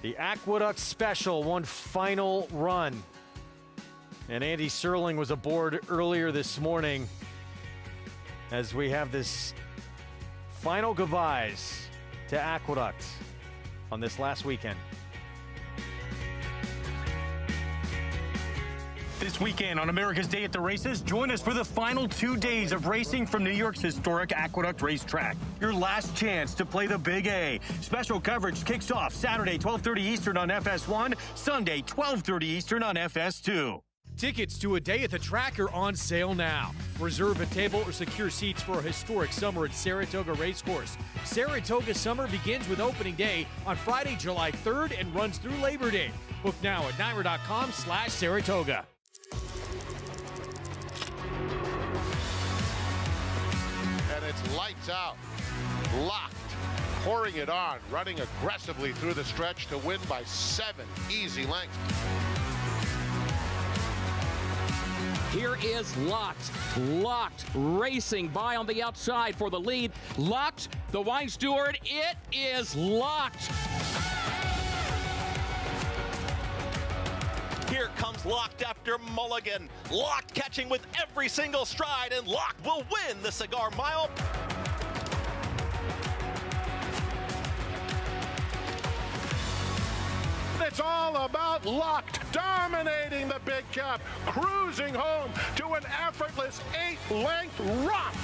The Aqueduct Special, one final run. And Andy Serling was aboard earlier this morning as we have this final goodbyes to Aqueduct on this last weekend. This weekend on America's Day at the Races, join us for the final 2 days of racing from New York's historic Aqueduct Racetrack. Your last chance to play the Big A. Special coverage kicks off Saturday, 12:30 Eastern on FS1, Sunday, 12:30 Eastern on FS2. Tickets to a day at the track are on sale now. Reserve a table or secure seats for a historic summer at Saratoga Racecourse. Saratoga Summer begins with opening day on Friday, July 3rd and runs through Labor Day. Book now at NYRA.com/Saratoga. And it's lights out, locked, pouring it on, running aggressively through the stretch to win by 7 easy lengths. Here is Locked racing by on the outside for the lead. Locked, the wine steward, it is Locked. Here comes Locked after Mulligan. Locked catching with every single stride, and Locked will win the Cigar Mile. It's all about Locked, dominating the Big Cap, cruising home to an effortless 8-length romp.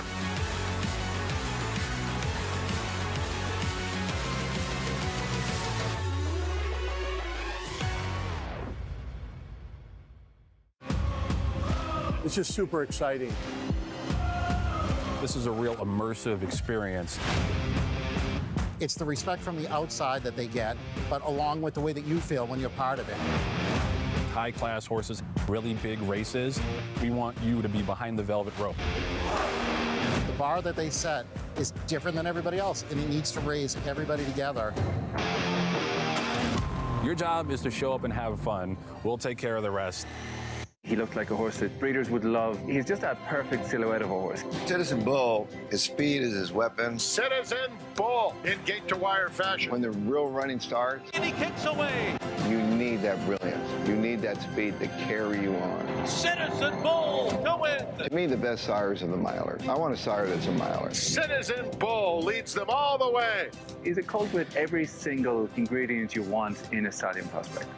It's just super exciting. This is a real immersive experience. It's the respect from the outside that they get, but along with the way that you feel when you're part of it. High-class horses, really big races. We want you to be behind the velvet rope. The bar that they set is different than everybody else, and it needs to raise everybody together. Your job is to show up and have fun. We'll take care of the rest. He looked like a horse that breeders would love. He's just a perfect silhouette of a horse. Citizen Bull, his speed is his weapon. Citizen Bull in gate-to-wire fashion. When the real running starts, And he kicks away. you need that brilliance. You need that speed to carry you on. Citizen Bull to win. To me, the best sires are the miler. I want a sire that's a miler. Citizen Bull leads them all the way. He's a colt with every single ingredient you want in a stallion prospect.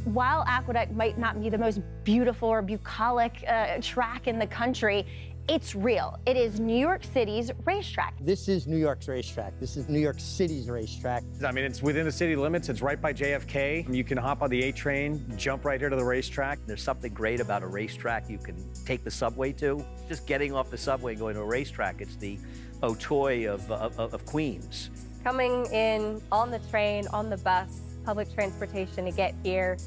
While Aqueduct might not be the most beautiful or bucolic track in the country, it's real. It is New York City's racetrack. This is New York's racetrack. This is New York City's racetrack. I mean, it's within the city limits. It's right by JFK. You can hop on the A train, jump right here to the racetrack. There's something great about a racetrack you can take the subway to. Just getting off the subway and going to a racetrack, it's the Otoy of Queens. Coming in on the train, on the bus, public transportation to get here.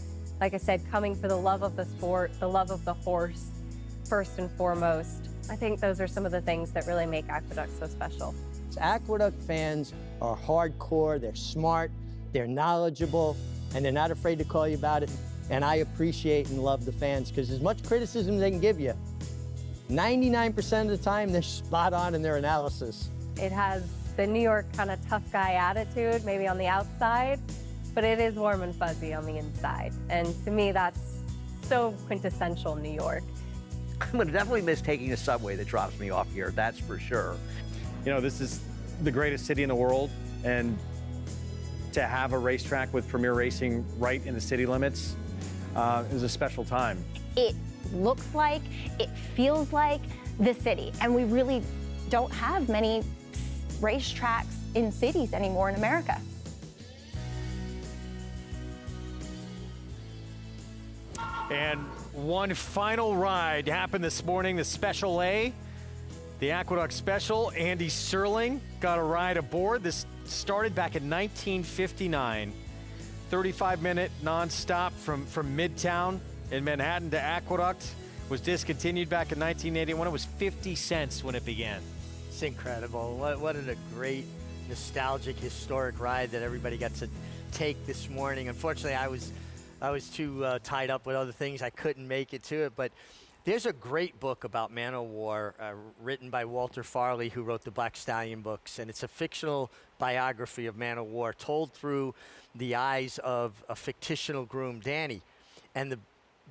Like I said, coming for the love of the sport, the love of the horse, first and foremost. I think those are some of the things that really make Aqueduct so special. Aqueduct fans are hardcore, they're smart, they're knowledgeable, and they're not afraid to call you about it. And I appreciate and love the fans, because as much criticism as they can give you, 99% of the time they're spot on in their analysis. It has the New York kind of tough guy attitude, maybe on the outside, but it is warm and fuzzy on the inside. And to me, that's so quintessential New York. I'm going to definitely miss taking a subway that drops me off here, that's for sure. You know, this is the greatest city in the world, and to have a racetrack with premier racing right in the city limits is a special time. It looks like, it feels like the city, and we really don't have many racetracks in cities anymore in America. And one final ride happened this morning, the Special A, the Aqueduct Special. Andy Serling got a ride aboard. This started back in 1959. 35-minute nonstop from Midtown in Manhattan to Aqueduct. Was discontinued back in 1981. It was 50 cents when it began. It's incredible. What a great, nostalgic, historic ride that everybody got to take this morning. Unfortunately, I was too tied up with other things. I couldn't make it to it, but there's a great book about Man o' War written by Walter Farley, who wrote the Black Stallion books, and it's a fictional biography of Man o' War told through the eyes of a fictional groom, Danny. And the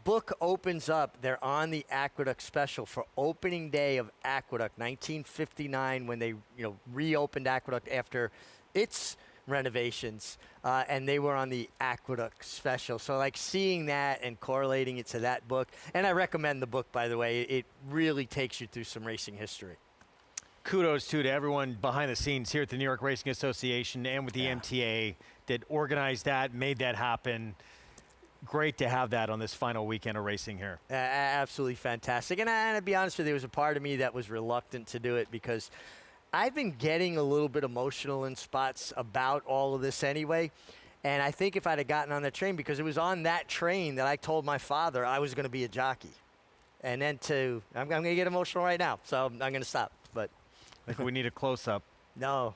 book opens up, they're on the Aqueduct Special for opening day of Aqueduct, 1959, when they reopened Aqueduct after its renovations, and they were on the Aqueduct Special. So like seeing that and correlating it to that book, and I recommend the book, by the way. It really takes you through some racing history. Kudos to everyone behind the scenes here at the New York Racing Association and with the MTA that organized that, made that happen. Great to have that on this final weekend of racing here. Absolutely fantastic. And to be honest with you, there was a part of me that was reluctant to do it, because I've been getting a little bit emotional in spots about all of this anyway. And I think if I'd have gotten on the train, because it was on that train that I told my father I was going to be a jockey. And then I'm going to get emotional right now, so I'm going to stop. But I think we need a close-up. No,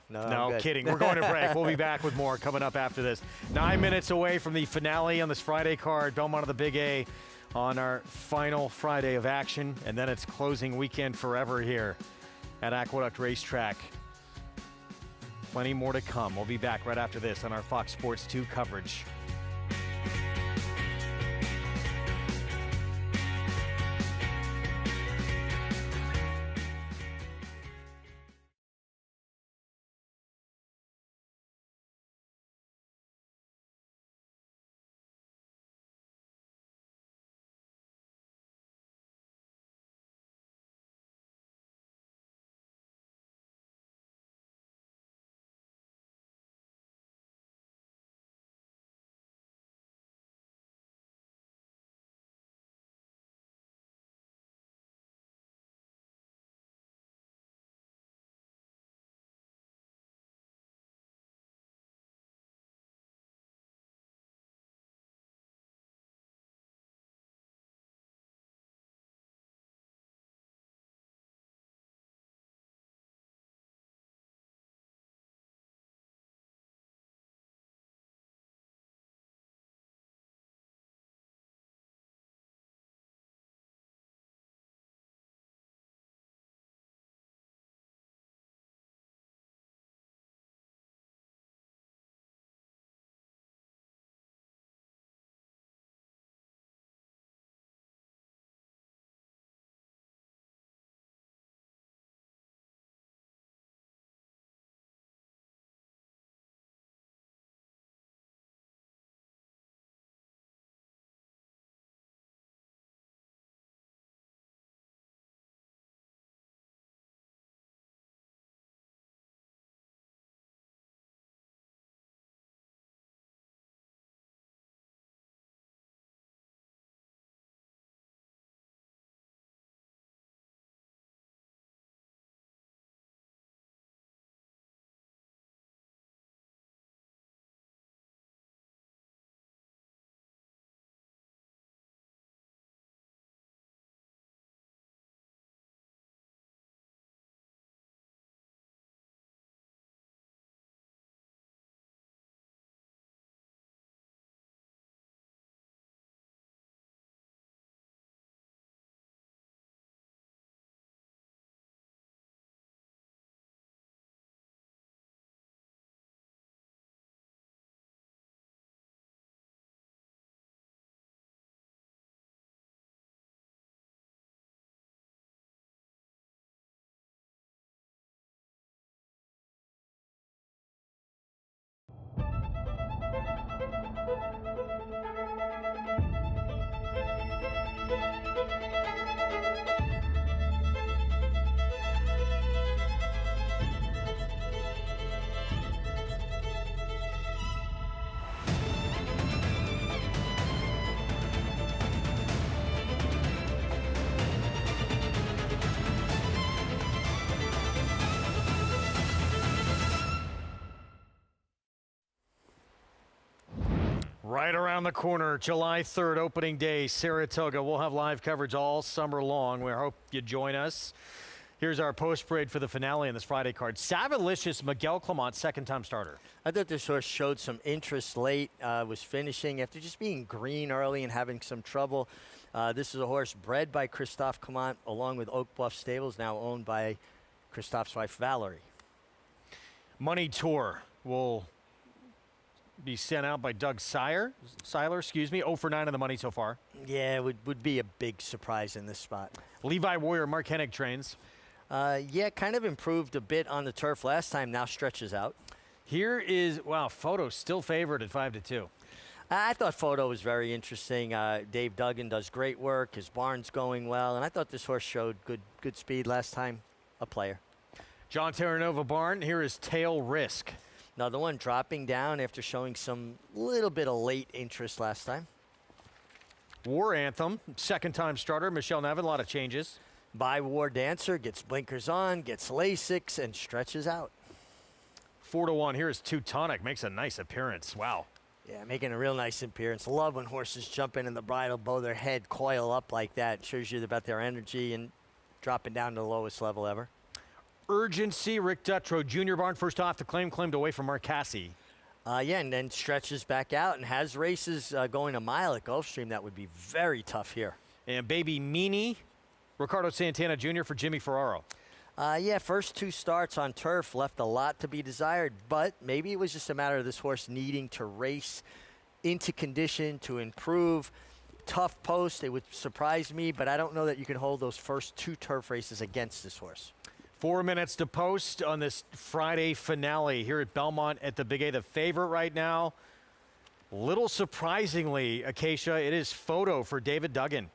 kidding. We're going to break. We'll be back with more coming up after this. 9 minutes away from the finale on this Friday card, Belmont of the Big A, on our final Friday of action. And then it's closing weekend forever here at Aqueduct Racetrack. Plenty more to come. We'll be back right after this on our Fox Sports 2 coverage. Right around the corner, July 3rd, opening day, Saratoga. We'll have live coverage all summer long. We hope you join us. Here's our post parade for the finale on this Friday card. Savalicious Miguel Clement, second-time starter. I thought this horse showed some interest late, was finishing after just being green early and having some trouble. This is a horse bred by Christophe Clement along with Oak Bluff Stables, now owned by Christophe's wife, Valerie. Money Tour will be sent out by Doug Seiler, 0 for 9 on the money so far. Yeah, it would be a big surprise in this spot. Levi Warrior, Mark Hennig trains. Yeah, kind of improved a bit on the turf last time, now stretches out. Here is, wow, Photo still favored at 5-2. I thought Photo was very interesting. Dave Duggan does great work. His barn's going well, and I thought this horse showed good speed last time. A player. John Terranova barn, here is Tail Risk. Another one dropping down after showing some little bit of late interest last time. War Anthem, second-time starter, Michelle Nevin, a lot of changes. By War Dancer, gets blinkers on, gets Lasix, and stretches out. 4-1, here is Teutonic, makes a nice appearance. Wow. Yeah, making a real nice appearance. Love when horses jump in the bridle, bow their head, coil up like that. It shows you about their energy and dropping down to the lowest level ever. Urgency, Rick Dutrow, Junior barn, first off the claimed away from Mark Cassie. Yeah, and then stretches back out and has races going a mile at Gulfstream. That would be very tough here. And Baby Meanie, Ricardo Santana Jr. for Jimmy Ferraro. Yeah, first 2 starts on turf left a lot to be desired, but maybe it was just a matter of this horse needing to race into condition to improve. Tough post, it would surprise me, but I don't know that you can hold those first 2 turf races against this horse. 4 minutes to post on this Friday finale here at Belmont at the Big A. The favorite right now, little surprisingly, Acacia, it is Photo for David Duggan.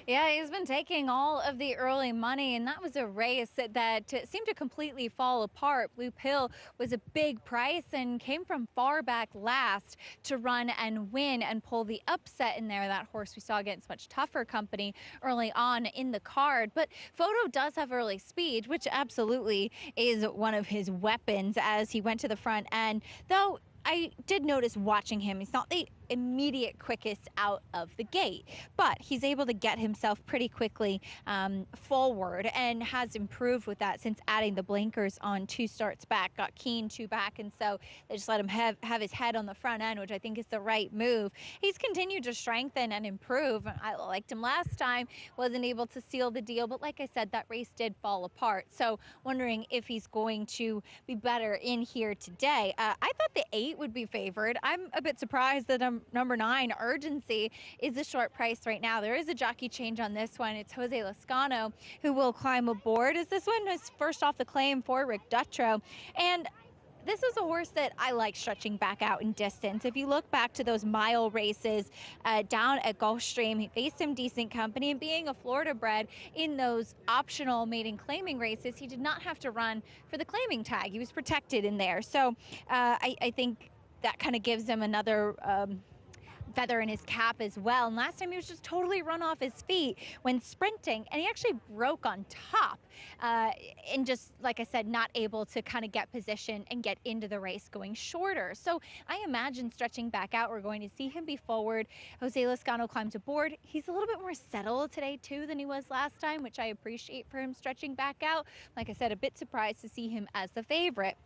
Yeah, he's been taking all of the early money, and that was a race that seemed to completely fall apart. Blue Pill was a big price and came from far back last to run and win and pull the upset in there. That horse we saw against much tougher company early on in the card. But Photo does have early speed, which absolutely is one of his weapons as he went to the front end. Though I did notice watching him, he's not the immediate quickest out of the gate, but he's able to get himself pretty quickly forward and has improved with that since adding the blinkers on 2 starts back, got keen 2 back, and so they just let him have his head on the front end, which I think is the right move. He's continued to strengthen and improve. I liked him last time, wasn't able to seal the deal, but like I said, that race did fall apart, so wondering if he's going to be better in here today. I thought the 8 would be favored. I'm a bit surprised that number 9, Urgency, is the short price right now. There is a jockey change on this one. It's Jose Lascano who will climb aboard, as this one was first off the claim for Rick Dutrow. And this was a horse that I like stretching back out in distance. If you look back to those mile races down at Gulfstream, he faced some decent company, and being a Florida bred in those optional maiden claiming races, he did not have to run for the claiming tag. He was protected in there. So I think that kind of gives him another feather in his cap as well. And last time he was just totally run off his feet when sprinting, and he actually broke on top and just, like I said, not able to kind of get position and get into the race going shorter. So I imagine stretching back out, we're going to see him be forward. Jose Lascano climbs aboard. He's a little bit more settled today too than he was last time, which I appreciate for him stretching back out. Like I said, a bit surprised to see him as the favorite.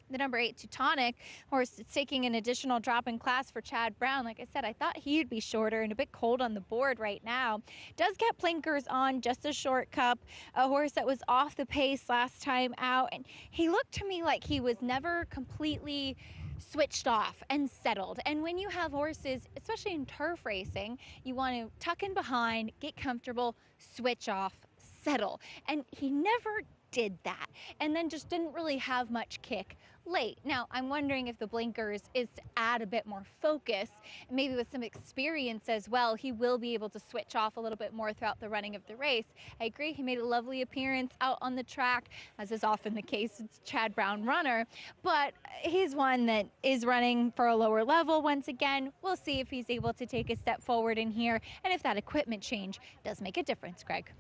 The number 8, Teutonic, horse taking an additional drop in class for Chad Brown. Like I said, I thought he'd be shorter and a bit cold on the board right now. Does get blinkers on, just a short cup. A horse that was off the pace last time out. And he looked to me like he was never completely switched off and settled. And when you have horses, especially in turf racing, you want to tuck in behind, get comfortable, switch off, settle. And he never did that, and then just didn't really have much kick late. Now, I'm wondering if the blinkers is to add a bit more focus, and maybe with some experience as well, he will be able to switch off a little bit more throughout the running of the race. I agree, he made a lovely appearance out on the track, as is often the case, it's Chad Brown runner, but he's one that is running for a lower level once again. We'll see if he's able to take a step forward in here, and if that equipment change does make a difference, Greg.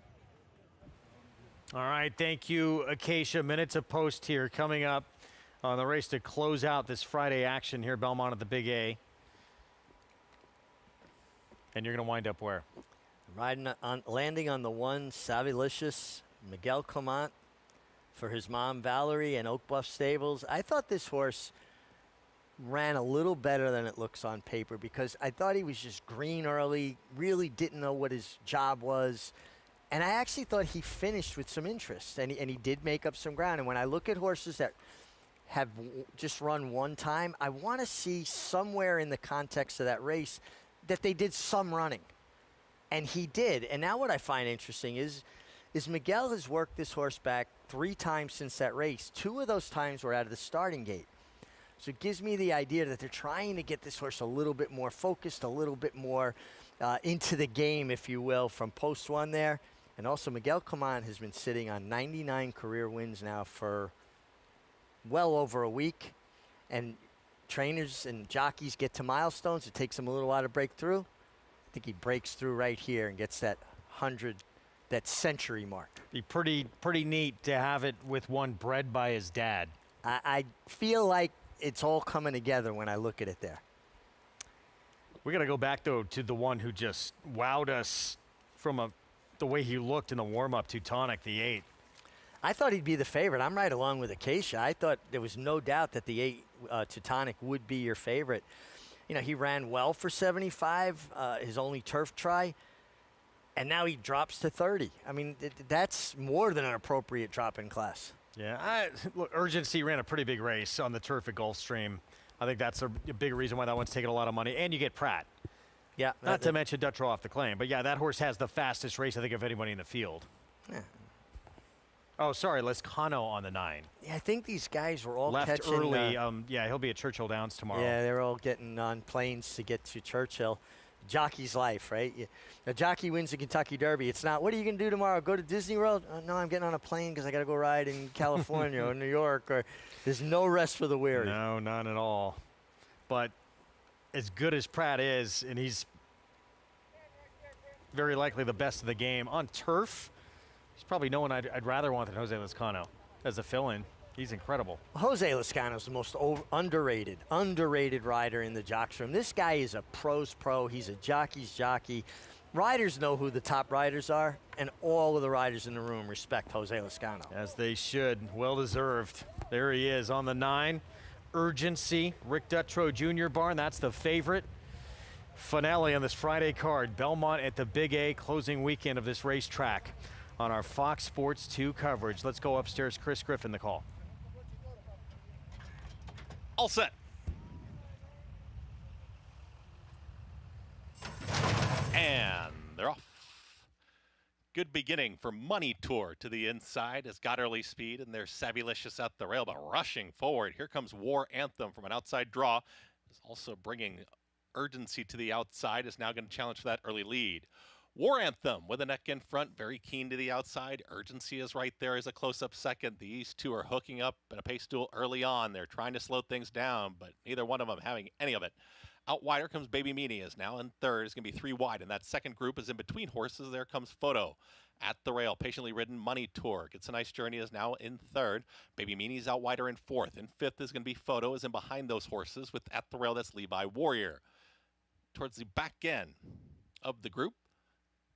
All right, thank you, Acacia. Minutes of post here coming up on the race to close out this Friday action here at Belmont at the Big A. And you're going to wind up where? Landing on the 1, Savilicious, Miguel Clement for his mom, Valerie, and Oak Bluff Stables. I thought this horse ran a little better than it looks on paper because I thought he was just green early, really didn't know what his job was. And I actually thought he finished with some interest, and he did make up some ground. And when I look at horses that have just run one time, I want to see somewhere in the context of that race that they did some running. And he did. And now what I find interesting is Miguel has worked this horse back 3 times since that race. 2 of those times were out of the starting gate. So it gives me the idea that they're trying to get this horse a little bit more focused, a little bit more into the game, if you will, from post 1 there. And also Miguel Clement has been sitting on 99 career wins now for well over a week. And trainers and jockeys get to milestones. It takes them a little while to break through. I think he breaks through right here and gets that 100, that century mark. Be pretty neat to have it with one bred by his dad. I feel like it's all coming together when I look at it there. We got to go back, though, to the one who just wowed us from the way he looked in the warm-up, Teutonic, the 8. I thought he'd be the favorite. I'm right along with Acacia. I thought there was no doubt that the 8 Teutonic would be your favorite. You know, he ran well for 75, his only turf try, and now he drops to 30. I mean, that's more than an appropriate drop in class. Yeah, look, Urgency ran a pretty big race on the turf at Gulfstream. I think that's a big reason why that one's taking a lot of money. And you get Pratt. Yeah. Not to mention Dutrow off the claim. But, yeah, that horse has the fastest race, I think, of anybody in the field. Yeah. Oh, sorry, Lescano on the 9. Yeah, I think these guys were all left catching early. Yeah, he'll be at Churchill Downs tomorrow. Yeah, they're all getting on planes to get to Churchill. Jockey's life, right? A jockey wins the Kentucky Derby. It's not, what are you going to do tomorrow? Go to Disney World? No, I'm getting on a plane because I got to go ride in California or New York. Or there's no rest for the weary. No, none at all. But as good as Pratt is, and he's very likely the best of the game on turf, he's probably no one I'd rather want than Jose Lescano as a fill-in. He's incredible. Jose Lescano's the most underrated rider in the jocks room. This guy is a pro's pro. He's a jockey's jockey. Riders know who the top riders are, and all of the riders in the room respect Jose Lescano. As they should. Well-deserved. There he is on the 9. Urgency, Rick Dutrow Jr. barn. That's the favorite. Finale on this Friday card. Belmont at the Big A, closing weekend of this racetrack on our Fox Sports 2 coverage. Let's go upstairs. Chris Griffin, the call. All set. And they're off. Good beginning for Money Tour to the inside has got early speed, and they're Savilicious at the rail, but rushing forward. Here comes War Anthem from an outside draw. Is also bringing Urgency to the outside, is now going to challenge for that early lead. War Anthem with a neck in front, very keen to the outside. Urgency is right there as a close-up second. These two are hooking up in a pace duel early on. They're trying to slow things down, but neither one of them having any of it. Out wider comes Baby Meanie, is now in third. It's going to be 3 wide, and that second group is in between horses. There comes Photo at the rail. Patiently ridden Money Tour gets a nice journey, is now in third. Baby Meanie's out wider in fourth. In fifth is going to be Photo, is in behind those horses. With at the rail, that's Levi Warrior. Towards the back end of the group,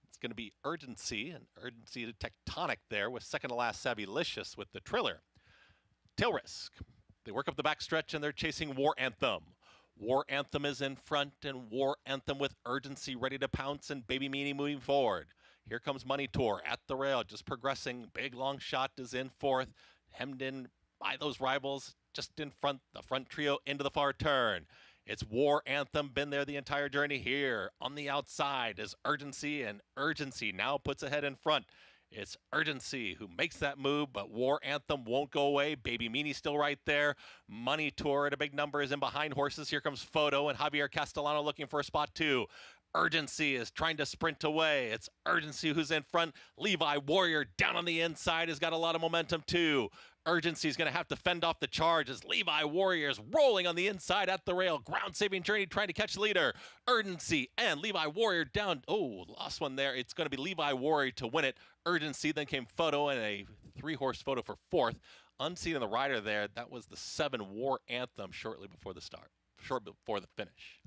it's going to be Urgency, and Urgency Tectonic there with second to last Savilicious with the Triller. Tail Risk. They work up the back stretch, and they're chasing War Anthem. War Anthem is in front, and War Anthem with Urgency ready to pounce, and Baby Meanie moving forward. Here comes Money Tour at the rail, just progressing. Big long shot is in fourth, hemmed in by those rivals, just in front, the front trio into the far turn. It's War Anthem, been there the entire journey. Here on the outside is Urgency, and Urgency now puts ahead in front. It's Urgency who makes that move, but War Anthem won't go away. Baby Meanie still right there. Money Tour at a big number is in behind horses. Here comes Photo, and Javier Castellano looking for a spot too. Urgency is trying to sprint away. It's Urgency who's in front. Levi Warrior down on the inside has got a lot of momentum too. Urgency is going to have to fend off the charge as Levi Warrior is rolling on the inside at the rail. Ground-saving journey trying to catch the leader. Urgency and Levi Warrior down. Oh, lost one there. It's going to be Levi Warrior to win it. Urgency, then came Photo and a 3-horse Photo for fourth. Unseen on the rider there. That was the 7 War Anthem shortly before the start, short before the finish.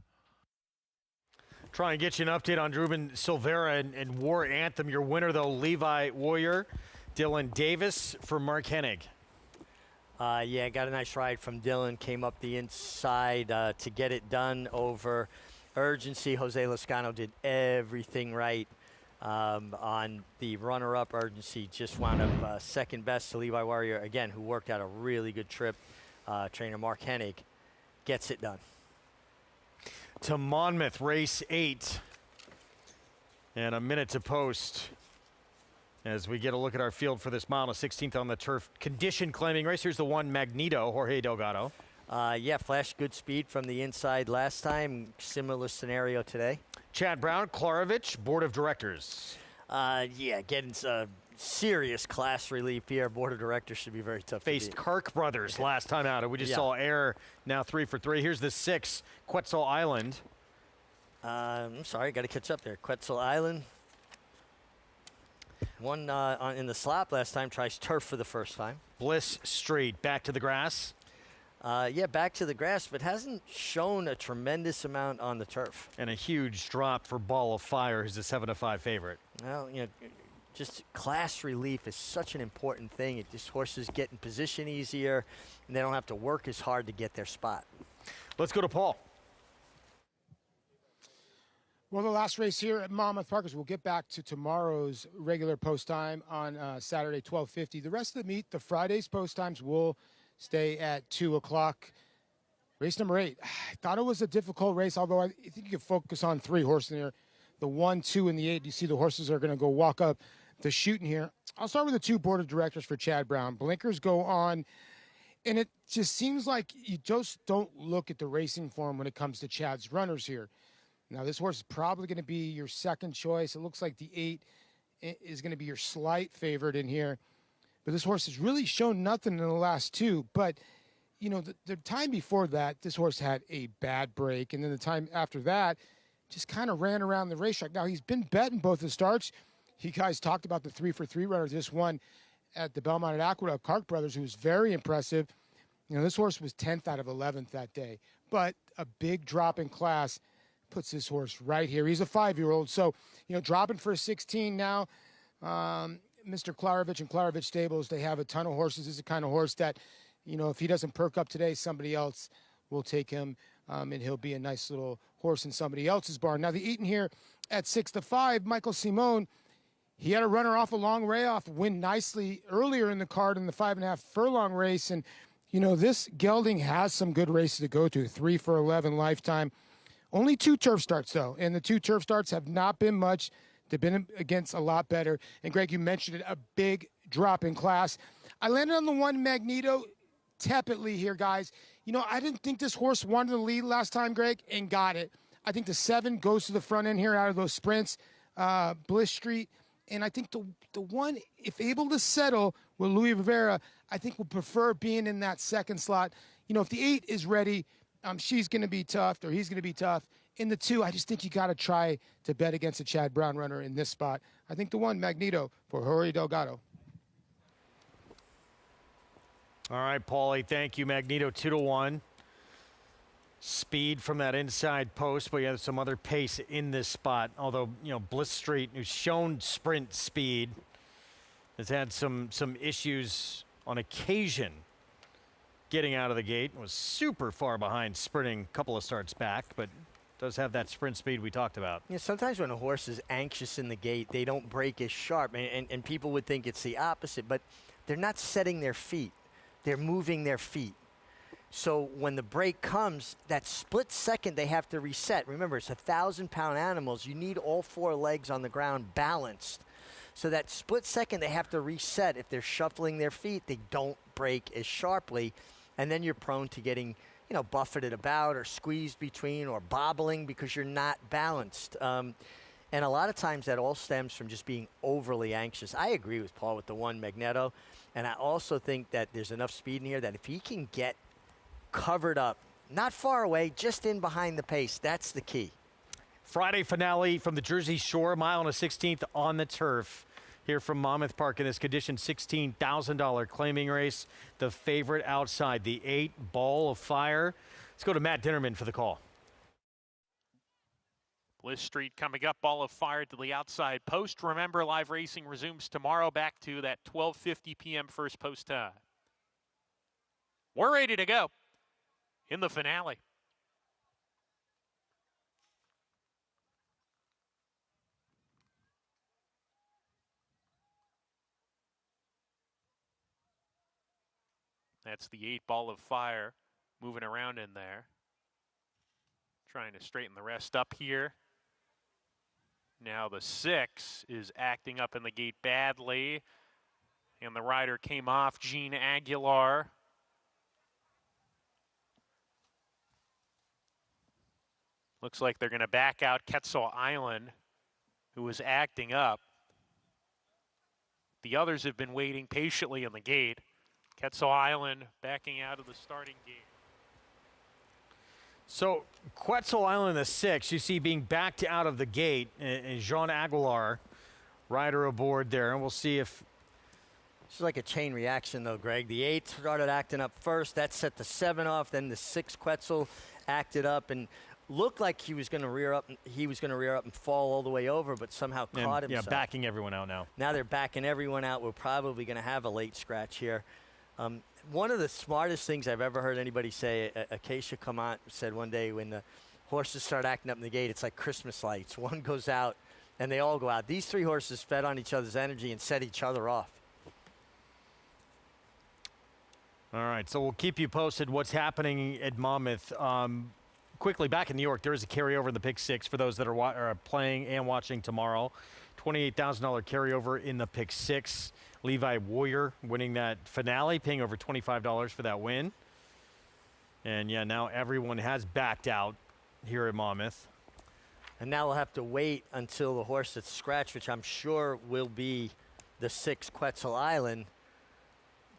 Try and get you an update on Ruben Silvera and War Anthem. Your winner, though, Levi Warrior, Dylan Davis for Mark Hennig. Yeah, got a nice ride from Dylan. Came up the inside to get it done over Urgency. Jose Lascano did everything right on the runner-up. Urgency just wound up second best to Levi Warrior, again, who worked out a really good trip. Trainer Mark Hennig gets it done. To Monmouth, race 8. And a minute to post as we get a look at our field for this mile and a 16th on the turf condition claiming race. Here's the one Magneto, Jorge Delgado. Yeah, flashed good speed from the inside last time. Similar scenario today. Chad Brown, Klarovich, Board of Directors. Yeah, getting serious class relief here. Board of Directors should be very tough. Faced Kirk Brothers last time out. We just saw Air now 3 for 3. Here's the 6, Quetzal Island. I'm sorry, got to catch up there. Quetzal Island. One in the slop last time, tries turf for the first time. Bliss Street, back to the grass. Yeah, back to the grass, but hasn't shown a tremendous amount on the turf. And a huge drop for Ball of Fire, who's a 7-5 favorite. Well, you know, just class relief is such an important thing. It just horses get in position easier, and they don't have to work as hard to get their spot. Let's go to Paul. Well, the last race here at Monmouth Park, we'll get back to tomorrow's regular post time on Saturday, 12:50. The rest of the meet, the Friday's post times will stay at 2 o'clock. Race number 8. I thought it was a difficult race, although I think you can focus on 3 horses in here. The 1, 2, and the 8. You see the horses are going to go walk up the chute in here. I'll start with the 2 Board of Directors for Chad Brown. Blinkers go on, and it just seems like you just don't look at the racing form when it comes to Chad's runners here. Now, this horse is probably going to be your second choice. It looks like the 8 is going to be your slight favorite in here. But this horse has really shown nothing in the last 2. But, you know, the time before that, this horse had a bad break. And then the time after that, just kind of ran around the racetrack. Now, he's been betting both the starts. You guys talked about the 3 for 3 runner. This one at the Belmont at Aqueduct, Clark Brothers, who was very impressive. You know, this horse was 10th out of 11th that day. But a big drop in class puts this horse right here. He's a 5-year-old. So, you know, dropping for a 16 now. Mr. Klarovich and Klarovich Stables, they have a ton of horses. This is the kind of horse that, you know, if he doesn't perk up today, somebody else will take him, and he'll be a nice little horse in somebody else's barn. Now, the 8 in here at 6-5, Michael Simone, he had a runner off a long way off, win nicely earlier in the card in the 5.5 furlong race. And, you know, this gelding has some good races to go to. 3 for 11 lifetime. Only 2 turf starts, though, and the 2 turf starts have not been much. They've been against a lot better. And, Greg, you mentioned it, a big drop in class. I landed on the 1 Magneto tepidly here, guys. You know, I didn't think this horse wanted the lead last time, Greg, and got it. I think the 7 goes to the front end here out of those sprints, Bliss Street. And I think the 1, if able to settle with Louis Rivera, I think will prefer being in that second slot. You know, if the 8 is ready, she's going to be tough, or he's going to be tough. In the 2, I just think you got to try to bet against a Chad Brown runner in this spot. I think the 1, Magneto, for Jorge Delgado. All right, Paulie, thank you. Magneto 2-1. Speed from that inside post, but you have some other pace in this spot. Although, you know, Bliss Street, who's shown sprint speed, has had some issues on occasion getting out of the gate. Was super far behind sprinting a couple of starts back, but does have that sprint speed we talked about. Yeah, sometimes when a horse is anxious in the gate, they don't break as sharp, and people would think it's the opposite, but they're not setting their feet. They're moving their feet. So when the break comes, that split second they have to reset. Remember, it's 1,000-pound animals. You need all 4 legs on the ground balanced. So that split second they have to reset. If they're shuffling their feet, they don't break as sharply, and then you're prone to getting, you know, buffeted about or squeezed between or bobbling because you're not balanced. And a lot of times that all stems from just being overly anxious. I agree with Paul with the 1 Magneto, and I also think that there's enough speed in here that if he can get covered up, not far away, just in behind the pace, that's the key. Friday finale from the Jersey Shore, mile and a 16th on the turf. Here from Monmouth Park in this condition, $16,000 claiming race. The favorite outside, the 8 Ball of Fire. Let's go to Matt Dinnerman for the call. Bliss Street coming up, ball of fire to the outside post. Remember, live racing resumes tomorrow back to that 12:50 p.m. first post time. We're ready to go in the finale. That's the 8 ball of fire moving around in there. Trying to straighten the rest up here. Now the 6 is acting up in the gate badly. And the rider came off, Gene Aguilar. Looks like they're going to back out Quetzal Island, who was acting up. The others have been waiting patiently in the gate. Quetzal Island backing out of the starting gate. So Quetzal Island, the 6, you see being backed out of the gate, and Jean Aguilar, rider aboard there, and we'll see if. This is like a chain reaction, though, Greg. The 8 started acting up first. That set the 7 off. Then the 6 Quetzal acted up and looked like he was going to rear up. He was going to rear up and fall all the way over, but somehow caught himself. Yeah, backing everyone out now. Now they're backing everyone out. We're probably going to have a late scratch here. One of the smartest things I've ever heard anybody say, Acacia Kamant said one day, when the horses start acting up in the gate, it's like Christmas lights. One goes out, and they all go out. These 3 horses fed on each other's energy and set each other off. All right, so we'll keep you posted what's happening at Monmouth. Quickly, back in New York, there is a carryover in the Pick 6 for those that are playing and watching tomorrow. $28,000 carryover in the Pick 6. Levi Warrior winning that finale, paying over $25 for that win. And, yeah, now everyone has backed out here at Monmouth. And now we'll have to wait until the horse that's scratched, which I'm sure will be the 6 Quetzal Island,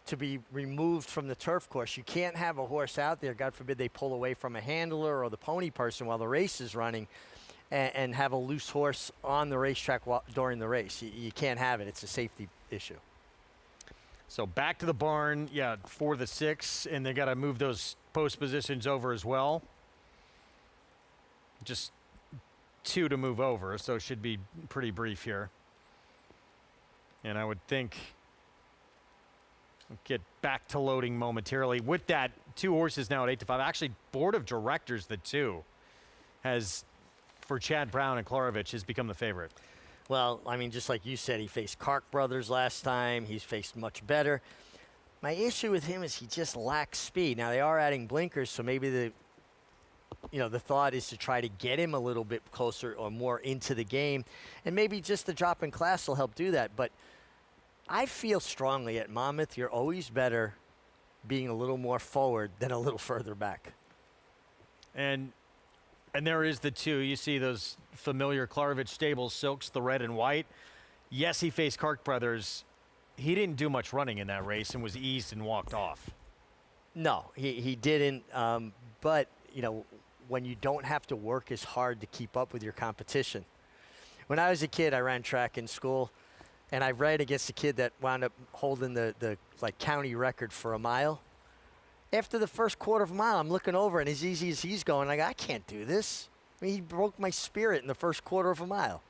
to be removed from the turf course. You can't have a horse out there, God forbid they pull away from a handler or the pony person while the race is running, and have a loose horse on the racetrack during the race. You can't have it. It's a safety issue. So back to the barn, yeah, for the 6, and they got to move those post positions over as well. Just 2 to move over, so it should be pretty brief here. And I would think get back to loading momentarily. With that, 2 horses now at 8-5. Actually, board of directors, the 2, has, for Chad Brown and Klarovich, has become the favorite. Well, I mean, just like you said, he faced Kark Brothers last time. He's faced much better. My issue with him is he just lacks speed. Now, they are adding blinkers, so maybe the thought is to try to get him a little bit closer or more into the game. And maybe just the drop in class will help do that. But I feel strongly at Monmouth, you're always better being a little more forward than a little further back. And there is the 2. You see those familiar Klarovich stables, Silks, the red and white. Yes, he faced Kark Brothers. He didn't do much running in that race and was eased and walked off. No, he didn't. But, when you don't have to work as hard to keep up with your competition. When I was a kid, I ran track in school. And I ran against a kid that wound up holding the county record for a mile. After the first quarter of a mile, I'm looking over, and as easy as he's going, I can't do this. I mean, he broke my spirit in the first quarter of a mile.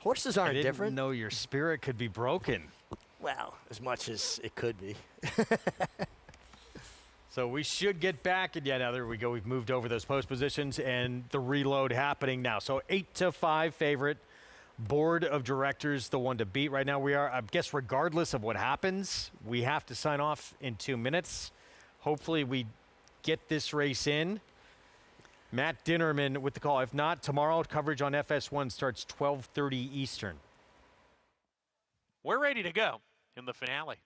Horses aren't different. I didn't know your spirit could be broken. Well, as much as it could be. So we should get back, and yeah, now there we go. We've moved over those post positions, and the reload happening now. So 8-5 favorite. Board of directors, the one to beat right now. We are, I guess, regardless of what happens, we have to sign off in 2 minutes. Hopefully we get this race in. Matt Dinnerman with the call. If not, tomorrow coverage on FS1 starts 12:30 Eastern. We're ready to go in the finale.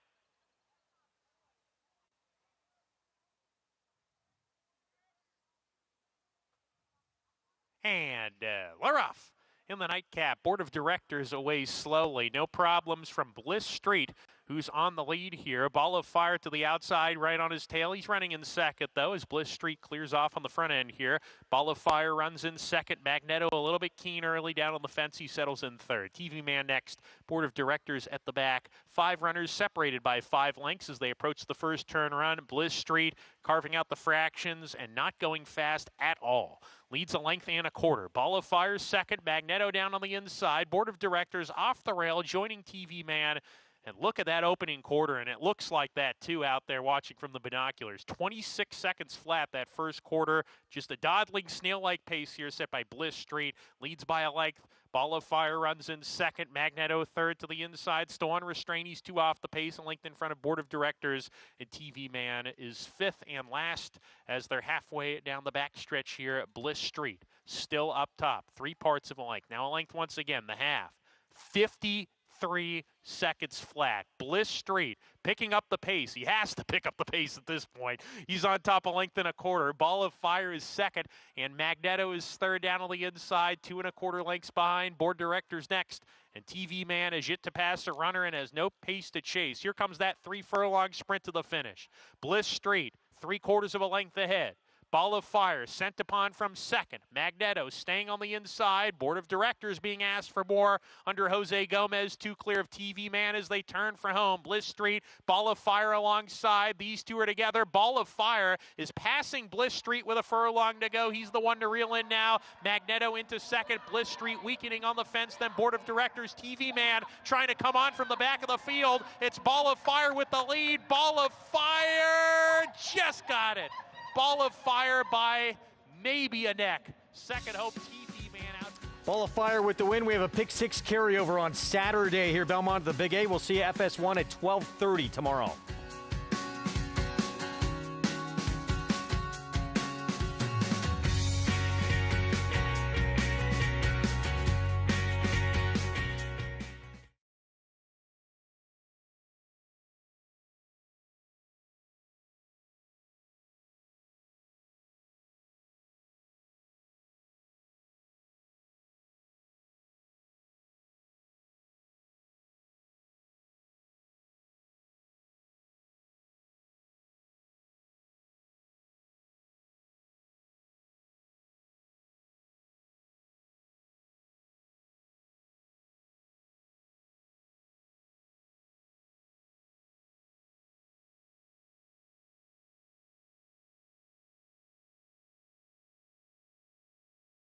And we're off. In the nightcap, board of directors away slowly. No problems from Bliss Street. who's on the lead here. Ball of Fire to the outside, right on his tail. He's running in second, though, as Bliss Street clears off on the front end here. Ball of Fire runs in second. Magneto a little bit keen early down on the fence. He settles in third. TV Man next. Board of Directors at the back. 5 runners separated by 5 lengths as they approach the first turn run. Bliss Street carving out the fractions and not going fast at all. Leads a length and a quarter. Ball of Fire second. Magneto down on the inside. Board of Directors off the rail, joining TV Man. And look at that opening quarter, and it looks like that, too, out there watching from the binoculars. 26 seconds flat that first quarter. Just a dawdling, snail-like pace here set by Bliss Street. Leads by a length. Ball of Fire runs in second. Magneto third to the inside. Still unrestrained. He's 2 off the pace and length in front of Board of Directors. And TV Man is 5th and last as they're halfway down the back stretch here at Bliss Street. Still up top. 3 parts of a length. Now a length once again, the half. 53 seconds flat. Bliss Street picking up the pace. He has to pick up the pace at this point. He's on top a length and a quarter. Ball of Fire is second, and Magneto is third down on the inside, 2 1/4 lengths behind. Board Directors next, and TV Man has yet to pass a runner and has no pace to chase. Here comes that 3 furlong sprint to the finish. Bliss Street, 3/4 of a length ahead. Ball of Fire sent upon from second. Magneto staying on the inside. Board of Directors being asked for more under Jose Gomez. 2 clear of TV Man as they turn for home. Bliss Street, Ball of Fire alongside. These 2 are together. Ball of Fire is passing Bliss Street with a furlong to go. He's the one to reel in now. Magneto into second. Bliss Street weakening on the fence. Then Board of Directors, TV Man trying to come on from the back of the field. It's Ball of Fire with the lead. Ball of Fire just got it. Ball of Fire by maybe a neck. Second Hope, TV Man out. Ball of Fire with the win. We have a pick 6 carryover on Saturday here, Belmont, the Big A. We'll see you FS1 at 12:30 tomorrow.